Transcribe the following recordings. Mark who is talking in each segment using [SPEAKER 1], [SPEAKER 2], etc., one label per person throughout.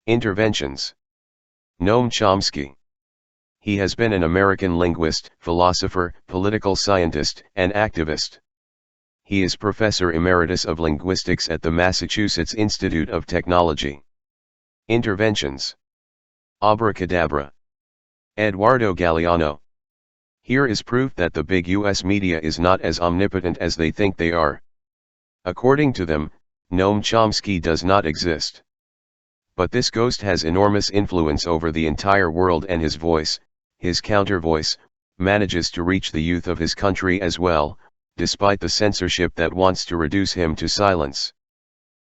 [SPEAKER 1] Interventions. Noam Chomsky. He has been an American linguist, philosopher, political scientist, and activist. He is Professor Emeritus of Linguistics at the Massachusetts Institute of Technology. Interventions. Abracadabra. Eduardo Galeano. Here is proof that the big US media is not as omnipotent as they think they are. According to them, Noam Chomsky does not exist. But this ghost has enormous influence over the entire world, and his voice, his counter-voice, manages to reach the youth of his country as well, despite the censorship that wants to reduce him to silence.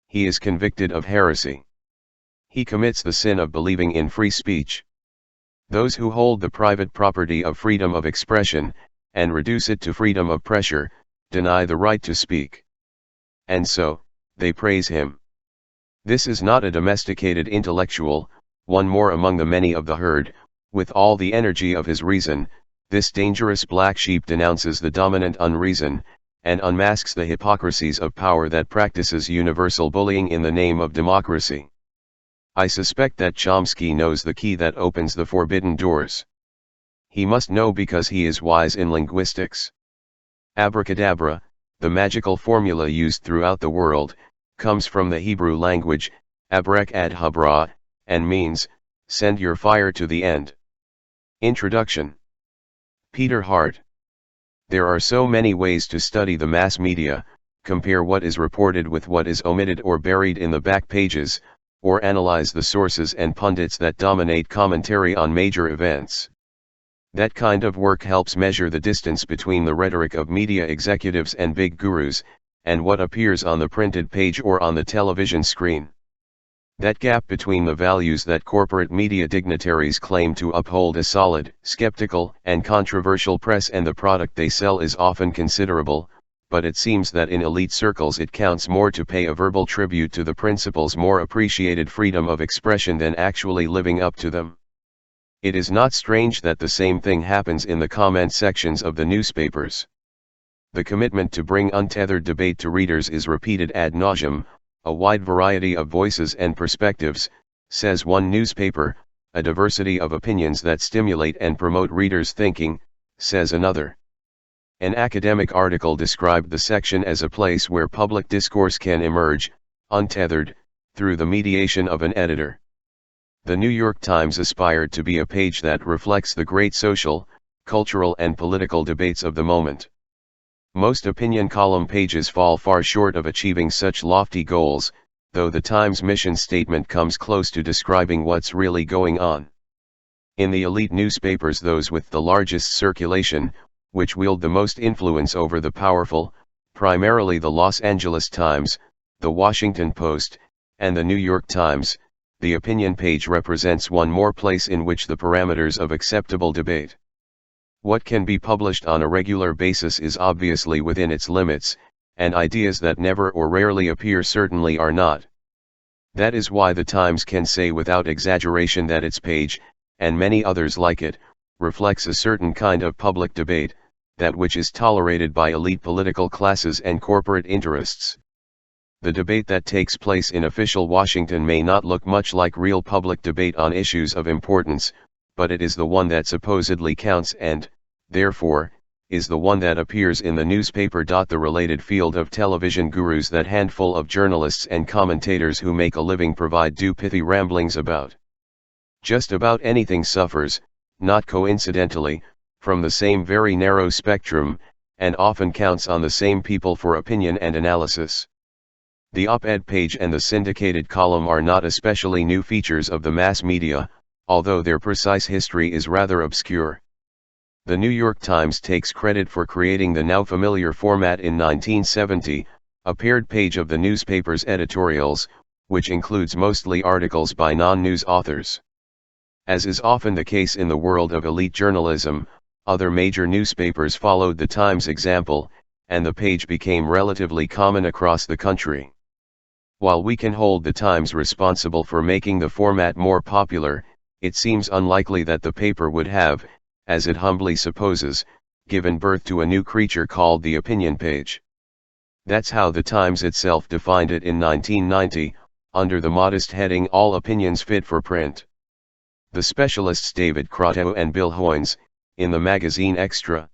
[SPEAKER 1] He is convicted of heresy. He commits the sin of believing in free speech. Those who hold the private property of freedom of expression, and reduce it to freedom of pressure, deny the right to speak. And so, they praise him. This is not a domesticated intellectual, one more among the many of the herd. With all the energy of his reason, this dangerous black sheep denounces the dominant unreason, and unmasks the hypocrisies of power that practices universal bullying in the name of democracy. I suspect that Chomsky knows the key that opens the forbidden doors. He must know because he is wise in linguistics. Abracadabra, the magical formula used throughout the world, comes from the Hebrew language, abrak-ad-habra, and means, send your fire to the end. Introduction. Peter Hart. There are so many ways to study the mass media. Compare what is reported with what is omitted or buried in the back pages, or analyze the sources and pundits that dominate commentary on major events. That kind of work helps measure the distance between the rhetoric of media executives and big gurus, and what appears on the printed page or on the television screen. That gap between the values that corporate media dignitaries claim to uphold a solid, skeptical, and controversial press and the product they sell is often considerable, but it seems that in elite circles it counts more to pay a verbal tribute to the principles more appreciated freedom of expression than actually living up to them. It is not strange that the same thing happens in the comment sections of the newspapers. The commitment to bring untethered debate to readers is repeated ad nauseum, a wide variety of voices and perspectives, says one newspaper, a diversity of opinions that stimulate and promote readers' thinking, says another. An academic article described the section as a place where public discourse can emerge, untethered, through the mediation of an editor. The New York Times aspired to be a page that reflects the great social, cultural and political debates of the moment. Most opinion column pages fall far short of achieving such lofty goals, though the Times mission statement comes close to describing what's really going on. In the elite newspapers, those with the largest circulation, which wield the most influence over the powerful, primarily the Los Angeles Times, the Washington Post, and the New York Times, the opinion page represents one more place in which the parameters of acceptable debate. What can be published on a regular basis is obviously within its limits, and ideas that never or rarely appear certainly are not. That is why the Times can say without exaggeration that its page, and many others like it, reflects a certain kind of public debate, that which is tolerated by elite political classes and corporate interests. The debate that takes place in official Washington may not look much like real public debate on issues of importance, but it is the one that supposedly counts and, therefore, is the one that appears in the newspaper. The related field of television gurus that handful of journalists and commentators who make a living provide do pithy ramblings about. Just about anything suffers, not coincidentally, from the same very narrow spectrum, and often counts on the same people for opinion and analysis. The op-ed page and the syndicated column are not especially new features of the mass media, although their precise history is rather obscure. The New York Times takes credit for creating the now familiar format in 1970, a paired page of the newspaper's editorials, which includes mostly articles by non-news authors. As is often the case in the world of elite journalism, other major newspapers followed the Times' example, and the page became relatively common across the country. While we can hold the Times responsible for making the format more popular, it seems unlikely that the paper would have, as it humbly supposes, given birth to a new creature called the opinion page. That's how the Times itself defined it in 1990, under the modest heading All Opinions Fit for Print. The specialists David Crotto and Bill Hoynes, in the magazine Extra.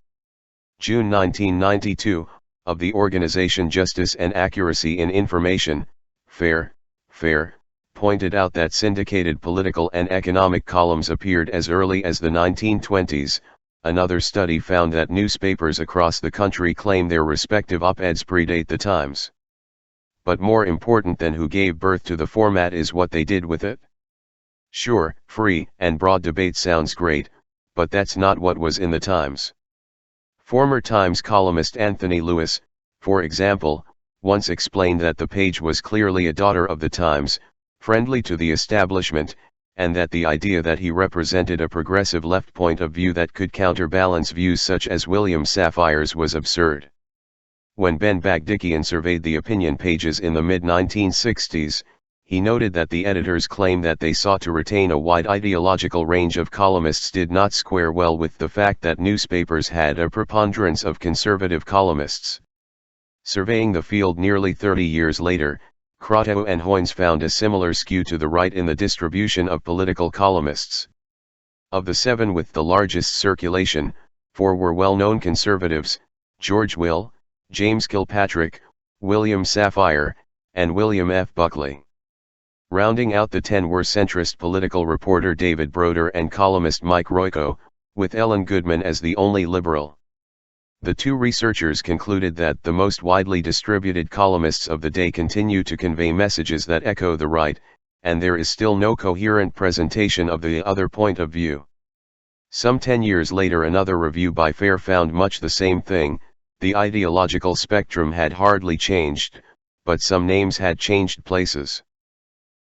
[SPEAKER 1] June 1992, of the organization Justice and Accuracy in Information, FAIR, pointed out that syndicated political and economic columns appeared as early as the 1920s. Another study found that newspapers across the country claim their respective op-eds predate the Times. But more important than who gave birth to the format is what they did with it. Sure, free and broad debate sounds great, but that's not what was in the Times. Former Times columnist Anthony Lewis, for example, once explained that the page was clearly a daughter of the Times, friendly to the establishment, and that the idea that he represented a progressive left point of view that could counterbalance views such as William Safire's was absurd. When Ben Bagdikian surveyed the opinion pages in the mid-1960s, he noted that the editors' claim that they sought to retain a wide ideological range of columnists did not square well with the fact that newspapers had a preponderance of conservative columnists. Surveying the field nearly 30 years later, Crotto and Hoynes found a similar skew to the right in the distribution of political columnists. Of the 7 with the largest circulation, 4 were well-known conservatives: George Will, James Kilpatrick, William Safire, and William F. Buckley. Rounding out the 10 were centrist political reporter David Broder and columnist Mike Royko, with Ellen Goodman as the only liberal. The two researchers concluded that the most widely distributed columnists of the day continue to convey messages that echo the right, and there is still no coherent presentation of the other point of view. Some 10 years later, another review by FAIR found much the same thing. The ideological spectrum had hardly changed, but some names had changed places.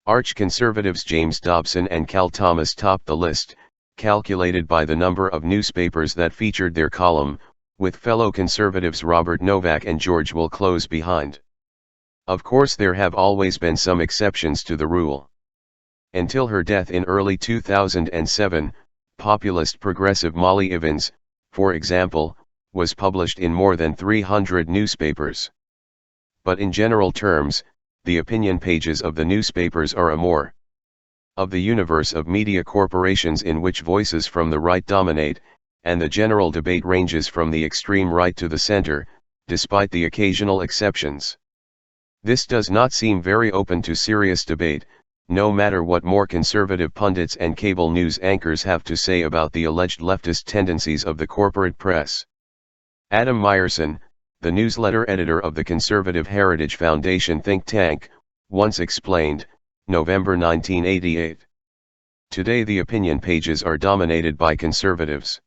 [SPEAKER 1] Arch-conservatives James Dobson and Cal Thomas topped the list, calculated by the number of newspapers that featured their column, with fellow conservatives Robert Novak and George Will close behind. Of course, there have always been some exceptions to the rule. Until her death in early 2007, populist progressive Molly Ivins, for example, was published in more than 300 newspapers. But in general terms, the opinion pages of the newspapers are a more of the universe of media corporations in which voices from the right dominate, and the general debate ranges from the extreme right to the center, despite the occasional exceptions. This does not seem very open to serious debate, no matter what more conservative pundits and cable news anchors have to say about the alleged leftist tendencies of the corporate press. Adam Meyerson, the newsletter editor of the Conservative Heritage Foundation think tank, once explained, November 1988. Today the opinion pages are dominated by conservatives.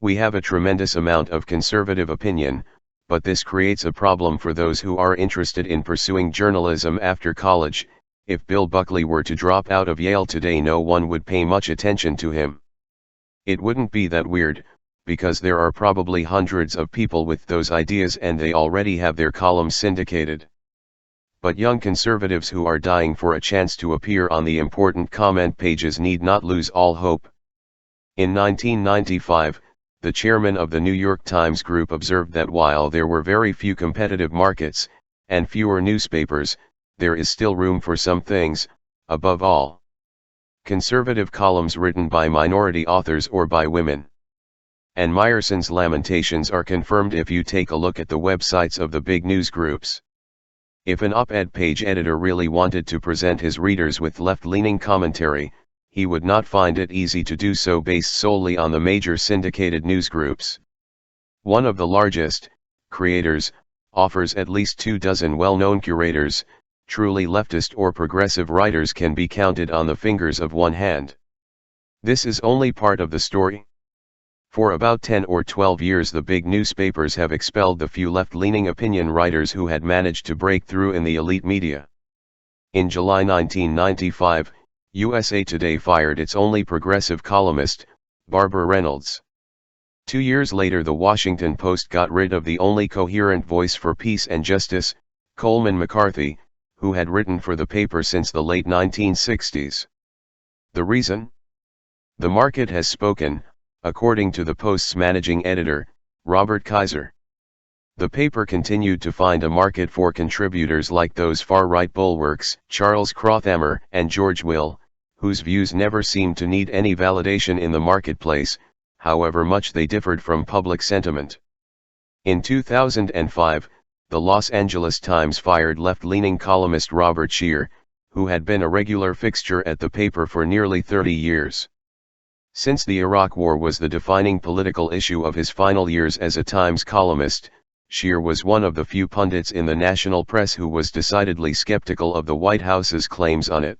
[SPEAKER 1] We have a tremendous amount of conservative opinion, but this creates a problem for those who are interested in pursuing journalism after college. If Bill Buckley were to drop out of Yale today, no one would pay much attention to him. It wouldn't be that weird, because there are probably hundreds of people with those ideas and they already have their columns syndicated. But young conservatives who are dying for a chance to appear on the important comment pages need not lose all hope. In 1995, the chairman of the New York Times Group observed that while there were very few competitive markets, and fewer newspapers, there is still room for some things, above all, conservative columns written by minority authors or by women. And Meyerson's lamentations are confirmed if you take a look at the websites of the big news groups. If an op-ed page editor really wanted to present his readers with left-leaning commentary, he would not find it easy to do so based solely on the major syndicated news groups. One of the largest, Creators, offers at least 24 well-known curators. Truly leftist or progressive writers can be counted on the fingers of one hand. This is only part of the story. For about 10 or 12 years the big newspapers have expelled the few left-leaning opinion writers who had managed to break through in the elite media. In July 1995, USA Today fired its only progressive columnist, Barbara Reynolds. 2 years later the Washington Post got rid of the only coherent voice for peace and justice, Coleman McCarthy, who had written for the paper since the late 1960s. The reason? The market has spoken, according to the Post's managing editor, Robert Kaiser. The paper continued to find a market for contributors like those far-right bulwarks, Charles Crothammer and George Will, whose views never seemed to need any validation in the marketplace, however much they differed from public sentiment. In 2005, the Los Angeles Times fired left-leaning columnist Robert Scheer, who had been a regular fixture at the paper for nearly 30 years. Since the Iraq War was the defining political issue of his final years as a Times columnist, Scheer was one of the few pundits in the national press who was decidedly skeptical of the White House's claims on it.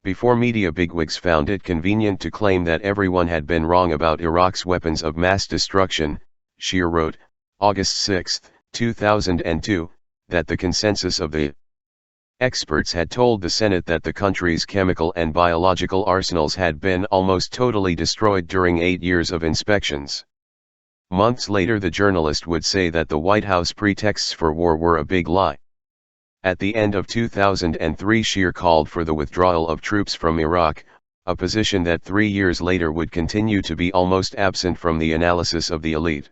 [SPEAKER 1] Before media bigwigs found it convenient to claim that everyone had been wrong about Iraq's weapons of mass destruction, Scheer wrote, August 6, 2002, that the consensus of the experts had told the Senate that the country's chemical and biological arsenals had been almost totally destroyed during 8 years of inspections. Months later the journalist would say that the White House pretexts for war were a big lie. At the end of 2003 Scheer called for the withdrawal of troops from Iraq, a position that 3 years later would continue to be almost absent from the analysis of the elite.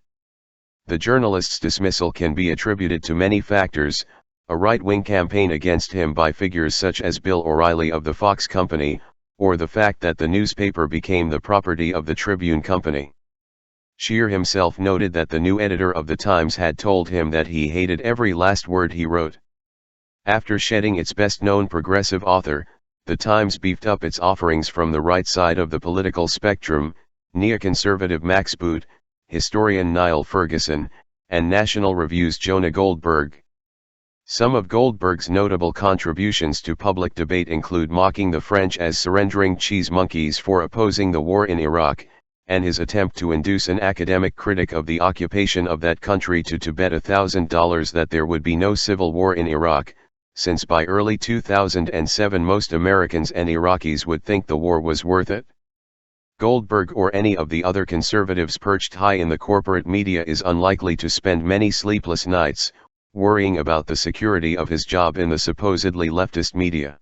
[SPEAKER 1] The journalist's dismissal can be attributed to many factors: a right-wing campaign against him by figures such as Bill O'Reilly of the Fox Company, or the fact that the newspaper became the property of the Tribune Company. Scheer himself noted that the new editor of the Times had told him that he hated every last word he wrote. After shedding its best-known progressive author, the Times beefed up its offerings from the right side of the political spectrum: neoconservative Max Boot, historian Niall Ferguson, and National Review's Jonah Goldberg. Some of Goldberg's notable contributions to public debate include mocking the French as surrendering cheese monkeys for opposing the war in Iraq, and his attempt to induce an academic critic of the occupation of that country to bet $1,000 that there would be no civil war in Iraq, since by early 2007 most Americans and Iraqis would think the war was worth it. Goldberg or any of the other conservatives perched high in the corporate media is unlikely to spend many sleepless nights worrying about the security of his job in the supposedly leftist media.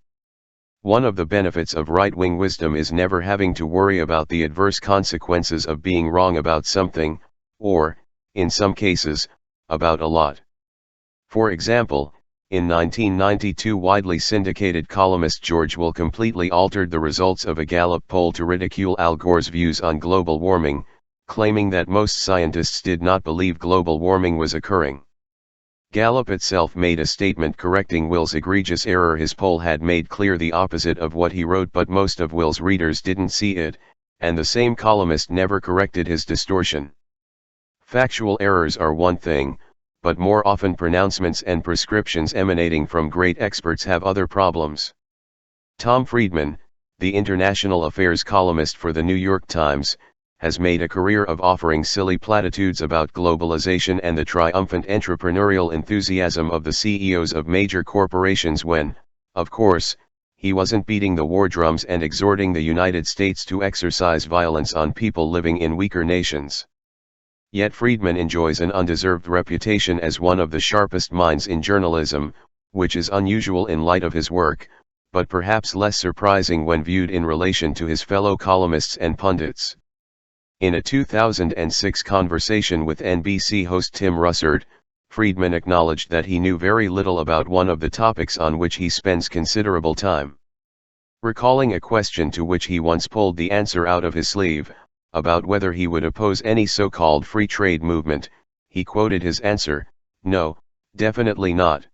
[SPEAKER 1] One of the benefits of right-wing wisdom is never having to worry about the adverse consequences of being wrong about something, or, in some cases, about a lot. For example, in 1992 widely syndicated columnist George Will completely altered the results of a Gallup poll to ridicule Al Gore's views on global warming, claiming that most scientists did not believe global warming was occurring. Gallup itself made a statement correcting Will's egregious error. His poll had made clear the opposite of what he wrote, but most of Will's readers didn't see it, and the same columnist never corrected his distortion. Factual errors are one thing, but more often pronouncements and prescriptions emanating from great experts have other problems. Tom Friedman, the international affairs columnist for the New York Times, has made a career of offering silly platitudes about globalization and the triumphant entrepreneurial enthusiasm of the CEOs of major corporations when, of course, he wasn't beating the war drums and exhorting the United States to exercise violence on people living in weaker nations. Yet Friedman enjoys an undeserved reputation as one of the sharpest minds in journalism, which is unusual in light of his work, but perhaps less surprising when viewed in relation to his fellow columnists and pundits. In a 2006 conversation with NBC host Tim Russert, Friedman acknowledged that he knew very little about one of the topics on which he spends considerable time. Recalling a question to which he once pulled the answer out of his sleeve, about whether he would oppose any so-called free trade movement, he quoted his answer, "No, definitely not.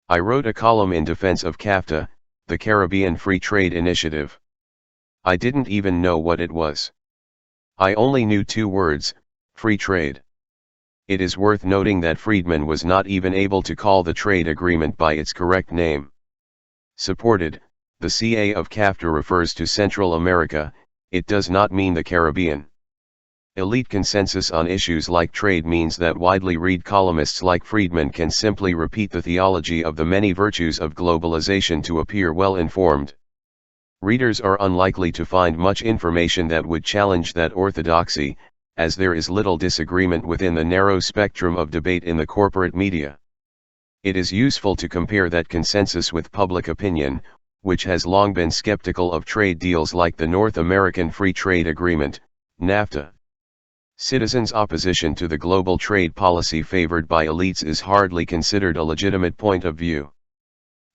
[SPEAKER 1] I wrote a column in defense of CAFTA, the Caribbean Free Trade Initiative. I didn't even know what it was. I only knew 2 words, free trade." It is worth noting that Friedman was not even able to call the trade agreement by its correct name. Supported, the CA of CAFTA refers to Central America, it does not mean the Caribbean. Elite consensus on issues like trade means that widely read columnists like Friedman can simply repeat the theology of the many virtues of globalization to appear well informed. Readers are unlikely to find much information that would challenge that orthodoxy, as there is little disagreement within the narrow spectrum of debate in the corporate media. It is useful to compare that consensus with public opinion, which has long been skeptical of trade deals like the North American Free Trade Agreement, NAFTA. Citizens' opposition to the global trade policy favored by elites is hardly considered a legitimate point of view.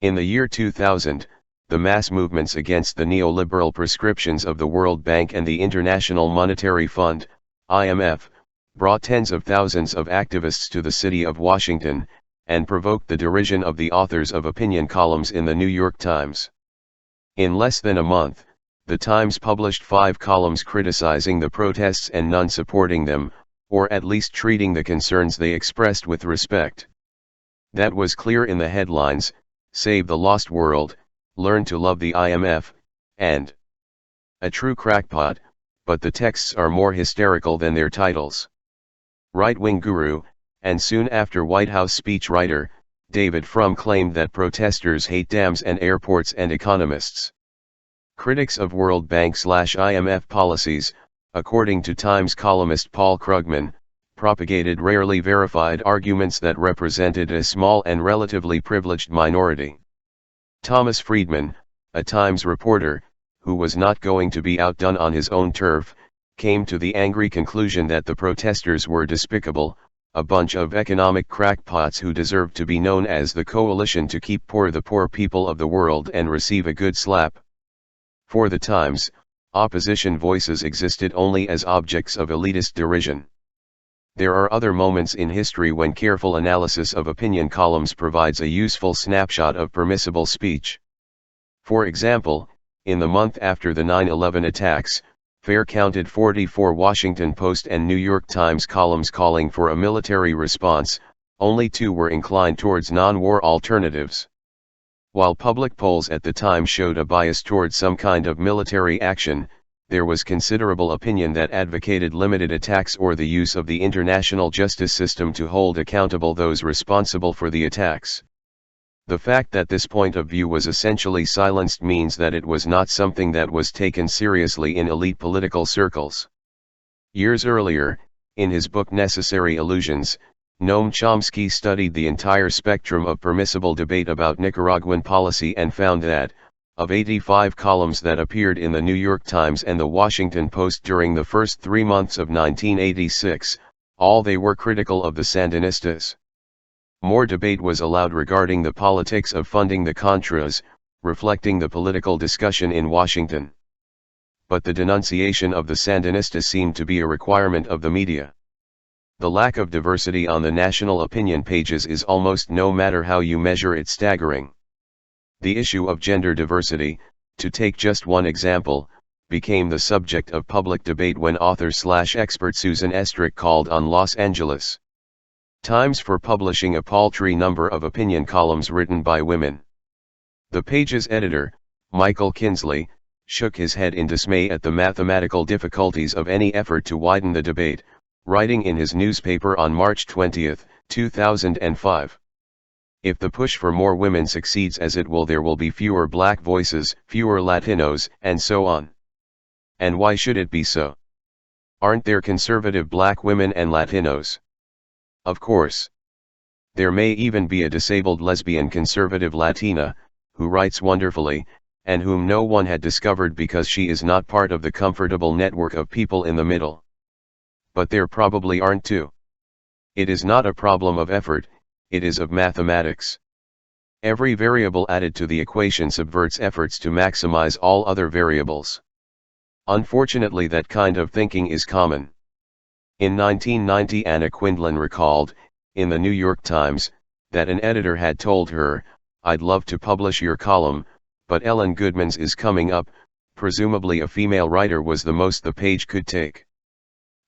[SPEAKER 1] In the year 2000, the mass movements against the neoliberal prescriptions of the World Bank and the International Monetary Fund, IMF, brought tens of thousands of activists to the city of Washington, and provoked the derision of the authors of opinion columns in the New York Times. In less than a month, the Times published 5 columns criticizing the protests and none supporting them, or at least treating the concerns they expressed with respect. That was clear in the headlines: "Save the Lost World," "Learn to Love the IMF," and "A True Crackpot," but the texts are more hysterical than their titles. Right-wing guru, and soon after White House speechwriter, David Frum claimed that protesters hate dams and airports and economists. Critics of World Bank/IMF policies, according to Times columnist Paul Krugman, propagated rarely verified arguments that represented a small and relatively privileged minority. Thomas Friedman, a Times reporter, who was not going to be outdone on his own turf, came to the angry conclusion that the protesters were despicable, a bunch of economic crackpots who deserved to be known as the Coalition to Keep Poor the Poor People of the World and receive a good slap. For the Times, opposition voices existed only as objects of elitist derision. There are other moments in history when careful analysis of opinion columns provides a useful snapshot of permissible speech. For example, in the month after the 9/11 attacks, FAIR counted 44 Washington Post and New York Times columns calling for a military response. Only 2 were inclined towards non-war alternatives. While public polls at the time showed a bias toward some kind of military action, there was considerable opinion that advocated limited attacks or the use of the international justice system to hold accountable those responsible for the attacks. The fact that this point of view was essentially silenced means that it was not something that was taken seriously in elite political circles. Years earlier, in his book Necessary Illusions, Noam Chomsky studied the entire spectrum of permissible debate about Nicaraguan policy and found that, of 85 columns that appeared in the New York Times and the Washington Post during the first 3 months of 1986, all they were critical of the Sandinistas. More debate was allowed regarding the politics of funding the Contras, reflecting the political discussion in Washington. But the denunciation of the Sandinistas seemed to be a requirement of the media. The lack of diversity on the national opinion pages is almost, no matter how you measure it, staggering. The issue of gender diversity, to take just one example, became the subject of public debate when author/expert Susan Estrick called on Los Angeles Times for publishing a paltry number of opinion columns written by women. The page's editor, Michael Kinsley, shook his head in dismay at the mathematical difficulties of any effort to widen the debate, writing in his newspaper on March 20, 2005. "If the push for more women succeeds as it will, there will be fewer black voices, fewer Latinos, and so on. And why should it be so? Aren't there conservative black women and Latinos? Of course. There may even be a disabled lesbian conservative Latina, who writes wonderfully, and whom no one had discovered because she is not part of the comfortable network of people in the middle. But there probably aren't too. It is not a problem of effort, it is of mathematics. Every variable added to the equation subverts efforts to maximize all other variables. Unfortunately, that kind of thinking is common." In 1990, Anna Quindlen recalled, in the New York Times, that an editor had told her, "I'd love to publish your column, but Ellen Goodman's is coming up." Presumably a female writer was the most the page could take.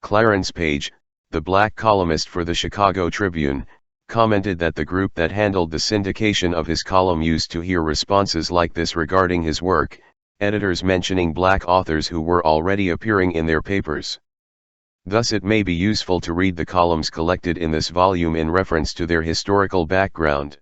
[SPEAKER 1] Clarence Page, the black columnist for the Chicago Tribune, commented that the group that handled the syndication of his column used to hear responses like this regarding his work, editors mentioning black authors who were already appearing in their papers. Thus it may be useful to read the columns collected in this volume in reference to their historical background.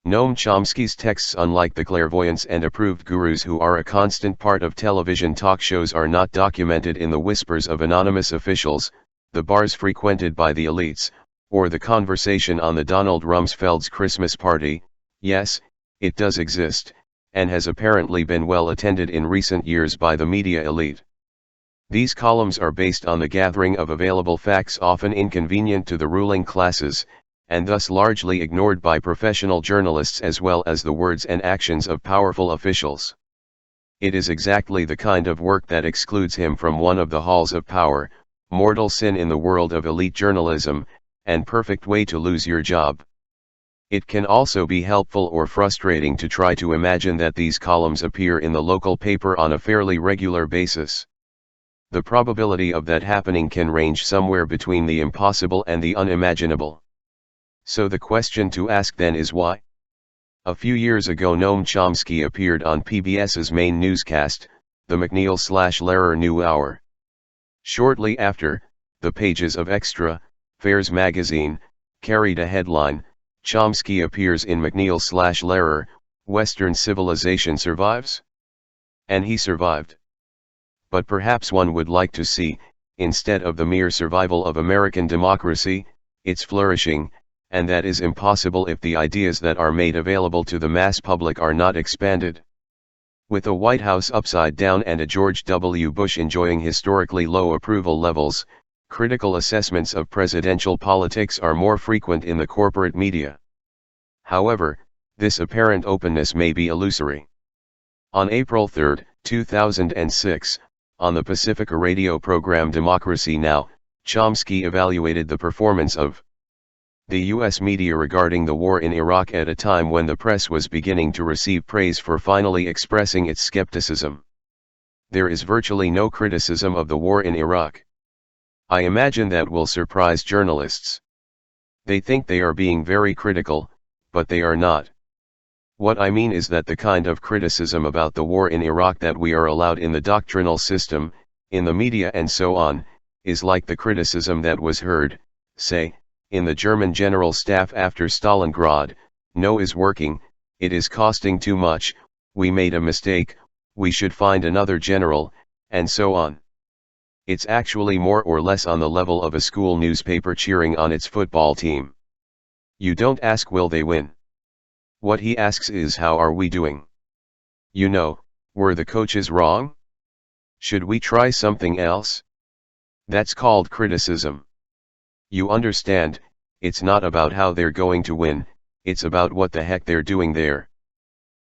[SPEAKER 1] Noam Chomsky's texts, unlike the clairvoyants and approved gurus who are a constant part of television talk shows, are not documented in the whispers of anonymous officials, the bars frequented by the elites, or the conversation on the Donald Rumsfeld's Christmas party. Yes, it does exist, and has apparently been well attended in recent years by the media elite. These columns are based on the gathering of available facts often inconvenient to the ruling classes, and thus largely ignored by professional journalists as well as the words and actions of powerful officials. It is exactly the kind of work that excludes him from one of the halls of power, mortal sin in the world of elite journalism, and perfect way to lose your job. It can also be helpful or frustrating to try to imagine that these columns appear in the local paper on a fairly regular basis. The probability of that happening can range somewhere between the impossible and the unimaginable. So the question to ask then is why? A few years ago Noam Chomsky appeared on PBS's main newscast, the McNeil/Lehrer New Hour. Shortly after, the pages of Extra, Fairs magazine, carried a headline, Chomsky appears in McNeil/Lehrer, Western Civilization Survives? And he survived. But perhaps one would like to see, instead of the mere survival of American democracy, its flourishing, and that is impossible if the ideas that are made available to the mass public are not expanded. With a White House upside down and a George W. Bush enjoying historically low approval levels, critical assessments of presidential politics are more frequent in the corporate media. However, this apparent openness may be illusory. On April 3, 2006, on the Pacifica radio program Democracy Now!, Chomsky evaluated the performance of the U.S. media regarding the war in Iraq at a time when the press was beginning to receive praise for finally expressing its skepticism. There is virtually no criticism of the war in Iraq. I imagine that will surprise journalists. They think they are being very critical, but they are not. What I mean is that the kind of criticism about the war in Iraq that we are allowed in the doctrinal system, in the media and so on, is like the criticism that was heard, say, in the German General Staff after Stalingrad: no is working, it is costing too much, we made a mistake, we should find another general, and so on. It's actually more or less on the level of a school newspaper cheering on its football team. You don't ask will they win. What he asks is how are we doing? You know, were the coaches wrong? Should we try something else? That's called criticism. You understand, it's not about how they're going to win, it's about what the heck they're doing there.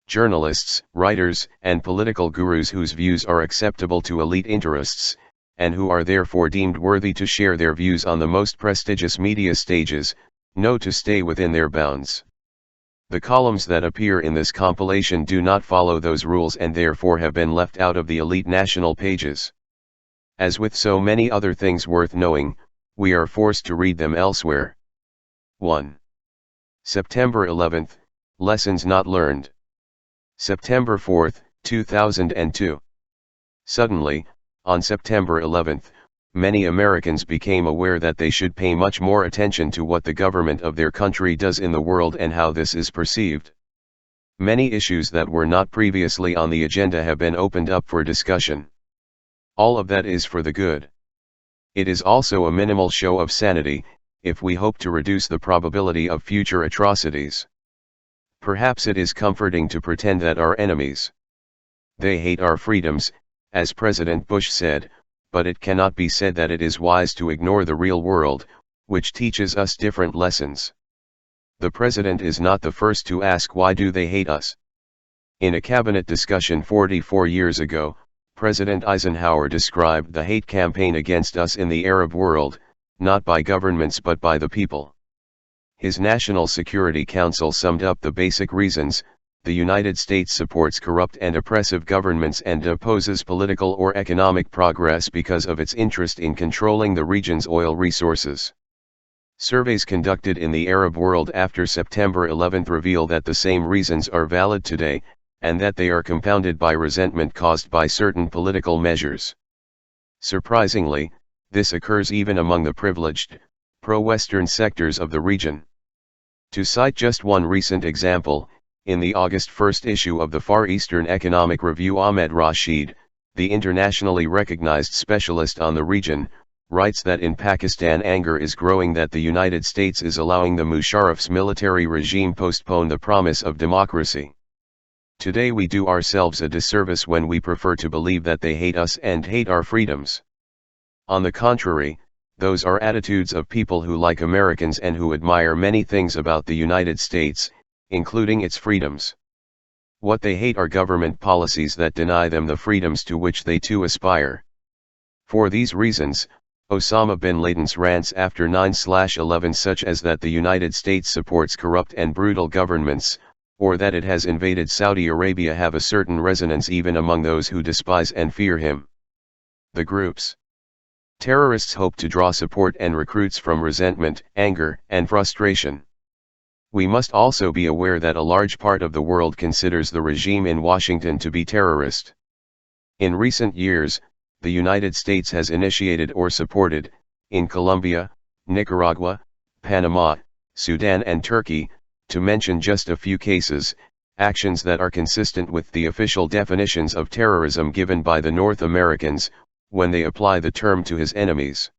[SPEAKER 1] Journalists, writers, and political gurus whose views are acceptable to elite interests, and who are therefore deemed worthy to share their views on the most prestigious media stages, know to stay within their bounds. The columns that appear in this compilation do not follow those rules and therefore have been left out of the elite national pages. As with so many other things worth knowing, we are forced to read them elsewhere. 1. September 11, Lessons Not Learned. September 4, 2002. Suddenly, on September 11, many Americans became aware that they should pay much more attention to what the government of their country does in the world and how this is perceived. Many issues that were not previously on the agenda have been opened up for discussion. All of that is for the good. It is also a minimal show of sanity, if we hope to reduce the probability of future atrocities. Perhaps it is comforting to pretend that our enemies, they hate our freedoms, as President Bush said, but it cannot be said that it is wise to ignore the real world, which teaches us different lessons. The president is not the first to ask why do they hate us. In a cabinet discussion 44 years ago, President Eisenhower described the hate campaign against us in the Arab world, not by governments but by the people. His National Security Council summed up the basic reasons: the United States supports corrupt and oppressive governments and opposes political or economic progress because of its interest in controlling the region's oil resources. Surveys conducted in the Arab world after September 11 reveal that the same reasons are valid today, and that they are compounded by resentment caused by certain political measures. Surprisingly, this occurs even among the privileged, pro-Western sectors of the region. To cite just one recent example, in the August 1 issue of the Far Eastern Economic Review, Ahmed Rashid, the internationally recognized specialist on the region, writes that in Pakistan anger is growing that the United States is allowing the Musharraf's military regime postpone the promise of democracy. Today we do ourselves a disservice when we prefer to believe that they hate us and hate our freedoms. On the contrary, those are attitudes of people who like Americans and who admire many things about the United States, including its freedoms. What they hate are government policies that deny them the freedoms to which they too aspire. For these reasons, Osama bin Laden's rants after 9/11, such as that the United States supports corrupt and brutal governments, or that it has invaded Saudi Arabia, have a certain resonance even among those who despise and fear him. The group's terrorists hope to draw support and recruits from resentment, anger, and frustration. We must also be aware that a large part of the world considers the regime in Washington to be terrorist. In recent years, the United States has initiated or supported, in Colombia, Nicaragua, Panama, Sudan and Turkey, to mention just a few cases, actions that are consistent with the official definitions of terrorism given by the North Americans, when they apply the term to his enemies.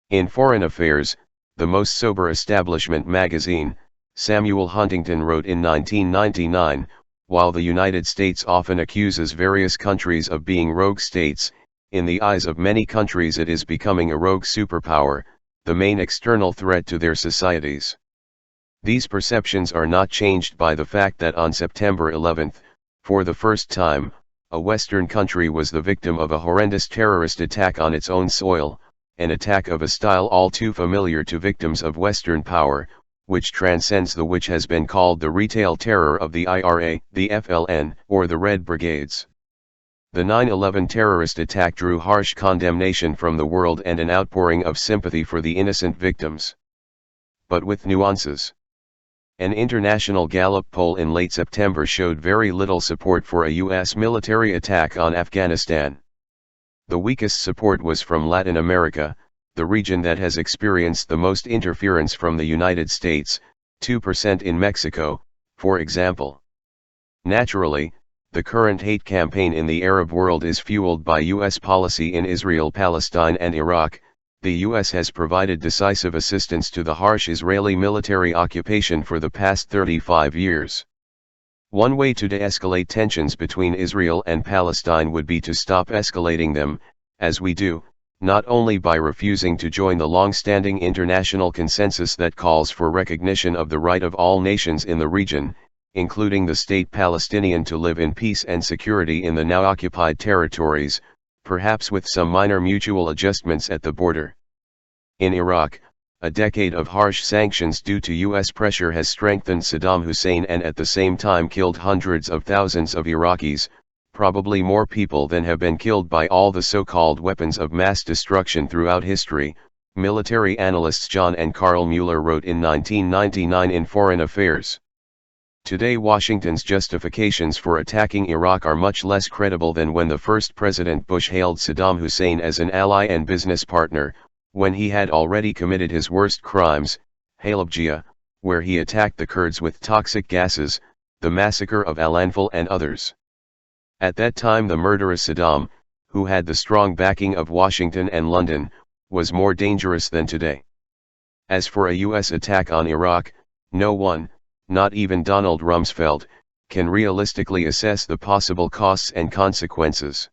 [SPEAKER 1] In Foreign Affairs, the most sober establishment magazine, Samuel Huntington wrote in 1999, while the United States often accuses various countries of being rogue states, in the eyes of many countries it is becoming a rogue superpower, the main external threat to their societies. These perceptions are not changed by the fact that on September 11, for the first time, a Western country was the victim of a horrendous terrorist attack on its own soil, an attack of a style all too familiar to victims of Western power, which transcends the which has been called the retail terror of the IRA, the FLN, or the Red Brigades. The 9/11 terrorist attack drew harsh condemnation from the world and an outpouring of sympathy for the innocent victims. But with nuances. An international Gallup poll in late September showed very little support for a U.S. military attack on Afghanistan. The weakest support was from Latin America, the region that has experienced the most interference from the United States, 2% in Mexico, for example. Naturally, the current hate campaign in the Arab world is fueled by U.S. policy in Israel, Palestine and Iraq. The U.S. has provided decisive assistance to the harsh Israeli military occupation for the past 35 years. One way to de-escalate tensions between Israel and Palestine would be to stop escalating them, as we do, not only by refusing to join the long-standing international consensus that calls for recognition of the right of all nations in the region, including the state Palestinian, to live in peace and security in the now occupied territories, perhaps with some minor mutual adjustments at the border. In Iraq, a decade of harsh sanctions due to U.S. pressure has strengthened Saddam Hussein and at the same time killed hundreds of thousands of Iraqis, probably more people than have been killed by all the so-called weapons of mass destruction throughout history, military analysts John and Carl Mueller wrote in 1999 in Foreign Affairs. Today Washington's justifications for attacking Iraq are much less credible than when the first President Bush hailed Saddam Hussein as an ally and business partner, when he had already committed his worst crimes, Halabja, where he attacked the Kurds with toxic gases, the massacre of Al-Anfal and others. At that time the murderous Saddam, who had the strong backing of Washington and London, was more dangerous than today. As for a U.S. attack on Iraq, no one, not even Donald Rumsfeld, can realistically assess the possible costs and consequences.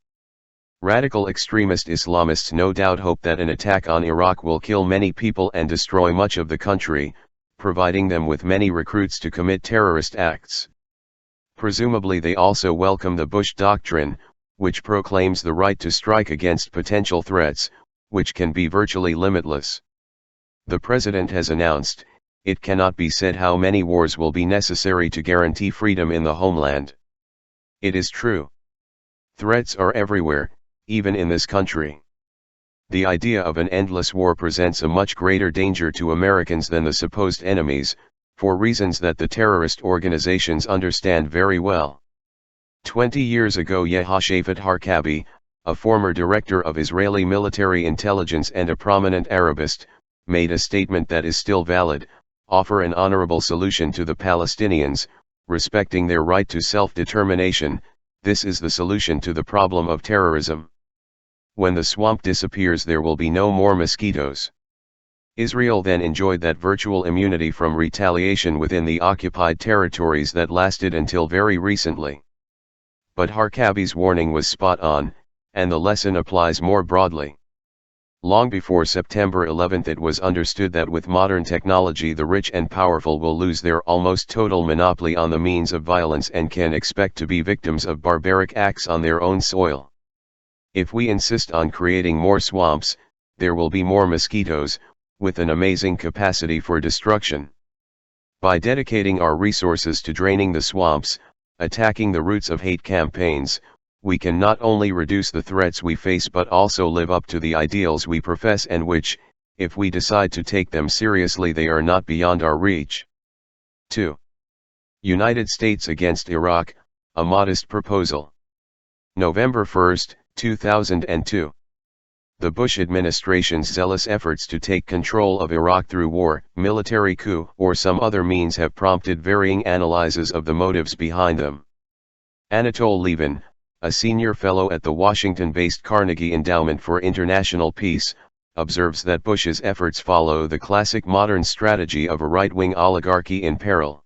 [SPEAKER 1] Radical extremist Islamists no doubt hope that an attack on Iraq will kill many people and destroy much of the country, providing them with many recruits to commit terrorist acts. Presumably they also welcome the Bush Doctrine, which proclaims the right to strike against potential threats, which can be virtually limitless. The President has announced, it cannot be said how many wars will be necessary to guarantee freedom in the homeland. It is true. Threats are everywhere, even in this country. The idea of an endless war presents a much greater danger to Americans than the supposed enemies, for reasons that the terrorist organizations understand very well. 20 years ago Yehoshafat Harkabi, a former director of Israeli military intelligence and a prominent Arabist, made a statement that is still valid: offer an honorable solution to the Palestinians, respecting their right to self-determination. This is the solution to the problem of terrorism. When the swamp disappears there will be no more mosquitoes. Israel then enjoyed that virtual immunity from retaliation within the occupied territories that lasted until very recently. But Harkabi's warning was spot on, and the lesson applies more broadly. Long before September 11 it was understood that with modern technology the rich and powerful will lose their almost total monopoly on the means of violence and can expect to be victims of barbaric acts on their own soil. If we insist on creating more swamps, there will be more mosquitoes, with an amazing capacity for destruction. By dedicating our resources to draining the swamps, attacking the roots of hate campaigns, we can not only reduce the threats we face but also live up to the ideals we profess and which, if we decide to take them seriously, they are not beyond our reach. 2. United States against Iraq, a modest proposal. November 1, 2002. The Bush administration's zealous efforts to take control of Iraq through war, military coup, or some other means have prompted varying analyses of the motives behind them. Anatole Levin, a senior fellow at the Washington-based Carnegie Endowment for International Peace, observes that Bush's efforts follow the classic modern strategy of a right-wing oligarchy in peril,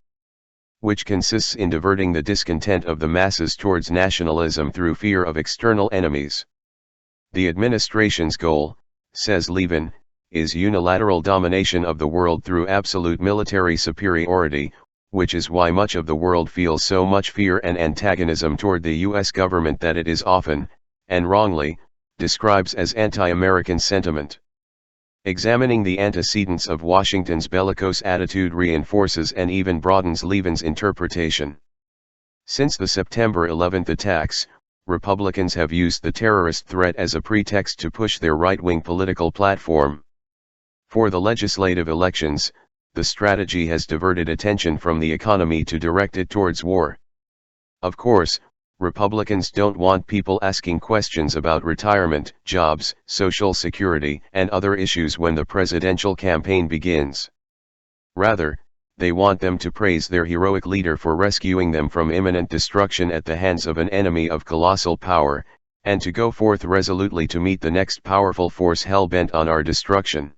[SPEAKER 1] which consists in diverting the discontent of the masses towards nationalism through fear of external enemies. The administration's goal, says Levin, is unilateral domination of the world through absolute military superiority, which is why much of the world feels so much fear and antagonism toward the U.S. government that it is often, and wrongly, describes as anti-American sentiment. Examining the antecedents of Washington's bellicose attitude reinforces and even broadens Levin's interpretation. Since the September 11 attacks, Republicans have used the terrorist threat as a pretext to push their right-wing political platform. For the legislative elections, the strategy has diverted attention from the economy to direct it towards war. Of course, Republicans don't want people asking questions about retirement, jobs, Social Security, and other issues when the presidential campaign begins. Rather, they want them to praise their heroic leader for rescuing them from imminent destruction at the hands of an enemy of colossal power, and to go forth resolutely to meet the next powerful force hell-bent on our destruction.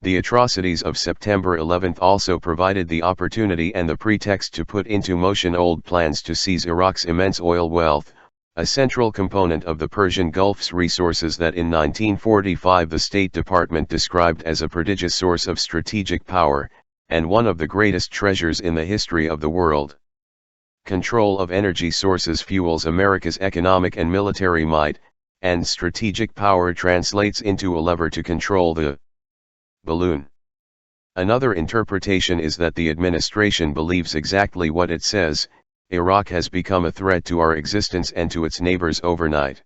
[SPEAKER 1] The atrocities of September 11 also provided the opportunity and the pretext to put into motion old plans to seize Iraq's immense oil wealth, a central component of the Persian Gulf's resources that in 1945 the State Department described as a prodigious source of strategic power, and one of the greatest treasures in the history of the world. Control of energy sources fuels America's economic and military might, and strategic power translates into a lever to control the balloon. Another interpretation is that the administration believes exactly what it says: Iraq has become a threat to our existence and to its neighbors overnight.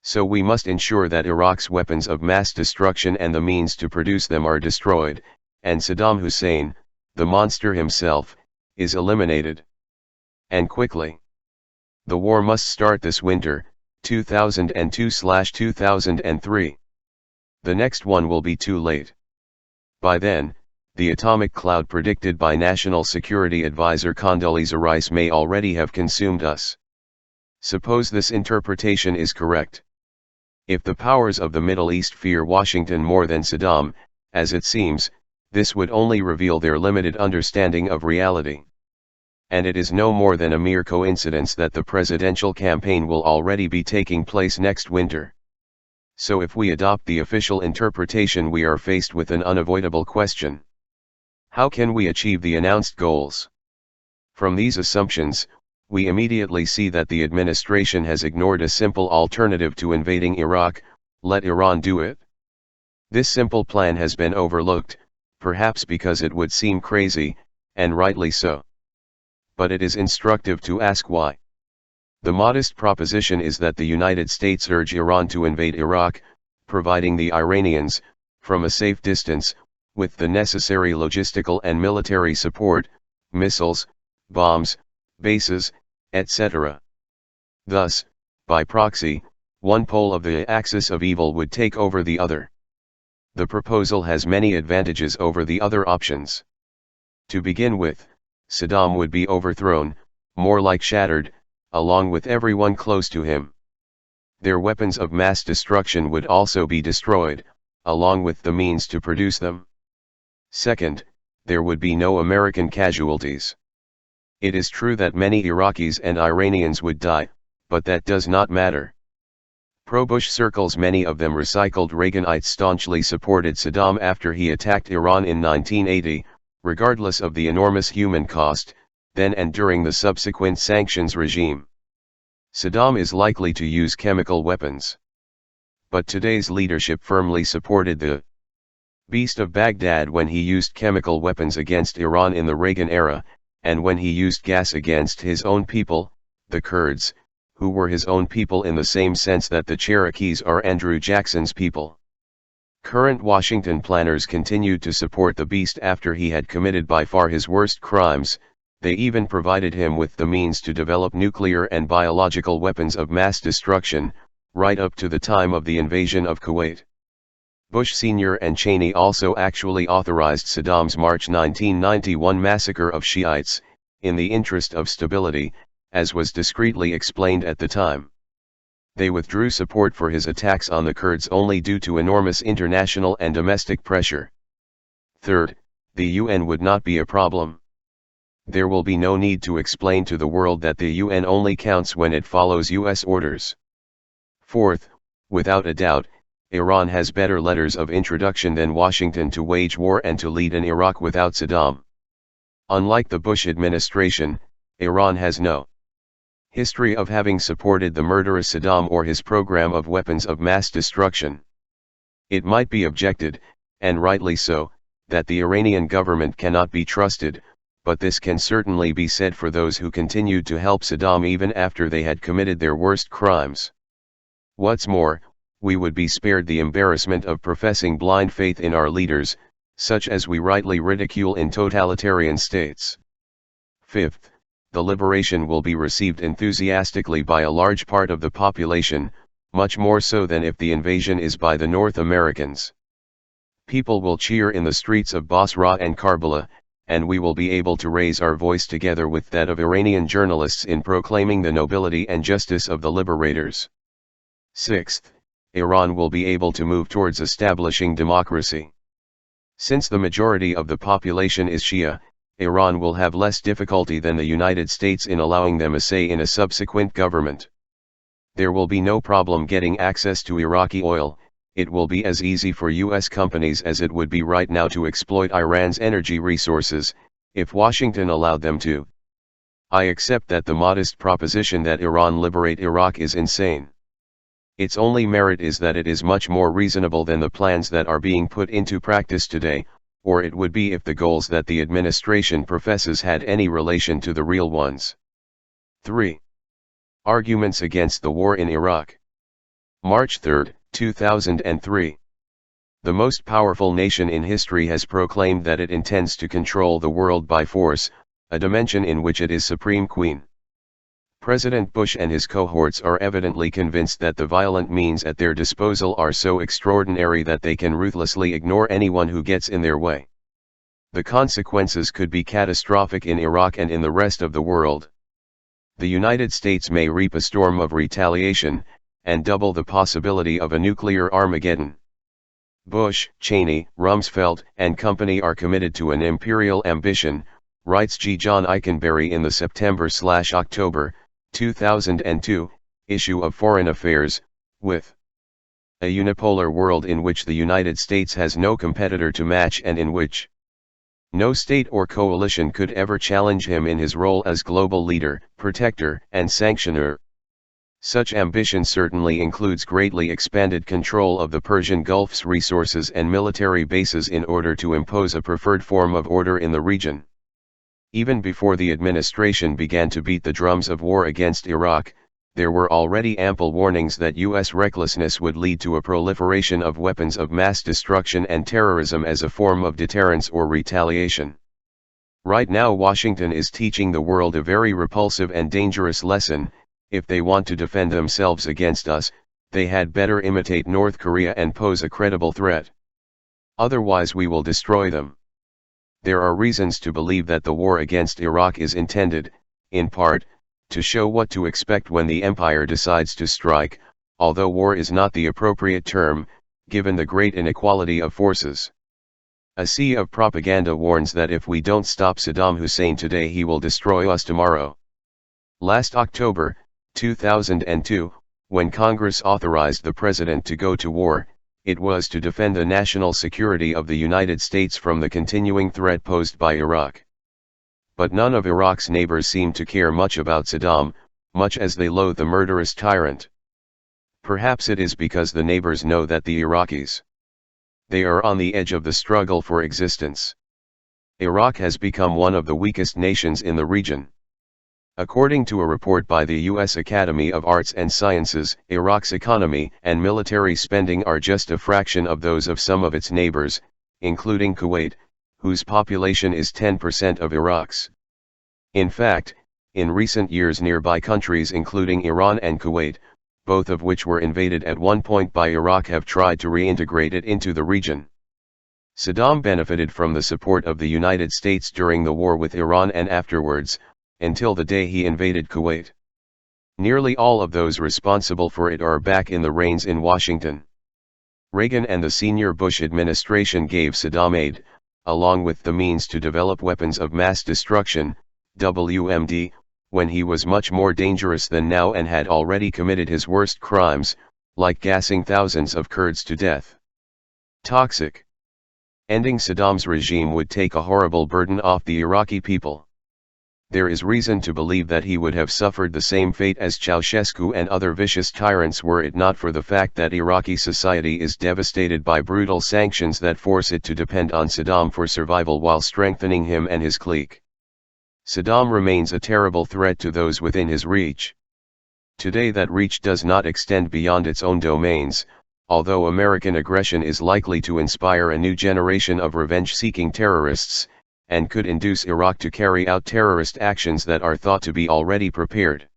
[SPEAKER 1] So we must ensure that Iraq's weapons of mass destruction and the means to produce them are destroyed, and Saddam Hussein, the monster himself, is eliminated. And quickly. The war must start this winter, 2002/2003. The next one will be too late. By then, the atomic cloud predicted by National Security Advisor Condoleezza Rice may already have consumed us. Suppose this interpretation is correct. If the powers of the Middle East fear Washington more than Saddam, as it seems, this would only reveal their limited understanding of reality. And it is no more than a mere coincidence that the presidential campaign will already be taking place next winter. So if we adopt the official interpretation, we are faced with an unavoidable question. How can we achieve the announced goals? From these assumptions, we immediately see that the administration has ignored a simple alternative to invading Iraq: let Iran do it. This simple plan has been overlooked, perhaps because it would seem crazy, and rightly so. But it is instructive to ask why. The modest proposition is that the United States urge Iran to invade Iraq, providing the Iranians, from a safe distance, with the necessary logistical and military support, missiles, bombs, bases, etc. Thus, by proxy, one pole of the axis of evil would take over the other. The proposal has many advantages over the other options. To begin with, Saddam would be overthrown, more like shattered, along with everyone close to him. Their weapons of mass destruction would also be destroyed, along with the means to produce them. Second, there would be no American casualties. It is true that many Iraqis and Iranians would die, but that does not matter. Pro-Bush circles, many of them recycled Reaganites, staunchly supported Saddam after he attacked Iran in 1980, regardless of the enormous human cost, then and during the subsequent sanctions regime. Saddam is likely to use chemical weapons. But today's leadership firmly supported the Beast of Baghdad when he used chemical weapons against Iran in the Reagan era, and when he used gas against his own people, the Kurds, who were his own people in the same sense that the Cherokees are Andrew Jackson's people. Current Washington planners continued to support the Beast after he had committed by far his worst crimes. They even provided him with the means to develop nuclear and biological weapons of mass destruction, right up to the time of the invasion of Kuwait. Bush Sr. and Cheney also actually authorized Saddam's March 1991 massacre of Shiites, in the interest of stability, as was discreetly explained at the time. They withdrew support for his attacks on the Kurds only due to enormous international and domestic pressure. Third, the UN would not be a problem. There will be no need to explain to the world that the UN only counts when it follows US orders. Fourth, without a doubt, Iran has better letters of introduction than Washington to wage war and to lead in Iraq without Saddam. Unlike the Bush administration, Iran has no history of having supported the murderous Saddam or his program of weapons of mass destruction. It might be objected, and rightly so, that the Iranian government cannot be trusted, but this can certainly be said for those who continued to help Saddam even after they had committed their worst crimes. What's more, we would be spared the embarrassment of professing blind faith in our leaders, such as we rightly ridicule in totalitarian states. Fifth, the liberation will be received enthusiastically by a large part of the population, much more so than if the invasion is by the North Americans. People will cheer in the streets of Basra and Karbala, and we will be able to raise our voice together with that of Iranian journalists in proclaiming the nobility and justice of the liberators. Sixth, Iran will be able to move towards establishing democracy. Since the majority of the population is Shia, Iran will have less difficulty than the United States in allowing them a say in a subsequent government. There will be no problem getting access to Iraqi oil. It will be as easy for US companies as it would be right now to exploit Iran's energy resources, if Washington allowed them to. I accept that the modest proposition that Iran liberate Iraq is insane. Its only merit is that it is much more reasonable than the plans that are being put into practice today, or it would be if the goals that the administration professes had any relation to the real ones. 3. Arguments against the war in Iraq. March 3, 2003. The most powerful nation in history has proclaimed that it intends to control the world by force, a dimension in which it is supreme queen. President Bush and his cohorts are evidently convinced that the violent means at their disposal are so extraordinary that they can ruthlessly ignore anyone who gets in their way. The consequences could be catastrophic in Iraq and in the rest of the world. The United States may reap a storm of retaliation, and double the possibility of a nuclear Armageddon. Bush, Cheney, Rumsfeld, and company are committed to an imperial ambition, writes G. John Eikenberry in the September/October 2002 issue of Foreign Affairs, with a unipolar world in which the United States has no competitor to match and in which no state or coalition could ever challenge him in his role as global leader, protector, and sanctioner. Such ambition certainly includes greatly expanded control of the Persian Gulf's resources and military bases in order to impose a preferred form of order in the region. Even before the administration began to beat the drums of war against Iraq, there were already ample warnings that U.S. recklessness would lead to a proliferation of weapons of mass destruction and terrorism as a form of deterrence or retaliation. Right now Washington is teaching the world a very repulsive and dangerous lesson. If they want to defend themselves against us, they had better imitate North Korea and pose a credible threat. Otherwise we will destroy them. There are reasons to believe that the war against Iraq is intended, in part, to show what to expect when the empire decides to strike, although war is not the appropriate term, given the great inequality of forces. A sea of propaganda warns that if we don't stop Saddam Hussein today he will destroy us tomorrow. Last October, 2002, When Congress authorized the president to go to war, it was to defend the national security of the United States from the continuing threat posed by Iraq. But none of Iraq's neighbors seemed to care much about Saddam, much as they loathe the murderous tyrant. Perhaps it is because the neighbors know that the Iraqis, they are on the edge of the struggle for existence. Iraq has become one of the weakest nations in the region. According to a report by the U.S. Academy of Arts and Sciences, Iraq's economy and military spending are just a fraction of those of some of its neighbors, including Kuwait, whose population is 10% of Iraq's. In fact, in recent years nearby countries including Iran and Kuwait, both of which were invaded at one point by Iraq, have tried to reintegrate it into the region. Saddam benefited from the support of the United States during the war with Iran and afterwards, until the day he invaded Kuwait. Nearly all of those responsible for it are back in the reins in Washington. Reagan and the senior Bush administration gave Saddam aid, along with the means to develop weapons of mass destruction, WMD, when he was much more dangerous than now and had already committed his worst crimes, like gassing thousands of Kurds to death. Toxic. Ending Saddam's regime would take a horrible burden off the Iraqi people. There is reason to believe that he would have suffered the same fate as Ceausescu and other vicious tyrants were it not for the fact that Iraqi society is devastated by brutal sanctions that force it to depend on Saddam for survival while strengthening him and his clique. Saddam remains a terrible threat to those within his reach. Today that reach does not extend beyond its own domains, although American aggression is likely to inspire a new generation of revenge-seeking terrorists, and could induce Iraq to carry out terrorist actions that are thought to be already prepared.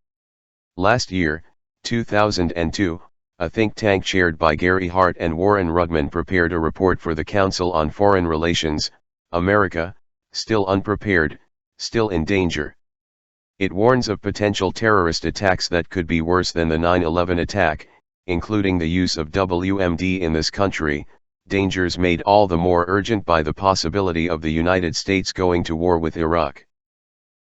[SPEAKER 1] Last year, 2002, a think tank chaired by Gary Hart and Warren Rudman prepared a report for the Council on Foreign Relations, America, Still Unprepared, Still in Danger. It warns of potential terrorist attacks that could be worse than the 9/11 attack, including the use of WMD in this country, dangers made all the more urgent by the possibility of the United States going to war with Iraq.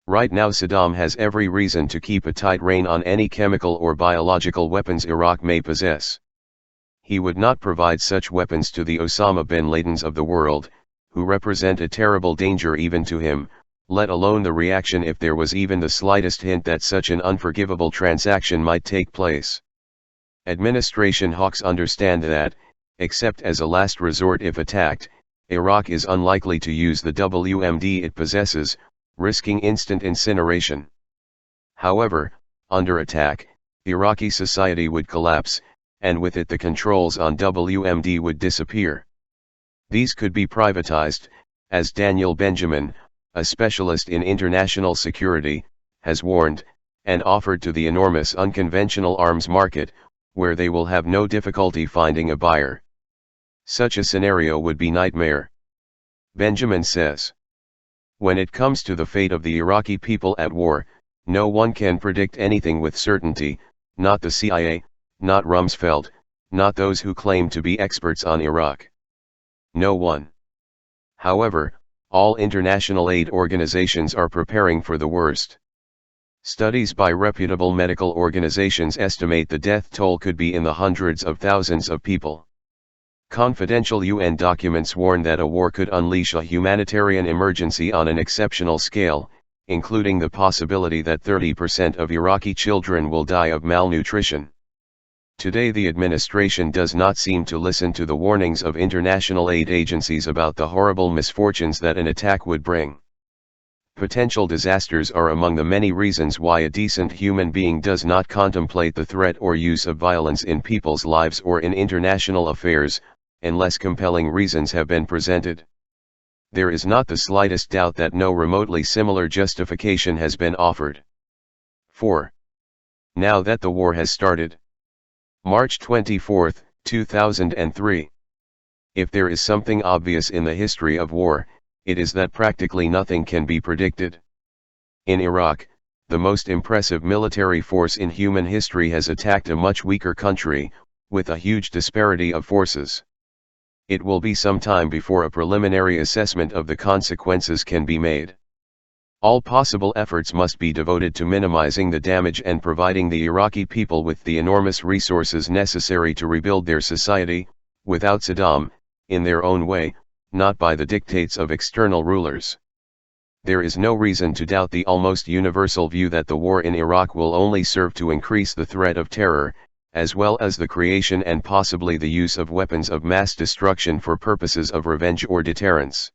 [SPEAKER 1] Right now Saddam has every reason to keep a tight rein on any chemical or biological weapons Iraq may possess. He would not provide such weapons to the Osama bin Ladens of the world, who represent a terrible danger even to him, let alone the reaction if there was even the slightest hint that such an unforgivable transaction might take place. Administration hawks understand that, except as a last resort if attacked, Iraq is unlikely to use the WMD it possesses, risking instant incineration. However, under attack, Iraqi society would collapse, and with it the controls on WMD would disappear. These could be privatized, as Daniel Benjamin, a specialist in international security, has warned, and offered to the enormous unconventional arms market, where they will have no difficulty finding a buyer. Such a scenario would be nightmare. Benjamin says, when it comes to the fate of the Iraqi people at war, no one can predict anything with certainty, not the CIA, not Rumsfeld, not those who claim to be experts on Iraq. No one. However, all international aid organizations are preparing for the worst. Studies by reputable medical organizations estimate the death toll could be in the hundreds of thousands of people. Confidential UN documents warn that a war could unleash a humanitarian emergency on an exceptional scale, including the possibility that 30% of Iraqi children will die of malnutrition. Today the administration does not seem to listen to the warnings of international aid agencies about the horrible misfortunes that an attack would bring. Potential disasters are among the many reasons why a decent human being does not contemplate the threat or use of violence in people's lives or in international affairs, unless compelling reasons have been presented. There is not the slightest doubt that no remotely similar justification has been offered. 4. Now that the war has started. March 24, 2003. If there is something obvious in the history of war, it is that practically nothing can be predicted. In Iraq, the most impressive military force in human history has attacked a much weaker country, with a huge disparity of forces. It will be some time before a preliminary assessment of the consequences can be made. All possible efforts must be devoted to minimizing the damage and providing the Iraqi people with the enormous resources necessary to rebuild their society, without Saddam, in their own way, not by the dictates of external rulers. There is no reason to doubt the almost universal view that the war in Iraq will only serve to increase the threat of terror, as well as the creation and possibly the use of weapons of mass destruction for purposes of revenge or deterrence.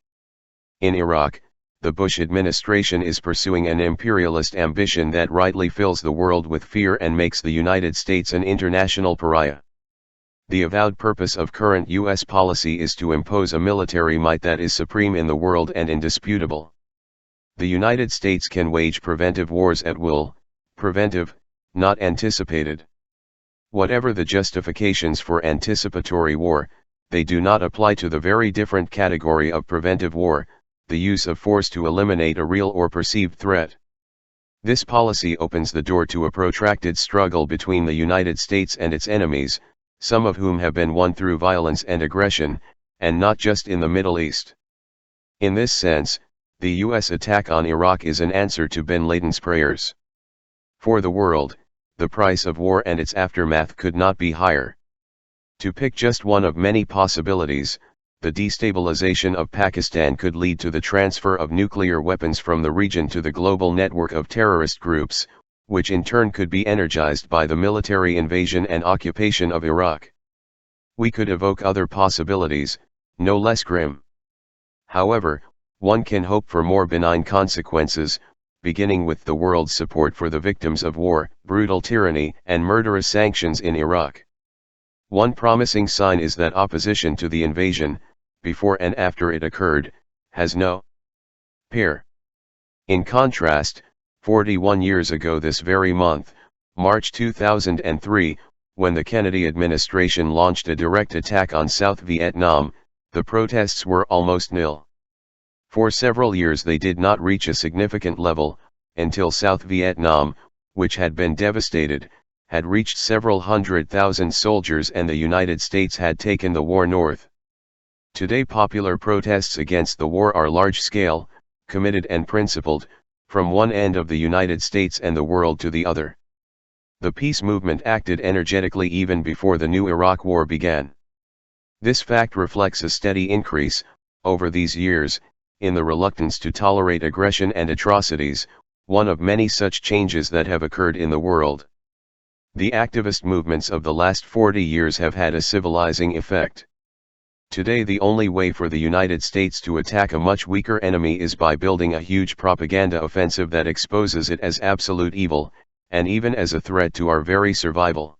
[SPEAKER 1] In Iraq, the Bush administration is pursuing an imperialist ambition that rightly fills the world with fear and makes the United States an international pariah. The avowed purpose of current U.S. policy is to impose a military might that is supreme in the world and indisputable. The United States can wage preventive wars at will, preventive, not anticipated. Whatever the justifications for anticipatory war, they do not apply to the very different category of preventive war, the use of force to eliminate a real or perceived threat. This policy opens the door to a protracted struggle between the United States and its enemies, some of whom have been won through violence and aggression, and not just in the Middle East. In this sense, the U.S. attack on Iraq is an answer to bin Laden's prayers. For the world, the price of war and its aftermath could not be higher. To pick just one of many possibilities, the destabilization of Pakistan could lead to the transfer of nuclear weapons from the region to the global network of terrorist groups, which in turn could be energized by the military invasion and occupation of Iraq. We could evoke other possibilities, no less grim. However, one can hope for more benign consequences, beginning with the world's support for the victims of war, brutal tyranny, and murderous sanctions in Iraq. One promising sign is that opposition to the invasion, before and after it occurred, has no peer. In contrast, 41 years ago this very month, March 2003, when the Kennedy administration launched a direct attack on South Vietnam, the protests were almost nil. For several years they did not reach a significant level, until South Vietnam, which had been devastated, had reached several 100,000 soldiers and the United States had taken the war north. Today popular protests against the war are large-scale, committed and principled, from one end of the United States and the world to the other. The peace movement acted energetically even before the new Iraq war began. This fact reflects a steady increase, over these years, in the reluctance to tolerate aggression and atrocities, one of many such changes that have occurred in the world. The activist movements of the last 40 years have had a civilizing effect. Today the only way for the United States to attack a much weaker enemy is by building a huge propaganda offensive that exposes it as absolute evil, and even as a threat to our very survival.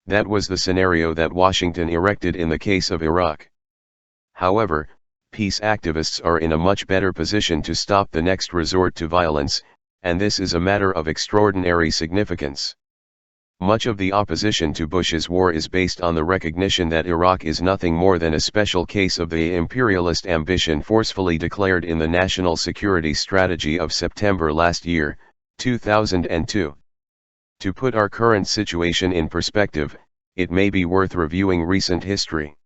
[SPEAKER 1] That was the scenario that Washington erected in the case of Iraq. However, peace activists are in a much better position to stop the next resort to violence, and this is a matter of extraordinary significance. Much of the opposition to Bush's war is based on the recognition that Iraq is nothing more than a special case of the imperialist ambition forcefully declared in the National Security Strategy of September last year, 2002. To put our current situation in perspective, it may be worth reviewing recent history.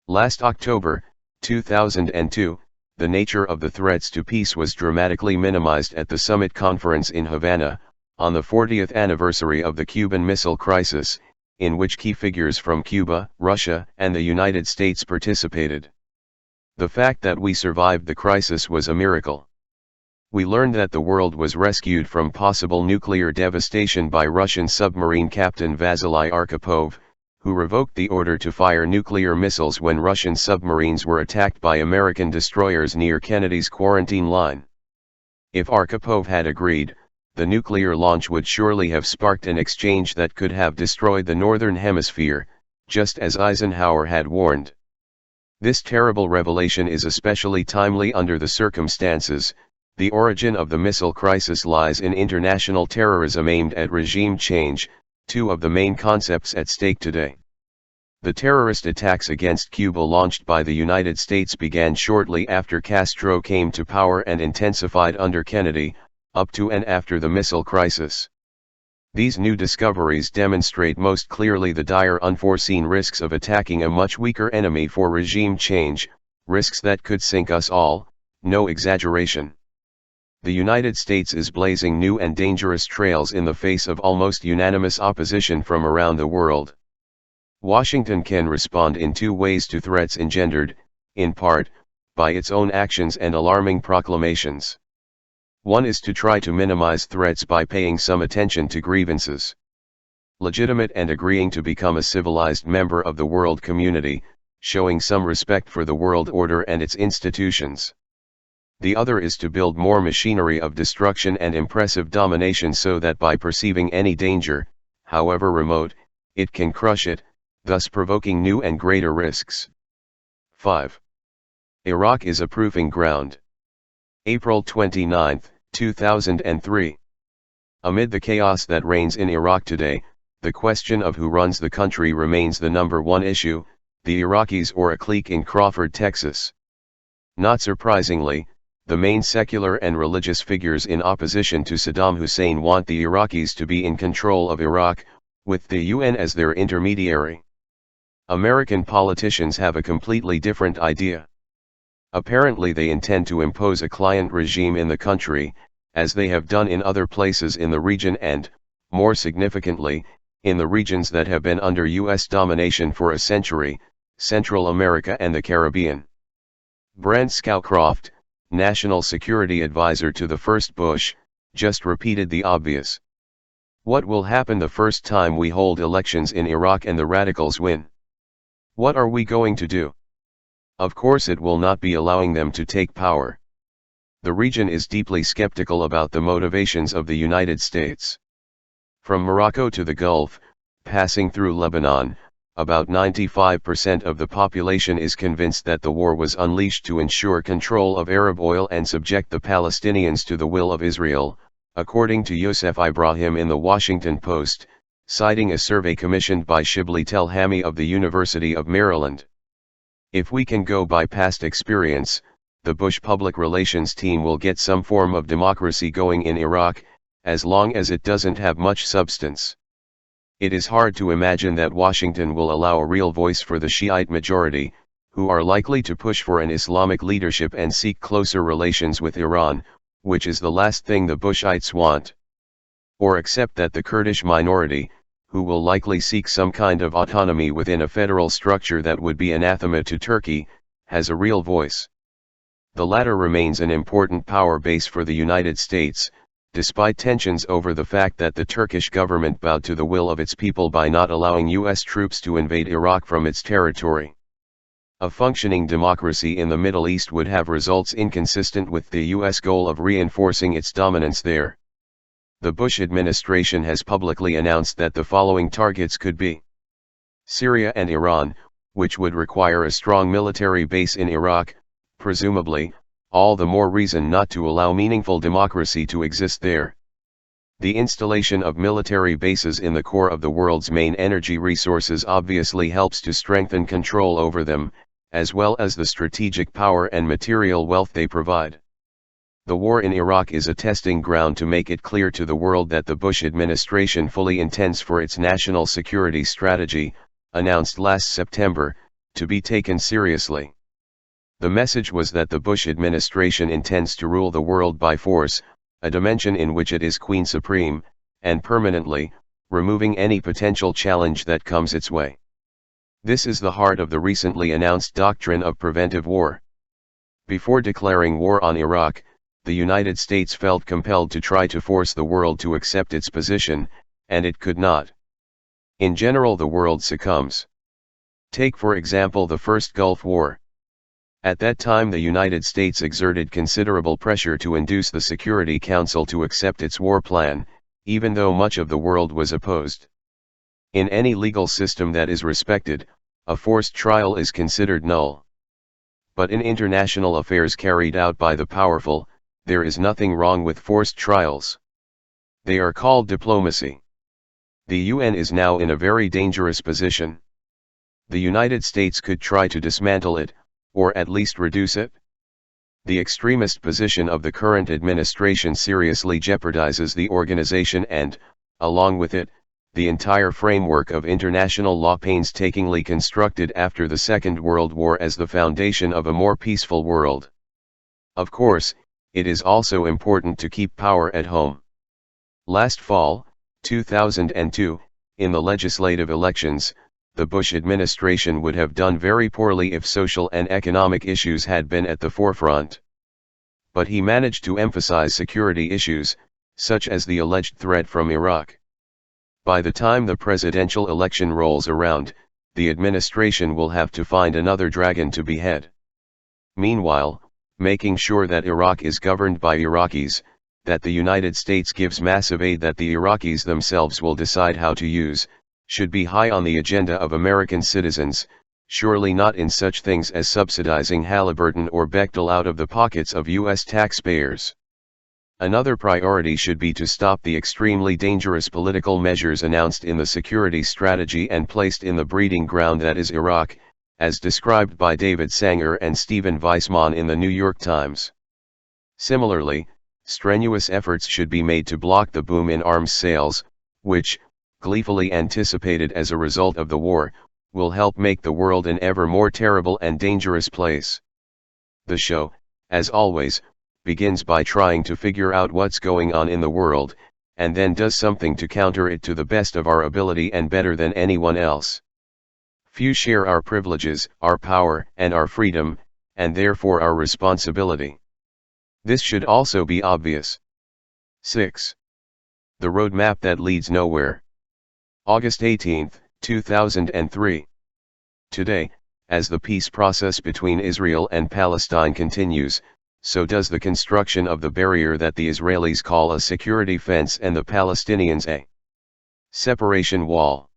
[SPEAKER 1] Last October, 2002, the nature of the threats to peace was dramatically minimized at the summit conference in Havana, on the 40th anniversary of the Cuban Missile Crisis, in which key figures from Cuba, Russia, and the United States participated. The fact that we survived the crisis was a miracle. We learned that the world was rescued from possible nuclear devastation by Russian submarine captain Vasily Arkhipov, who revoked the order to fire nuclear missiles when Russian submarines were attacked by American destroyers near Kennedy's quarantine line. If Arkhipov had agreed, the nuclear launch would surely have sparked an exchange that could have destroyed the Northern Hemisphere, just as Eisenhower had warned. This terrible revelation is especially timely under the circumstances. The origin of the missile crisis lies in international terrorism aimed at regime change, two of the main concepts at stake today. The terrorist attacks against Cuba launched by the United States began shortly after Castro came to power and intensified under Kennedy, up to and after the missile crisis. These new discoveries demonstrate most clearly the dire unforeseen risks of attacking a much weaker enemy for regime change, risks that could sink us all, no exaggeration. The United States is blazing new and dangerous trails in the face of almost unanimous opposition from around the world. Washington can respond in two ways to threats engendered, in part, by its own actions and alarming proclamations. One is to try to minimize threats by paying some attention to grievances. Legitimate and agreeing to become a civilized member of the world community, showing some respect for the world order and its institutions. The other is to build more machinery of destruction and impressive domination so that by perceiving any danger, however remote, it can crush it, thus provoking new and greater risks. 5. Iraq is a proving ground. April 29, 2003. Amid the chaos that reigns in Iraq today, the question of who runs the country remains the number one issue, the Iraqis or a clique in Crawford, Texas. Not surprisingly, the main secular and religious figures in opposition to Saddam Hussein want the Iraqis to be in control of Iraq, with the UN as their intermediary. American politicians have a completely different idea. Apparently they intend to impose a client regime in the country, as they have done in other places in the region and, more significantly, in the regions that have been under U.S. domination for a century, Central America and the Caribbean. Brent Scowcroft, National Security Advisor to the first Bush, just repeated the obvious. What will happen the first time we hold elections in Iraq and the radicals win? What are we going to do? Of course it will not be allowing them to take power. The region is deeply skeptical about the motivations of the United States. From Morocco to the Gulf, passing through Lebanon, about 95% of the population is convinced that the war was unleashed to ensure control of Arab oil and subject the Palestinians to the will of Israel, according to Yosef Ibrahim in the Washington Post, citing a survey commissioned by Shibli Telhami of the University of Maryland. If we can go by past experience, the Bush public relations team will get some form of democracy going in Iraq, as long as it doesn't have much substance. It is hard to imagine that Washington will allow a real voice for the Shiite majority, who are likely to push for an Islamic leadership and seek closer relations with Iran, which is the last thing the Bushites want. Or accept that the Kurdish minority, who will likely seek some kind of autonomy within a federal structure that would be anathema to Turkey, has a real voice. The latter remains an important power base for the United States, despite tensions over the fact that the Turkish government bowed to the will of its people by not allowing U.S. troops to invade Iraq from its territory. A functioning democracy in the Middle East would have results inconsistent with the U.S. goal of reinforcing its dominance there. The Bush administration has publicly announced that the following targets could be: Syria and Iran, which would require a strong military base in Iraq, presumably, all the more reason not to allow meaningful democracy to exist there. The installation of military bases in the core of the world's main energy resources obviously helps to strengthen control over them, as well as the strategic power and material wealth they provide. The war in Iraq is a testing ground to make it clear to the world that the Bush administration fully intends for its national security strategy, announced last September, to be taken seriously. The message was that the Bush administration intends to rule the world by force, a dimension in which it is queen supreme, and permanently, removing any potential challenge that comes its way. This is the heart of the recently announced doctrine of preventive war. Before declaring war on Iraq, the United States felt compelled to try to force the world to accept its position, and it could not. In general, the world succumbs. Take for example the First Gulf War. At that time the United States exerted considerable pressure to induce the Security Council to accept its war plan, even though much of the world was opposed. In any legal system that is respected, a forced trial is considered null. But in international affairs carried out by the powerful, there is nothing wrong with forced trials. They are called diplomacy. The UN is now in a very dangerous position. The United States could try to dismantle it, or at least reduce it. The extremist position of the current administration seriously jeopardizes the organization and, along with it, the entire framework of international law painstakingly constructed after the Second World War as the foundation of a more peaceful world. Of course, it is also important to keep power at home. Last fall, 2002, in the legislative elections, the Bush administration would have done very poorly if social and economic issues had been at the forefront. But he managed to emphasize security issues, such as the alleged threat from Iraq. By the time the presidential election rolls around, the administration will have to find another dragon to behead. Meanwhile, making sure that Iraq is governed by Iraqis, that the United States gives massive aid that the Iraqis themselves will decide how to use, should be high on the agenda of American citizens, surely not in such things as subsidizing Halliburton or Bechtel out of the pockets of U.S. taxpayers. Another priority should be to stop the extremely dangerous political measures announced in the security strategy and placed in the breeding ground that is Iraq, as described by David Sanger and Stephen Weissman in the New York Times. Similarly, strenuous efforts should be made to block the boom in arms sales, which, gleefully anticipated as a result of the war, will help make the world an ever more terrible and dangerous place. The show, as always, begins by trying to figure out what's going on in the world, and then does something to counter it to the best of our ability and better than anyone else. Few share our privileges, our power, and our freedom, and therefore our responsibility. This should also be obvious. 6. The roadmap that leads nowhere. August 18, 2003. Today, as the peace process between Israel and Palestine continues, so does the construction of the barrier that the Israelis call a security fence and the Palestinians a separation wall.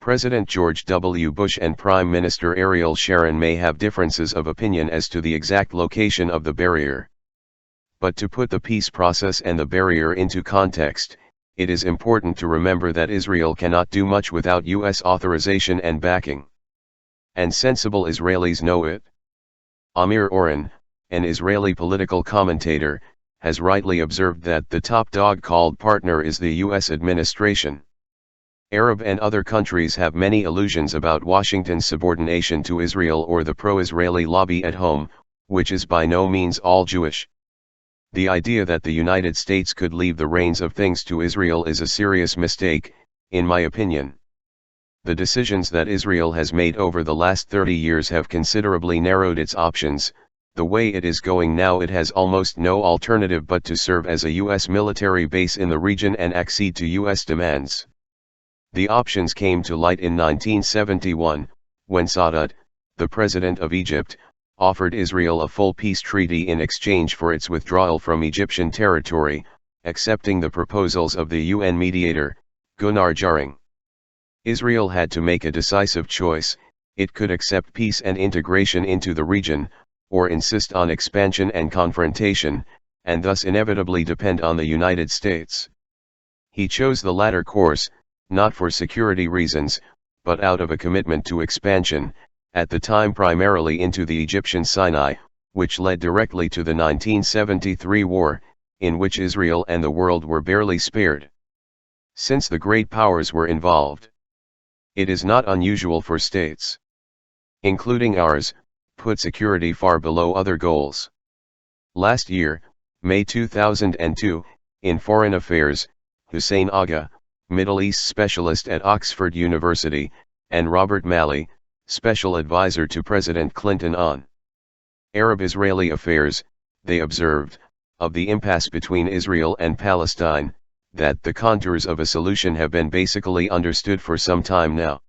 [SPEAKER 1] President George W. Bush and Prime Minister Ariel Sharon may have differences of opinion as to the exact location of the barrier. But to put the peace process and the barrier into context, it is important to remember that Israel cannot do much without U.S. authorization and backing. And sensible Israelis know it. Amir Oren, an Israeli political commentator, has rightly observed that the top dog called partner is the U.S. administration. Arab and other countries have many illusions about Washington's subordination to Israel or the pro-Israeli lobby at home, which is by no means all Jewish. The idea that the United States could leave the reins of things to Israel is a serious mistake, in my opinion. The decisions that Israel has made over the last 30 years have considerably narrowed its options. The way it is going now, it has almost no alternative but to serve as a U.S. military base in the region and accede to U.S. demands. The options came to light in 1971, when Sadat, the president of Egypt, offered Israel a full peace treaty in exchange for its withdrawal from Egyptian territory, accepting the proposals of the UN mediator, Gunnar Jarring. Israel had to make a decisive choice: it could accept peace and integration into the region, or insist on expansion and confrontation, and thus inevitably depend on the United States. He chose the latter course, not for security reasons, but out of a commitment to expansion, at the time primarily into the Egyptian Sinai, which led directly to the 1973 war, in which Israel and the world were barely spared. Since the great powers were involved, it is not unusual for states, including ours, put security far below other goals. Last year, May 2002, in Foreign Affairs, Hussein Agha, Middle East specialist at Oxford University, and Robert Malley, special advisor to President Clinton on Arab-Israeli affairs, they observed, of the impasse between Israel and Palestine, that the contours of a solution have been basically understood for some time now.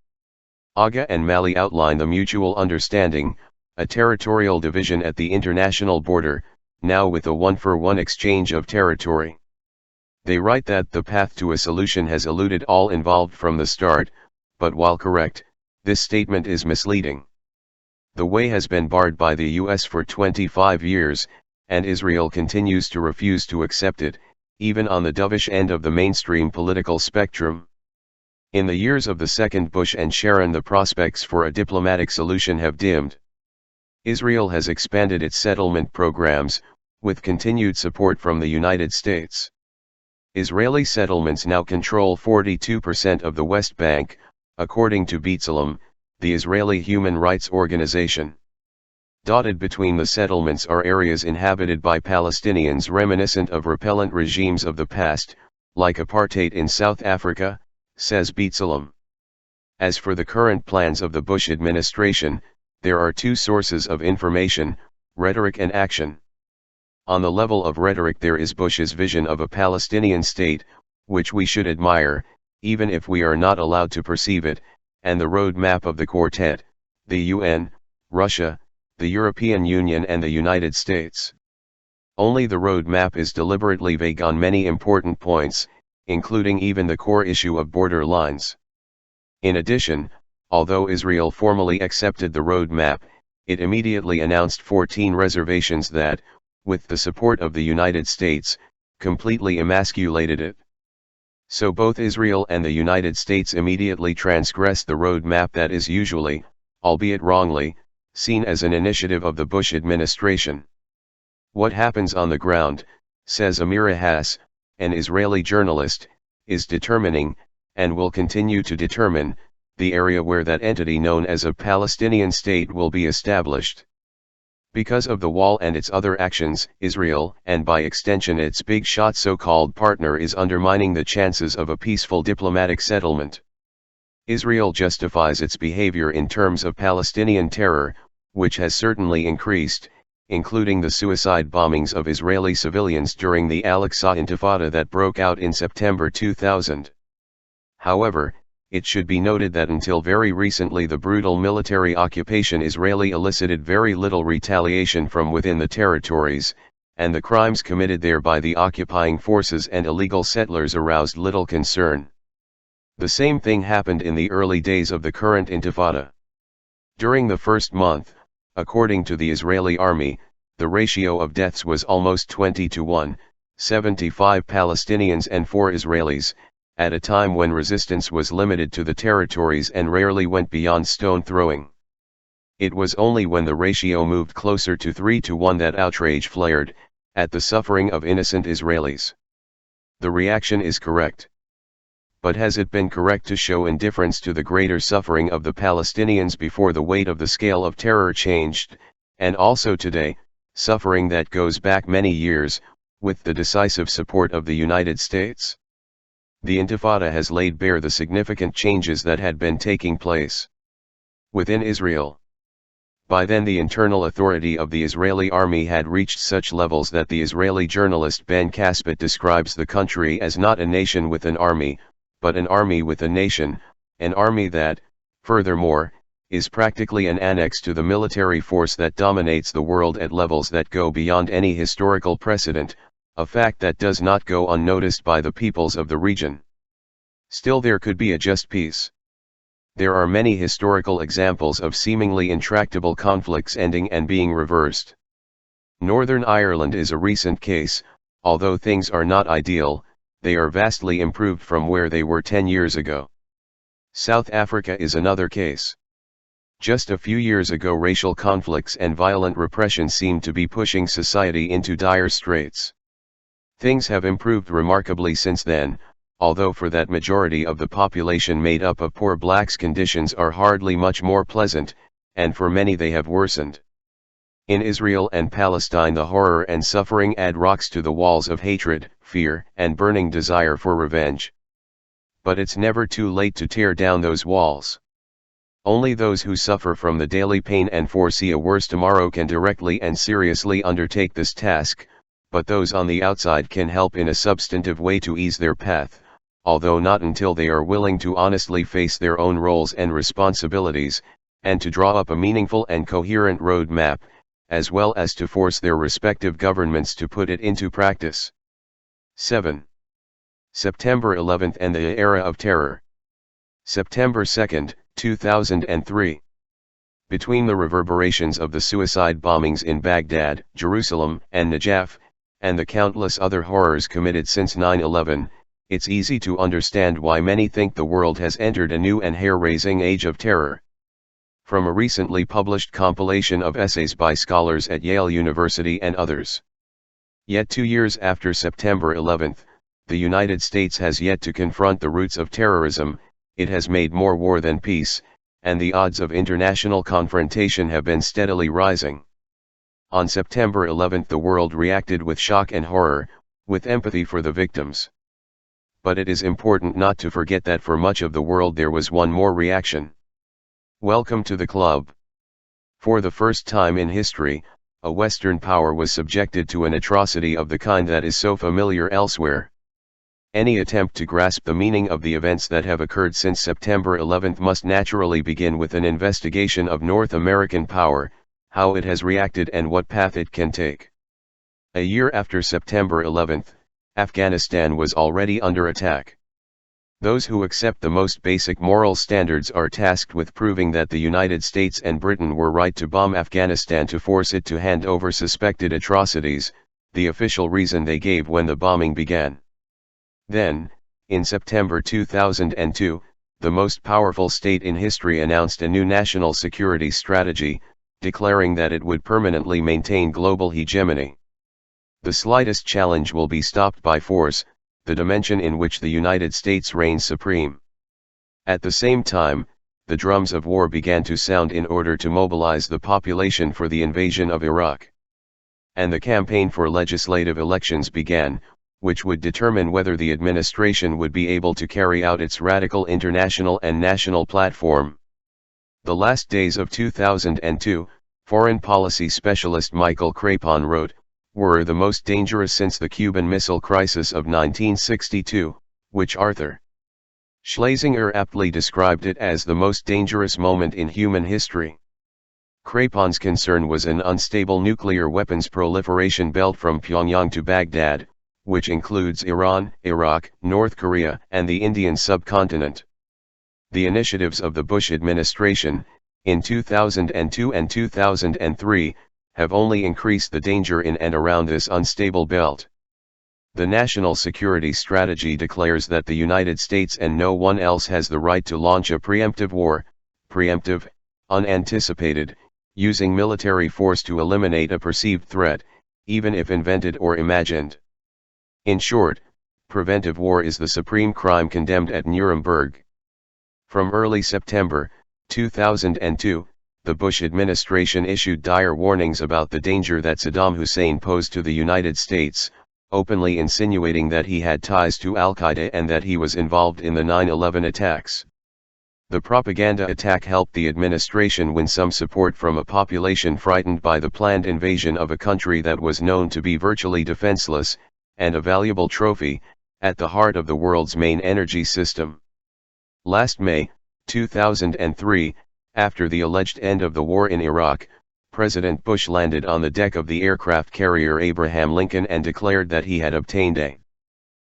[SPEAKER 1] Agha and Malley outline the mutual understanding: a territorial division at the international border, now with a one-for-one exchange of territory. They write that the path to a solution has eluded all involved from the start, but while correct, this statement is misleading. The way has been barred by the US for 25 years, and Israel continues to refuse to accept it, even on the dovish end of the mainstream political spectrum. In the years of the second Bush and Sharon, the prospects for a diplomatic solution have dimmed. Israel has expanded its settlement programs, with continued support from the United States. Israeli settlements now control 42% of the West Bank, according to B'Tselem, the Israeli human rights organization. Dotted between the settlements are areas inhabited by Palestinians reminiscent of repellent regimes of the past, like apartheid in South Africa, says Beetsalem. As for the current plans of the Bush administration, there are two sources of information, rhetoric and action. On the level of rhetoric there is Bush's vision of a Palestinian state, which we should admire, even if we are not allowed to perceive it, and the road map of the Quartet, the UN, Russia, the European Union and the United States. Only the road map is deliberately vague on many important points, including even the core issue of border lines. In addition, although Israel formally accepted the road map, it immediately announced 14 reservations that, with the support of the United States, completely emasculated it. So both Israel and the United States immediately transgressed the road map that is usually, albeit wrongly, seen as an initiative of the Bush administration. What happens on the ground, says Amira Hass, an Israeli journalist, is determining, and will continue to determine, the area where that entity known as a Palestinian state will be established. Because of the wall and its other actions, Israel, and by extension its big shot so-called partner, is undermining the chances of a peaceful diplomatic settlement. Israel justifies its behavior in terms of Palestinian terror, which has certainly increased, including the suicide bombings of Israeli civilians during the Al-Aqsa Intifada that broke out in September 2000. However, it should be noted that until very recently the brutal military occupation Israeli elicited very little retaliation from within the territories, and the crimes committed there by the occupying forces and illegal settlers aroused little concern. The same thing happened in the early days of the current Intifada. During the first month, according to the Israeli army, the ratio of deaths was almost 20-1, 75 Palestinians and 4 Israelis, at a time when resistance was limited to the territories and rarely went beyond stone throwing. It was only when the ratio moved closer to 3-1 that outrage flared, at the suffering of innocent Israelis. The reaction is correct. But has it been correct to show indifference to the greater suffering of the Palestinians before the weight of the scale of terror changed, and also today, suffering that goes back many years, with the decisive support of the United States? The Intifada has laid bare the significant changes that had been taking place within Israel. By then the internal authority of the Israeli army had reached such levels that the Israeli journalist Ben Caspit describes the country as not a nation with an army, but an army with a nation, an army that, furthermore, is practically an annex to the military force that dominates the world at levels that go beyond any historical precedent, a fact that does not go unnoticed by the peoples of the region. Still there could be a just peace. There are many historical examples of seemingly intractable conflicts ending and being reversed. Northern Ireland is a recent case. Although things are not ideal, they are vastly improved from where they were 10 years ago. South Africa is another case. Just a few years ago racial conflicts and violent repression seemed to be pushing society into dire straits. Things have improved remarkably since then, although for that majority of the population made up of poor blacks conditions are hardly much more pleasant, and for many they have worsened. In Israel and Palestine the horror and suffering add rocks to the walls of hatred, fear, and burning desire for revenge. But it's never too late to tear down those walls. Only those who suffer from the daily pain and foresee a worse tomorrow can directly and seriously undertake this task, but those on the outside can help in a substantive way to ease their path, although not until they are willing to honestly face their own roles and responsibilities, and to draw up a meaningful and coherent road map, as well as to force their respective governments to put it into practice. 7. September 11 and the Era of Terror. September 2, 2003. Between the reverberations of the suicide bombings in Baghdad, Jerusalem, and Najaf, and the countless other horrors committed since 9/11, it's easy to understand why many think the world has entered a new and hair-raising age of terror. From a recently published compilation of essays by scholars at Yale University and others. Yet 2 years after September 11, the United States has yet to confront the roots of terrorism. It has made more war than peace, and the odds of international confrontation have been steadily rising. On September 11 the world reacted with shock and horror, with empathy for the victims. But it is important not to forget that for much of the world there was one more reaction. Welcome to the club. For the first time in history, a Western power was subjected to an atrocity of the kind that is so familiar elsewhere. Any attempt to grasp the meaning of the events that have occurred since September 11 must naturally begin with an investigation of North American power, how it has reacted and what path it can take. A year after September 11, Afghanistan was already under attack. Those who accept the most basic moral standards are tasked with proving that the United States and Britain were right to bomb Afghanistan to force it to hand over suspected atrocities, the official reason they gave when the bombing began. Then, in September 2002, the most powerful state in history announced a new national security strategy, declaring that it would permanently maintain global hegemony. The slightest challenge will be stopped by force, the dimension in which the United States reigns supreme. At the same time, the drums of war began to sound in order to mobilize the population for the invasion of Iraq. And the campaign for legislative elections began, which would determine whether the administration would be able to carry out its radical international and national platform. The last days of 2002, foreign policy specialist Michael Crapon wrote, were the most dangerous since the Cuban Missile Crisis of 1962, which Arthur Schlesinger aptly described it as the most dangerous moment in human history. Crapon's concern was an unstable nuclear weapons proliferation belt from Pyongyang to Baghdad, which includes Iran, Iraq, North Korea, and the Indian subcontinent. The initiatives of the Bush administration, in 2002 and 2003, have only increased the danger in and around this unstable belt. The national security strategy declares that the United States and no one else has the right to launch a preemptive war, preemptive, unanticipated, using military force to eliminate a perceived threat, even if invented or imagined. In short, preventive war is the supreme crime condemned at Nuremberg. From early September 2002, the Bush administration issued dire warnings about the danger that Saddam Hussein posed to the United States, openly insinuating that he had ties to Al-Qaeda and that he was involved in the 9/11 attacks. The propaganda attack helped the administration win some support from a population frightened by the planned invasion of a country that was known to be virtually defenseless, and a valuable trophy, at the heart of the world's main energy system. Last May, 2003, after the alleged end of the war in Iraq, President Bush landed on the deck of the aircraft carrier Abraham Lincoln and declared that he had obtained a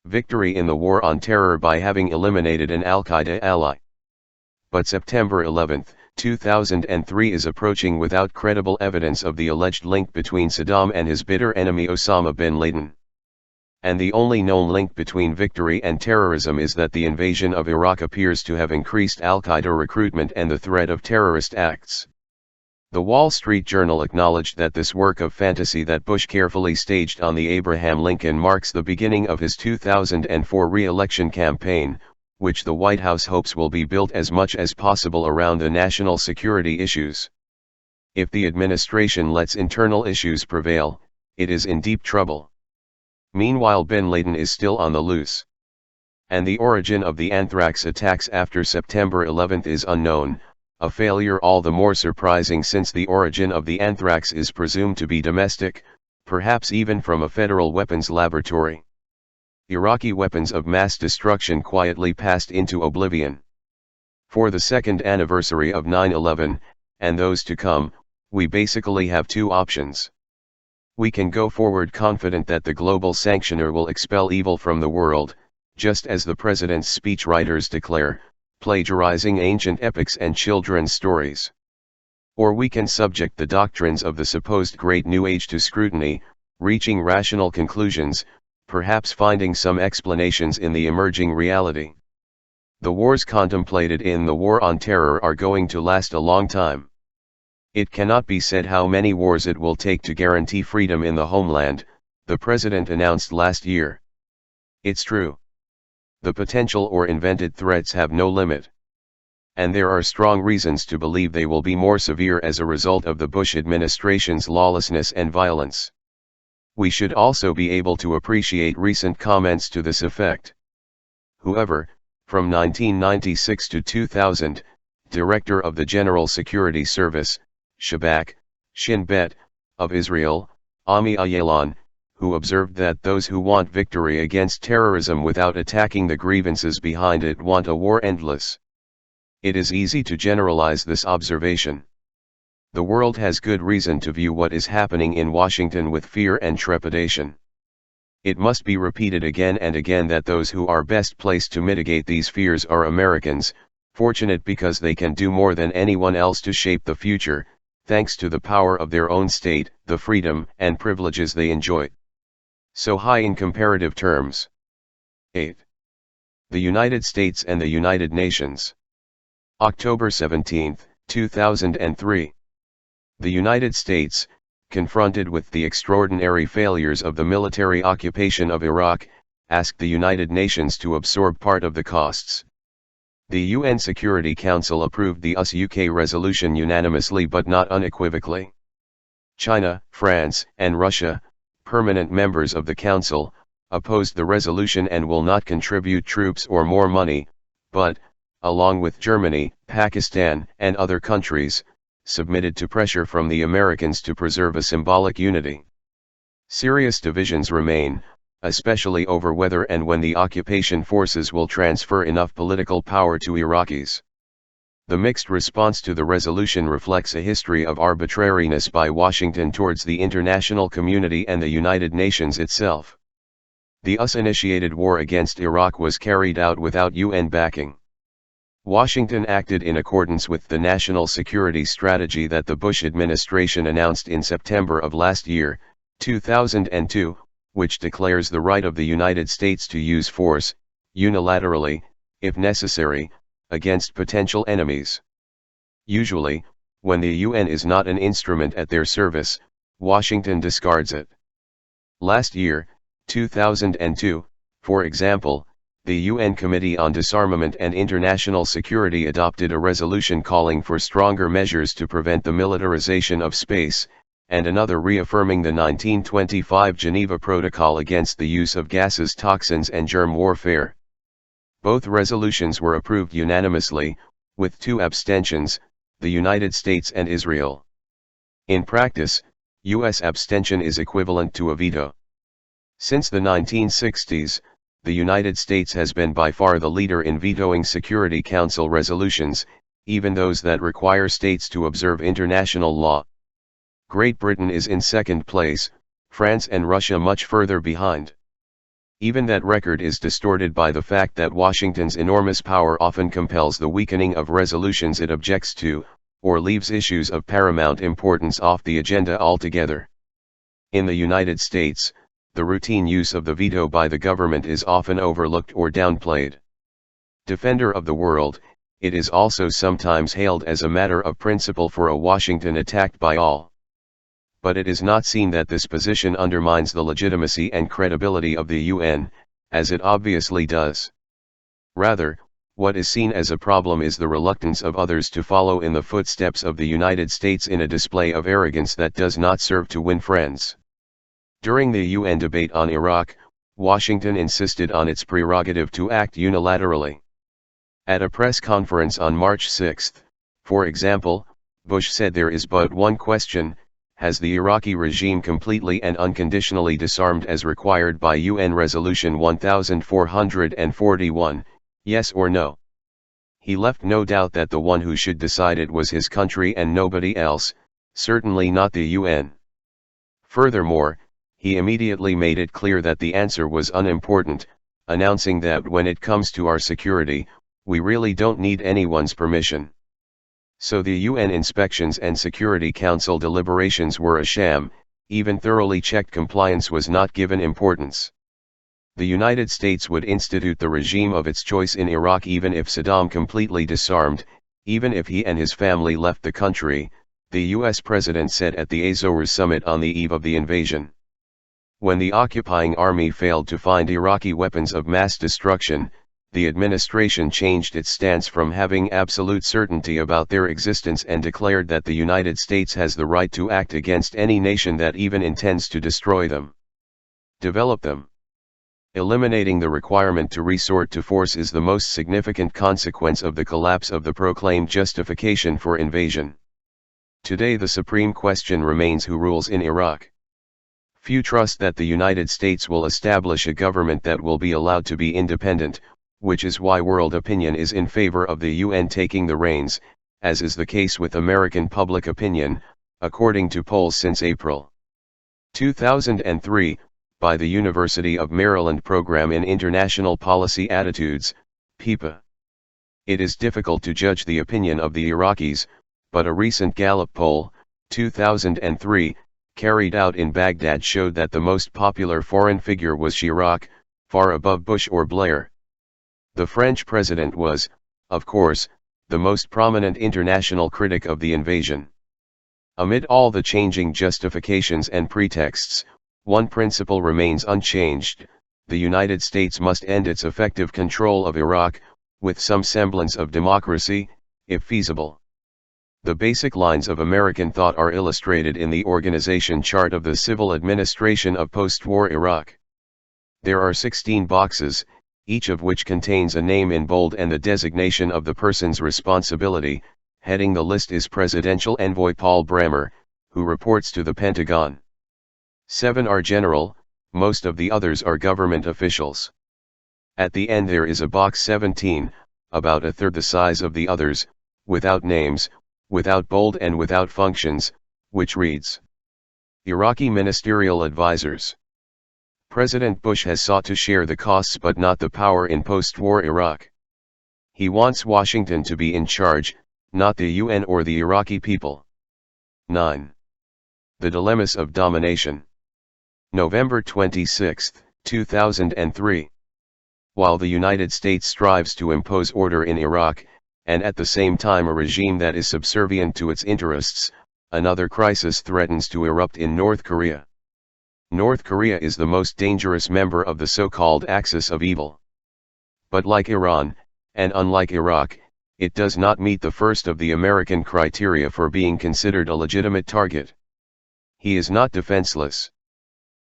[SPEAKER 1] victory in the war on terror by having eliminated an Al-Qaeda ally. But September 11, 2003 is approaching without credible evidence of the alleged link between Saddam and his bitter enemy Osama bin Laden. And the only known link between victory and terrorism is that the invasion of Iraq appears to have increased Al-Qaeda recruitment and the threat of terrorist acts. The Wall Street Journal acknowledged that this work of fantasy that Bush carefully staged on the Abraham Lincoln marks the beginning of his 2004 re-election campaign, which the White House hopes will be built as much as possible around the national security issues. If the administration lets internal issues prevail, it is in deep trouble. Meanwhile, bin Laden is still on the loose. And the origin of the anthrax attacks after September 11 is unknown, a failure all the more surprising since the origin of the anthrax is presumed to be domestic, perhaps even from a federal weapons laboratory. Iraqi weapons of mass destruction quietly passed into oblivion. For the second anniversary of 9/11, and those to come, we basically have two options. We can go forward confident that the global sanctioner will expel evil from the world, just as the president's speechwriters declare, plagiarizing ancient epics and children's stories. Or we can subject the doctrines of the supposed Great New Age to scrutiny, reaching rational conclusions, perhaps finding some explanations in the emerging reality. The wars contemplated in the War on Terror are going to last a long time. It cannot be said how many wars it will take to guarantee freedom in the homeland, the president announced last year. It's true. The potential or invented threats have no limit. and there are strong reasons to believe they will be more severe as a result of the Bush administration's lawlessness and violence. We should also be able to appreciate recent comments to this effect. Whoever, from 1996 to 2000, Director of the General Security Service, Shabak, Shin Bet, of Israel, Ami Ayalon, who observed that those who want victory against terrorism without attacking the grievances behind it want a war endless. It is easy to generalize this observation. The world has good reason to view what is happening in Washington with fear and trepidation. It must be repeated again and again that those who are best placed to mitigate these fears are Americans, fortunate because they can do more than anyone else to shape the future, thanks to the power of their own state, the freedom and privileges they enjoy. So high in comparative terms. 8. The United States and the United Nations. October 17, 2003. The United States, confronted with the extraordinary failures of the military occupation of Iraq, asked the United Nations to absorb part of the costs. The UN Security Council approved the US-UK resolution unanimously but not unequivocally. China, France, and Russia, permanent members of the Council, opposed the resolution and will not contribute troops or more money, but, along with Germany, Pakistan, and other countries, submitted to pressure from the Americans to preserve a symbolic unity. Serious divisions remain, especially over whether and when the occupation forces will transfer enough political power to Iraqis. The mixed response to the resolution reflects a history of arbitrariness by Washington towards the international community and the United Nations itself. The US-initiated war against Iraq was carried out without UN backing. Washington acted in accordance with the national security strategy that the Bush administration announced in September of last year, 2002, which declares the right of the United States to use force, unilaterally, if necessary, against potential enemies. Usually, when the UN is not an instrument at their service, Washington discards it. Last year, 2002, for example, the UN Committee on Disarmament and International Security adopted a resolution calling for stronger measures to prevent the militarization of space, and another reaffirming the 1925 Geneva Protocol against the use of gases, toxins and germ warfare. Both resolutions were approved unanimously, with 2 abstentions, the United States and Israel. In practice, U.S. abstention is equivalent to a veto. Since the 1960s, the United States has been by far the leader in vetoing Security Council resolutions, even those that require states to observe international law. Great Britain is in second place, France and Russia much further behind. Even that record is distorted by the fact that Washington's enormous power often compels the weakening of resolutions it objects to, or leaves issues of paramount importance off the agenda altogether. In the United States, the routine use of the veto by the government is often overlooked or downplayed. Defender of the world, it is also sometimes hailed as a matter of principle for a Washington attacked by all. But it is not seen that this position undermines the legitimacy and credibility of the UN, as it obviously does. Rather, what is seen as a problem is the reluctance of others to follow in the footsteps of the United States in a display of arrogance that does not serve to win friends. During the UN debate on Iraq, Washington insisted on its prerogative to act unilaterally. At a press conference on March 6, for example, Bush said there is but one question: has the Iraqi regime completely and unconditionally disarmed as required by UN Resolution 1441, yes or no? He left no doubt that the one who should decide it was his country and nobody else, certainly not the UN. Furthermore, he immediately made it clear that the answer was unimportant, announcing that when it comes to our security, we really don't need anyone's permission. So the UN inspections and Security Council deliberations were a sham, even thoroughly checked compliance was not given importance. The United States would institute the regime of its choice in Iraq even if Saddam completely disarmed, even if he and his family left the country, the US President said at the Azores summit on the eve of the invasion. When the occupying army failed to find Iraqi weapons of mass destruction, the administration changed its stance from having absolute certainty about their existence and declared that the United States has the right to act against any nation that even intends to destroy them, develop them. Eliminating the requirement to resort to force is the most significant consequence of the collapse of the proclaimed justification for invasion. Today the supreme question remains who rules in Iraq. Few trust that the United States will establish a government that will be allowed to be independent, which is why world opinion is in favor of the UN taking the reins, as is the case with American public opinion, according to polls since April 2003, by the University of Maryland Program in International Policy Attitudes, PIPA. It is difficult to judge the opinion of the Iraqis, but a recent Gallup poll, 2003, carried out in Baghdad showed that the most popular foreign figure was Chirac, far above Bush or Blair. The French president was, of course, the most prominent international critic of the invasion. Amid all the changing justifications and pretexts, one principle remains unchanged: the United States must end its effective control of Iraq, with some semblance of democracy, if feasible. The basic lines of American thought are illustrated in the organization chart of the civil administration of post-war Iraq. There are 16 boxes, each of which contains a name in bold and the designation of the person's responsibility. Heading the list is Presidential Envoy Paul Bremer, who reports to the Pentagon. 7 are general, most of the others are government officials. At the end there is a box 17, about a third the size of the others, without names, without bold and without functions, which reads: Iraqi Ministerial Advisors. President Bush has sought to share the costs but not the power in post-war Iraq. He wants Washington to be in charge, not the UN or the Iraqi people. 9. The Dilemmas of Domination. November 26, 2003. While the United States strives to impose order in Iraq, and at the same time a regime that is subservient to its interests, another crisis threatens to erupt in North Korea. North Korea is the most dangerous member of the so-called Axis of Evil. But like Iran, and unlike Iraq, it does not meet the first of the American criteria for being considered a legitimate target. He is not defenseless.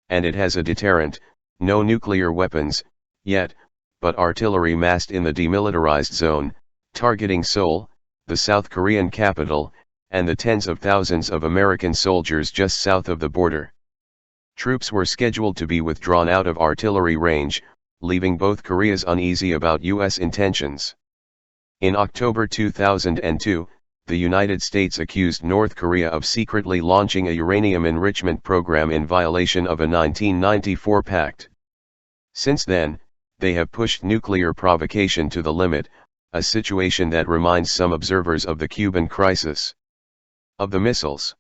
[SPEAKER 1] And it has a deterrent: no nuclear weapons, yet, but artillery massed in the demilitarized zone, targeting Seoul, the South Korean capital, and the tens of thousands of American soldiers just south of the border. Troops were scheduled to be withdrawn out of artillery range, leaving both Koreas uneasy about U.S. intentions. In October 2002, the United States accused North Korea of secretly launching a uranium enrichment program in violation of a 1994 pact. Since then, they have pushed nuclear provocation to the limit, a situation that reminds some observers of the Cuban crisis. Of the missiles.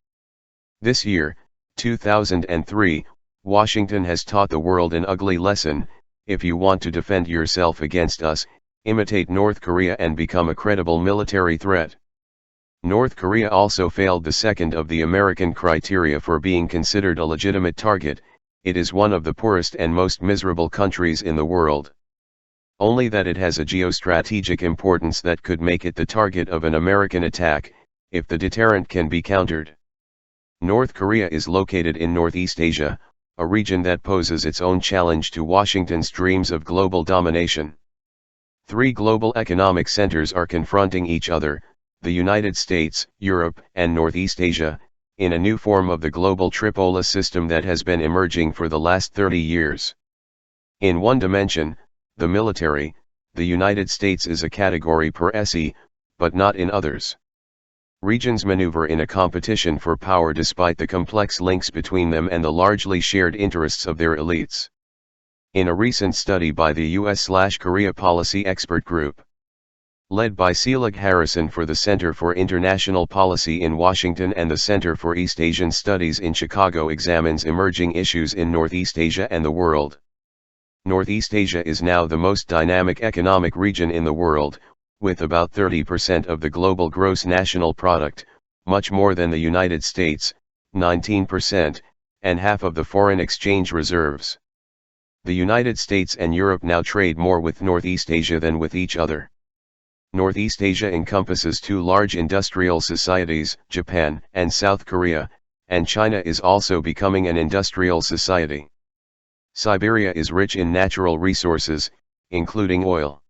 [SPEAKER 1] This year, 2003, Washington has taught the world an ugly lesson: if you want to defend yourself against us, imitate North Korea and become a credible military threat. North Korea also failed the second of the American criteria for being considered a legitimate target: it is one of the poorest and most miserable countries in the world. Only that it has a geostrategic importance that could make it the target of an American attack, if the deterrent can be countered. North Korea is located in Northeast Asia, a region that poses its own challenge to Washington's dreams of global domination. 3 global economic centers are confronting each other: the United States, Europe, and Northeast Asia, in a new form of the global tripolar system that has been emerging for the last 30 years. In one dimension, the military, the United States is a category per se, but not in others. Regions maneuver in a competition for power despite the complex links between them and the largely shared interests of their elites. In a recent study by the US/Korea Policy Expert Group, led by Selig Harrison for the Center for International Policy in Washington and the Center for East Asian Studies in Chicago, examines emerging issues in Northeast Asia and the world. Northeast Asia is now the most dynamic economic region in the world, with about 30% of the global gross national product, much more than the United States, 19%, and half of the foreign exchange reserves. The United States and Europe now trade more with Northeast Asia than with each other. Northeast Asia encompasses two large industrial societies, Japan and South Korea, and China is also becoming an industrial society. Siberia is rich in natural resources, including oil.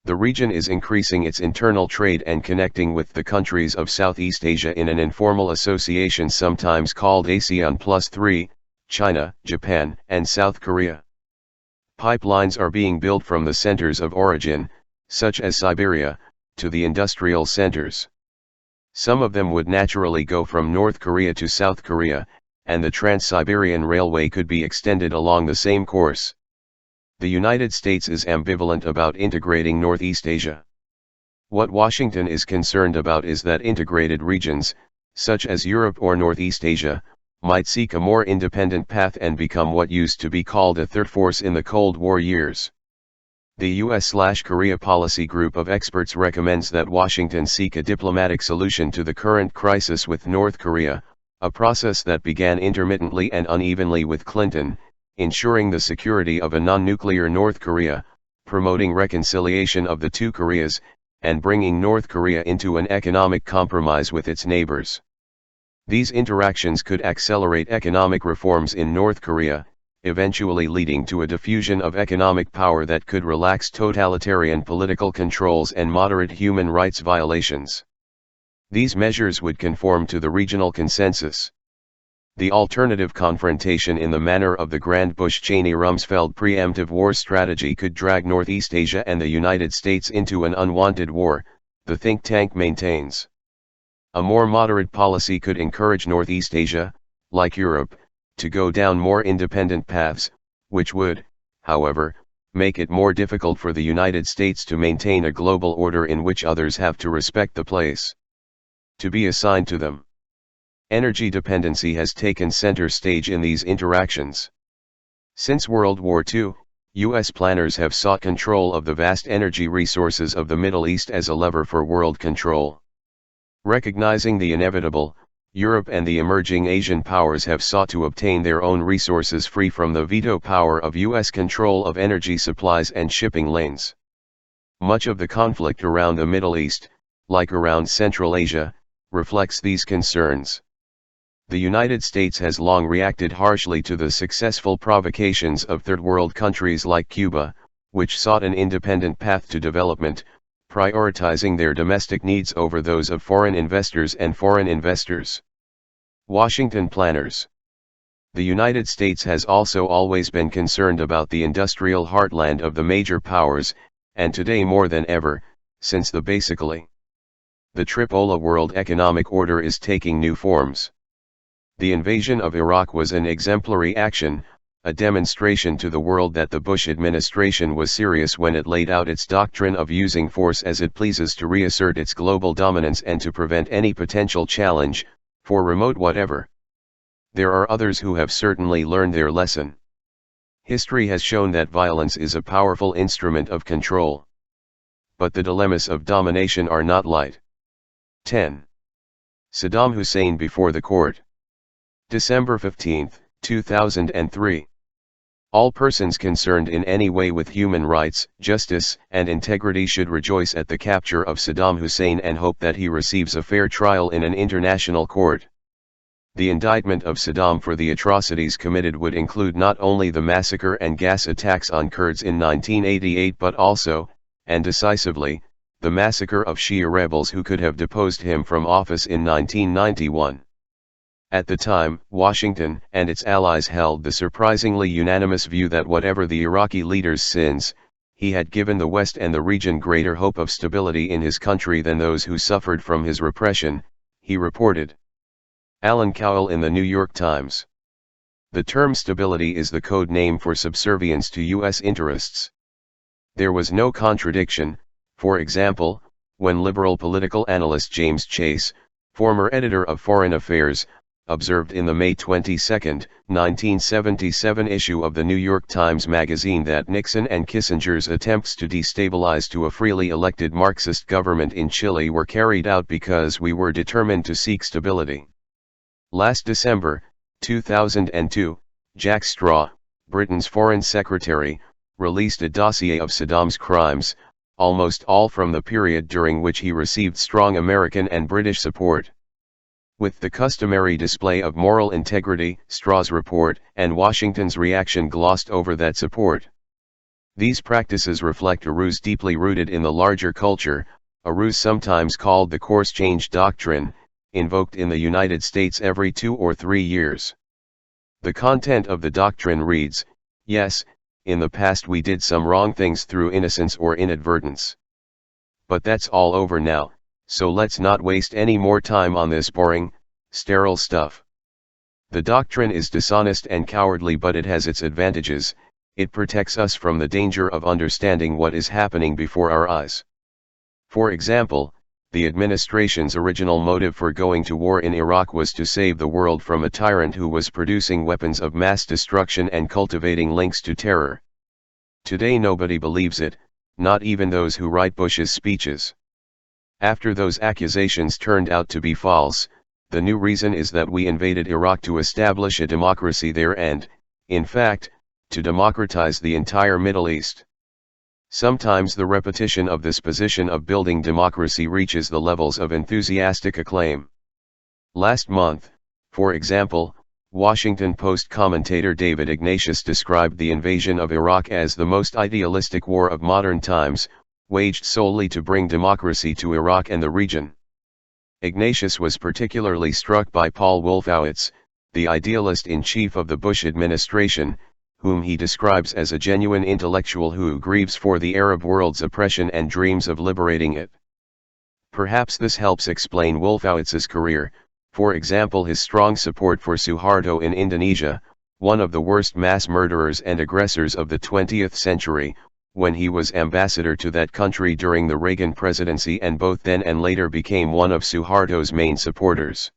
[SPEAKER 1] The region is increasing its internal trade and connecting with the countries of Southeast Asia in an informal association sometimes called ASEAN Plus 3, China, Japan, and South Korea. Pipelines are being built from the centers of origin, such as Siberia, to the industrial centers. Some of them would naturally go from North Korea to South Korea, and the Trans-Siberian Railway could be extended along the same course. The United States is ambivalent about integrating Northeast Asia. What Washington is concerned about is that integrated regions, such as Europe or Northeast Asia, might seek a more independent path and become what used to be called a third force in the Cold War years. The US/Korea Policy Group of experts recommends that Washington seek a diplomatic solution to the current crisis with North Korea, a process that began intermittently and unevenly with Clinton, ensuring the security of a non-nuclear North Korea, promoting reconciliation of the two Koreas, and bringing North Korea into an economic compromise with its neighbors. These interactions could accelerate economic reforms in North Korea, eventually leading to a diffusion of economic power that could relax totalitarian political controls and moderate human rights violations. These measures would conform to the regional consensus. The alternative confrontation in the manner of the Grand Bush-Cheney-Rumsfeld preemptive war strategy could drag Northeast Asia and the United States into an unwanted war, the think tank maintains. A more moderate policy could encourage Northeast Asia, like Europe, to go down more independent paths, which would, however, make it more difficult for the United States to maintain a global order in which others have to respect the place to be assigned to them. Energy dependency has taken center stage in these interactions. Since World War II, U.S. planners have sought control of the vast energy resources of the Middle East as a lever for world control. Recognizing the inevitable, Europe and the emerging Asian powers have sought to obtain their own resources free from the veto power of U.S. control of energy supplies and shipping lanes. Much of the conflict around the Middle East, like around Central Asia, reflects these concerns. The United States has long reacted harshly to the successful provocations of third world countries like Cuba, which sought an independent path to development, prioritizing their domestic needs over those of foreign investors and foreign investors. Washington planners. The United States has also always been concerned about the industrial heartland of the major powers, and today more than ever, since the basically the Tripola World Economic Order is taking new forms. The invasion of Iraq was an exemplary action, a demonstration to the world that the Bush administration was serious when it laid out its doctrine of using force as it pleases to reassert its global dominance and to prevent any potential challenge, for remote whatever. There are others who have certainly learned their lesson. History has shown that violence is a powerful instrument of control. But the dilemmas of domination are not light. 10. Saddam Hussein before the court. December 15, 2003. All persons concerned in any way with human rights, justice, and integrity should rejoice at the capture of Saddam Hussein and hope that he receives a fair trial in an international court. The indictment of Saddam for the atrocities committed would include not only the massacre and gas attacks on Kurds in 1988 but also, and decisively, the massacre of Shia rebels who could have deposed him from office in 1991. At the time, Washington and its allies held the surprisingly unanimous view that whatever the Iraqi leader's sins, he had given the West and the region greater hope of stability in his country than those who suffered from his repression, he reported. Alan Cowell in the New York Times. The term stability is the code name for subservience to U.S. interests. There was no contradiction, for example, when liberal political analyst James Chase, former editor of Foreign Affairs, observed in the May 22, 1977 issue of the New York Times Magazine that Nixon and Kissinger's attempts to destabilize to a freely elected Marxist government in Chile were carried out because we were determined to seek stability. Last December, 2002, Jack Straw, Britain's Foreign Secretary, released a dossier of Saddam's crimes, almost all from the period during which he received strong American and British support. With the customary display of moral integrity, Straw's report and Washington's reaction glossed over that support. These practices reflect a ruse deeply rooted in the larger culture, a ruse sometimes called the course change doctrine, invoked in the United States every 2 or 3 years. The content of the doctrine reads, yes, in the past we did some wrong things through innocence or inadvertence. But that's all over now, so let's not waste any more time on this boring, sterile stuff. The doctrine is dishonest and cowardly, but it has its advantages. It protects us from the danger of understanding what is happening before our eyes. For example, the administration's original motive for going to war in Iraq was to save the world from a tyrant who was producing weapons of mass destruction and cultivating links to terror. Today nobody believes it, not even those who write Bush's speeches. After those accusations turned out to be false, the new reason is that we invaded Iraq to establish a democracy there and, in fact, to democratize the entire Middle East. Sometimes the repetition of this position of building democracy reaches the levels of enthusiastic acclaim. Last month, for example, Washington Post commentator David Ignatius described the invasion of Iraq as the most idealistic war of modern times, waged solely to bring democracy to Iraq and the region. Ignatius was particularly struck by Paul Wolfowitz, the idealist-in-chief of the Bush administration, whom he describes as a genuine intellectual who grieves for the Arab world's oppression and dreams of liberating it. Perhaps this helps explain Wolfowitz's career, for example his strong support for Suharto in Indonesia, one of the worst mass murderers and aggressors of the 20th century, when he was ambassador to that country during the Reagan presidency and both then and later became one of Suharto's main supporters.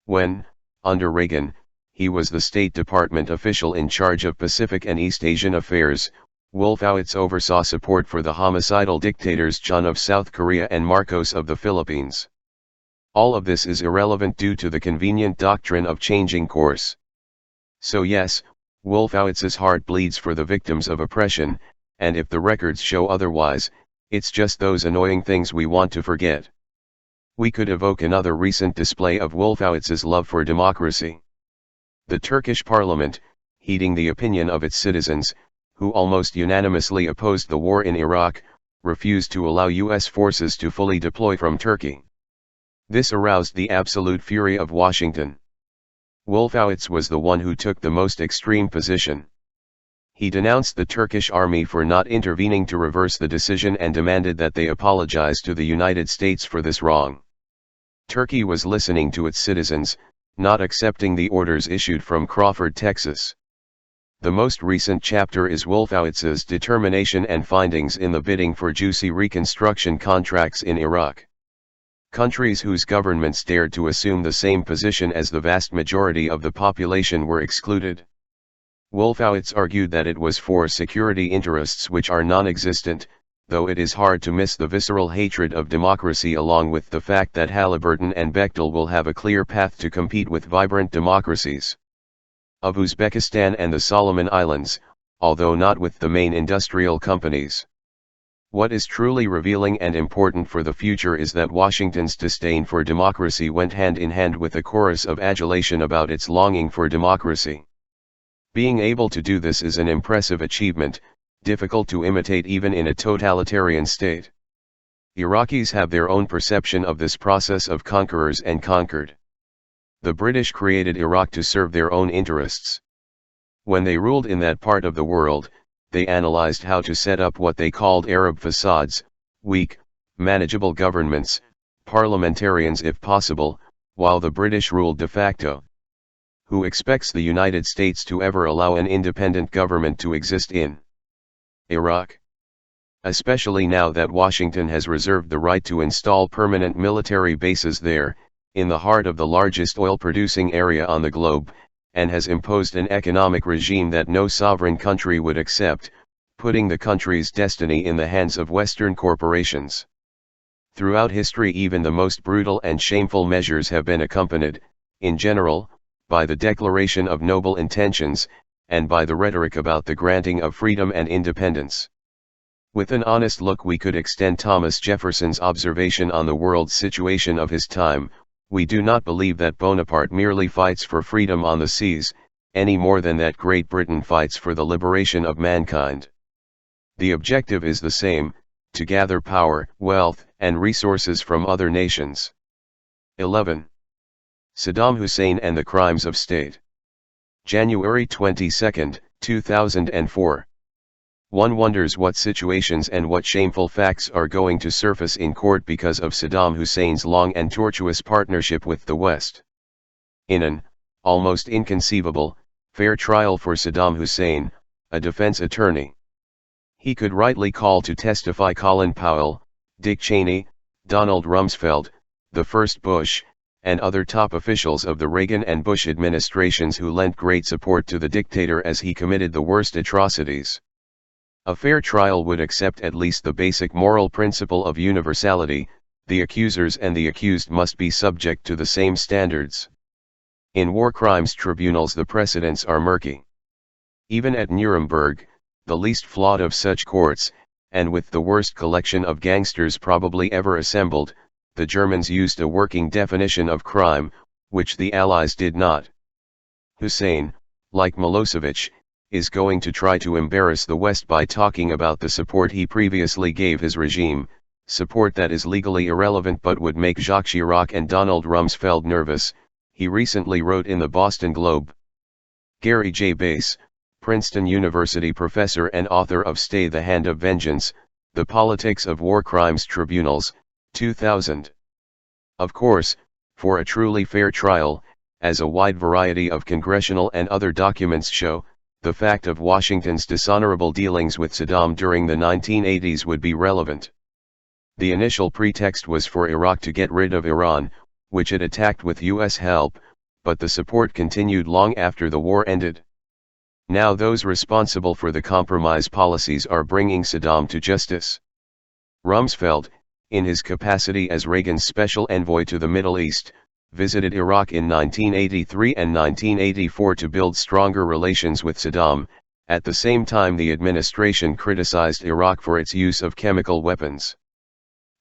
[SPEAKER 1] When, under Reagan, he was the State Department official in charge of Pacific and East Asian affairs, Wolfowitz oversaw support for the homicidal dictators Chun of South Korea and Marcos of the Philippines. All of this is irrelevant due to the convenient doctrine of changing course. So yes, Wolfowitz's heart bleeds for the victims of oppression, and if the records show otherwise, it's just those annoying things we want to forget. We could evoke another recent display of Wolfowitz's love for democracy. The Turkish parliament, heeding the opinion of its citizens, who almost unanimously opposed the war in Iraq, refused to allow U.S. forces to fully deploy from Turkey. This aroused the absolute fury of Washington. Wolfowitz was the one who took the most extreme position. He denounced the Turkish army for not intervening to reverse the decision and demanded that they apologize to the United States for this wrong. Turkey was listening to its citizens, not accepting the orders issued from Crawford, Texas. The most recent chapter is Wolfowitz's determination and findings in the bidding for juicy reconstruction contracts in Iraq. Countries whose governments dared to assume the same position as the vast majority of the population were excluded. Wolfowitz argued that it was for security interests which are non-existent, though it is hard to miss the visceral hatred of democracy along with the fact that Halliburton and Bechtel will have a clear path to compete with vibrant democracies of Uzbekistan and the Solomon Islands, although not with the main industrial companies. What is truly revealing and important for the future is that Washington's disdain for democracy went hand in hand with a chorus of adulation about its longing for democracy. Being able to do this is an impressive achievement, difficult to imitate even in a totalitarian state. Iraqis have their own perception of this process of conquerors and conquered. The British created Iraq to serve their own interests. When they ruled in that part of the world, they analyzed how to set up what they called Arab facades, weak, manageable governments, parliamentarians if possible, while the British ruled de facto. Who expects the United States to ever allow an independent government to exist in Iraq? Especially now that Washington has reserved the right to install permanent military bases there, in the heart of the largest oil-producing area on the globe, and has imposed an economic regime that no sovereign country would accept, putting the country's destiny in the hands of Western corporations. Throughout history, even the most brutal and shameful measures have been accompanied, in general, by the declaration of noble intentions, and by the rhetoric about the granting of freedom and independence. With an honest look we could extend Thomas Jefferson's observation on the world's situation of his time: we do not believe that Bonaparte merely fights for freedom on the seas, any more than that Great Britain fights for the liberation of mankind. The objective is the same: to gather power, wealth, and resources from other nations. 11. Saddam Hussein and the Crimes of State. January 22, 2004. One wonders what situations and what shameful facts are going to surface in court because of Saddam Hussein's long and tortuous partnership with the West. In an almost inconceivable fair trial for Saddam Hussein, a defense attorney, he could rightly call to testify Colin Powell, Dick Cheney, Donald Rumsfeld, the first Bush, and other top officials of the Reagan and Bush administrations who lent great support to the dictator as he committed the worst atrocities. A fair trial would accept at least the basic moral principle of universality: the accusers and the accused must be subject to the same standards. In war crimes tribunals the precedents are murky. Even at Nuremberg, the least flawed of such courts, and with the worst collection of gangsters probably ever assembled, the Germans used a working definition of crime, which the Allies did not. Hussein, like Milosevic, is going to try to embarrass the West by talking about the support he previously gave his regime, support that is legally irrelevant but would make Jacques Chirac and Donald Rumsfeld nervous, he recently wrote in the Boston Globe. Gary J. Bass, Princeton University professor and author of Stay the Hand of Vengeance, The Politics of War Crimes Tribunals, 2000. Of course, for a truly fair trial, as a wide variety of congressional and other documents show, the fact of Washington's dishonorable dealings with Saddam during the 1980s would be relevant. The initial pretext was for Iraq to get rid of Iran, which it attacked with U.S. help, but the support continued long after the war ended. Now those responsible for the compromise policies are bringing Saddam to justice. Rumsfeld, in his capacity as Reagan's special envoy to the Middle East, visited Iraq in 1983 and 1984 to build stronger relations with Saddam. At the same time the administration criticized Iraq for its use of chemical weapons.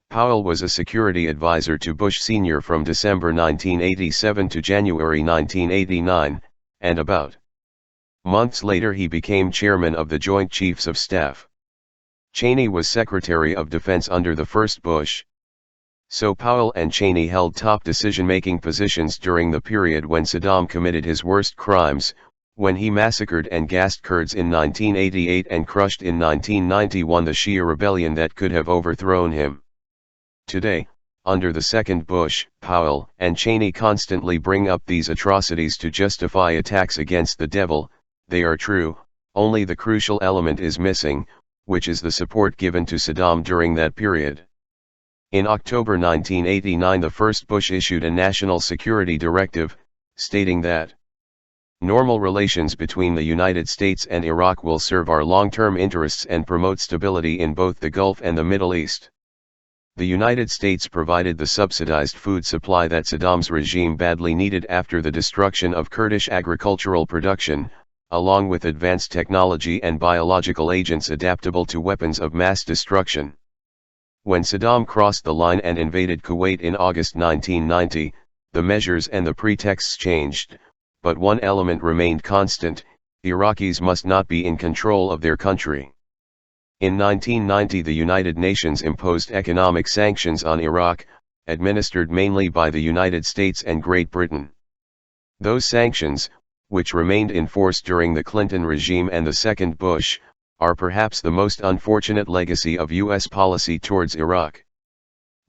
[SPEAKER 1] Powell was a security advisor to Bush Sr. from December 1987 to January 1989, and about months later he became chairman of the Joint Chiefs of Staff. Cheney was Secretary of Defense under the first Bush. So Powell and Cheney held top decision-making positions during the period when Saddam committed his worst crimes, when he massacred and gassed Kurds in 1988 and crushed in 1991 the Shia rebellion that could have overthrown him. Today, under the second Bush, Powell and Cheney constantly bring up these atrocities to justify attacks against the devil. They are true, only the crucial element is missing, which is the support given to Saddam during that period. In October 1989 the first Bush issued a national security directive, stating that normal relations between the United States and Iraq will serve our long-term interests and promote stability in both the Gulf and the Middle East. The United States provided the subsidized food supply that Saddam's regime badly needed after the destruction of Kurdish agricultural production, along with advanced technology and biological agents adaptable to weapons of mass destruction. When Saddam crossed the line and invaded Kuwait in August 1990, the measures and the pretexts changed, but one element remained constant: Iraqis must not be in control of their country. In 1990 the United Nations imposed economic sanctions on Iraq, administered mainly by the United States and Great Britain. Those sanctions, which remained in force during the Clinton regime and the second Bush, are perhaps the most unfortunate legacy of U.S. policy towards Iraq.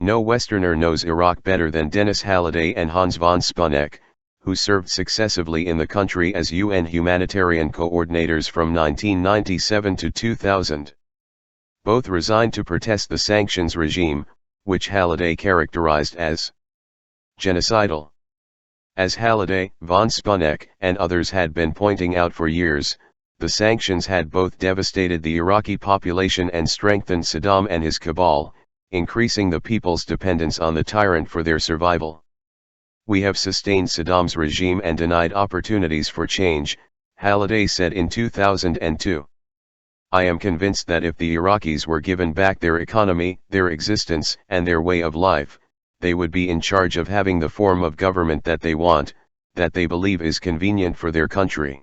[SPEAKER 1] No Westerner knows Iraq better than Dennis Halliday and Hans von Spuneck, who served successively in the country as UN humanitarian coordinators from 1997 to 2000. Both resigned to protest the sanctions regime, which Halliday characterized as genocidal. As Halliday, von Spuneck, and others had been pointing out for years, the sanctions had both devastated the Iraqi population and strengthened Saddam and his cabal, increasing the people's dependence on the tyrant for their survival. We have sustained Saddam's regime and denied opportunities for change, Halliday said in 2002. I am convinced that if the Iraqis were given back their economy, their existence, and their way of life, they would be in charge of having the form of government that they want, that they believe is convenient for their country.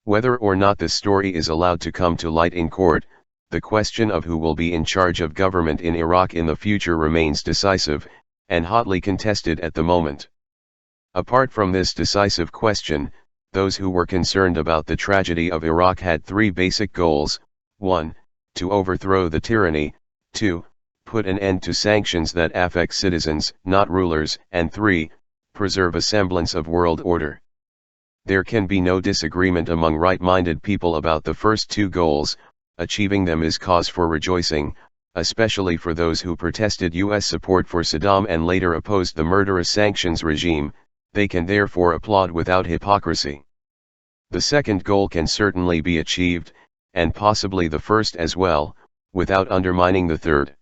[SPEAKER 1] Whether or not this story is allowed to come to light in court, the question of who will be in charge of government in Iraq in the future remains decisive, and hotly contested at the moment. Apart from this decisive question, those who were concerned about the tragedy of Iraq had three basic goals: 1. To overthrow the tyranny, 2. Put an end to sanctions that affect citizens, not rulers, and 3. Preserve a semblance of world order. There can be no disagreement among right-minded people about the first two goals. Achieving them is cause for rejoicing, especially for those who protested U.S. support for Saddam and later opposed the murderous sanctions regime. They can therefore applaud without hypocrisy. The second goal can certainly be achieved, and possibly the first as well, without undermining the third.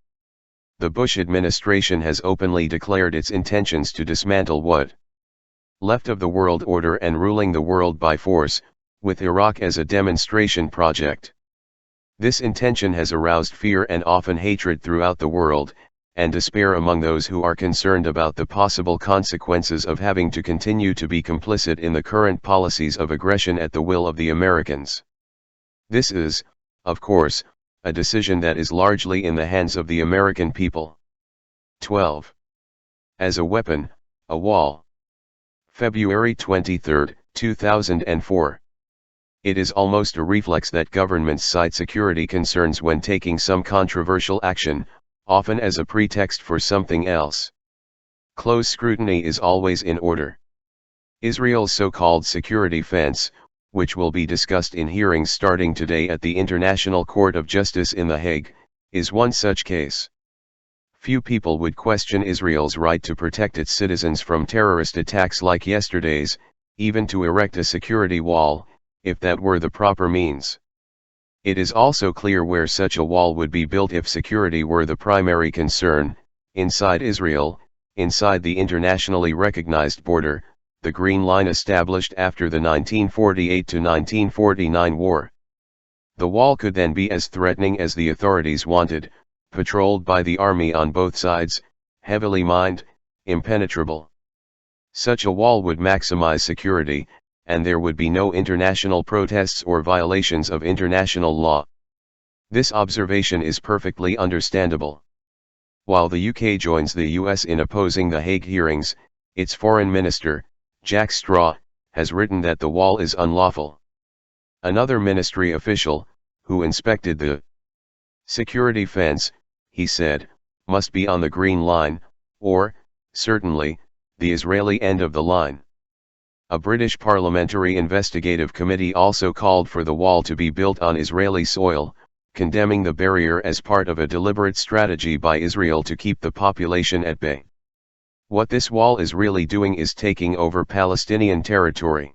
[SPEAKER 1] The Bush administration has openly declared its intentions to dismantle what left of the world order and ruling the world by force, with Iraq as a demonstration project. This intention has aroused fear and often hatred throughout the world, and despair among those who are concerned about the possible consequences of having to continue to be complicit in the current policies of aggression at the will of the Americans. This is, of course, a decision that is largely in the hands of the American people. 12. As a weapon, a wall. February 23, 2004. It is almost a reflex that governments cite security concerns when taking some controversial action, often as a pretext for something else. Close scrutiny is always in order. Israel's so-called security fence, which will be discussed in hearings starting today at the International Court of Justice in The Hague, is one such case. Few people would question Israel's right to protect its citizens from terrorist attacks like yesterday's, even to erect a security wall, if that were the proper means. It is also clear where such a wall would be built if security were the primary concern: inside Israel, inside the internationally recognized border, the Green Line established after the 1948–1949 war. The wall could then be as threatening as the authorities wanted, patrolled by the army on both sides, heavily mined, impenetrable. Such a wall would maximize security, and there would be no international protests or violations of international law. This observation is perfectly understandable. While the UK joins the US in opposing the Hague hearings, its foreign minister, Jack Straw, has written that the wall is unlawful. Another ministry official, who inspected the security fence, he said, must be on the Green Line, or, certainly, the Israeli end of the line. A British parliamentary investigative committee also called for the wall to be built on Israeli soil, condemning the barrier as part of a deliberate strategy by Israel to keep the population at bay. What this wall is really doing is taking over Palestinian territory.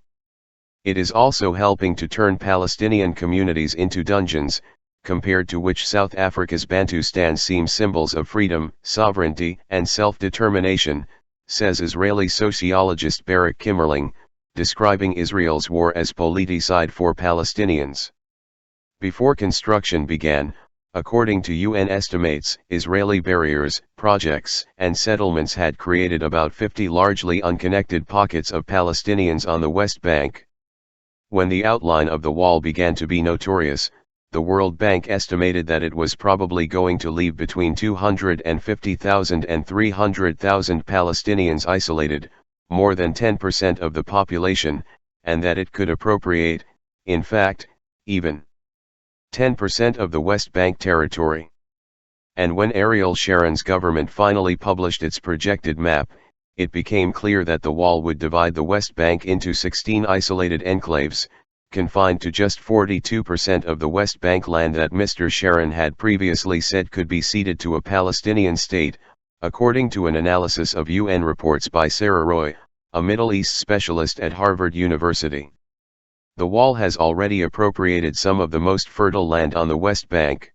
[SPEAKER 1] It is also helping to turn Palestinian communities into dungeons, compared to which South Africa's Bantustan seem symbols of freedom, sovereignty, and self-determination, says Israeli sociologist Barak Kimmerling, describing Israel's war as politicide for Palestinians. Before construction began, according to UN estimates, Israeli barriers, projects, and settlements had created about 50 largely unconnected pockets of Palestinians on the West Bank. When the outline of the wall began to be notorious, the World Bank estimated that it was probably going to leave between 250,000 and 300,000 Palestinians isolated, more than 10% of the population, and that it could appropriate, in fact, even 10% of the West Bank territory. And when Ariel Sharon's government finally published its projected map, it became clear that the wall would divide the West Bank into 16 isolated enclaves, confined to just 42% of the West Bank land that Mr. Sharon had previously said could be ceded to a Palestinian state, according to an analysis of UN reports by Sarah Roy, a Middle East specialist at Harvard University. The wall has already appropriated some of the most fertile land on the West Bank.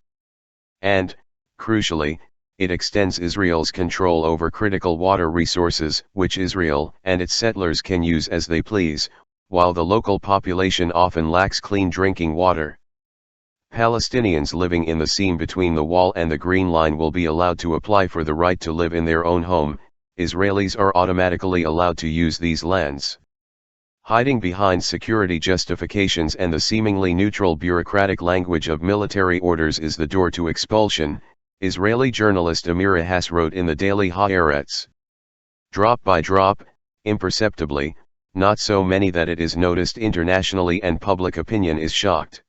[SPEAKER 1] And, crucially, it extends Israel's control over critical water resources, which Israel and its settlers can use as they please, while the local population often lacks clean drinking water. Palestinians living in the seam between the wall and the Green Line will be allowed to apply for the right to live in their own home. Israelis are automatically allowed to use these lands. Hiding behind security justifications and the seemingly neutral bureaucratic language of military orders is the door to expulsion, Israeli journalist Amira Hass wrote in the Daily Haaretz. Drop by drop, imperceptibly, not so many that it is noticed internationally and public opinion is shocked.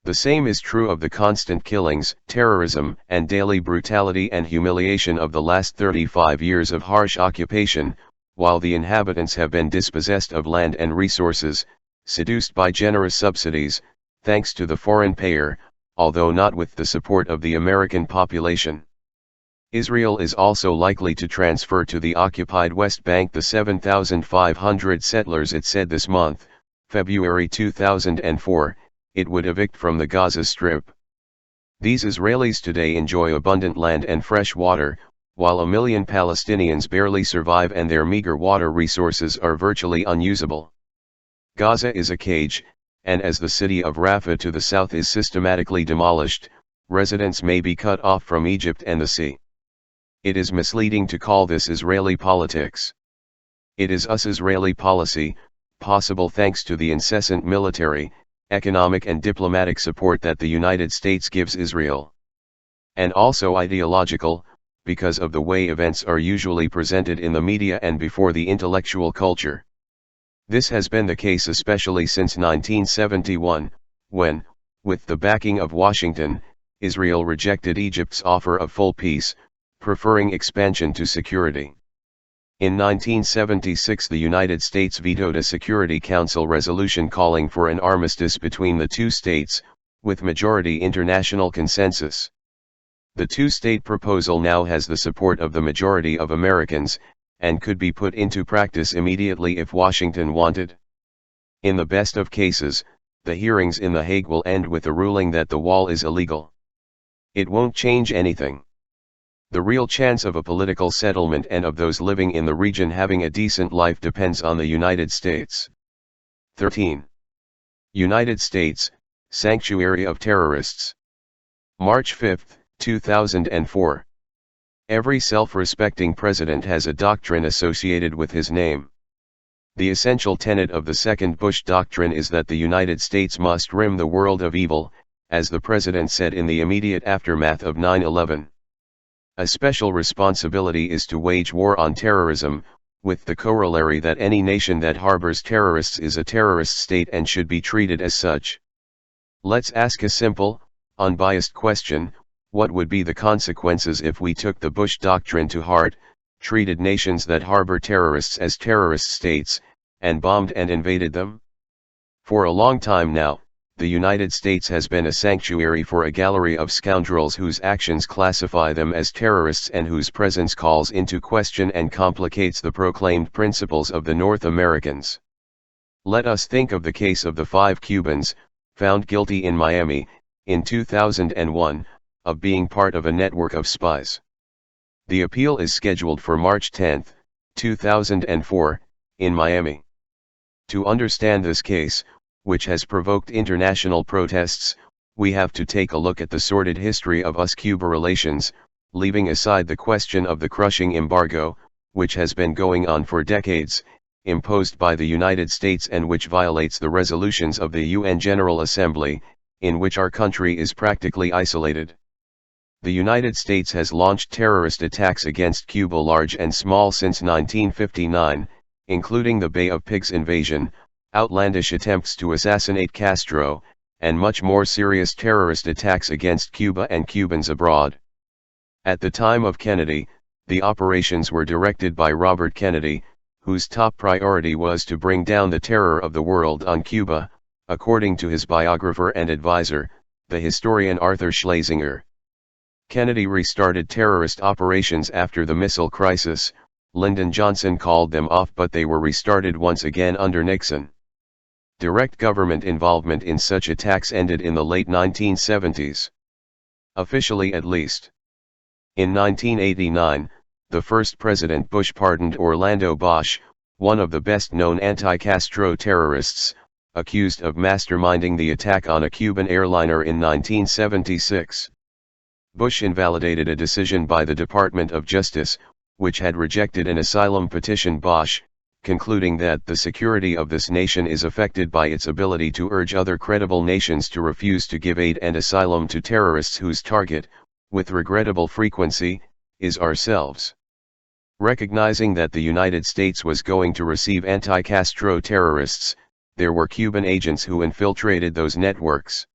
[SPEAKER 1] The same is true of the constant killings, terrorism, and daily brutality and humiliation of the last 35 years of harsh occupation, while the inhabitants have been dispossessed of land and resources, seduced by generous subsidies, thanks to the foreign payer, although not with the support of the American population. Israel is also likely to transfer to the occupied West Bank the 7,500 settlers it said this month, February 2004, it would evict from the Gaza Strip. These Israelis today enjoy abundant land and fresh water, while 1 million Palestinians barely survive and their meager water resources are virtually unusable. Gaza is a cage, and as the city of Rafah to the south is systematically demolished, residents may be cut off from Egypt and the sea. It is misleading to call this Israeli politics. It is us-Israeli policy, possible thanks to the incessant military, economic and diplomatic support that the United States gives Israel. And also ideological, because of the way events are usually presented in the media and before the intellectual culture. This has been the case especially since 1971, when, with the backing of Washington, Israel rejected Egypt's offer of full peace, preferring expansion to security. In 1976 the United States vetoed a Security Council resolution calling for an armistice between the two states, with majority international consensus. The two-state proposal now has the support of the majority of Americans, and could be put into practice immediately if Washington wanted. In the best of cases, the hearings in The Hague will end with a ruling that the wall is illegal. It won't change anything. The real chance of a political settlement and of those living in the region having a decent life depends on the United States. 13. United States, Sanctuary of Terrorists. March 5, 2004. Every self-respecting president has a doctrine associated with his name. The essential tenet of the second Bush doctrine is that the United States must rid the world of evil, as the president said in the immediate aftermath of 9/11. A special responsibility is to wage war on terrorism, with the corollary that any nation that harbors terrorists is a terrorist state and should be treated as such. Let's ask a simple, unbiased question: what would be the consequences if we took the Bush doctrine to heart, treated nations that harbor terrorists as terrorist states, and bombed and invaded them? For a long time now, the United States has been a sanctuary for a gallery of scoundrels whose actions classify them as terrorists and whose presence calls into question and complicates the proclaimed principles of the North Americans. Let us think of the case of the 5 Cubans, found guilty in Miami, in 2001, of being part of a network of spies. The appeal is scheduled for March 10, 2004, in Miami. To understand this case, which has provoked international protests, we have to take a look at the sordid history of US-Cuba relations, leaving aside the question of the crushing embargo, which has been going on for decades, imposed by the United States and which violates the resolutions of the UN General Assembly, in which our country is practically isolated. The United States has launched terrorist attacks against Cuba large and small since 1959, including the Bay of Pigs invasion, outlandish attempts to assassinate Castro, and much more serious terrorist attacks against Cuba and Cubans abroad. At the time of Kennedy, the operations were directed by Robert Kennedy, whose top priority was to bring down the terror of the world on Cuba, according to his biographer and advisor, the historian Arthur Schlesinger. Kennedy restarted terrorist operations after the missile crisis. Lyndon Johnson called them off, but they were restarted once again under Nixon. Direct government involvement in such attacks ended in the late 1970s. Officially at least. In 1989, the first President Bush pardoned Orlando Bosch, one of the best-known anti-Castro terrorists, accused of masterminding the attack on a Cuban airliner in 1976. Bush invalidated a decision by the Department of Justice, which had rejected an asylum petition Bosch, concluding that the security of this nation is affected by its ability to urge other credible nations to refuse to give aid and asylum to terrorists whose target, with regrettable frequency, is ourselves. Recognizing that the United States was going to receive anti-Castro terrorists, there were Cuban agents who infiltrated those networks.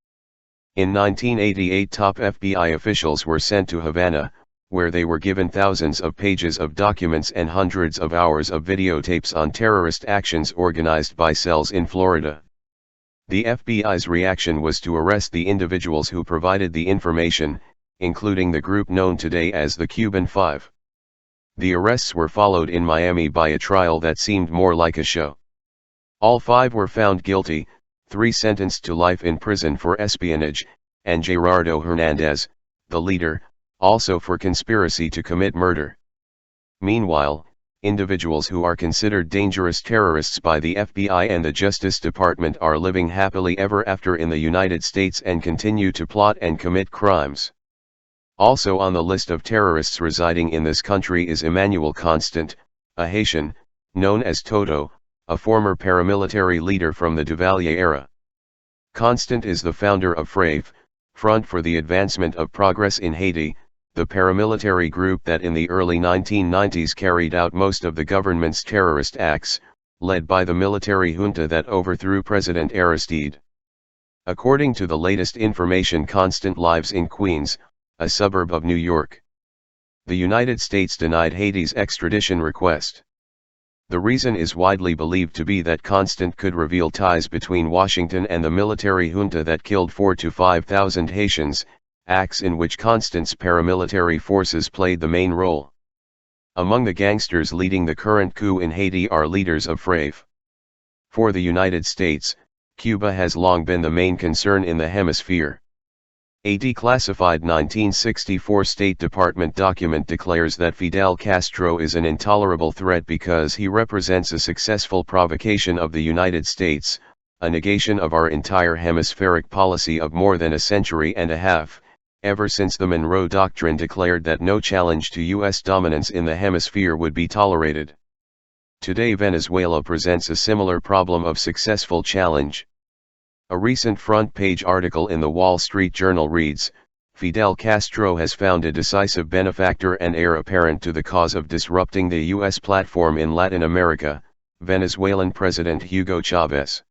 [SPEAKER 1] In 1988, top FBI officials were sent to Havana, where they were given thousands of pages of documents and hundreds of hours of videotapes on terrorist actions organized by cells in Florida. The FBI's reaction was to arrest the individuals who provided the information, including the group known today as the Cuban Five. The arrests were followed in Miami by a trial that seemed more like a show. All five were found guilty, 3 sentenced to life in prison for espionage, and Gerardo Hernandez, the leader, also for conspiracy to commit murder. Meanwhile, individuals who are considered dangerous terrorists by the FBI and the Justice Department are living happily ever after in the United States and continue to plot and commit crimes. Also on the list of terrorists residing in this country is Emmanuel Constant, a Haitian, known as Toto, a former paramilitary leader from the Duvalier era. Constant is the founder of FRAVE, Front for the Advancement of Progress in Haiti, the paramilitary group that in the early 1990s carried out most of the government's terrorist acts, led by the military junta that overthrew President Aristide. According to the latest information, Constant lives in Queens, a suburb of New York. The United States denied Haiti's extradition request. The reason is widely believed to be that Constant could reveal ties between Washington and the military junta that killed 4,000 to 5,000 Haitians, acts in which Constant's paramilitary forces played the main role. Among the gangsters leading the current coup in Haiti are leaders of FRAVE. For the United States, Cuba has long been the main concern in the hemisphere. A declassified 1964 State Department document declares that Fidel Castro is an intolerable threat because he represents a successful provocation of the United States, a negation of our entire hemispheric policy of more than a century and a half, ever since the Monroe Doctrine declared that no challenge to U.S. dominance in the hemisphere would be tolerated. Today Venezuela presents a similar problem of successful challenge. A recent front-page article in the Wall Street Journal reads, "Fidel Castro has found a decisive benefactor and heir apparent to the cause of disrupting the U.S. platform in Latin America, Venezuelan President Hugo Chavez."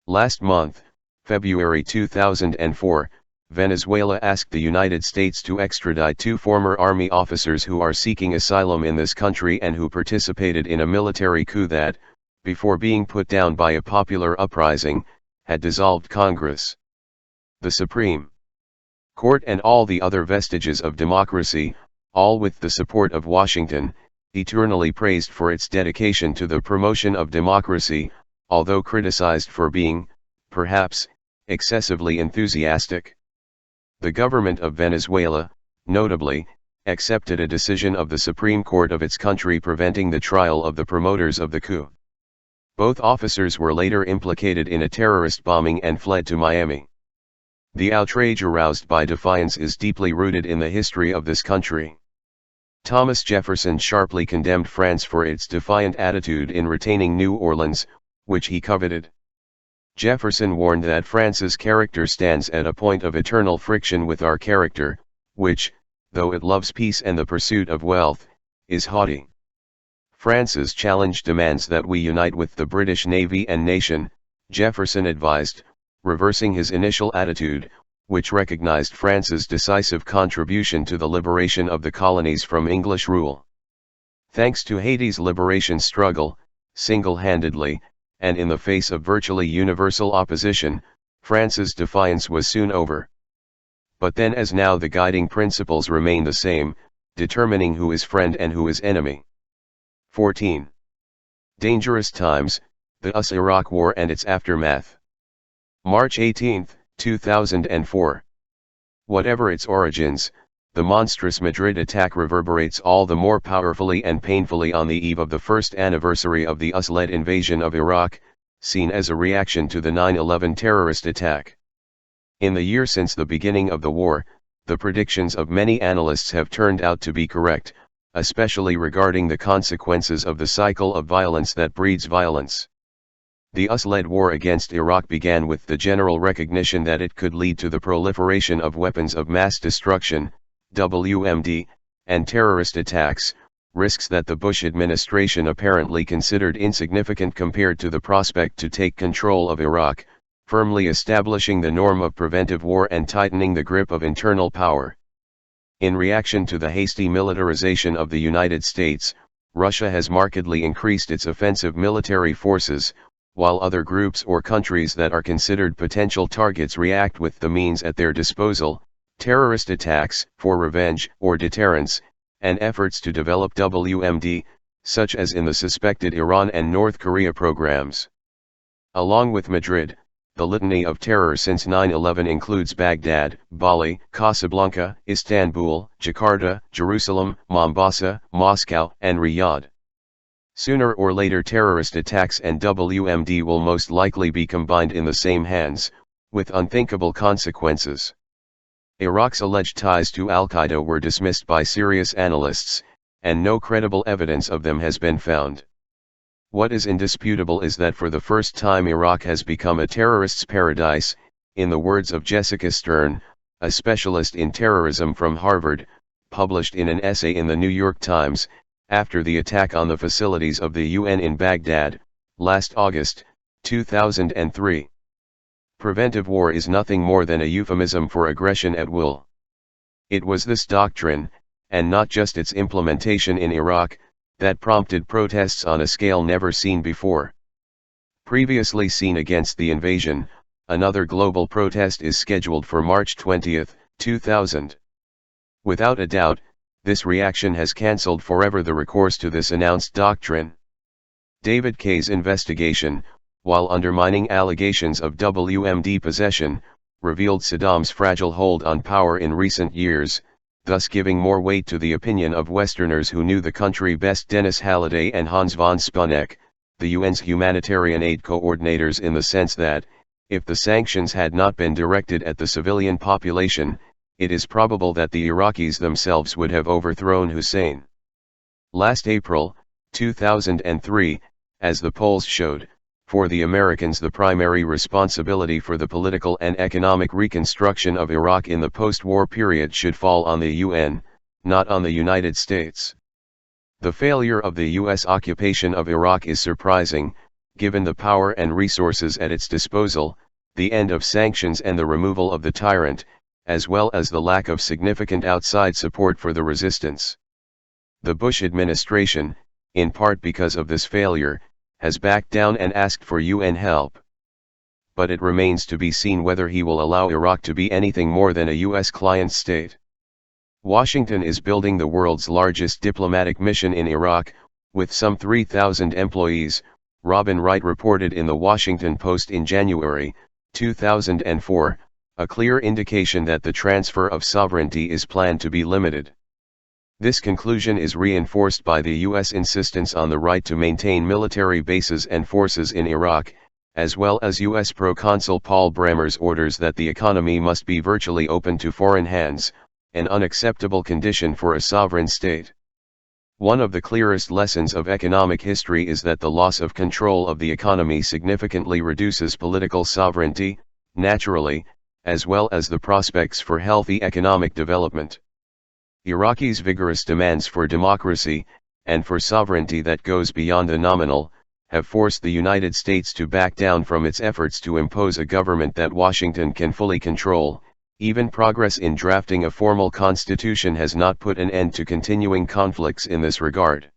[SPEAKER 1] Last month, February 2004, Venezuela asked the United States to extradite 2 former army officers who are seeking asylum in this country and who participated in a military coup that, before being put down by a popular uprising, had dissolved Congress. The Supreme Court and all the other vestiges of democracy, all with the support of Washington, eternally praised for its dedication to the promotion of democracy, although criticized for being, perhaps, excessively enthusiastic. The government of Venezuela, notably, accepted a decision of the Supreme Court of its country preventing the trial of the promoters of the coup. Both officers were later implicated in a terrorist bombing and fled to Miami. The outrage aroused by defiance is deeply rooted in the history of this country. Thomas Jefferson sharply condemned France for its defiant attitude in retaining New Orleans, which he coveted. Jefferson warned that France's character stands at a point of eternal friction with our character, which, though it loves peace and the pursuit of wealth, is haughty. France's challenge demands that we unite with the British Navy and nation, Jefferson advised, reversing his initial attitude, which recognized France's decisive contribution to the liberation of the colonies from English rule. Thanks to Haiti's liberation struggle, single-handedly, and in the face of virtually universal opposition, France's defiance was soon over. But then as now the guiding principles remain the same, determining who is friend and who is enemy. 14. Dangerous Times, the US-Iraq War and its Aftermath. March 18, 2004. Whatever its origins, the monstrous Madrid attack reverberates all the more powerfully and painfully on the eve of the first anniversary of the US-led invasion of Iraq, seen as a reaction to the 9/11 terrorist attack. In the year since the beginning of the war, the predictions of many analysts have turned out to be correct, especially regarding the consequences of the cycle of violence that breeds violence. The US-led war against Iraq began with the general recognition that it could lead to the proliferation of weapons of mass destruction, WMD, and terrorist attacks, risks that the Bush administration apparently considered insignificant compared to the prospect to take control of Iraq, firmly establishing the norm of preventive war and tightening the grip of internal power. In reaction to the hasty militarization of the United States, Russia has markedly increased its offensive military forces, while other groups or countries that are considered potential targets react with the means at their disposal, terrorist attacks, for revenge or deterrence, and efforts to develop WMD, such as in the suspected Iran and North Korea programs. Along with Madrid, the litany of terror since 9/11 includes Baghdad, Bali, Casablanca, Istanbul, Jakarta, Jerusalem, Mombasa, Moscow, and Riyadh. Sooner or later terrorist attacks and WMD will most likely be combined in the same hands, with unthinkable consequences. Iraq's alleged ties to al-Qaeda were dismissed by serious analysts, and no credible evidence of them has been found. What is indisputable is that for the first time Iraq has become a terrorist's paradise, in the words of Jessica Stern, a specialist in terrorism from Harvard, published in an essay in the New York Times, after the attack on the facilities of the UN in Baghdad, last August, 2003. Preventive war is nothing more than a euphemism for aggression at will. It was this doctrine, and not just its implementation in Iraq, that prompted protests on a scale never seen before. Previously seen against the invasion, another global protest is scheduled for March 20, 2000. Without a doubt, this reaction has cancelled forever the recourse to this announced doctrine. David Kaye's investigation, while undermining allegations of WMD possession, revealed Saddam's fragile hold on power in recent years, thus giving more weight to the opinion of Westerners who knew the country best. Dennis Halliday and Hans von Spuneck, the UN's humanitarian aid coordinators, in the sense that, if the sanctions had not been directed at the civilian population, it is probable that the Iraqis themselves would have overthrown Hussein. Last April, 2003, as the polls showed, for the Americans the primary responsibility for the political and economic reconstruction of Iraq in the post-war period should fall on the UN, not on the United States. The failure of the U.S. occupation of Iraq is surprising, given the power and resources at its disposal, the end of sanctions and the removal of the tyrant, as well as the lack of significant outside support for the resistance. The Bush administration, in part because of this failure, has backed down and asked for UN help. But it remains to be seen whether he will allow Iraq to be anything more than a U.S. client state. Washington is building the world's largest diplomatic mission in Iraq, with some 3,000 employees, Robin Wright reported in the Washington Post in January 2004, a clear indication that the transfer of sovereignty is planned to be limited. This conclusion is reinforced by the U.S. insistence on the right to maintain military bases and forces in Iraq, as well as U.S. Proconsul Paul Bremer's orders that the economy must be virtually open to foreign hands, an unacceptable condition for a sovereign state. One of the clearest lessons of economic history is that the loss of control of the economy significantly reduces political sovereignty, naturally, as well as the prospects for healthy economic development. Iraqis' vigorous demands for democracy, and for sovereignty that goes beyond the nominal, have forced the United States to back down from its efforts to impose a government that Washington can fully control. Even progress in drafting a formal constitution has not put an end to continuing conflicts in this regard.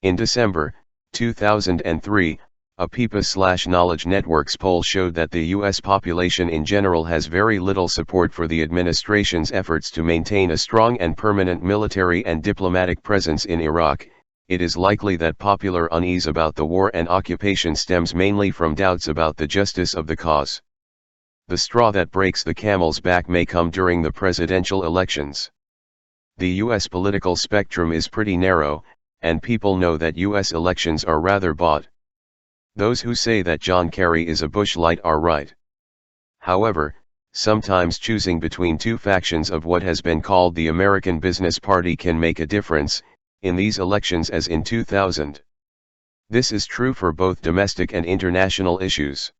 [SPEAKER 1] In December 2003, a PIPA/Knowledge Networks poll showed that the U.S. population in general has very little support for the administration's efforts to maintain a strong and permanent military and diplomatic presence in Iraq. It is likely that popular unease about the war and occupation stems mainly from doubts about the justice of the cause. The straw that breaks the camel's back may come during the presidential elections. The US political spectrum is pretty narrow, and people know that US elections are rather bought. Those who say that John Kerry is a Bush light are right. However, sometimes choosing between two factions of what has been called the American Business Party can make a difference, in these elections as in 2000. This is true for both domestic and international issues.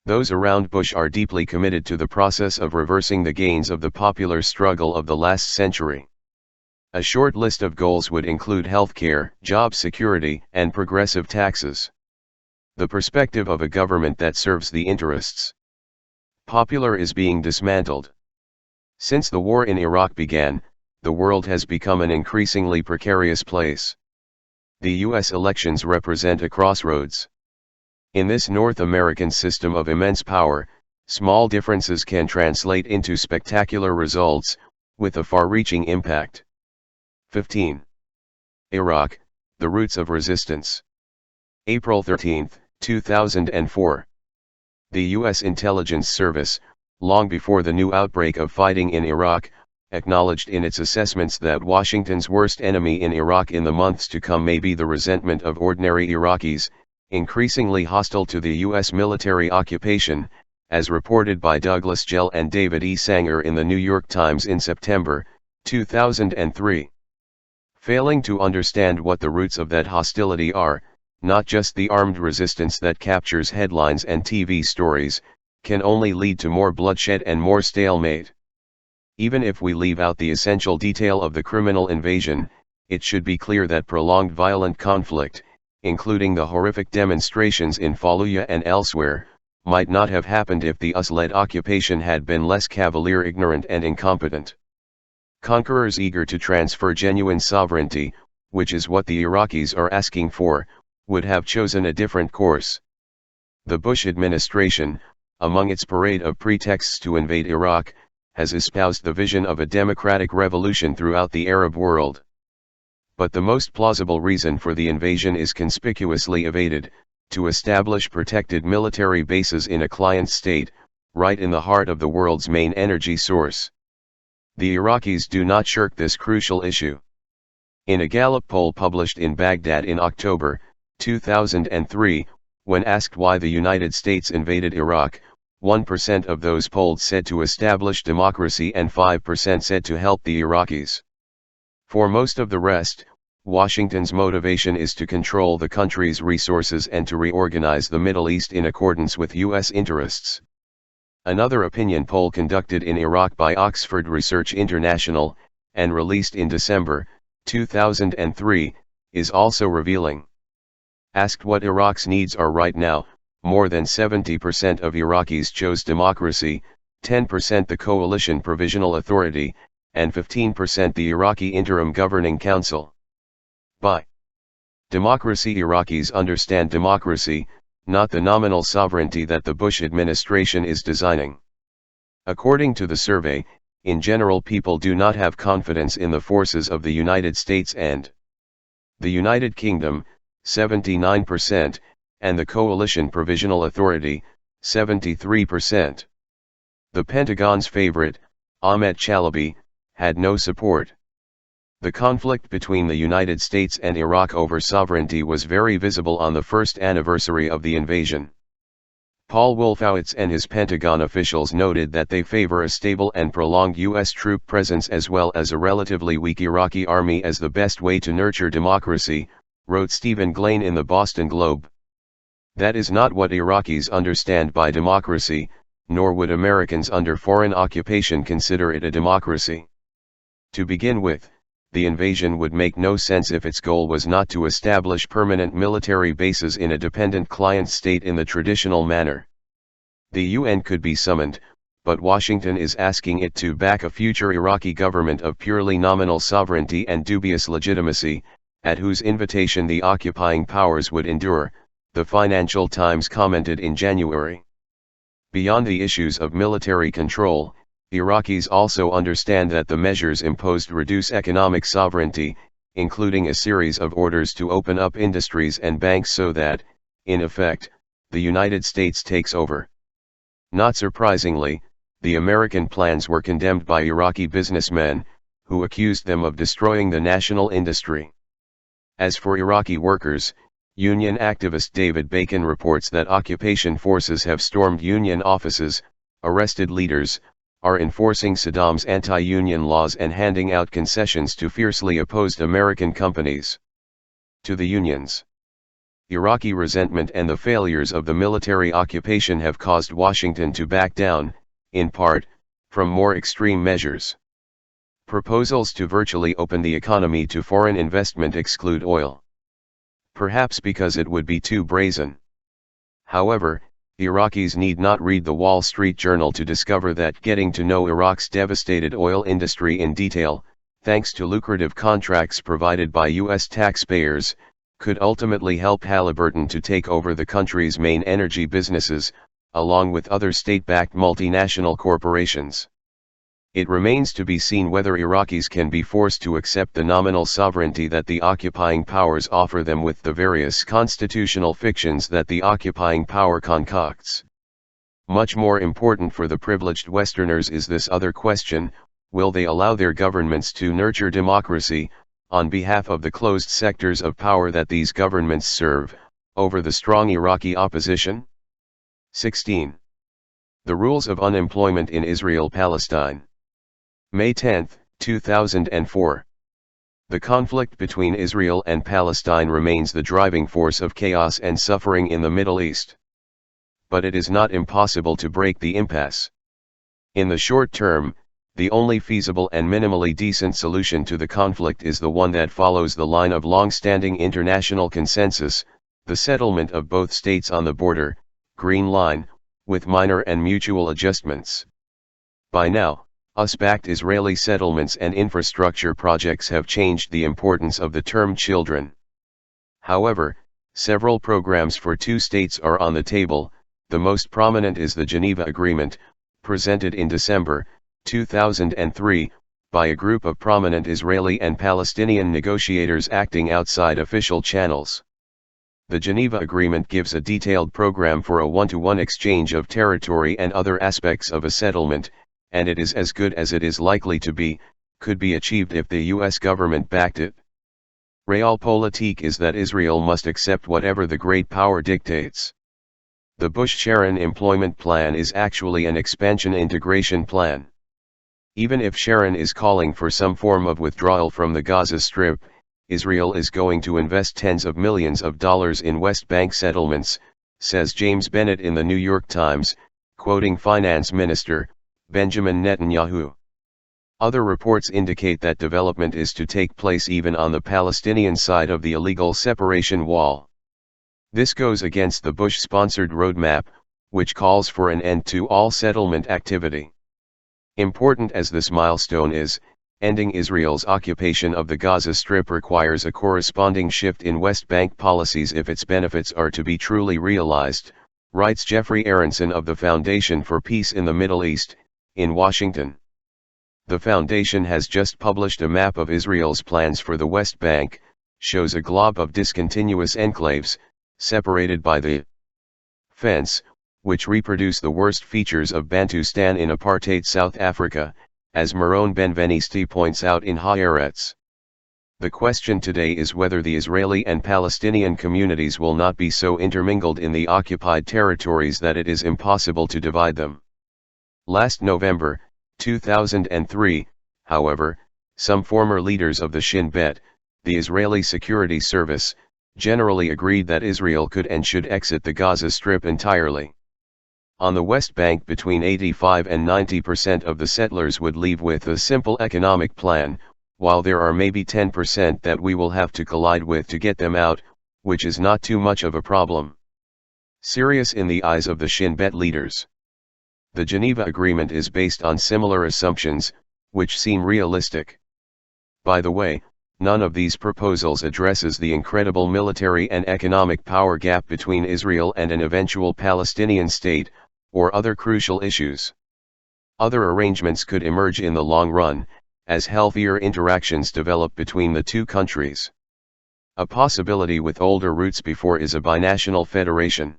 [SPEAKER 1] Those around Bush are deeply committed to the process of reversing the gains of the popular struggle of the last century. A short list of goals would include healthcare, job security, and progressive taxes. The perspective of a government that serves the interests popular is being dismantled. Since the war in Iraq began, the world has become an increasingly precarious place. The US elections represent a crossroads. In this North American system of immense power, small differences can translate into spectacular results, with a far-reaching impact. 15. Iraq, the roots of resistance. April 13, 2004. The U.S. Intelligence Service, long before the new outbreak of fighting in Iraq, acknowledged in its assessments that Washington's worst enemy in Iraq in the months to come may be the resentment of ordinary Iraqis, increasingly hostile to the U.S. military occupation, as reported by Douglas Gell and David E. Sanger in the New York Times in September, 2003. Failing to understand what the roots of that hostility are, not just the armed resistance that captures headlines and TV stories, can only lead to more bloodshed and more stalemate. Even if we leave out the essential detail of the criminal invasion, it should be clear that prolonged violent conflict, including the horrific demonstrations in Fallujah and elsewhere, might not have happened if the US-led occupation had been less cavalier, ignorant and incompetent. Conquerors eager to transfer genuine sovereignty, which is what the Iraqis are asking for, would have chosen a different course. The Bush administration, among its parade of pretexts to invade Iraq, has espoused the vision of a democratic revolution throughout the Arab world. But the most plausible reason for the invasion is conspicuously evaded: to establish protected military bases in a client state, right in the heart of the world's main energy source. The Iraqis do not shirk this crucial issue. In a Gallup poll published in Baghdad in October 2003, when asked why the United States invaded Iraq, 1% of those polled said to establish democracy and 5% said to help the Iraqis. For most of the rest, Washington's motivation is to control the country's resources and to reorganize the Middle East in accordance with U.S. interests. Another opinion poll conducted in Iraq by Oxford Research International, and released in December 2003, is also revealing. Asked what Iraq's needs are right now, more than 70% of Iraqis chose democracy, 10% the Coalition Provisional Authority, and 15% the Iraqi Interim Governing Council. By democracy, Iraqis understand democracy, not the nominal sovereignty that the Bush administration is designing. According to the survey, in general people do not have confidence in the forces of the United States and the United Kingdom, 79%, and the Coalition Provisional Authority, 73%. The Pentagon's favorite, Ahmet Chalabi, had no support. The conflict between the United States and Iraq over sovereignty was very visible on the first anniversary of the invasion. Paul Wolfowitz and his Pentagon officials noted that they favor a stable and prolonged U.S. troop presence as well as a relatively weak Iraqi army as the best way to nurture democracy, wrote Stephen Glane in the Boston Globe. That is not what Iraqis understand by democracy, nor would Americans under foreign occupation consider it a democracy. To begin with, the invasion would make no sense if its goal was not to establish permanent military bases in a dependent client state in the traditional manner. The UN could be summoned, but Washington is asking it to back a future Iraqi government of purely nominal sovereignty and dubious legitimacy, at whose invitation the occupying powers would endure, the Financial Times commented in January. Beyond the issues of military control, Iraqis also understand that the measures imposed reduce economic sovereignty, including a series of orders to open up industries and banks so that, in effect, the United States takes over. Not surprisingly, the American plans were condemned by Iraqi businessmen, who accused them of destroying the national industry. As for Iraqi workers, union activist David Bacon reports that occupation forces have stormed union offices, arrested leaders, are enforcing Saddam's anti-union laws and handing out concessions to fiercely opposed American companies. To the unions. Iraqi resentment and the failures of the military occupation have caused Washington to back down, in part, from more extreme measures. Proposals to virtually open the economy to foreign investment exclude oil. Perhaps because it would be too brazen. However, Iraqis need not read the Wall Street Journal to discover that getting to know Iraq's devastated oil industry in detail, thanks to lucrative contracts provided by U.S. taxpayers, could ultimately help Halliburton to take over the country's main energy businesses, along with other state-backed multinational corporations. It remains to be seen whether Iraqis can be forced to accept the nominal sovereignty that the occupying powers offer them with the various constitutional fictions that the occupying power concocts. Much more important for the privileged Westerners is this other question: will they allow their governments to nurture democracy, on behalf of the closed sectors of power that these governments serve, over the strong Iraqi opposition? 16. The rules of unemployment in Israel-Palestine. May 10, 2004. The conflict between Israel and Palestine remains the driving force of chaos and suffering in the Middle East. But it is not impossible to break the impasse. In the short term, the only feasible and minimally decent solution to the conflict is the one that follows the line of long-standing international consensus, the settlement of both states on the border, Green Line, with minor and mutual adjustments. By now, US-backed Israeli settlements and infrastructure projects have changed the importance of the term children. However, several programs for two states are on the table. The most prominent is the Geneva Agreement, presented in December 2003, by a group of prominent Israeli and Palestinian negotiators acting outside official channels. The Geneva Agreement gives a detailed program for a one-to-one exchange of territory and other aspects of a settlement, and it is as good as it is likely to be, could be achieved if the US government backed it. Realpolitik is that Israel must accept whatever the great power dictates. The Bush-Sharon employment plan is actually an expansion integration plan. Even if Sharon is calling for some form of withdrawal from the Gaza Strip, Israel is going to invest tens of millions of dollars in West Bank settlements, says James Bennett in the New York Times, quoting Finance Minister Benjamin Netanyahu. Other reports indicate that development is to take place even on the Palestinian side of the illegal separation wall. This goes against the Bush-sponsored roadmap, which calls for an end to all settlement activity. Important as this milestone is, ending Israel's occupation of the Gaza Strip requires a corresponding shift in West Bank policies if its benefits are to be truly realized, writes Jeffrey Aronson of the Foundation for Peace in the Middle East, in Washington. The foundation has just published a map of Israel's plans for the West Bank, shows a glob of discontinuous enclaves, separated by the fence, which reproduce the worst features of Bantustan in apartheid South Africa, as Meron Benvenisti points out in Haaretz. The question today is whether the Israeli and Palestinian communities will not be so intermingled in the occupied territories that it is impossible to divide them. Last November, 2003, however, some former leaders of the Shin Bet, the Israeli Security Service, generally agreed that Israel could and should exit the Gaza Strip entirely. On the West Bank, between 85 and 90% of the settlers would leave with a simple economic plan, while there are maybe 10% that we will have to collide with to get them out, which is not too much of a problem. Serious in the eyes of the Shin Bet leaders. The Geneva Agreement is based on similar assumptions, which seem realistic. By the way, none of these proposals addresses the incredible military and economic power gap between Israel and an eventual Palestinian state, or other crucial issues. Other arrangements could emerge in the long run, as healthier interactions develop between the two countries. A possibility with older roots before is a binational federation.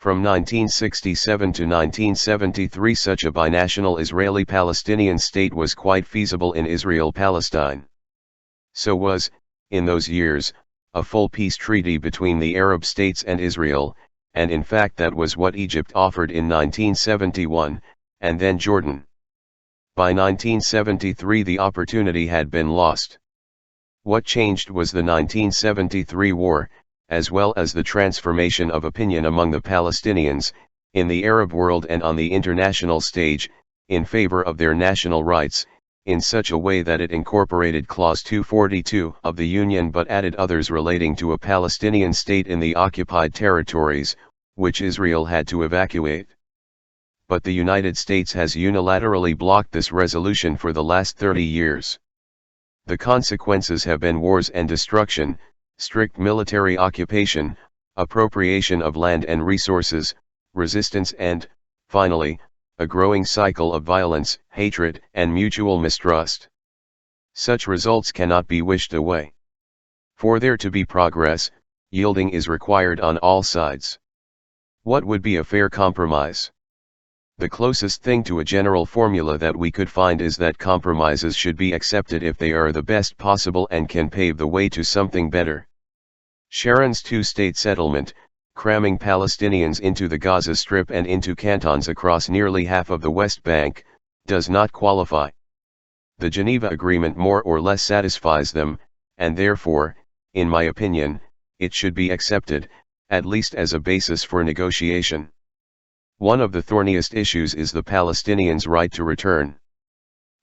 [SPEAKER 1] From 1967 to 1973 such a binational Israeli-Palestinian state was quite feasible in Israel-Palestine. So was, in those years, a full peace treaty between the Arab states and Israel, and in fact that was what Egypt offered in 1971, and then Jordan. By 1973 the opportunity had been lost. What changed was the 1973 war, as well as the transformation of opinion among the Palestinians, in the Arab world and on the international stage, in favor of their national rights, in such a way that it incorporated Clause 242 of the Union but added others relating to a Palestinian state in the occupied territories, which Israel had to evacuate. But the United States has unilaterally blocked this resolution for the last 30 years. The consequences have been wars and destruction, strict military occupation, appropriation of land and resources, resistance and, finally, a growing cycle of violence, hatred, and mutual mistrust. Such results cannot be wished away. For there to be progress, yielding is required on all sides. What would be a fair compromise? The closest thing to a general formula that we could find is that compromises should be accepted if they are the best possible and can pave the way to something better. Sharon's two-state settlement, cramming Palestinians into the Gaza Strip and into cantons across nearly half of the West Bank, does not qualify. The Geneva Agreement more or less satisfies them, and therefore, in my opinion, it should be accepted, at least as a basis for negotiation. One of the thorniest issues is the Palestinians' right to return.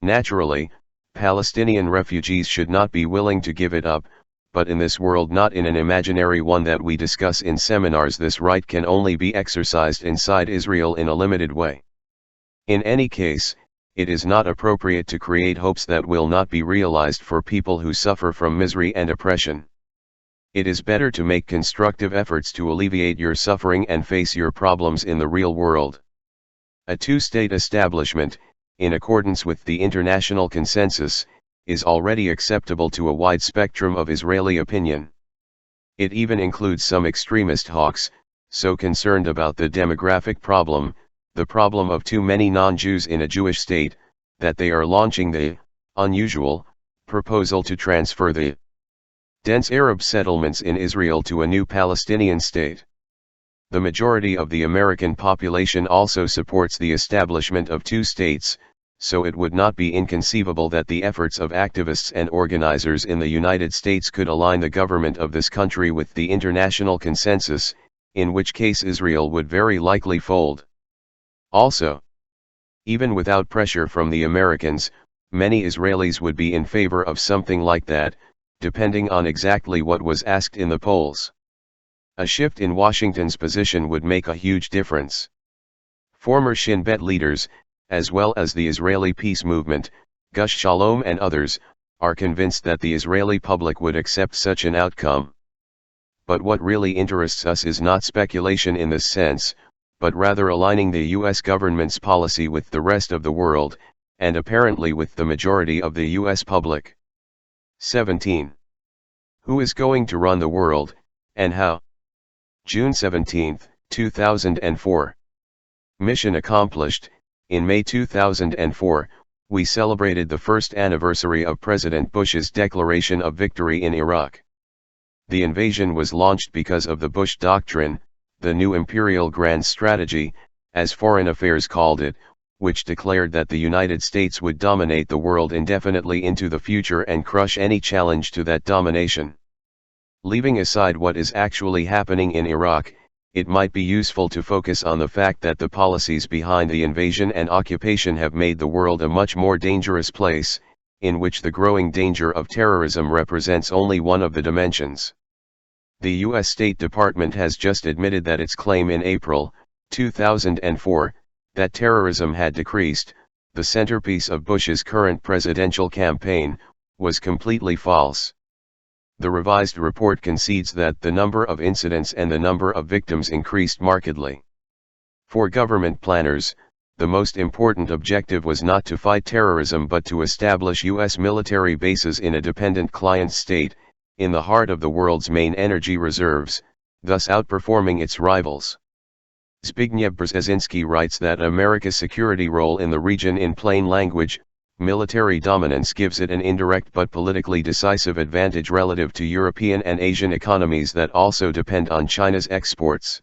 [SPEAKER 1] Naturally, Palestinian refugees should not be willing to give it up, but in this world, not in an imaginary one that we discuss in seminars, this right can only be exercised inside Israel in a limited way. In any case, it is not appropriate to create hopes that will not be realized for people who suffer from misery and oppression. It is better to make constructive efforts to alleviate your suffering and face your problems in the real world. A two-state establishment, in accordance with the international consensus, is already acceptable to a wide spectrum of Israeli opinion. It even includes some extremist hawks, so concerned about the demographic problem, the problem of too many non-Jews in a Jewish state, that they are launching the unusual proposal to transfer the dense Arab settlements in Israel to a new Palestinian state. The majority of the American population also supports the establishment of two states, so it would not be inconceivable that the efforts of activists and organizers in the United States could align the government of this country with the international consensus, in which case Israel would very likely fold. Also, even without pressure from the Americans, many Israelis would be in favor of something like that, depending on exactly what was asked in the polls. A shift in Washington's position would make a huge difference. Former Shin Bet leaders, as well as the Israeli peace movement, Gush Shalom and others, are convinced that the Israeli public would accept such an outcome. But what really interests us is not speculation in this sense, but rather aligning the U.S. government's policy with the rest of the world, and apparently with the majority of the U.S. public. 17. Who is going to run the world, and how? June 17, 2004. Mission accomplished. In May 2004, we celebrated the first anniversary of President Bush's declaration of victory in Iraq. The invasion was launched because of the Bush Doctrine, the new imperial grand strategy, as Foreign Affairs called it, which declared that the United States would dominate the world indefinitely into the future and crush any challenge to that domination. Leaving aside what is actually happening in Iraq, it might be useful to focus on the fact that the policies behind the invasion and occupation have made the world a much more dangerous place, in which the growing danger of terrorism represents only one of the dimensions. The U.S. State Department has just admitted that its claim in April 2004, that terrorism had decreased, the centerpiece of Bush's current presidential campaign, was completely false. The revised report concedes that the number of incidents and the number of victims increased markedly. For government planners, the most important objective was not to fight terrorism but to establish U.S. military bases in a dependent client state, in the heart of the world's main energy reserves, thus outperforming its rivals. Zbigniew Brzezinski writes that America's security role in the region in plain language, military dominance gives it an indirect but politically decisive advantage relative to European and Asian economies that also depend on China's exports.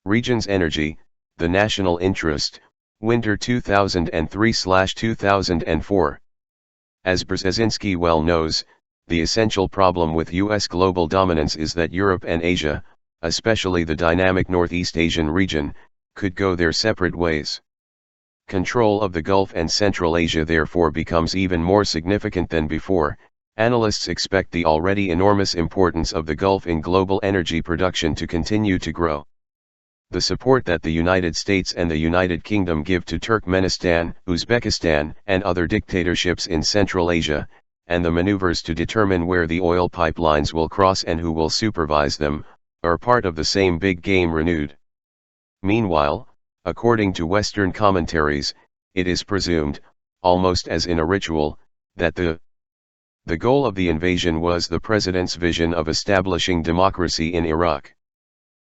[SPEAKER 1] Region's energy, the national interest, Winter 2003/2004. As Brzezinski well knows, the essential problem with U.S. global dominance is that Europe and Asia, especially the dynamic Northeast Asian region, could go their separate ways. Control of the Gulf and Central Asia therefore becomes even more significant than before. Analysts expect the already enormous importance of the Gulf in global energy production to continue to grow. The support that the United States and the United Kingdom give to Turkmenistan, Uzbekistan, and other dictatorships in Central Asia, and the maneuvers to determine where the oil pipelines will cross and who will supervise them, are part of the same big game renewed. Meanwhile, according to Western commentaries, it is presumed, almost as in a ritual, that the goal of the invasion was the president's vision of establishing democracy in Iraq.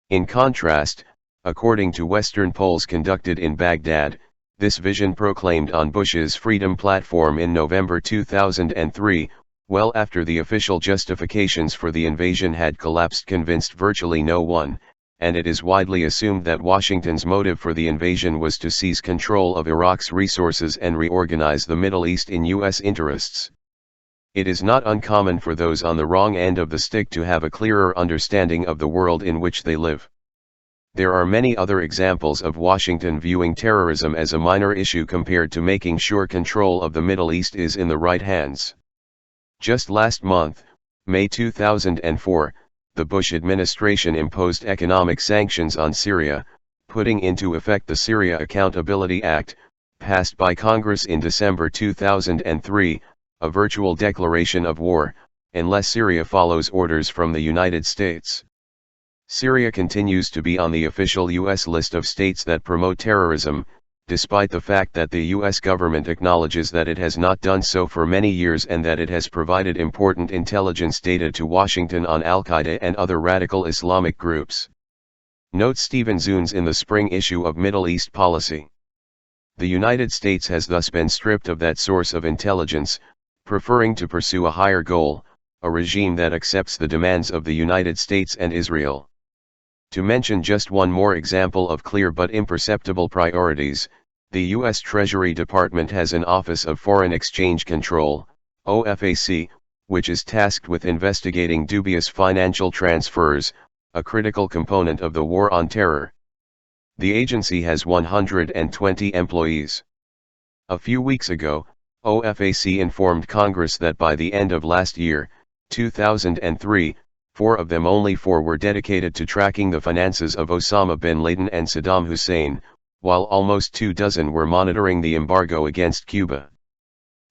[SPEAKER 1] In contrast, according to Western polls conducted in Baghdad, this vision proclaimed on Bush's Freedom Platform in November 2003, well after the official justifications for the invasion had collapsed, convinced virtually no one, and it is widely assumed that Washington's motive for the invasion was to seize control of Iraq's resources and reorganize the Middle East in U.S. interests. It is not uncommon for those on the wrong end of the stick to have a clearer understanding of the world in which they live. There are many other examples of Washington viewing terrorism as a minor issue compared to making sure control of the Middle East is in the right hands. Just last month, May 2004, the Bush administration imposed economic sanctions on Syria, putting into effect the Syria Accountability Act, passed by Congress in December 2003, a virtual declaration of war, unless Syria follows orders from the United States. Syria continues to be on the official U.S. list of states that promote terrorism, despite the fact that the U.S. government acknowledges that it has not done so for many years and that it has provided important intelligence data to Washington on Al-Qaeda and other radical Islamic groups. Notes Stephen Zunes in the spring issue of Middle East Policy. The United States has thus been stripped of that source of intelligence, preferring to pursue a higher goal, a regime that accepts the demands of the United States and Israel. To mention just one more example of clear but imperceptible priorities, the U.S. Treasury Department has an Office of Foreign Exchange Control, OFAC, which is tasked with investigating dubious financial transfers, a critical component of the war on terror. The agency has 120 employees. A few weeks ago, OFAC informed Congress that by the end of last year, 2003, 4 of them only 4 were dedicated to tracking the finances of Osama bin Laden and Saddam Hussein, while almost 24 were monitoring the embargo against Cuba.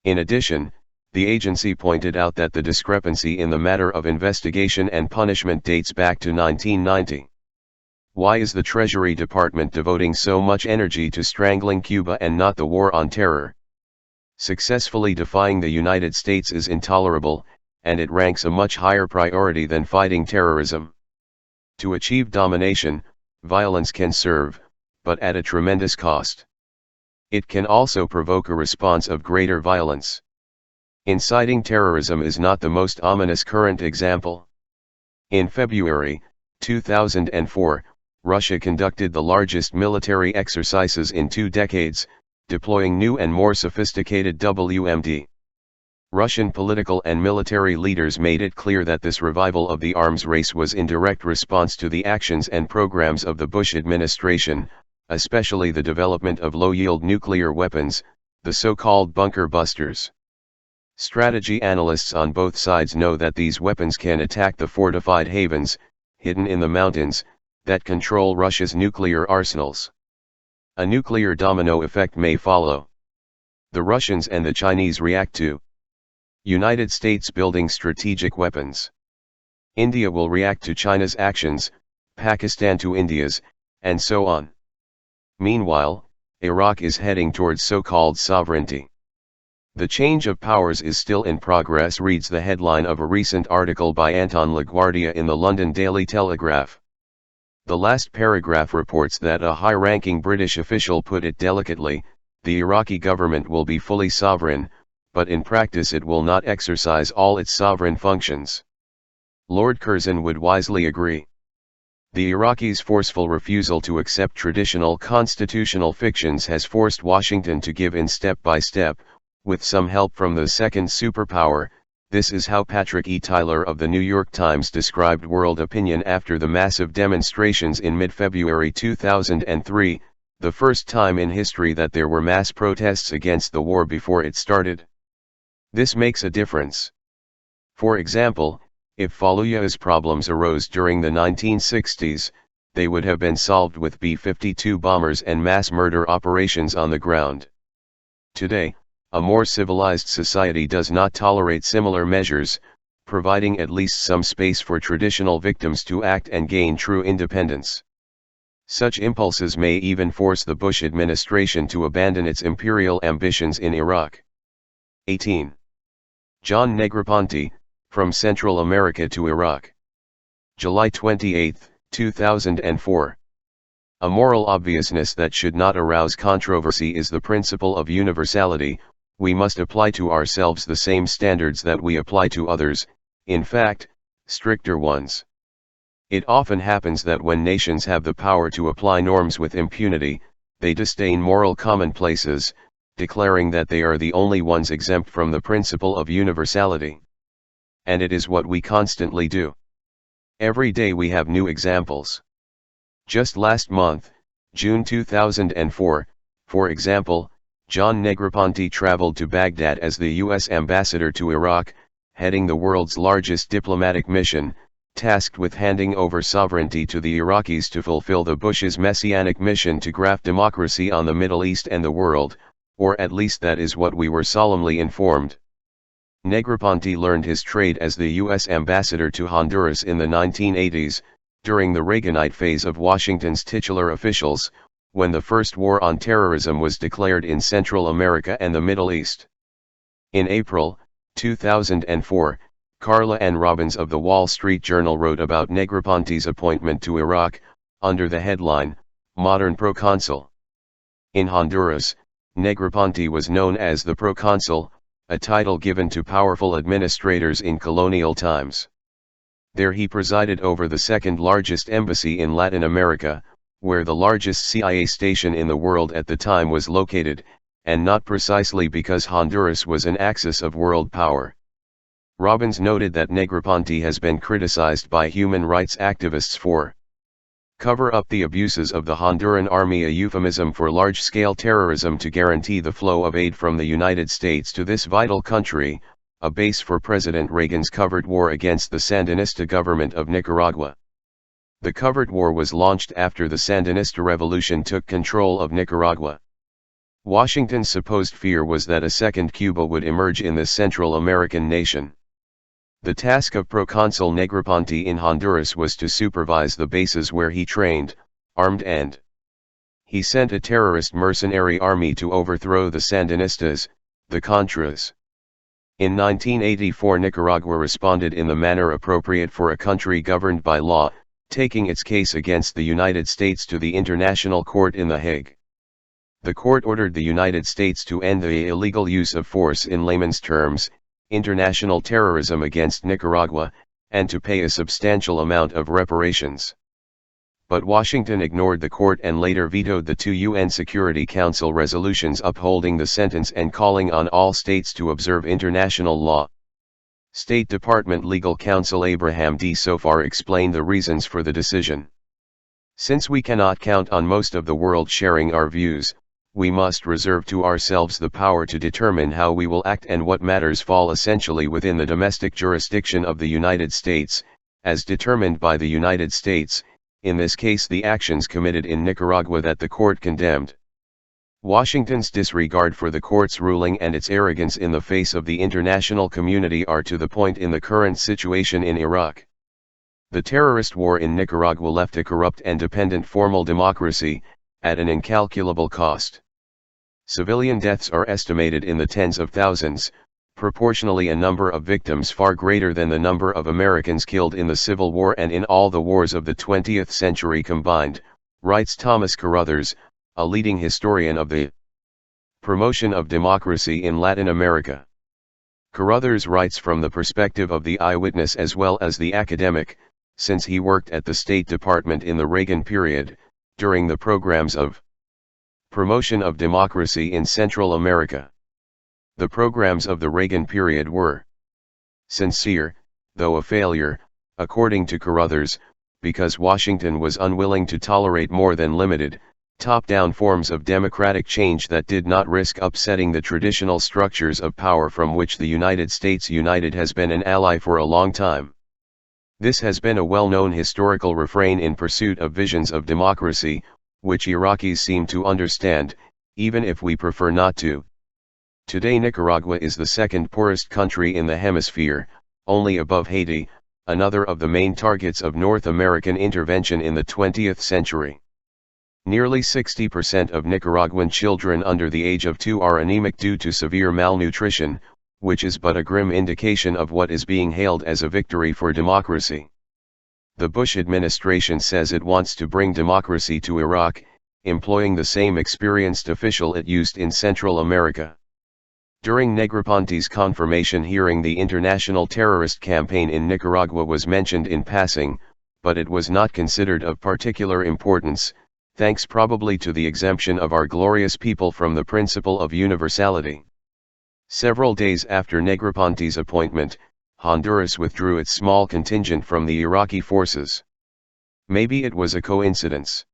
[SPEAKER 1] In addition, the agency pointed out that the discrepancy in the matter of investigation and punishment dates back to 1990. Why is the Treasury Department devoting so much energy to strangling Cuba and not the war on terror? Successfully defying the United States is intolerable, and it ranks a much higher priority than fighting terrorism. To achieve domination, violence can serve, but at a tremendous cost. It can also provoke a response of greater violence. Inciting terrorism is not the most ominous current example. In February 2004, Russia conducted the largest military exercises in 2 decades, deploying new and more sophisticated WMD. Russian political and military leaders made it clear that this revival of the arms race was in direct response to the actions and programs of the Bush administration, especially the development of low-yield nuclear weapons, the so-called bunker busters. Strategy analysts on both sides know that these weapons can attack the fortified havens, hidden in the mountains, that control Russia's nuclear arsenals. A nuclear domino effect may follow. The Russians and the Chinese react to United States building strategic weapons. India will react to China's actions, Pakistan to India's, and so on. Meanwhile, Iraq is heading towards so-called sovereignty. The change of powers is still in progress, reads the headline of a recent article by Anton LaGuardia in the London Daily Telegraph. The last paragraph reports that a high-ranking British official put it delicately, the Iraqi government will be fully sovereign, but in practice it will not exercise all its sovereign functions. Lord Curzon would wisely agree. The Iraqis' forceful refusal to accept traditional constitutional fictions has forced Washington to give in step by step, with some help from the second superpower. This is how Patrick E. Tyler of the New York Times described world opinion after the massive demonstrations in mid-February 2003, the first time in history that there were mass protests against the war before it started. This makes a difference. For example, if Fallujah's problems arose during the 1960s, they would have been solved with B-52 bombers and mass murder operations on the ground. Today, a more civilized society does not tolerate similar measures, providing at least some space for traditional victims to act and gain true independence. Such impulses may even force the Bush administration to abandon its imperial ambitions in Iraq. 18. John Negroponte, From Central America to Iraq. July 28, 2004. A moral obviousness that should not arouse controversy is the principle of universality. We must apply to ourselves the same standards that we apply to others, in fact, stricter ones. It often happens that when nations have the power to apply norms with impunity, they disdain moral commonplaces, declaring that they are the only ones exempt from the principle of universality. And it is what we constantly do. Every day we have new examples. Just last month, June 2004, for example, John Negroponte traveled to Baghdad as the U.S. ambassador to Iraq, heading the world's largest diplomatic mission, tasked with handing over sovereignty to the Iraqis to fulfill the Bush's messianic mission to graft democracy on the Middle East and the world, or at least that is what we were solemnly informed. Negroponte learned his trade as the U.S. ambassador to Honduras in the 1980s, during the Reaganite phase of Washington's titular officials, when the first war on terrorism was declared in Central America and the Middle East. In April 2004, Carla Ann Robbins of the Wall Street Journal wrote about Negroponte's appointment to Iraq, under the headline, Modern Proconsul. In Honduras, Negroponte was known as the Proconsul, a title given to powerful administrators in colonial times. There he presided over the second largest embassy in Latin America, where the largest CIA station in the world at the time was located, and not precisely because Honduras was an axis of world power. Robbins noted that Negroponte has been criticized by human rights activists for cover up the abuses of the Honduran army, a euphemism for large-scale terrorism to guarantee the flow of aid from the United States to this vital country, a base for President Reagan's covert war against the Sandinista government of Nicaragua. The covert war was launched after the Sandinista revolution took control of Nicaragua. Washington's supposed fear was that a second Cuba would emerge in this Central American nation. The task of Proconsul Negroponte in Honduras was to supervise the bases where he trained, armed and he sent a terrorist mercenary army to overthrow the Sandinistas, the Contras. In 1984 Nicaragua responded in the manner appropriate for a country governed by law, taking its case against the United States to the International Court in The Hague. The court ordered the United States to end the illegal use of force, in layman's terms, international terrorism against Nicaragua, and to pay a substantial amount of reparations. But Washington ignored the court and later vetoed the two UN Security Council resolutions upholding the sentence and calling on all states to observe international law. State Department Legal Counsel Abraham D. Sofar explained the reasons for the decision. Since we cannot count on most of the world sharing our views, we must reserve to ourselves the power to determine how we will act and what matters fall essentially within the domestic jurisdiction of the United States, as determined by the United States, in this case the actions committed in Nicaragua that the court condemned. Washington's disregard for the court's ruling and its arrogance in the face of the international community are to the point in the current situation in Iraq. The terrorist war in Nicaragua left a corrupt and dependent formal democracy, at an incalculable cost. Civilian deaths are estimated in the tens of thousands, proportionally a number of victims far greater than the number of Americans killed in the Civil War and in all the wars of the 20th century combined, writes Thomas Carruthers, a leading historian of the promotion of democracy in Latin America. Carruthers writes from the perspective of the eyewitness as well as the academic, since he worked at the State Department in the Reagan period, during the programs of promotion of democracy in Central America. The programs of the Reagan period were sincere, though a failure, according to Carruthers, because Washington was unwilling to tolerate more than limited, top-down forms of democratic change that did not risk upsetting the traditional structures of power from which the United States United has been an ally for a long time. This has been a well-known historical refrain in pursuit of visions of democracy, which Iraqis seem to understand, even if we prefer not to. Today Nicaragua is the second poorest country in the hemisphere, only above Haiti, another of the main targets of North American intervention in the 20th century. Nearly 60% of Nicaraguan children under the age of 2 are anemic due to severe malnutrition, which is but a grim indication of what is being hailed as a victory for democracy. The Bush administration says it wants to bring democracy to Iraq, employing the same experienced official it used in Central America. During Negroponte's confirmation hearing, the international terrorist campaign in Nicaragua was mentioned in passing, but it was not considered of particular importance, thanks probably to the exemption of our glorious people from the principle of universality. Several days after Negroponte's appointment, Honduras withdrew its small contingent from the Iraqi forces. Maybe it was a coincidence.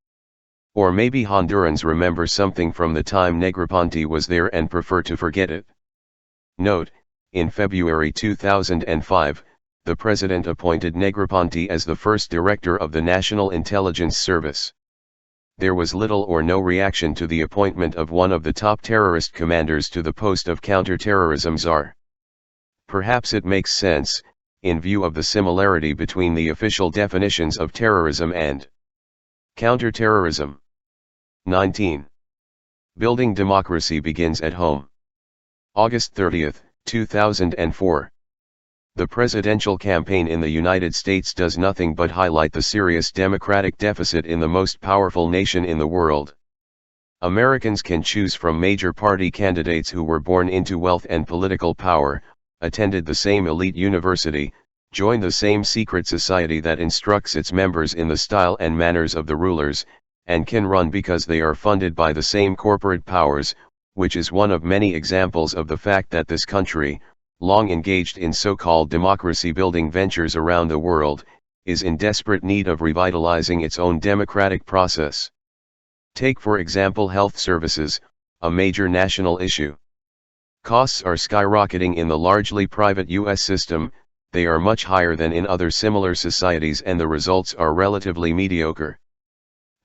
[SPEAKER 1] Or maybe Hondurans remember something from the time Negroponte was there and prefer to forget it. Note, in February 2005, the President appointed Negroponte as the first director of the National Intelligence Service. There was little or no reaction to the appointment of one of the top terrorist commanders to the post of counterterrorism czar. Perhaps it makes sense, in view of the similarity between the official definitions of terrorism and counterterrorism. 19. Building democracy begins at home. August 30, 2004. The presidential campaign in the United States does nothing but highlight the serious democratic deficit in the most powerful nation in the world. Americans can choose from major party candidates who were born into wealth and political power, attended the same elite university, joined the same secret society that instructs its members in the style and manners of the rulers, and can run because they are funded by the same corporate powers, which is one of many examples of the fact that this country, long engaged in so-called democracy-building ventures around the world, is in desperate need of revitalizing its own democratic process. Take for example health services, a major national issue. Costs are skyrocketing in the largely private U.S. system, they are much higher than in other similar societies, and the results are relatively mediocre.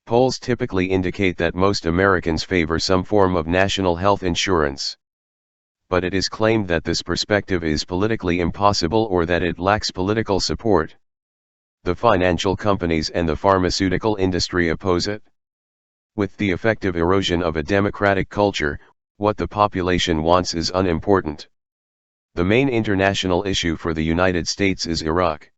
[SPEAKER 1] Polls typically indicate that most Americans favor some form of national health insurance. But it is claimed that this perspective is politically impossible or that it lacks political support. The financial companies and the pharmaceutical industry oppose it. With the effective erosion of a democratic culture, what the population wants is unimportant. The main international issue for the United States is Iraq.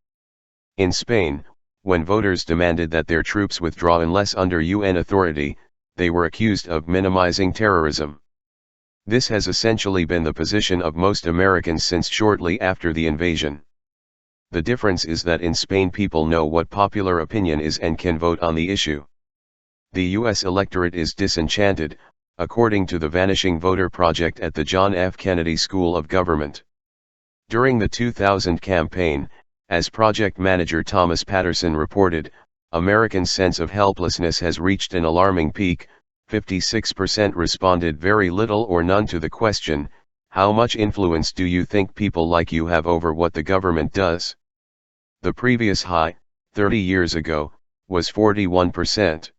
[SPEAKER 1] In Spain, when voters demanded that their troops withdraw unless under UN authority, they were accused of minimizing terrorism. This has essentially been the position of most Americans since shortly after the invasion. The difference is that in Spain people know what popular opinion is and can vote on the issue. The U.S. electorate is disenchanted, according to the Vanishing Voter Project at the John F. Kennedy School of Government. During the 2000 campaign, as project manager Thomas Patterson reported, Americans' sense of helplessness has reached an alarming peak. 56% responded very little or none to the question, how much influence do you think people like you have over what the government does? The previous high, 30 years ago, was 41%.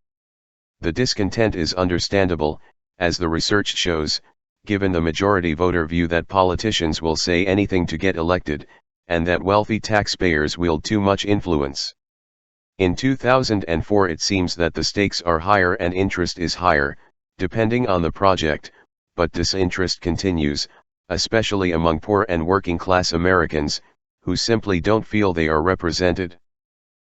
[SPEAKER 1] The discontent is understandable, as the research shows, given the majority voter view that politicians will say anything to get elected, and that wealthy taxpayers wield too much influence. In 2004 it seems that the stakes are higher and interest is higher, depending on the project, but disinterest continues, especially among poor and working-class Americans, who simply don't feel they are represented.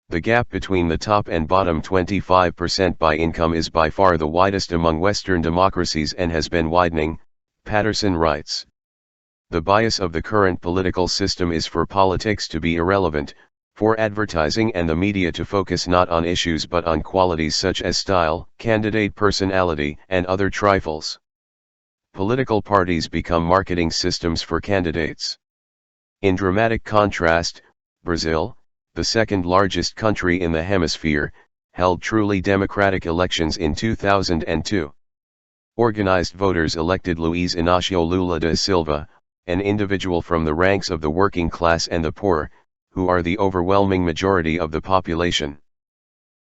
[SPEAKER 1] The gap between the top and bottom 25% by income is by far the widest among Western democracies and has been widening, Patterson writes. The bias of the current political system is for politics to be irrelevant, for advertising and the media to focus not on issues but on qualities such as style, candidate personality, and other trifles. Political parties become marketing systems for candidates. In dramatic contrast, Brazil, the second largest country in the hemisphere, held truly democratic elections in 2002. Organized voters elected Luiz Inácio Lula da Silva, an individual from the ranks of the working class and the poor, who are the overwhelming majority of the population.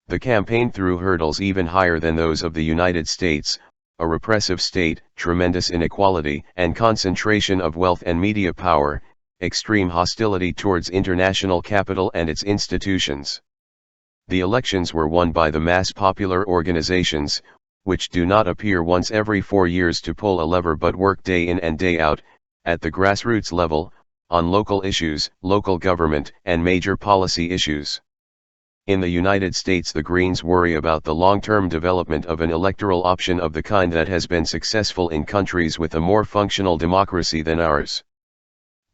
[SPEAKER 1] The campaign threw hurdles even higher than those of the United States, a repressive state, tremendous inequality and concentration of wealth and media power, extreme hostility towards international capital and its institutions. The elections were won by the mass popular organizations, which do not appear once every 4 years to pull a lever but work day in and day out, at the grassroots level, on local issues, local government, and major policy issues. In the United States, the Greens worry about the long-term development of an electoral option of the kind that has been successful in countries with a more functional democracy than ours.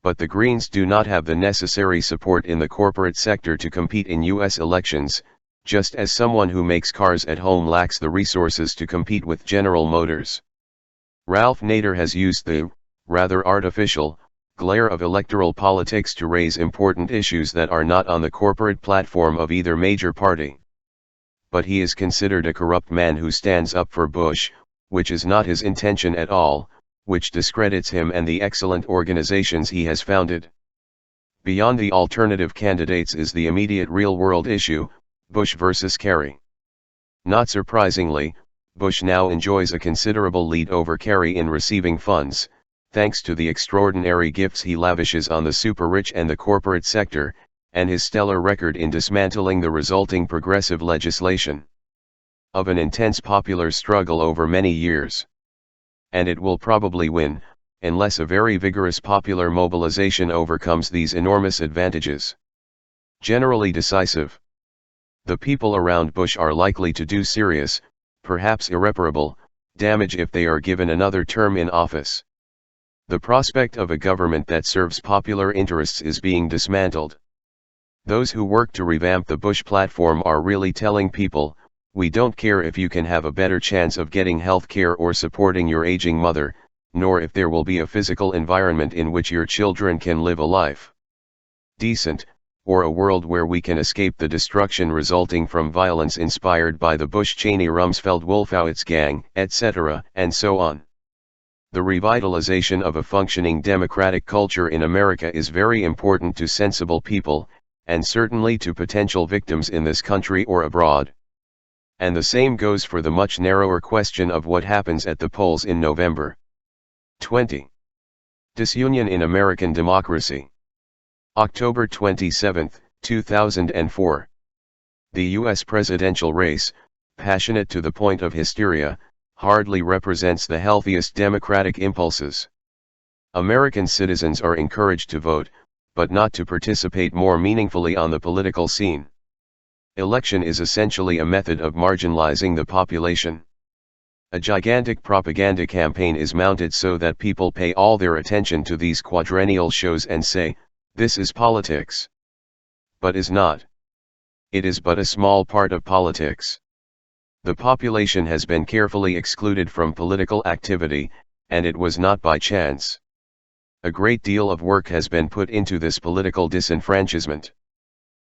[SPEAKER 1] But the Greens do not have the necessary support in the corporate sector to compete in U.S. elections, just as someone who makes cars at home lacks the resources to compete with General Motors. Ralph Nader has used the, rather artificial, glare of electoral politics to raise important issues that are not on the corporate platform of either major party. But he is considered a corrupt man who stands up for Bush, which is not his intention at all, which discredits him and the excellent organizations he has founded. Beyond the alternative candidates is the immediate real-world issue, Bush versus Kerry. Not surprisingly, Bush now enjoys a considerable lead over Kerry in receiving funds, thanks to the extraordinary gifts he lavishes on the super-rich and the corporate sector, and his stellar record in dismantling the resulting progressive legislation. Of an intense popular struggle over many years. And it will probably win, unless a very vigorous popular mobilization overcomes these enormous advantages. Generally decisive. The people around Bush are likely to do serious, perhaps irreparable, damage if they are given another term in office. The prospect of a government that serves popular interests is being dismantled. Those who work to revamp the Bush platform are really telling people, we don't care if you can have a better chance of getting health care or supporting your aging mother, nor if there will be a physical environment in which your children can live a life decent, or a world where we can escape the destruction resulting from violence inspired by the Bush-Cheney-Rumsfeld-Wolfowitz gang, etc., and so on. The revitalization of a functioning democratic culture in America is very important to sensible people, and certainly to potential victims in this country or abroad. And the same goes for the much narrower question of what happens at the polls in November. 20. Disunion in American Democracy. October 27, 2004. The U.S. presidential race, passionate to the point of hysteria, hardly represents the healthiest democratic impulses. American citizens are encouraged to vote, but not to participate more meaningfully on the political scene. Election is essentially a method of marginalizing the population. A gigantic propaganda campaign is mounted so that people pay all their attention to these quadrennial shows and say, this is politics. But is not. It is but a small part of politics. The population has been carefully excluded from political activity, and it was not by chance. A great deal of work has been put into this political disenfranchisement.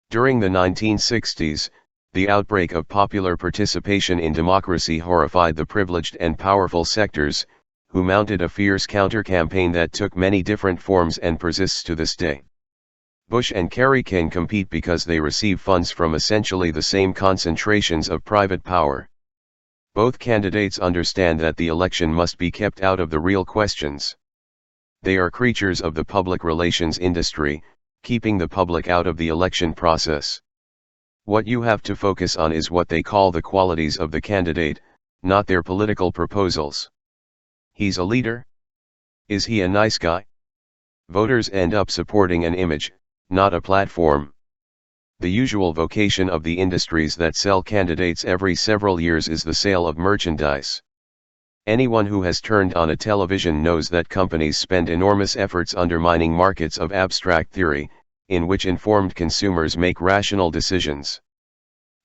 [SPEAKER 1] During the 1960s, the outbreak of popular participation in democracy horrified the privileged and powerful sectors, who mounted a fierce counter-campaign that took many different forms and persists to this day. Bush and Kerry can compete because they receive funds from essentially the same concentrations of private power. Both candidates understand that the election must be kept out of the real questions. They are creatures of the public relations industry, keeping the public out of the election process. What you have to focus on is what they call the qualities of the candidate, not their political proposals. He's a leader. Is he a nice guy? Voters end up supporting an image, not a platform. The usual vocation of the industries that sell candidates every several years is the sale of merchandise. Anyone who has turned on a television knows that companies spend enormous efforts undermining markets of abstract theory, in which informed consumers make rational decisions.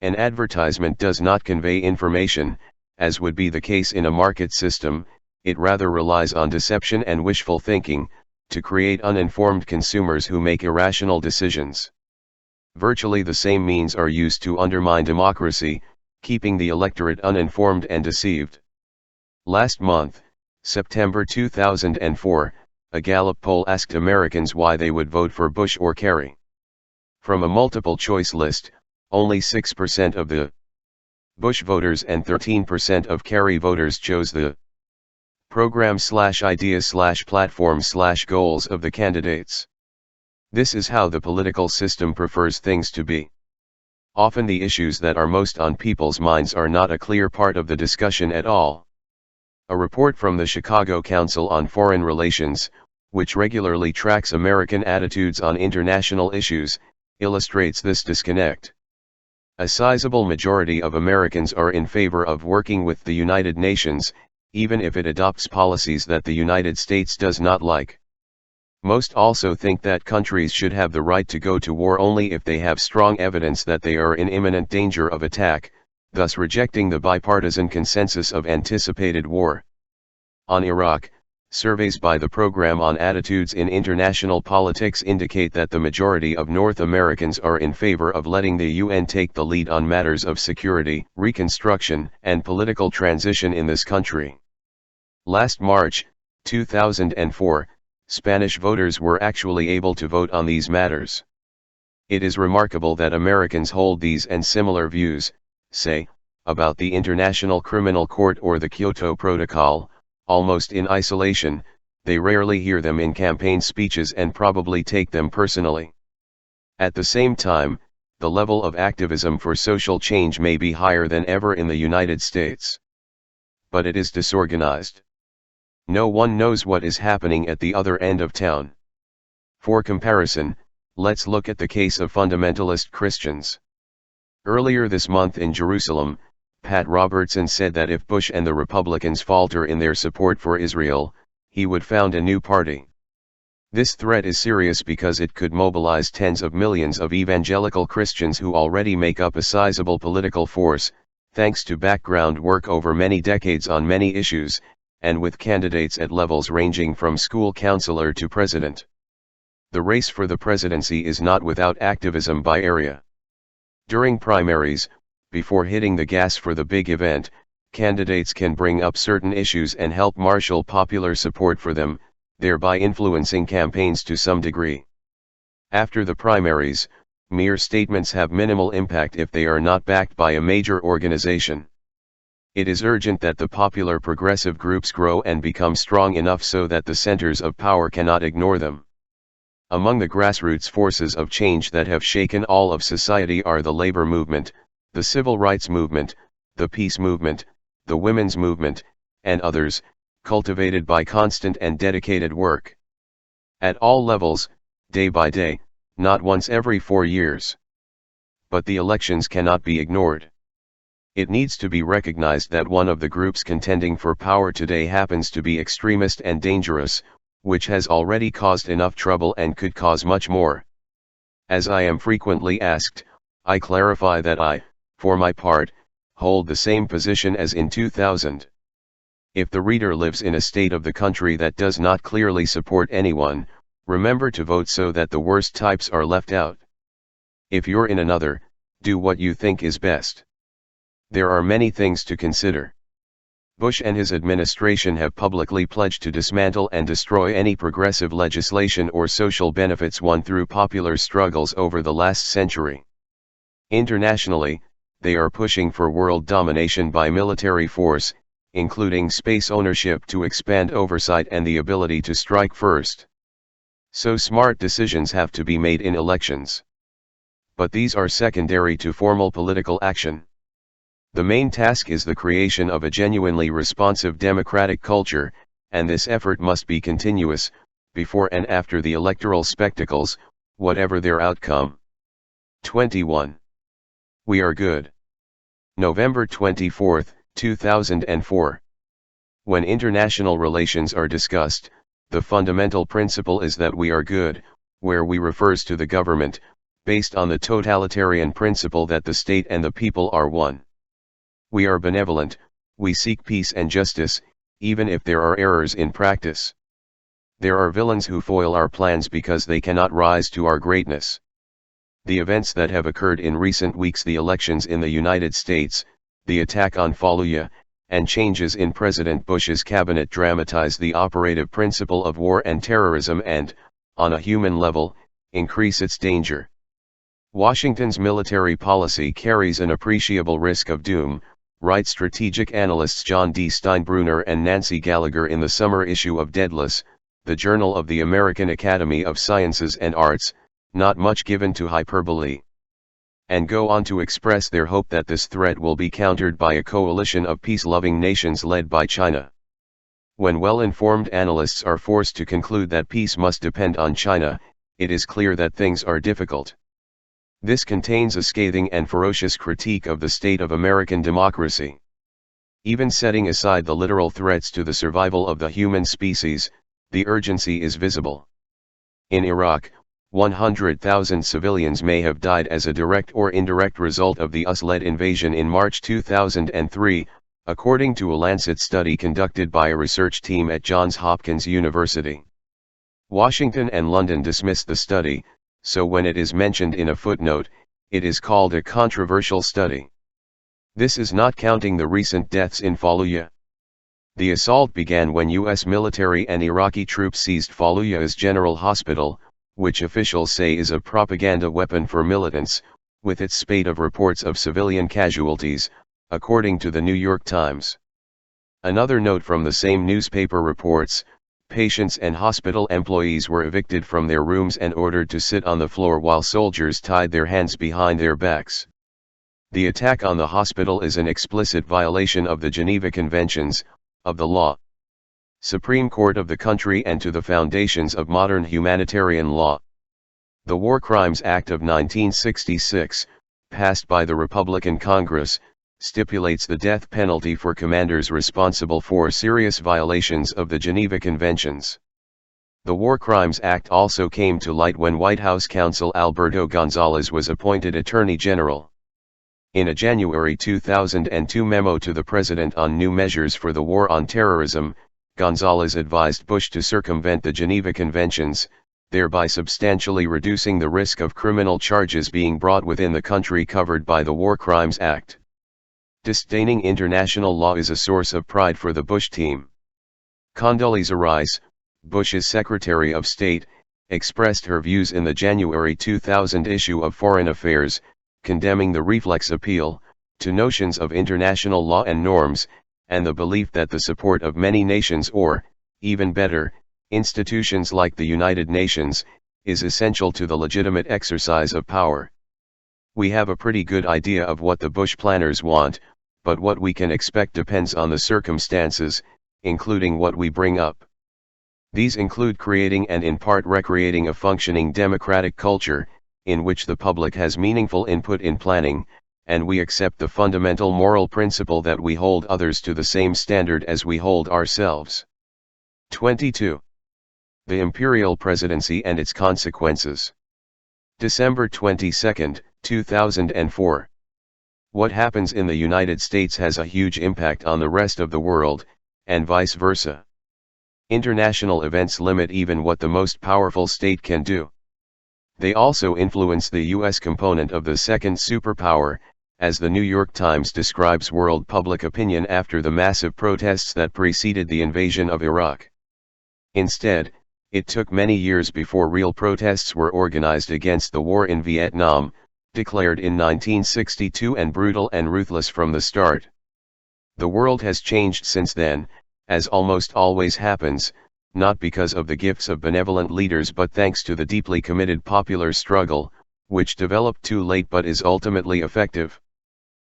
[SPEAKER 1] An advertisement does not convey information, as would be the case in a market system. It rather relies on deception and wishful thinking, to create uninformed consumers who make irrational decisions. Virtually the same means are used to undermine democracy, keeping the electorate uninformed and deceived. Last month, September 2004, a Gallup poll asked Americans why they would vote for Bush or Kerry. From a multiple-choice list, only 6% of the Bush voters and 13% of Kerry voters chose the program/ideas/platform/goals of the candidates. This is how the political system prefers things to be. Often the issues that are most on people's minds are not a clear part of the discussion at all. A report from the Chicago Council on Foreign Relations, which regularly tracks American attitudes on international issues, illustrates this disconnect. A sizable majority of Americans are in favor of working with the United Nations, even if it adopts policies that the United States does not like. Most also think that countries should have the right to go to war only if they have strong evidence that they are in imminent danger of attack, thus rejecting the bipartisan consensus of anticipated war. On Iraq, surveys by the Program on Attitudes in International Politics indicate that the majority of North Americans are in favor of letting the UN take the lead on matters of security, reconstruction, and political transition in this country. Last March, 2004, Spanish voters were actually able to vote on these matters. It is remarkable that Americans hold these and similar views, say, about the International Criminal Court or the Kyoto Protocol, almost in isolation. They rarely hear them in campaign speeches and probably take them personally. At the same time, the level of activism for social change may be higher than ever in the United States. But it is disorganized. No one knows what is happening at the other end of town. For comparison, let's look at the case of fundamentalist Christians. Earlier this month in Jerusalem, Pat Robertson said that if Bush and the Republicans falter in their support for Israel, he would found a new party. This threat is serious because it could mobilize tens of millions of evangelical Christians who already make up a sizable political force, thanks to background work over many decades on many issues, and with candidates at levels ranging from school counselor to president. The race for the presidency is not without activism by area. During primaries, before hitting the gas for the big event, candidates can bring up certain issues and help marshal popular support for them, thereby influencing campaigns to some degree. After the primaries, mere statements have minimal impact if they are not backed by a major organization. It is urgent that the popular progressive groups grow and become strong enough so that the centers of power cannot ignore them. Among the grassroots forces of change that have shaken all of society are the labor movement, the civil rights movement, the peace movement, the women's movement, and others, cultivated by constant and dedicated work. At all levels, day by day, not once every 4 years. But the elections cannot be ignored. It needs to be recognized that one of the groups contending for power today happens to be extremist and dangerous, which has already caused enough trouble and could cause much more. As I am frequently asked, I clarify that I, for my part, hold the same position as in 2000. If the reader lives in a state of the country that does not clearly support anyone, remember to vote so that the worst types are left out. If you're in another, do what you think is best. There are many things to consider. Bush and his administration have publicly pledged to dismantle and destroy any progressive legislation or social benefits won through popular struggles over the last century. Internationally, they are pushing for world domination by military force, including space ownership to expand oversight and the ability to strike first. So smart decisions have to be made in elections. But these are secondary to formal political action. The main task is the creation of a genuinely responsive democratic culture, and this effort must be continuous, before and after the electoral spectacles, whatever their outcome. 21. We are good. November 24, 2004. When international relations are discussed, the fundamental principle is that we are good, where we refers to the government, based on the totalitarian principle that the state and the people are one. We are benevolent, we seek peace and justice, even if there are errors in practice. There are villains who foil our plans because they cannot rise to our greatness. The events that have occurred in recent weeks, the elections in the United States, the attack on Fallujah, and changes in President Bush's cabinet dramatize the operative principle of war and terrorism and, on a human level, increase its danger. Washington's military policy carries an appreciable risk of doom, write strategic analysts John D. Steinbruner and Nancy Gallagher in the summer issue of Daedalus, the Journal of the American Academy of Sciences and Arts, not much given to hyperbole. And go on to express their hope that this threat will be countered by a coalition of peace-loving nations led by China. When well-informed analysts are forced to conclude that peace must depend on China, it is clear that things are difficult. This contains a scathing and ferocious critique of the state of American democracy. Even setting aside the literal threats to the survival of the human species, the urgency is visible. In Iraq, 100,000 civilians may have died as a direct or indirect result of the US-led invasion in March 2003, according to a Lancet study conducted by a research team at Johns Hopkins University. Washington and London dismissed the study, so when it is mentioned in a footnote, it is called a controversial study. This is not counting the recent deaths in Fallujah. The assault began when US military and Iraqi troops seized Fallujah's General Hospital, which officials say is a propaganda weapon for militants, with its spate of reports of civilian casualties, according to the New York Times. Another note from the same newspaper reports, patients and hospital employees were evicted from their rooms and ordered to sit on the floor while soldiers tied their hands behind their backs. The attack on the hospital is an explicit violation of the Geneva Conventions, of the law, Supreme Court of the country and to the foundations of modern humanitarian law. The War Crimes Act of 1966, passed by the Republican Congress, stipulates the death penalty for commanders responsible for serious violations of the Geneva Conventions. The War Crimes Act also came to light when White House counsel Alberto Gonzales was appointed Attorney General. In a January 2002 memo to the President on new measures for the war on terrorism, Gonzales advised Bush to circumvent the Geneva Conventions, thereby substantially reducing the risk of criminal charges being brought within the country covered by the War Crimes Act. Disdaining international law is a source of pride for the Bush team. Condoleezza Rice, Bush's Secretary of State, expressed her views in the January 2000 issue of Foreign Affairs, condemning the reflex appeal to notions of international law and norms, and the belief that the support of many nations or, even better, institutions like the United Nations, is essential to the legitimate exercise of power. We have a pretty good idea of what the Bush planners want, but what we can expect depends on the circumstances, including what we bring up. These include creating and in part recreating a functioning democratic culture, in which the public has meaningful input in planning, and we accept the fundamental moral principle that we hold others to the same standard as we hold ourselves. 22. The Imperial Presidency and its Consequences. December 22, 2004. What happens in the United States has a huge impact on the rest of the world, and vice versa. International events limit even what the most powerful state can do. They also influence the U.S. component of the second superpower, as the New York Times describes world public opinion after the massive protests that preceded the invasion of Iraq. Instead, it took many years before real protests were organized against the war in Vietnam, declared in 1962 and brutal and ruthless from the start. The world has changed since then, as almost always happens, not because of the gifts of benevolent leaders but thanks to the deeply committed popular struggle, which developed too late but is ultimately effective.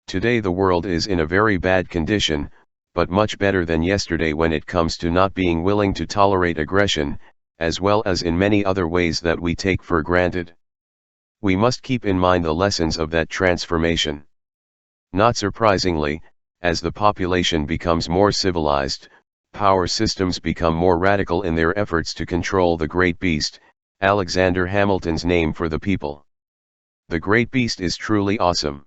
[SPEAKER 1] Today the world is in a very bad condition, but much better than yesterday when it comes to not being willing to tolerate aggression, as well as in many other ways that we take for granted. We must keep in mind the lessons of that transformation. Not surprisingly, as the population becomes more civilized, power systems become more radical in their efforts to control the great beast, Alexander Hamilton's name for the people. The great beast is truly awesome.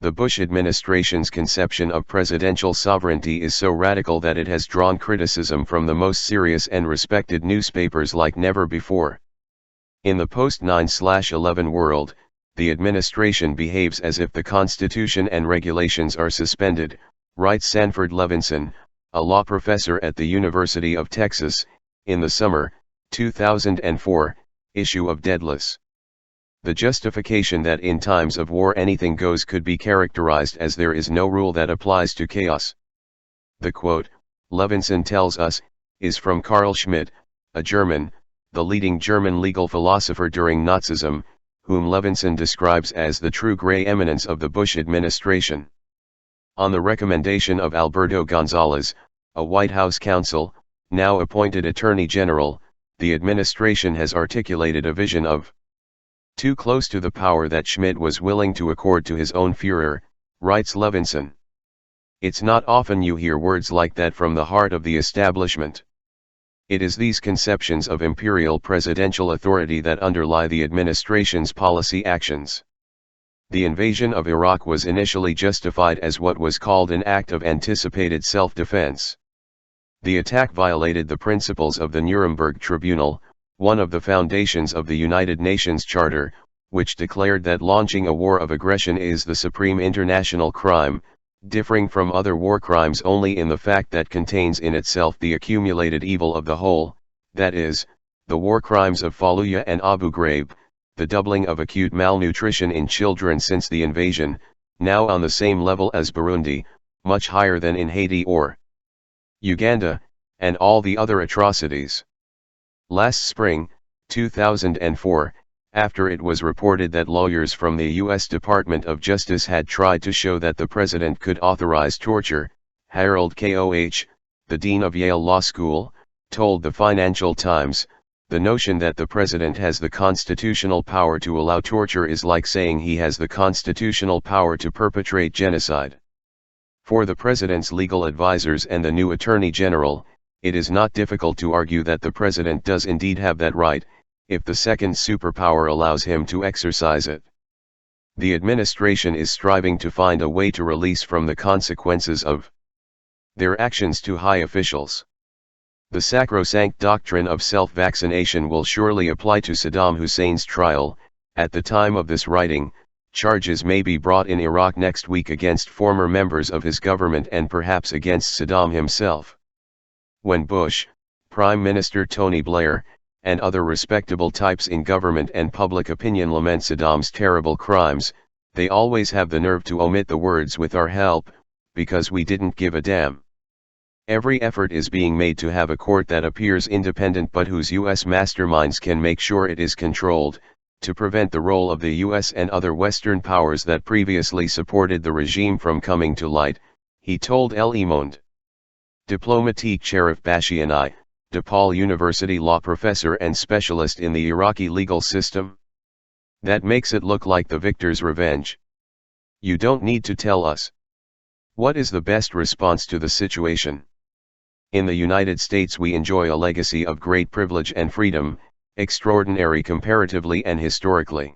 [SPEAKER 1] The Bush administration's conception of presidential sovereignty is so radical that it has drawn criticism from the most serious and respected newspapers like never before. In the post-9/11 world, the administration behaves as if the Constitution and regulations are suspended, writes Sanford Levinson, a law professor at the University of Texas, in the summer, 2004, issue of Daedalus. The justification that in times of war anything goes could be characterized as there is no rule that applies to chaos. The quote, Levinson tells us, is from Carl Schmitt, a German, the leading German legal philosopher during Nazism, whom Levinson describes as the true gray eminence of the Bush administration. On the recommendation of Alberto Gonzales, a White House counsel, now appointed Attorney General, the administration has articulated a vision of too close to the power that Schmitt was willing to accord to his own Führer, writes Levinson. It's not often you hear words like that from the heart of the establishment. It is these conceptions of imperial presidential authority that underlie the administration's policy actions. The invasion of Iraq was initially justified as what was called an act of anticipated self-defense. The attack violated the principles of the Nuremberg Tribunal, one of the foundations of the United Nations Charter, which declared that launching a war of aggression is the supreme international crime, differing from other war crimes only in the fact that contains in itself the accumulated evil of the whole, that is, the war crimes of Fallujah and Abu Ghraib, the doubling of acute malnutrition in children since the invasion, now on the same level as Burundi, much higher than in Haiti or Uganda, and all the other atrocities. Last spring, 2004, after it was reported that lawyers from the U.S. Department of Justice had tried to show that the president could authorize torture, Harold Koh, the dean of Yale Law School, told the Financial Times, the notion that the president has the constitutional power to allow torture is like saying he has the constitutional power to perpetrate genocide. For the president's legal advisers and the new attorney general, it is not difficult to argue that the president does indeed have that right, if the second superpower allows him to exercise it. The administration is striving to find a way to release from the consequences of their actions to high officials. The sacrosanct doctrine of self-vaccination will surely apply to Saddam Hussein's trial. At the time of this writing, charges may be brought in Iraq next week against former members of his government and perhaps against Saddam himself. When Bush, Prime Minister Tony Blair, and other respectable types in government and public opinion lament Saddam's terrible crimes, they always have the nerve to omit the words "with our help," because we didn't give a damn. Every effort is being made to have a court that appears independent but whose U.S. masterminds can make sure it is controlled, to prevent the role of the U.S. and other Western powers that previously supported the regime from coming to light, he told Le Monde Diplomatique. Sharif Bashiani, DePaul University law professor and specialist in the Iraqi legal system. That makes it look like the victor's revenge. You don't need to tell us. What is the best response to the situation? In the United States we enjoy a legacy of great privilege and freedom, extraordinary comparatively and historically.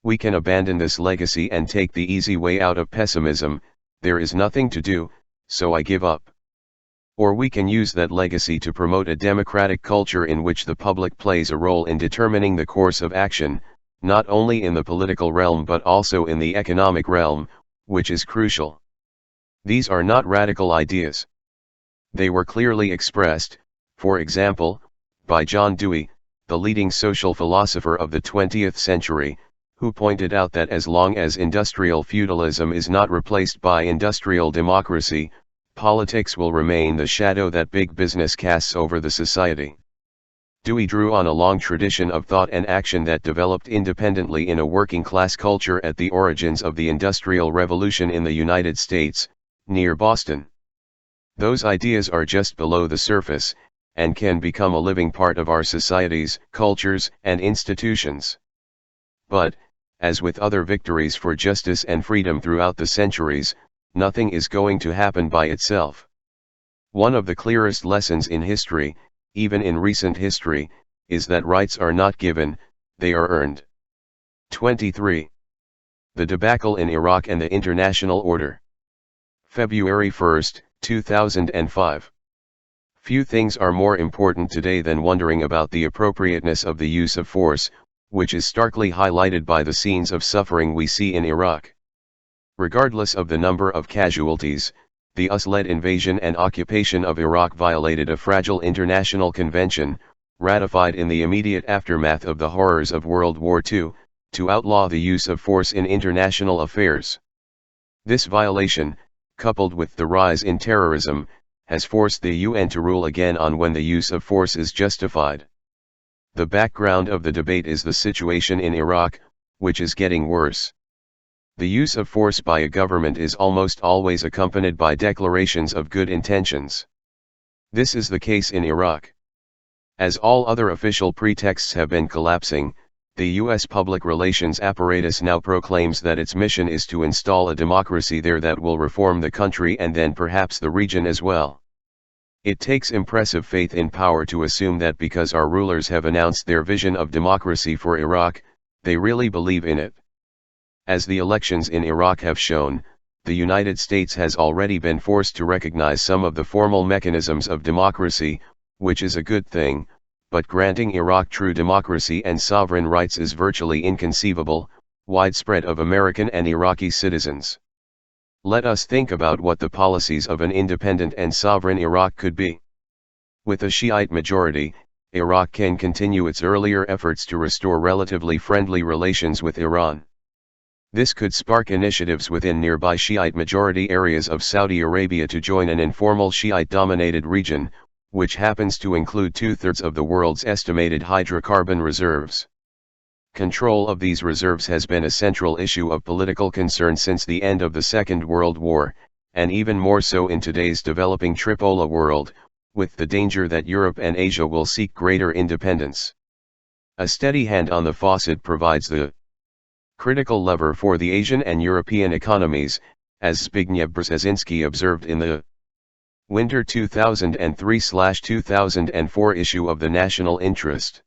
[SPEAKER 1] We can abandon this legacy and take the easy way out of pessimism, there is nothing to do, so I give up. Or we can use that legacy to promote a democratic culture in which the public plays a role in determining the course of action, not only in the political realm but also in the economic realm, which is crucial. These are not radical ideas. They were clearly expressed, for example, by John Dewey, the leading social philosopher of the 20th century, who pointed out that as long as industrial feudalism is not replaced by industrial democracy, politics will remain the shadow that big business casts over the society. Dewey drew on a long tradition of thought and action that developed independently in a working-class culture at the origins of the Industrial Revolution in the United States, near Boston. Those ideas are just below the surface, and can become a living part of our societies, cultures, and institutions. But, as with other victories for justice and freedom throughout the centuries, nothing is going to happen by itself. One of the clearest lessons in history, even in recent history, is that rights are not given, they are earned. 23. The debacle in Iraq and the international order. February 1, 2005. Few things are more important today than wondering about the appropriateness of the use of force, which is starkly highlighted by the scenes of suffering we see in Iraq. Regardless of the number of casualties, the US-led invasion and occupation of Iraq violated a fragile international convention, ratified in the immediate aftermath of the horrors of World War II, to outlaw the use of force in international affairs. This violation, coupled with the rise in terrorism, has forced the UN to rule again on when the use of force is justified. The background of the debate is the situation in Iraq, which is getting worse. The use of force by a government is almost always accompanied by declarations of good intentions. This is the case in Iraq. As all other official pretexts have been collapsing, the U.S. public relations apparatus now proclaims that its mission is to install a democracy there that will reform the country and then perhaps the region as well. It takes impressive faith in power to assume that because our rulers have announced their vision of democracy for Iraq, they really believe in it. As the elections in Iraq have shown, the United States has already been forced to recognize some of the formal mechanisms of democracy, which is a good thing, but granting Iraq true democracy and sovereign rights is virtually inconceivable, widespread of American and Iraqi citizens. Let us think about what the policies of an independent and sovereign Iraq could be. With a Shiite majority, Iraq can continue its earlier efforts to restore relatively friendly relations with Iran. This could spark initiatives within nearby Shiite majority areas of Saudi Arabia to join an informal Shiite-dominated region, which happens to include 2/3 of the world's estimated hydrocarbon reserves. Control of these reserves has been a central issue of political concern since the end of the Second World War, and even more so in today's developing tripolar world, with the danger that Europe and Asia will seek greater independence. A steady hand on the faucet provides the critical lever for the Asian and European economies, as Zbigniew Brzezinski observed in the Winter 2003/2004 issue of the National Interest.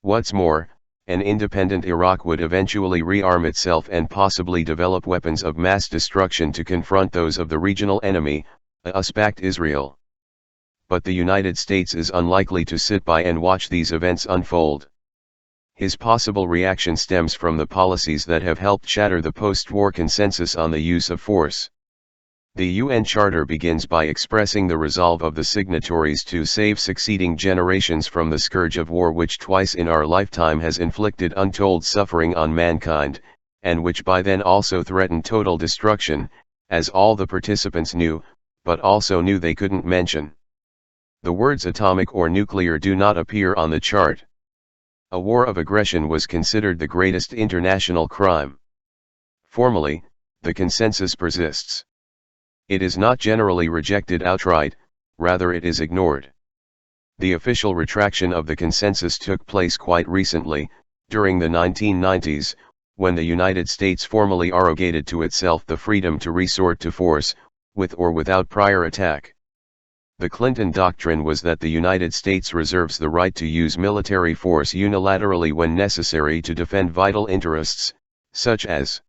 [SPEAKER 1] What's more, an independent Iraq would eventually rearm itself and possibly develop weapons of mass destruction to confront those of the regional enemy, US-backed Israel. But the United States is unlikely to sit by and watch these events unfold. His possible reaction stems from the policies that have helped shatter the post-war consensus on the use of force. The UN Charter begins by expressing the resolve of the signatories to save succeeding generations from the scourge of war which twice in our lifetime has inflicted untold suffering on mankind, and which by then also threatened total destruction, as all the participants knew, but also knew they couldn't mention. The words atomic or nuclear do not appear on the chart. A war of aggression was considered the greatest international crime. Formally, the consensus persists. It is not generally rejected outright, rather it is ignored. The official retraction of the consensus took place quite recently, during the 1990s, when the United States formally arrogated to itself the freedom to resort to force, with or without prior attack. The Clinton doctrine was that the United States reserves the right to use military force unilaterally when necessary to defend vital interests, such as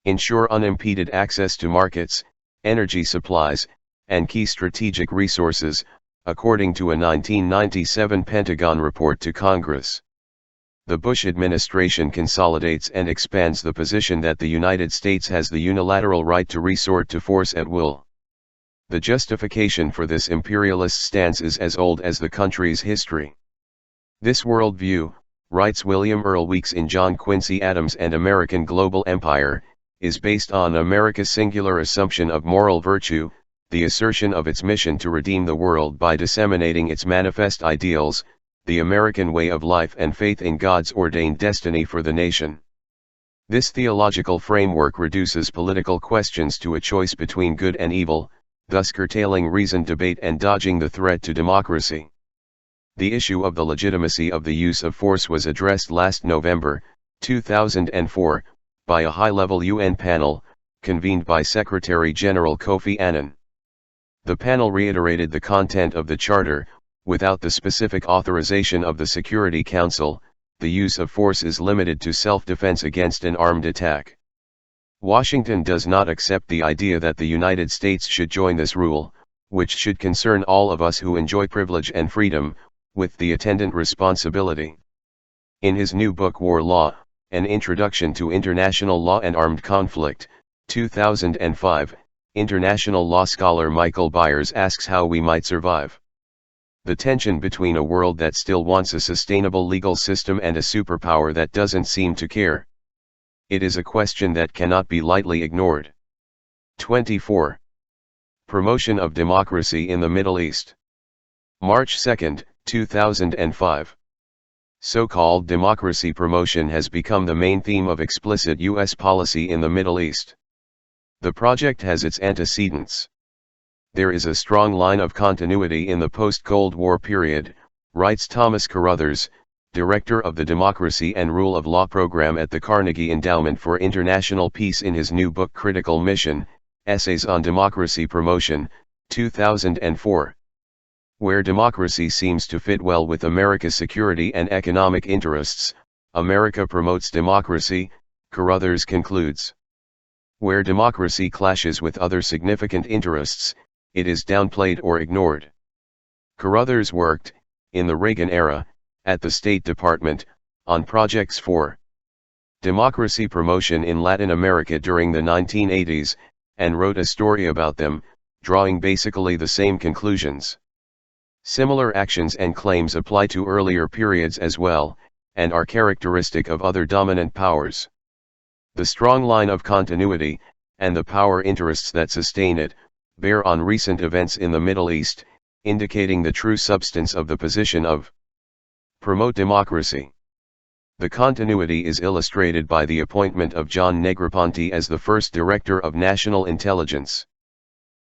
[SPEAKER 1] ensure unimpeded access to markets, energy supplies, and key strategic resources, according to a 1997 Pentagon report to Congress. The Bush administration consolidates and expands the position that the United States has the unilateral right to resort to force at will. The justification for this imperialist stance is as old as the country's history. This worldview, writes William Earl Weeks in John Quincy Adams and American Global Empire, is based on America's singular assumption of moral virtue, the assertion of its mission to redeem the world by disseminating its manifest ideals, the American way of life and faith in God's ordained destiny for the nation. This theological framework reduces political questions to a choice between good and evil, thus curtailing reasoned debate and dodging the threat to democracy. The issue of the legitimacy of the use of force was addressed last November, 2004, by a high-level UN panel, convened by Secretary-General Kofi Annan. The panel reiterated the content of the Charter: without the specific authorization of the Security Council, the use of force is limited to self-defense against an armed attack. Washington does not accept the idea that the United States should join this rule, which should concern all of us who enjoy privilege and freedom, with the attendant responsibility. In his new book War Law, An Introduction to International Law and Armed Conflict, 2005, international law scholar Michael Byers asks how we might survive the tension between a world that still wants a sustainable legal system and a superpower that doesn't seem to care. It is a question that cannot be lightly ignored. 24. Promotion of democracy in the Middle East. March 2, 2005. So-called democracy promotion has become the main theme of explicit U.S. policy in the Middle East. The project has its antecedents. There is a strong line of continuity in the post-Cold War period, writes Thomas Carruthers, director of the Democracy and Rule of Law program at the Carnegie Endowment for International Peace, in his new book Critical Mission, Essays on Democracy Promotion, 2004. Where democracy seems to fit well with America's security and economic interests, America promotes democracy, Carruthers concludes. Where democracy clashes with other significant interests, it is downplayed or ignored. Carruthers worked, in the Reagan era, at the State Department, on projects for democracy promotion in Latin America during the 1980s, and wrote a story about them, drawing basically the same conclusions. Similar actions and claims apply to earlier periods as well, and are characteristic of other dominant powers. The strong line of continuity, and the power interests that sustain it, bear on recent events in the Middle East, indicating the true substance of the position of promote democracy. The continuity is illustrated by the appointment of John Negroponte as the first Director of National Intelligence.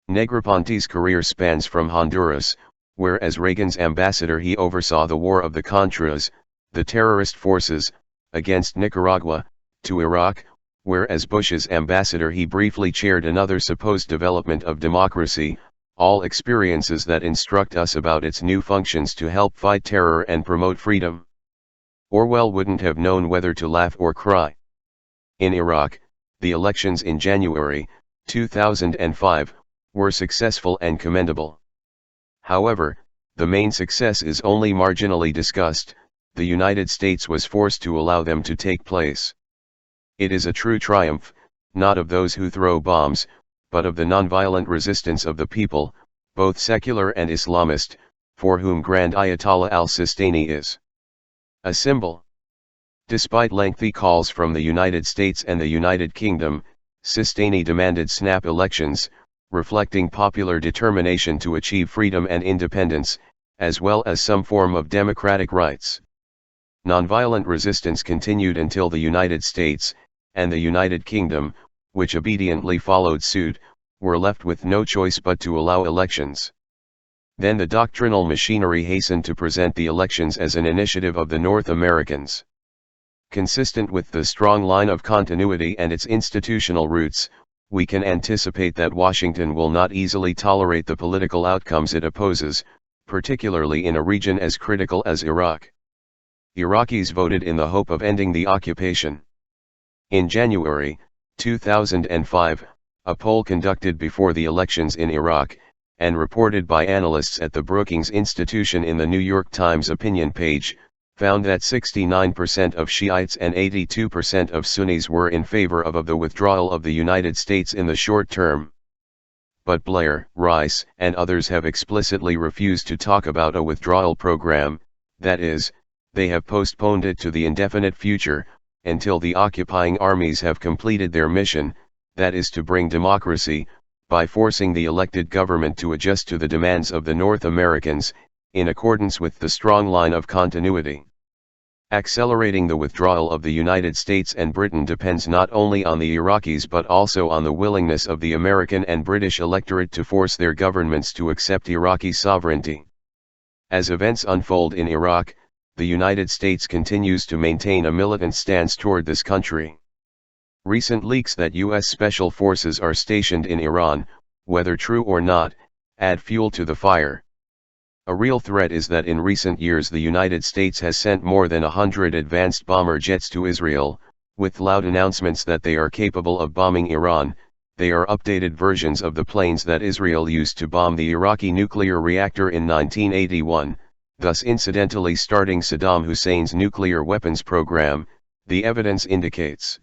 [SPEAKER 1] Negroponte's career spans from Honduras, where as Reagan's ambassador he oversaw the War of the Contras, the terrorist forces, against Nicaragua, to Iraq, where as Bush's ambassador he briefly chaired another supposed development of democracy, all experiences that instruct us about its new functions to help fight terror and promote freedom. Orwell wouldn't have known whether to laugh or cry. In Iraq, the elections in January 2005 were successful and commendable. However, the main success is only marginally discussed: the United States was forced to allow them to take place. It is a true triumph, not of those who throw bombs, but of the nonviolent resistance of the people, both secular and Islamist, for whom Grand Ayatollah al-Sistani is a symbol. Despite lengthy calls from the United States and the United Kingdom, Sistani demanded snap elections, reflecting popular determination to achieve freedom and independence, as well as some form of democratic rights. Nonviolent resistance continued until the United States, and the United Kingdom, which obediently followed suit, were left with no choice but to allow elections. Then the doctrinal machinery hastened to present the elections as an initiative of the North Americans. Consistent with the strong line of continuity and its institutional roots, we can anticipate that Washington will not easily tolerate the political outcomes it opposes, particularly in a region as critical as Iraq. Iraqis voted in the hope of ending the occupation. In January 2005, a poll conducted before the elections in Iraq, and reported by analysts at the Brookings Institution in the New York Times opinion page, found that 69% of Shiites and 82% of Sunnis were in favor of the withdrawal of the United States in the short term. But Blair, Rice, and others have explicitly refused to talk about a withdrawal program, that is, they have postponed it to the indefinite future, until the occupying armies have completed their mission, that is to bring democracy, by forcing the elected government to adjust to the demands of the North Americans, in accordance with the strong line of continuity. Accelerating the withdrawal of the United States and Britain depends not only on the Iraqis but also on the willingness of the American and British electorate to force their governments to accept Iraqi sovereignty. As events unfold in Iraq, the United States continues to maintain a militant stance toward this country. Recent leaks that U.S. special forces are stationed in Iran, whether true or not, add fuel to the fire. A real threat is that in recent years the United States has sent more than 100 advanced bomber jets to Israel, with loud announcements that they are capable of bombing Iran. They are updated versions of the planes that Israel used to bomb the Iraqi nuclear reactor in 1981, thus incidentally starting Saddam Hussein's nuclear weapons program, the evidence indicates.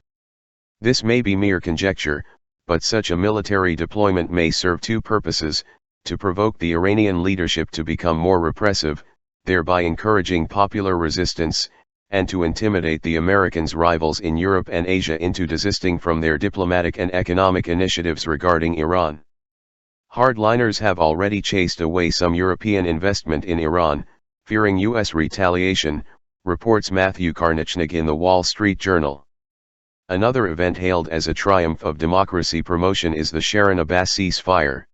[SPEAKER 1] This may be mere conjecture, but such a military deployment may serve two purposes: to provoke the Iranian leadership to become more repressive, thereby encouraging popular resistance, and to intimidate the Americans' rivals in Europe and Asia into desisting from their diplomatic and economic initiatives regarding Iran. Hardliners have already chased away some European investment in Iran, fearing U.S. retaliation, reports Matthew Karnichnig in the Wall Street Journal. Another event hailed as a triumph of democracy promotion is the Sharon Abbas ceasefire.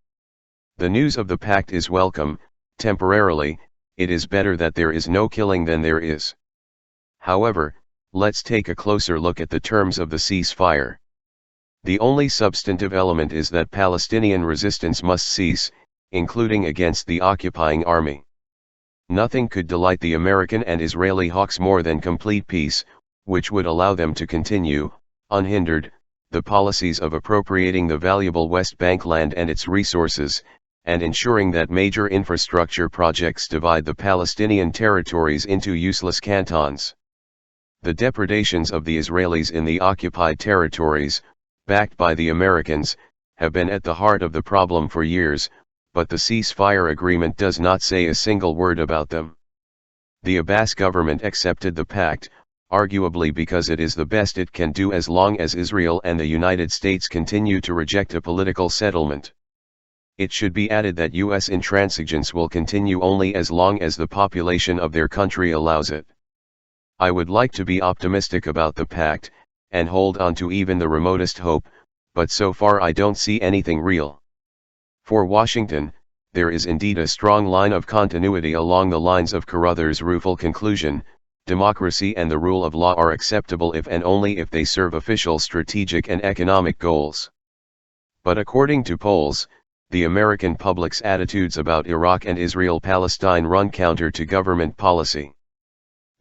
[SPEAKER 1] The news of the pact is welcome. Temporarily, it is better that there is no killing than there is. However, let's take a closer look at the terms of the ceasefire. The only substantive element is that Palestinian resistance must cease, including against the occupying army. Nothing could delight the American and Israeli hawks more than complete peace, which would allow them to continue, unhindered, the policies of appropriating the valuable West Bank land and its resources, and ensuring that major infrastructure projects divide the Palestinian territories into useless cantons. The depredations of the Israelis in the occupied territories, backed by the Americans, have been at the heart of the problem for years, but the ceasefire agreement does not say a single word about them. The Abbas government accepted the pact, arguably because it is the best it can do as long as Israel and the United States continue to reject a political settlement. It should be added that U.S. intransigence will continue only as long as the population of their country allows it. I would like to be optimistic about the pact, and hold on to even the remotest hope, but so far I don't see anything real. For Washington, there is indeed a strong line of continuity along the lines of Carruthers' rueful conclusion: democracy and the rule of law are acceptable if and only if they serve official strategic and economic goals. But according to polls, the American public's attitudes about Iraq and Israel-Palestine run counter to government policy.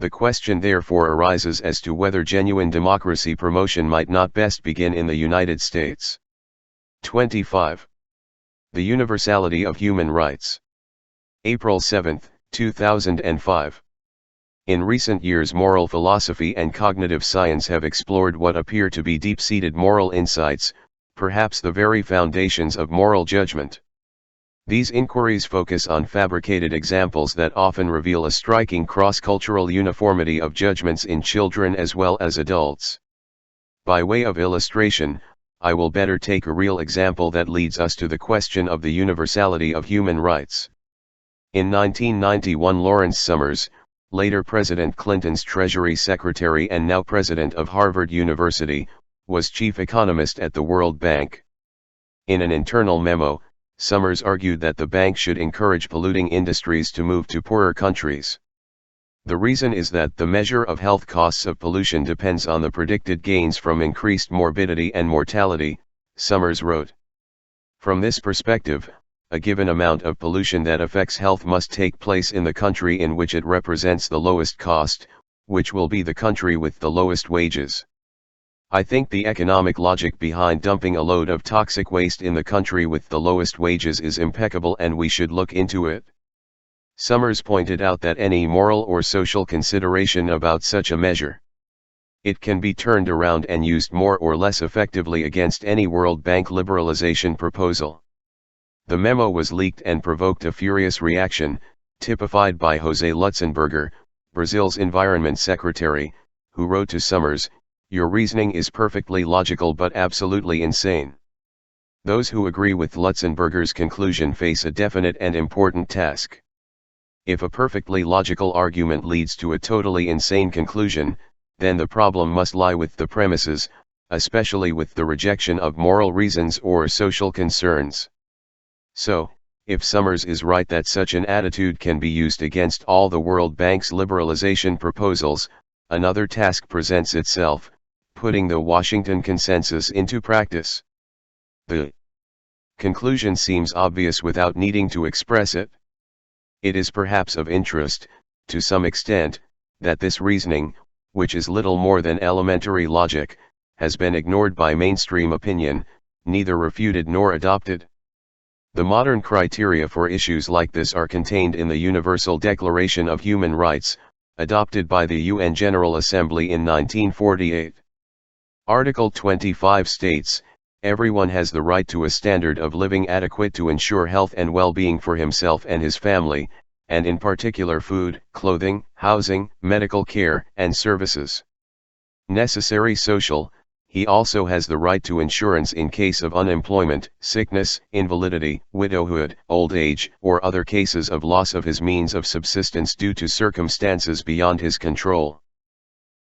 [SPEAKER 1] The question therefore arises as to whether genuine democracy promotion might not best begin in the United States. 25. The Universality of Human Rights. April 7, 2005. In recent years, moral philosophy and cognitive science have explored what appear to be deep-seated moral insights, perhaps the very foundations of moral judgment. These inquiries focus on fabricated examples that often reveal a striking cross-cultural uniformity of judgments in children as well as adults. By way of illustration, I will better take a real example that leads us to the question of the universality of human rights. In 1991, Lawrence Summers, later President Clinton's Treasury Secretary and now President of Harvard University, was chief economist at the World Bank. In an internal memo, Summers argued that the bank should encourage polluting industries to move to poorer countries. The reason is that the measure of health costs of pollution depends on the predicted gains from increased morbidity and mortality, Summers wrote. From this perspective, a given amount of pollution that affects health must take place in the country in which it represents the lowest cost, which will be the country with the lowest wages. I think the economic logic behind dumping a load of toxic waste in the country with the lowest wages is impeccable, and we should look into it. Summers pointed out that any moral or social consideration about such a measure, it can be turned around and used more or less effectively against any World Bank liberalization proposal. The memo was leaked and provoked a furious reaction, typified by José Lutzenberger, Brazil's Environment Secretary, who wrote to Summers, "Your reasoning is perfectly logical but absolutely insane." Those who agree with Lutzenberger's conclusion face a definite and important task. If a perfectly logical argument leads to a totally insane conclusion, then the problem must lie with the premises, especially with the rejection of moral reasons or social concerns. So, if Summers is right that such an attitude can be used against all the World Bank's liberalization proposals, another task presents itself: putting the Washington Consensus into practice. The conclusion seems obvious without needing to express it. It is perhaps of interest, to some extent, that this reasoning, which is little more than elementary logic, has been ignored by mainstream opinion, neither refuted nor adopted. The modern criteria for issues like this are contained in the Universal Declaration of Human Rights, adopted by the UN General Assembly in 1948. Article 25 states, "Everyone has the right to a standard of living adequate to ensure health and well-being for himself and his family, and in particular food, clothing, housing, medical care, and services. Necessary social, he also has the right to insurance in case of unemployment, sickness, invalidity, widowhood, old age, or other cases of loss of his means of subsistence due to circumstances beyond his control."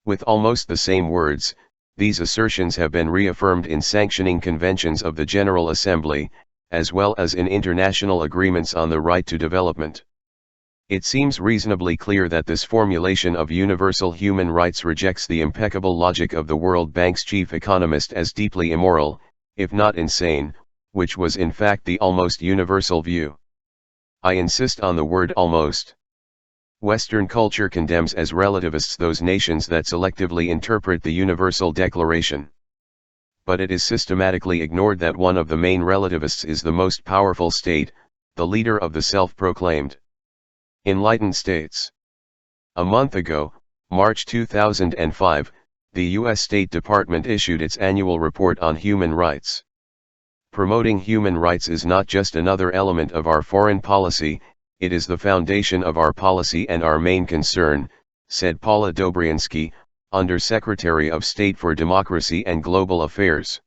[SPEAKER 1] With almost the same words, these assertions have been reaffirmed in sanctioning conventions of the General Assembly, as well as in international agreements on the right to development. It seems reasonably clear that this formulation of universal human rights rejects the impeccable logic of the World Bank's chief economist as deeply immoral, if not insane, which was in fact the almost universal view. I insist on the word almost. Western culture condemns as relativists those nations that selectively interpret the Universal Declaration. But it is systematically ignored that one of the main relativists is the most powerful state, the leader of the self-proclaimed enlightened states. A month ago, March 2005, the U.S. State Department issued its annual report on human rights. Promoting human rights is not just another element of our foreign policy, it is the foundation of our policy and our main concern, said Paula Dobryansky, Under-Secretary of State for Democracy and Global Affairs.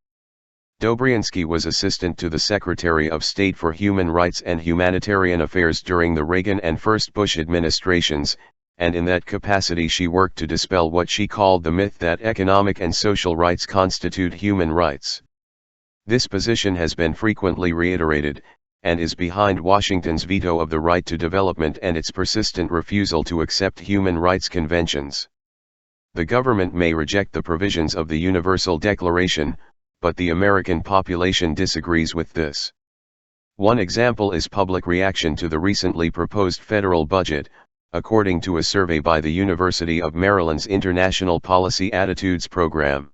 [SPEAKER 1] Dobryansky was assistant to the Secretary of State for Human Rights and Humanitarian Affairs during the Reagan and first Bush administrations, and in that capacity she worked to dispel what she called the myth that economic and social rights constitute human rights. This position has been frequently reiterated, and is behind Washington's veto of the right to development and its persistent refusal to accept human rights conventions. The government may reject the provisions of the Universal Declaration, but the American population disagrees with this. One example is public reaction to the recently proposed federal budget, according to a survey by the University of Maryland's International Policy Attitudes Program.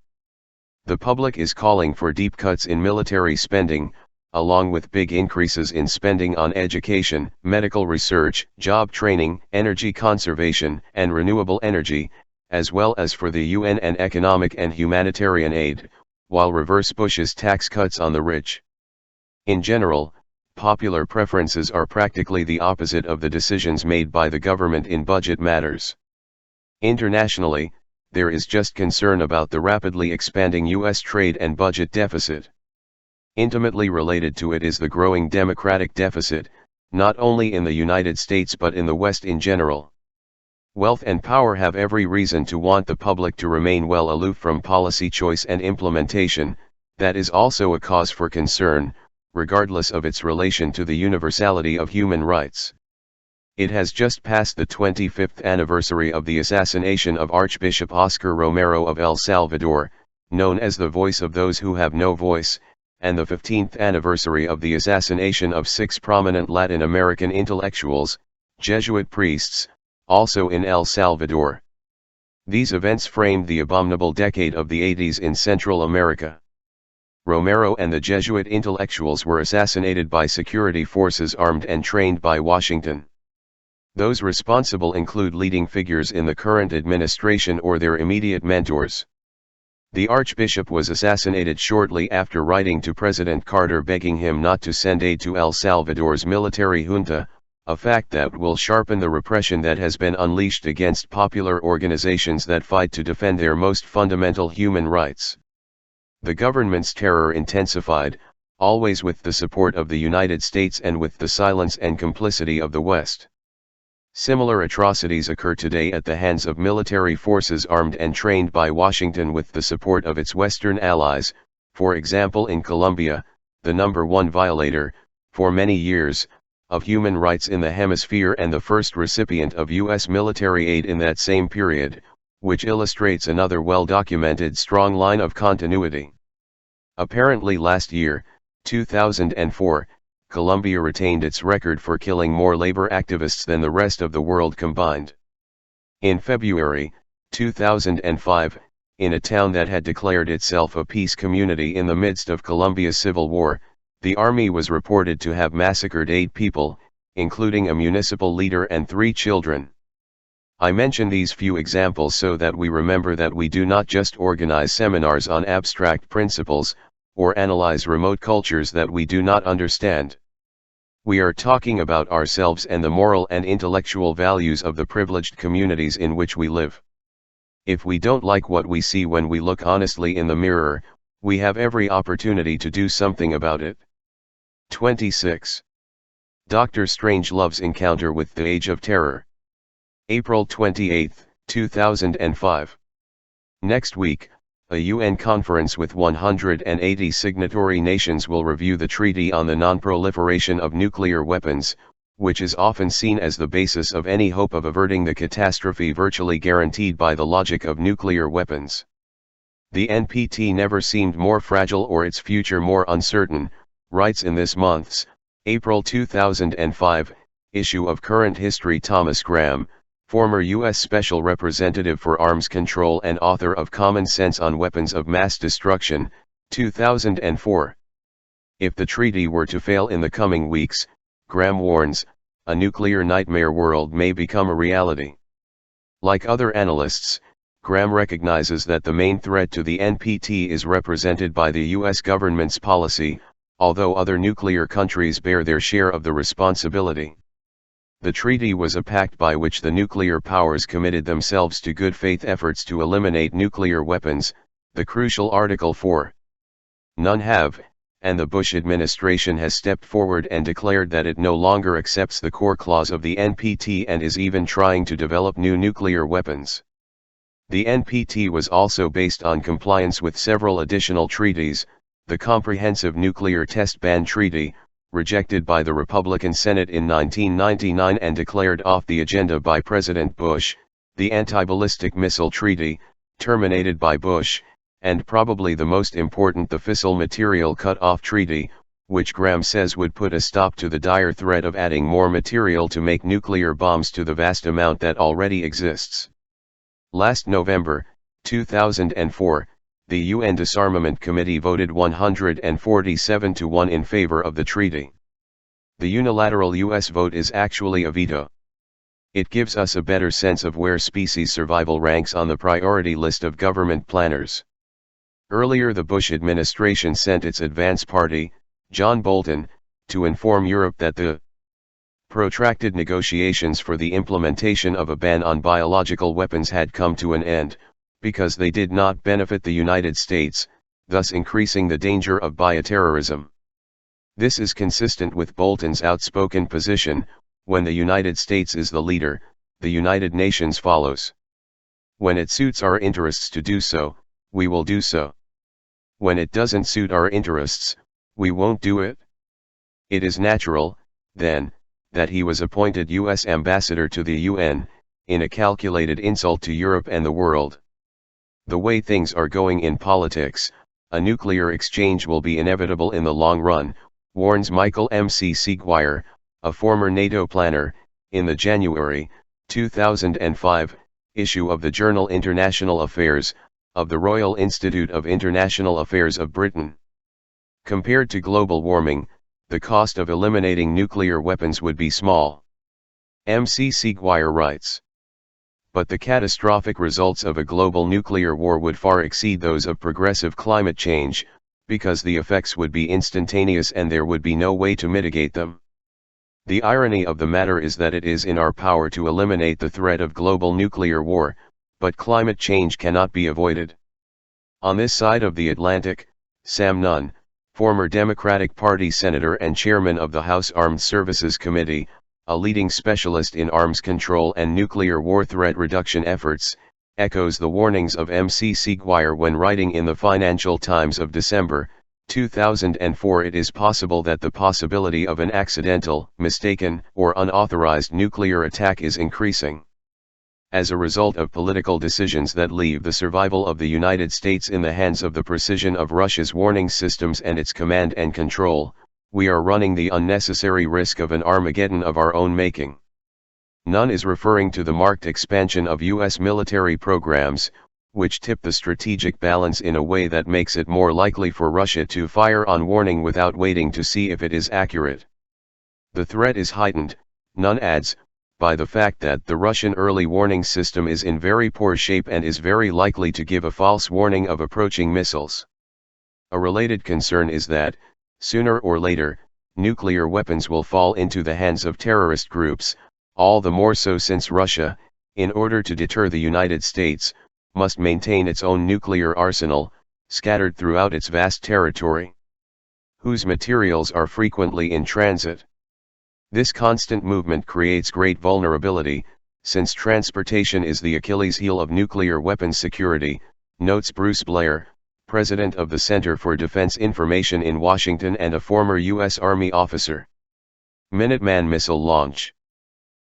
[SPEAKER 1] The public is calling for deep cuts in military spending, along with big increases in spending on education, medical research, job training, energy conservation, and renewable energy, as well as for the UN and economic and humanitarian aid, while reverse Bush's tax cuts on the rich. In general, popular preferences are practically the opposite of the decisions made by the government in budget matters. Internationally, there is just concern about the rapidly expanding U.S. trade and budget deficit. Intimately related to it is the growing democratic deficit, not only in the United States but in the West in general. Wealth and power have every reason to want the public to remain well aloof from policy choice and implementation. That is also a cause for concern, regardless of its relation to the universality of human rights. It has just passed the 25th anniversary of the assassination of Archbishop Oscar Romero of El Salvador, known as the voice of those who have no voice, and the 15th anniversary of the assassination of 6 prominent Latin American intellectuals, Jesuit priests, also in El Salvador. These events framed the abominable decade of the 80s in Central America. Romero and the Jesuit intellectuals were assassinated by security forces armed and trained by Washington. Those responsible include leading figures in the current administration or their immediate mentors. The Archbishop was assassinated shortly after writing to President Carter begging him not to send aid to El Salvador's military junta, a fact that will sharpen the repression that has been unleashed against popular organizations that fight to defend their most fundamental human rights. The government's terror intensified, always with the support of the United States and with the silence and complicity of the West. Similar atrocities occur today at the hands of military forces armed and trained by Washington with the support of its Western allies. For example, in Colombia, the #1 violator, for many years, of human rights in the hemisphere and the first recipient of U.S. military aid in that same period, which illustrates another well-documented strong line of continuity. Apparently last year, 2004, Colombia retained its record for killing more labor activists than the rest of the world combined. In February 2005, in a town that had declared itself a peace community in the midst of Colombia's civil war, the army was reported to have massacred 8 people, including a municipal leader and 3 children. I mention these few examples so that we remember that we do not just organize seminars on abstract principles, or analyze remote cultures that we do not understand. We are talking about ourselves and the moral and intellectual values of the privileged communities in which we live. If we don't like what we see when we look honestly in the mirror, we have every opportunity to do something about it. 26. Dr. Strangelove's encounter with the Age of Terror. April 28, 2005. Next week, a UN conference with 180 signatory nations will review the Treaty on the Non-Proliferation of Nuclear Weapons, which is often seen as the basis of any hope of averting the catastrophe virtually guaranteed by the logic of nuclear weapons. The NPT never seemed more fragile or its future more uncertain, writes in this month's, April 2005, issue of Current History Thomas Graham, former U.S. Special Representative for Arms Control and author of Common Sense on Weapons of Mass Destruction, 2004. If the treaty were to fail in the coming weeks, Graham warns, a nuclear nightmare world may become a reality. Like other analysts, Graham recognizes that the main threat to the NPT is represented by the U.S. government's policy, although other nuclear countries bear their share of the responsibility. The treaty was a pact by which the nuclear powers committed themselves to good faith efforts to eliminate nuclear weapons, the crucial Article 4. None have, and the Bush administration has stepped forward and declared that it no longer accepts the core clause of the NPT and is even trying to develop new nuclear weapons. The NPT was also based on compliance with several additional treaties, the Comprehensive Nuclear Test Ban Treaty, rejected by the Republican Senate in 1999 and declared off the agenda by President Bush, the Anti-Ballistic Missile Treaty, terminated by Bush, and probably the most important, the Fissile Material Cut-Off Treaty, which Graham says would put a stop to the dire threat of adding more material to make nuclear bombs to the vast amount that already exists. Last November, 2004, the UN Disarmament Committee voted 147 to 1 in favor of the treaty. The unilateral US vote is actually a veto. It gives us a better sense of where species survival ranks on the priority list of government planners. Earlier, the Bush administration sent its advance party, John Bolton, to inform Europe that the protracted negotiations for the implementation of a ban on biological weapons had come to an end, because they did not benefit the United States, thus increasing the danger of bioterrorism. This is consistent with Bolton's outspoken position: when the United States is the leader, the United Nations follows. When it suits our interests to do so, we will do so. When it doesn't suit our interests, we won't do it. It is natural, then, that he was appointed U.S. ambassador to the UN, in a calculated insult to Europe and the world. The way things are going in politics, a nuclear exchange will be inevitable in the long run, warns Michael M.C. Seguier, a former NATO planner, in the January 2005 issue of the journal International Affairs, of the Royal Institute of International Affairs of Britain. Compared to global warming, the cost of eliminating nuclear weapons would be small. M.C. Seguier writes. But the catastrophic results of a global nuclear war would far exceed those of progressive climate change, because the effects would be instantaneous and there would be no way to mitigate them. The irony of the matter is that it is in our power to eliminate the threat of global nuclear war, but climate change cannot be avoided. On this side of the Atlantic, Sam Nunn, former Democratic Party senator and chairman of the House Armed Services Committee, a leading specialist in arms control and nuclear war threat reduction efforts, echoes the warnings of M.C. Seguier when writing in the Financial Times of December 2004. It is possible that the possibility of an accidental, mistaken, or unauthorized nuclear attack is increasing. As a result of political decisions that leave the survival of the United States in the hands of the precision of Russia's warning systems and its command and control, we are running the unnecessary risk of an Armageddon of our own making. None is referring to the marked expansion of U.S. military programs, which tip the strategic balance in a way that makes it more likely for Russia to fire on warning without waiting to see if it is accurate. The threat is heightened, Nunn adds, by the fact that the Russian early warning system is in very poor shape and is very likely to give a false warning of approaching missiles. A related concern is that, sooner or later, nuclear weapons will fall into the hands of terrorist groups, all the more so since Russia, in order to deter the United States, must maintain its own nuclear arsenal, scattered throughout its vast territory, whose materials are frequently in transit. This constant movement creates great vulnerability, since transportation is the Achilles heel of nuclear weapons security, notes Bruce Blair, president of the Center for Defense Information in Washington and a former U.S. Army officer. Minuteman missile launch.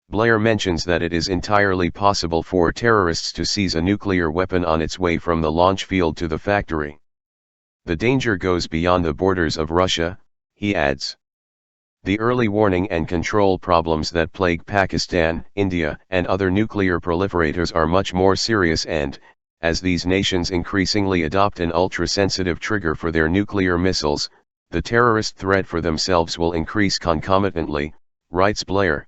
[SPEAKER 1] Blair mentions that it is entirely possible for terrorists to seize a nuclear weapon on its way from the launch field to the factory. The danger goes beyond the borders of Russia, he adds. The early warning and control problems that plague Pakistan, India, and other nuclear proliferators are much more serious and, as these nations increasingly adopt an ultra-sensitive trigger for their nuclear missiles, the terrorist threat for themselves will increase concomitantly, writes Blair.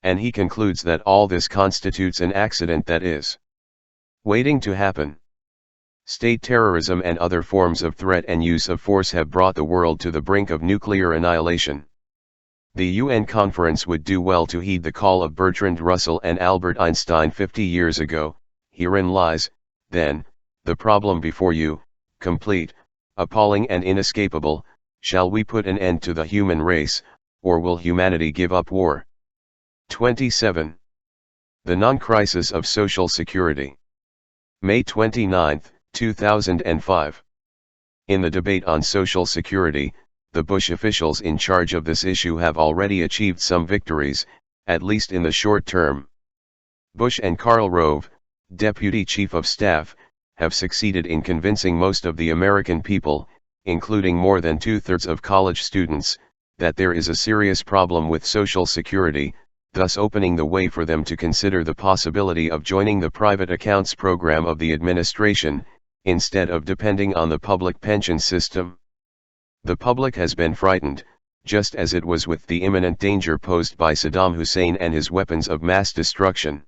[SPEAKER 1] And he concludes that all this constitutes an accident that is waiting to happen. State terrorism and other forms of threat and use of force have brought the world to the brink of nuclear annihilation. The UN conference would do well to heed the call of Bertrand Russell and Albert Einstein 50 years ago. Herein lies, then, the problem before you, complete, appalling and inescapable: shall we put an end to the human race, or will humanity give up war? 27. The Non-Crisis of Social Security. May 29, 2005. In the debate on Social Security, the Bush officials in charge of this issue have already achieved some victories, at least in the short term. Bush and Karl Rove, Deputy Chief of Staff, have succeeded in convincing most of the American people, including more than two-thirds of college students, that there is a serious problem with Social Security, thus opening the way for them to consider the possibility of joining the private accounts program of the administration, instead of depending on the public pension system. The public has been frightened, just as it was with the imminent danger posed by Saddam Hussein and his weapons of mass destruction.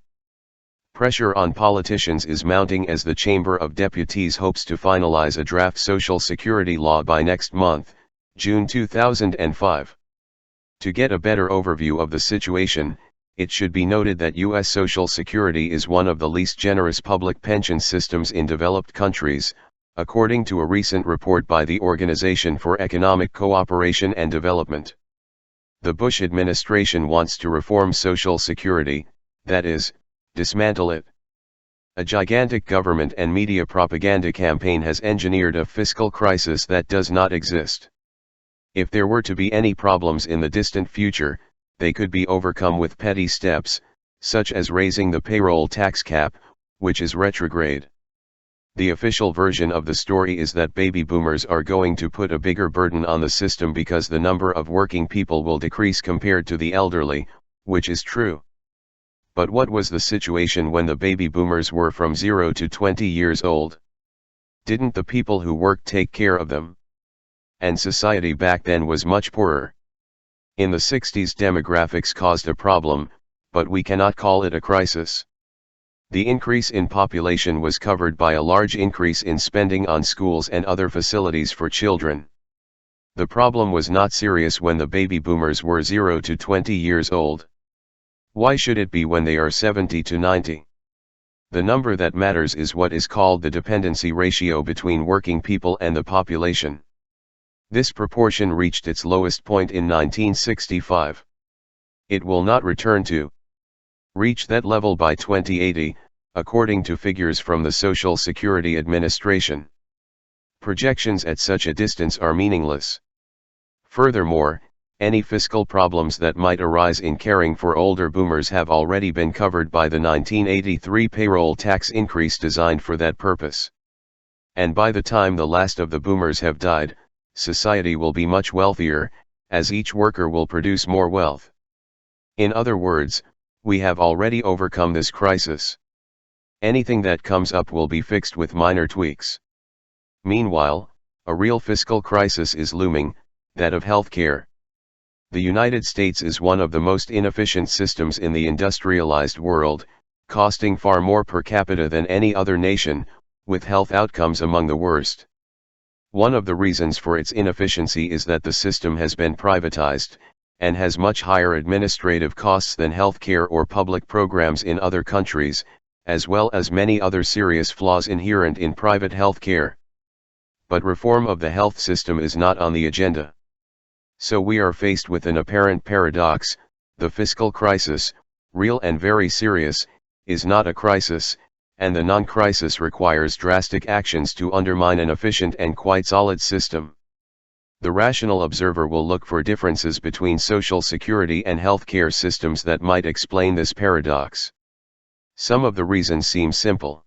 [SPEAKER 1] Pressure on politicians is mounting as the Chamber of Deputies hopes to finalize a draft Social Security law by next month, June 2005. To get a better overview of the situation, it should be noted that U.S. Social Security is one of the least generous public pension systems in developed countries, according to a recent report by the Organization for Economic Cooperation and Development. The Bush administration wants to reform Social Security, that is, dismantle it. A gigantic government and media propaganda campaign has engineered a fiscal crisis that does not exist. If there were to be any problems in the distant future, they could be overcome with petty steps, such as raising the payroll tax cap, which is retrograde. The official version of the story is that baby boomers are going to put a bigger burden on the system because the number of working people will decrease compared to the elderly, which is true. But what was the situation when the baby boomers were from 0 to 20 years old? Didn't the people who worked take care of them? And society back then was much poorer. In the 60s demographics caused a problem, but we cannot call it a crisis. The increase in population was covered by a large increase in spending on schools and other facilities for children. The problem was not serious when the baby boomers were 0 to 20 years old. Why should it be when they are 70 to 90? The number that matters is what is called the dependency ratio between working people and the population. This proportion reached its lowest point in 1965. It will not return to reach that level by 2080, according to figures from the Social Security Administration. Projections at such a distance are meaningless. Furthermore, any fiscal problems that might arise in caring for older boomers have already been covered by the 1983 payroll tax increase designed for that purpose. And by the time the last of the boomers have died, society will be much wealthier, as each worker will produce more wealth. In other words, we have already overcome this crisis. Anything that comes up will be fixed with minor tweaks. Meanwhile, a real fiscal crisis is looming, that of healthcare. The United States is one of the most inefficient systems in the industrialized world, costing far more per capita than any other nation, with health outcomes among the worst. One of the reasons for its inefficiency is that the system has been privatized, and has much higher administrative costs than healthcare or public programs in other countries, as well as many other serious flaws inherent in private healthcare. But reform of the health system is not on the agenda. So we are faced with an apparent paradox: the fiscal crisis, real and very serious, is not a crisis, and the non-crisis requires drastic actions to undermine an efficient and quite solid system. The rational observer will look for differences between social security and healthcare systems that might explain this paradox. Some of the reasons seem simple.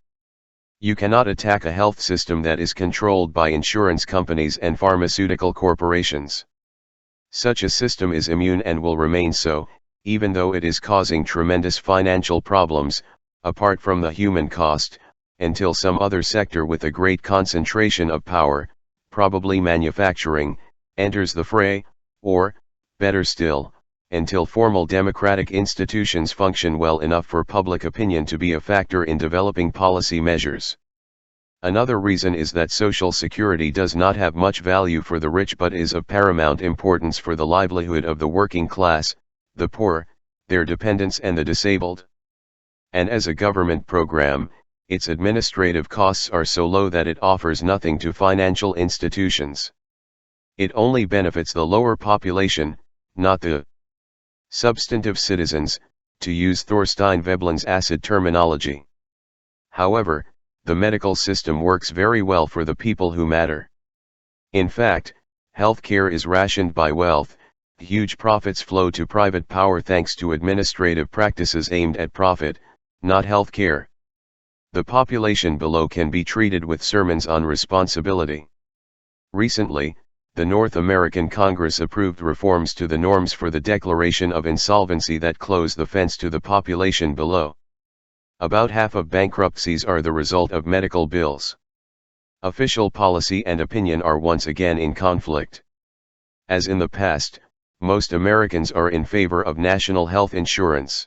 [SPEAKER 1] You cannot attack a health system that is controlled by insurance companies and pharmaceutical corporations. Such a system is immune and will remain so, even though it is causing tremendous financial problems, apart from the human cost, until some other sector with a great concentration of power, probably manufacturing, enters the fray, or, better still, until formal democratic institutions function well enough for public opinion to be a factor in developing policy measures. Another reason is that Social Security does not have much value for the rich but is of paramount importance for the livelihood of the working class, the poor, their dependents and the disabled. And as a government program, its administrative costs are so low that it offers nothing to financial institutions. It only benefits the lower population, not the substantive citizens, to use Thorstein Veblen's acid terminology. However, the medical system works very well for the people who matter. In fact, healthcare is rationed by wealth, huge profits flow to private power thanks to administrative practices aimed at profit, not healthcare. The population below can be treated with sermons on responsibility. Recently, the North American Congress approved reforms to the norms for the declaration of insolvency that close the fence to the population below. About half of bankruptcies are the result of medical bills. Official policy and opinion are once again in conflict. As in the past, most Americans are in favor of national health insurance.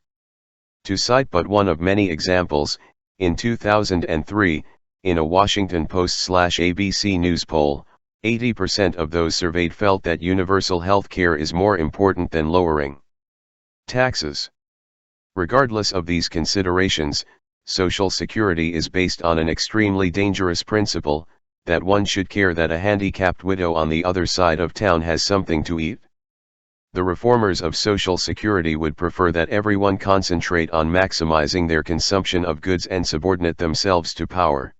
[SPEAKER 1] To cite but one of many examples, in 2003, in a Washington Post/ABC News poll, 80% of those surveyed felt that universal health care is more important than lowering taxes. Regardless of these considerations, Social Security is based on an extremely dangerous principle, that one should care that a handicapped widow on the other side of town has something to eat. The reformers of Social Security would prefer that everyone concentrate on maximizing their consumption of goods and subordinate themselves to power.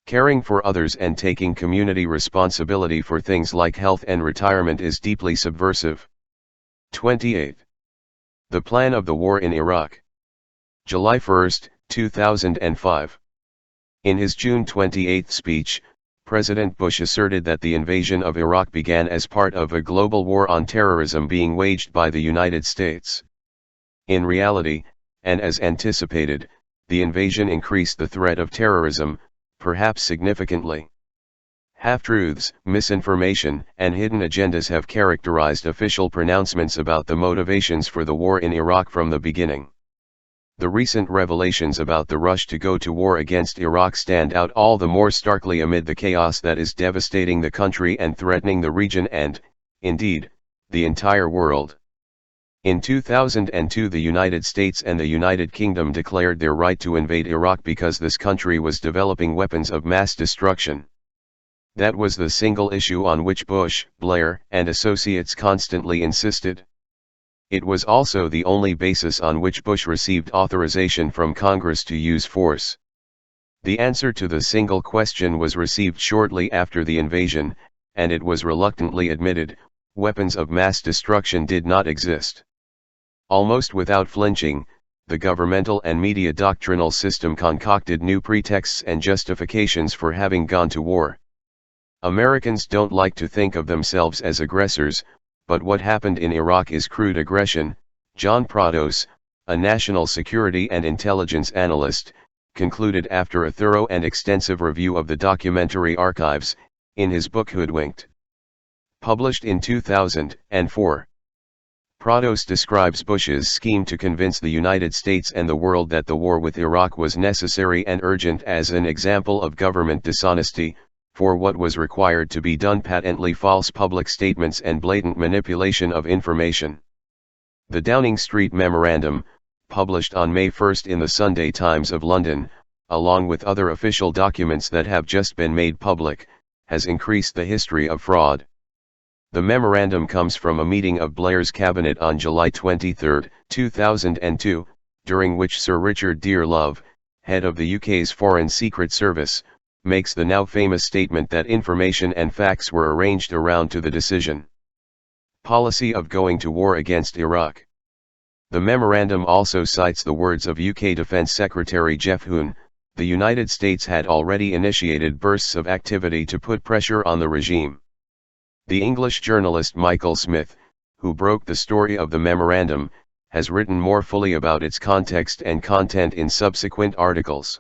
[SPEAKER 1] Caring for others and taking community responsibility for things like health and retirement is deeply subversive. 28. The plan of the war in Iraq. July 1, 2005. In his June 28 speech, President Bush asserted that the invasion of Iraq began as part of a global war on terrorism being waged by the United States. In reality, and as anticipated, the invasion increased the threat of terrorism, perhaps significantly. Half-truths, misinformation, and hidden agendas have characterized official pronouncements about the motivations for the war in Iraq from the beginning. The recent revelations about the rush to go to war against Iraq stand out all the more starkly amid the chaos that is devastating the country and threatening the region and, indeed, the entire world. In 2002, the United States and the United Kingdom declared their right to invade Iraq because this country was developing weapons of mass destruction. That was the single issue on which Bush, Blair, and associates constantly insisted. It was also the only basis on which Bush received authorization from Congress to use force. The answer to the single question was received shortly after the invasion, and it was reluctantly admitted: weapons of mass destruction did not exist. Almost without flinching, the governmental and media doctrinal system concocted new pretexts and justifications for having gone to war. Americans don't like to think of themselves as aggressors, but what happened in Iraq is crude aggression. John Prados, a national security and intelligence analyst, concluded after a thorough and extensive review of the documentary archives, in his book Hoodwinked, published in 2004. Prados describes Bush's scheme to convince the United States and the world that the war with Iraq was necessary and urgent as an example of government dishonesty, for what was required to be done: patently false public statements and blatant manipulation of information. The Downing Street Memorandum, published on May 1 in the Sunday Times of London, along with other official documents that have just been made public, has increased the history of fraud. The memorandum comes from a meeting of Blair's cabinet on July 23, 2002, during which Sir Richard Dearlove, head of the UK's Foreign Secret Service, makes the now famous statement that information and facts were arranged around to the decision policy of going to war against Iraq. The memorandum also cites the words of UK Defence Secretary Jeff Hoon: the United States had already initiated bursts of activity to put pressure on the regime. The English journalist Michael Smith, who broke the story of the memorandum, has written more fully about its context and content in subsequent articles.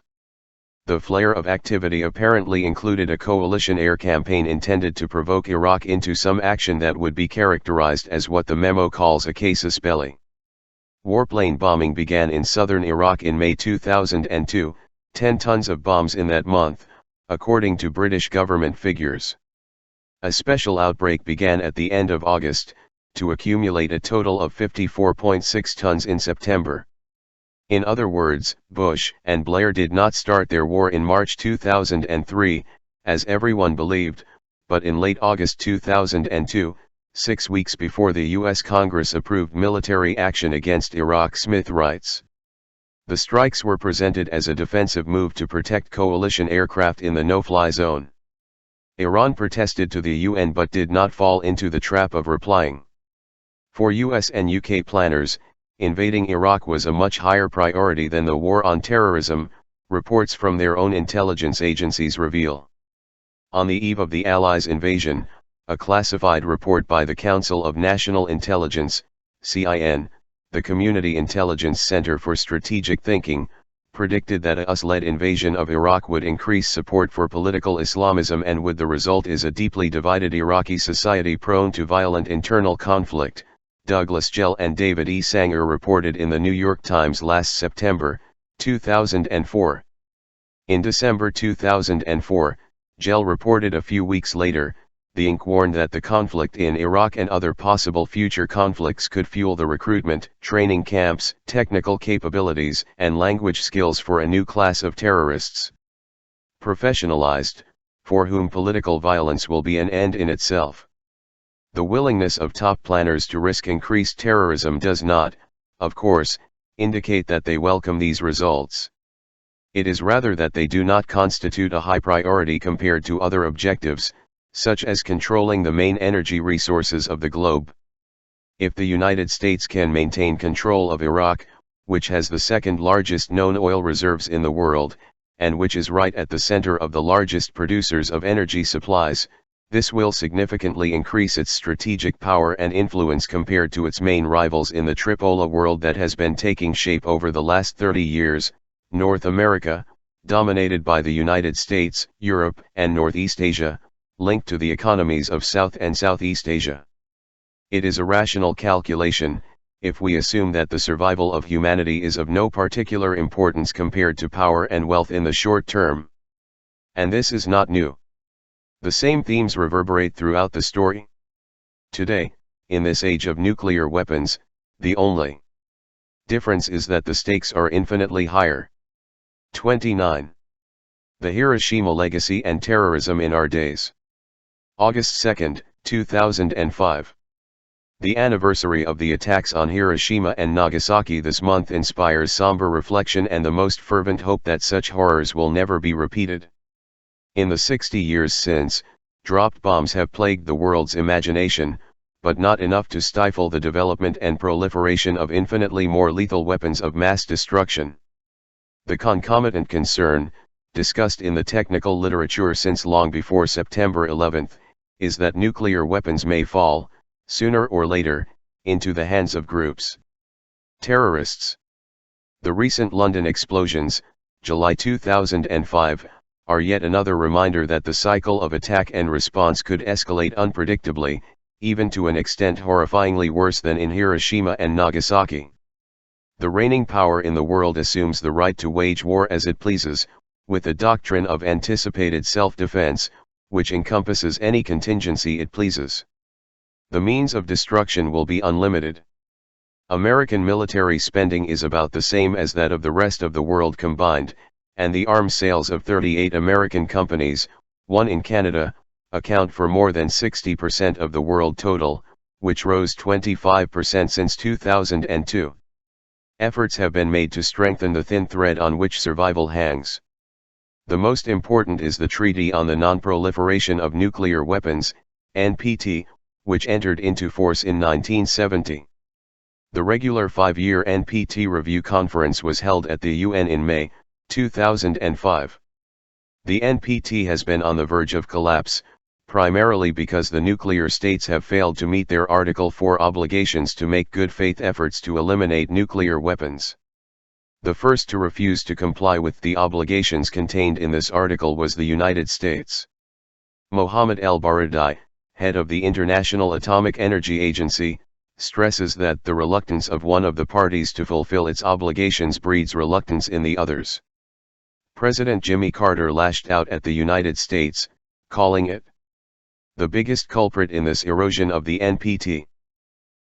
[SPEAKER 1] The flare of activity apparently included a coalition air campaign intended to provoke Iraq into some action that would be characterized as what the memo calls a casus belli. Warplane bombing began in southern Iraq in May 2002, 10 tons of bombs in that month, according to British government figures. A special outbreak began at the end of August, to accumulate a total of 54.6 tons in September. In other words, Bush and Blair did not start their war in March 2003, as everyone believed, but in late August 2002, 6 weeks before the U.S. Congress approved military action against Iraq. Smith writes. The strikes were presented as a defensive move to protect coalition aircraft in the no-fly zone. Iran protested to the UN but did not fall into the trap of replying. For US and UK planners, invading Iraq was a much higher priority than the war on terrorism, reports from their own intelligence agencies reveal. On the eve of the Allies' invasion, a classified report by the Council of National Intelligence, CIN, the Community Intelligence Center for Strategic Thinking, predicted that a US-led invasion of Iraq would increase support for political Islamism and would the result is a deeply divided Iraqi society prone to violent internal conflict. Douglas Gell and David E. Sanger reported in the New York Times last September, 2004. In December 2004, Gell reported a few weeks later, the Inc. warned that the conflict in Iraq and other possible future conflicts could fuel the recruitment, training camps, technical capabilities, and language skills for a new class of terrorists. Professionalized, for whom political violence will be an end in itself. The willingness of top planners to risk increased terrorism does not, of course, indicate that they welcome these results. It is rather that they do not constitute a high priority compared to other objectives, such as controlling the main energy resources of the globe. If the United States can maintain control of Iraq, which has the second largest known oil reserves in the world, and which is right at the center of the largest producers of energy supplies, this will significantly increase its strategic power and influence compared to its main rivals in the tripolar world that has been taking shape over the last 30 years, North America, dominated by the United States, Europe, and Northeast Asia, linked to the economies of South and Southeast Asia. It is a rational calculation, if we assume that the survival of humanity is of no particular importance compared to power and wealth in the short term. And this is not new. The same themes reverberate throughout the story. Today, in this age of nuclear weapons, the only difference is that the stakes are infinitely higher. 29. The Hiroshima Legacy and Terrorism in Our Days. August 2, 2005. The anniversary of the attacks on Hiroshima and Nagasaki this month inspires somber reflection and the most fervent hope that such horrors will never be repeated. In the 60 years since, dropped bombs have plagued the world's imagination, but not enough to stifle the development and proliferation of infinitely more lethal weapons of mass destruction. The concomitant concern, discussed in the technical literature since long before September 11, is that nuclear weapons may fall, sooner or later, into the hands of groups terrorists. The recent London explosions, July 2005, are yet another reminder that the cycle of attack and response could escalate unpredictably, even to an extent horrifyingly worse than in Hiroshima and Nagasaki. The reigning power in the world assumes the right to wage war as it pleases, with the doctrine of anticipated self-defense, which encompasses any contingency it pleases. The means of destruction will be unlimited. American military spending is about the same as that of the rest of the world combined, and the arms sales of 38 American companies, one in Canada, account for more than 60% of the world total, which rose 25% since 2002. Efforts have been made to strengthen the thin thread on which survival hangs. The most important is the Treaty on the Non-Proliferation of Nuclear Weapons, NPT, which entered into force in 1970. The regular 5-year NPT review conference was held at the UN in May 2005. The NPT has been on the verge of collapse, primarily because the nuclear states have failed to meet their Article 4 obligations to make good faith efforts to eliminate nuclear weapons. The first to refuse to comply with the obligations contained in this article was the United States. Mohammed El-Baradei, head of the International Atomic Energy Agency, stresses that the reluctance of one of the parties to fulfill its obligations breeds reluctance in the others. President Jimmy Carter lashed out at the United States, calling it the biggest culprit in this erosion of the NPT.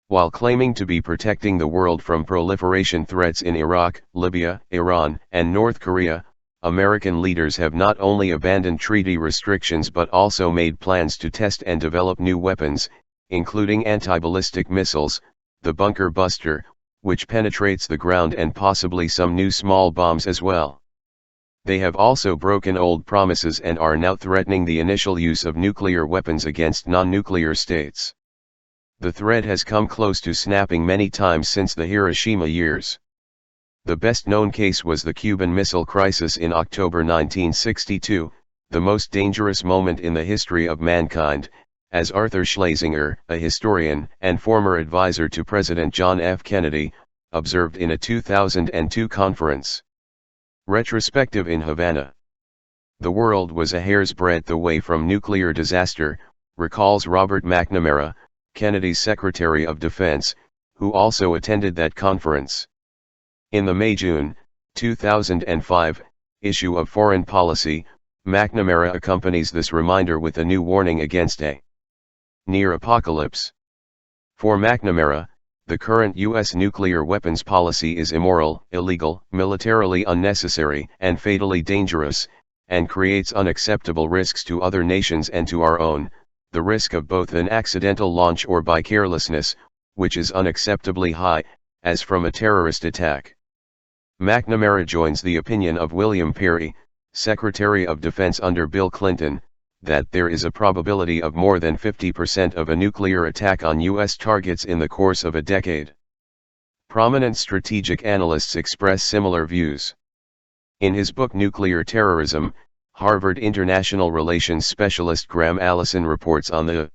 [SPEAKER 1] While claiming to be protecting the world from proliferation threats in Iraq, Libya, Iran, and North Korea, American leaders have not only abandoned treaty restrictions but also made plans to test and develop new weapons, including anti-ballistic missiles, the bunker buster, which penetrates the ground, and possibly some new small bombs as well. They have also broken old promises and are now threatening the initial use of nuclear weapons against non-nuclear states. The thread has come close to snapping many times since the Hiroshima years. The best-known case was the Cuban Missile Crisis in October 1962, the most dangerous moment in the history of mankind, as Arthur Schlesinger, a historian and former advisor to President John F. Kennedy, observed in a 2002 conference. Retrospective in Havana. The world was a hair's breadth away from nuclear disaster, recalls Robert McNamara, Kennedy's Secretary of Defense, who also attended that conference. In the May-June 2005 issue of Foreign Policy, McNamara accompanies this reminder with a new warning against a near apocalypse. For McNamara, the current U.S. nuclear weapons policy is immoral, illegal, militarily unnecessary, and fatally dangerous, and creates unacceptable risks to other nations and to our own, the risk of both an accidental launch or by carelessness, which is unacceptably high, as from a terrorist attack. McNamara joins the opinion of William Perry, Secretary of Defense under Bill Clinton, that there is a probability of more than 50% of a nuclear attack on U.S. targets in the course of a decade. Prominent strategic analysts express similar views. In his book Nuclear Terrorism, Harvard international relations specialist Graham Allison reports on the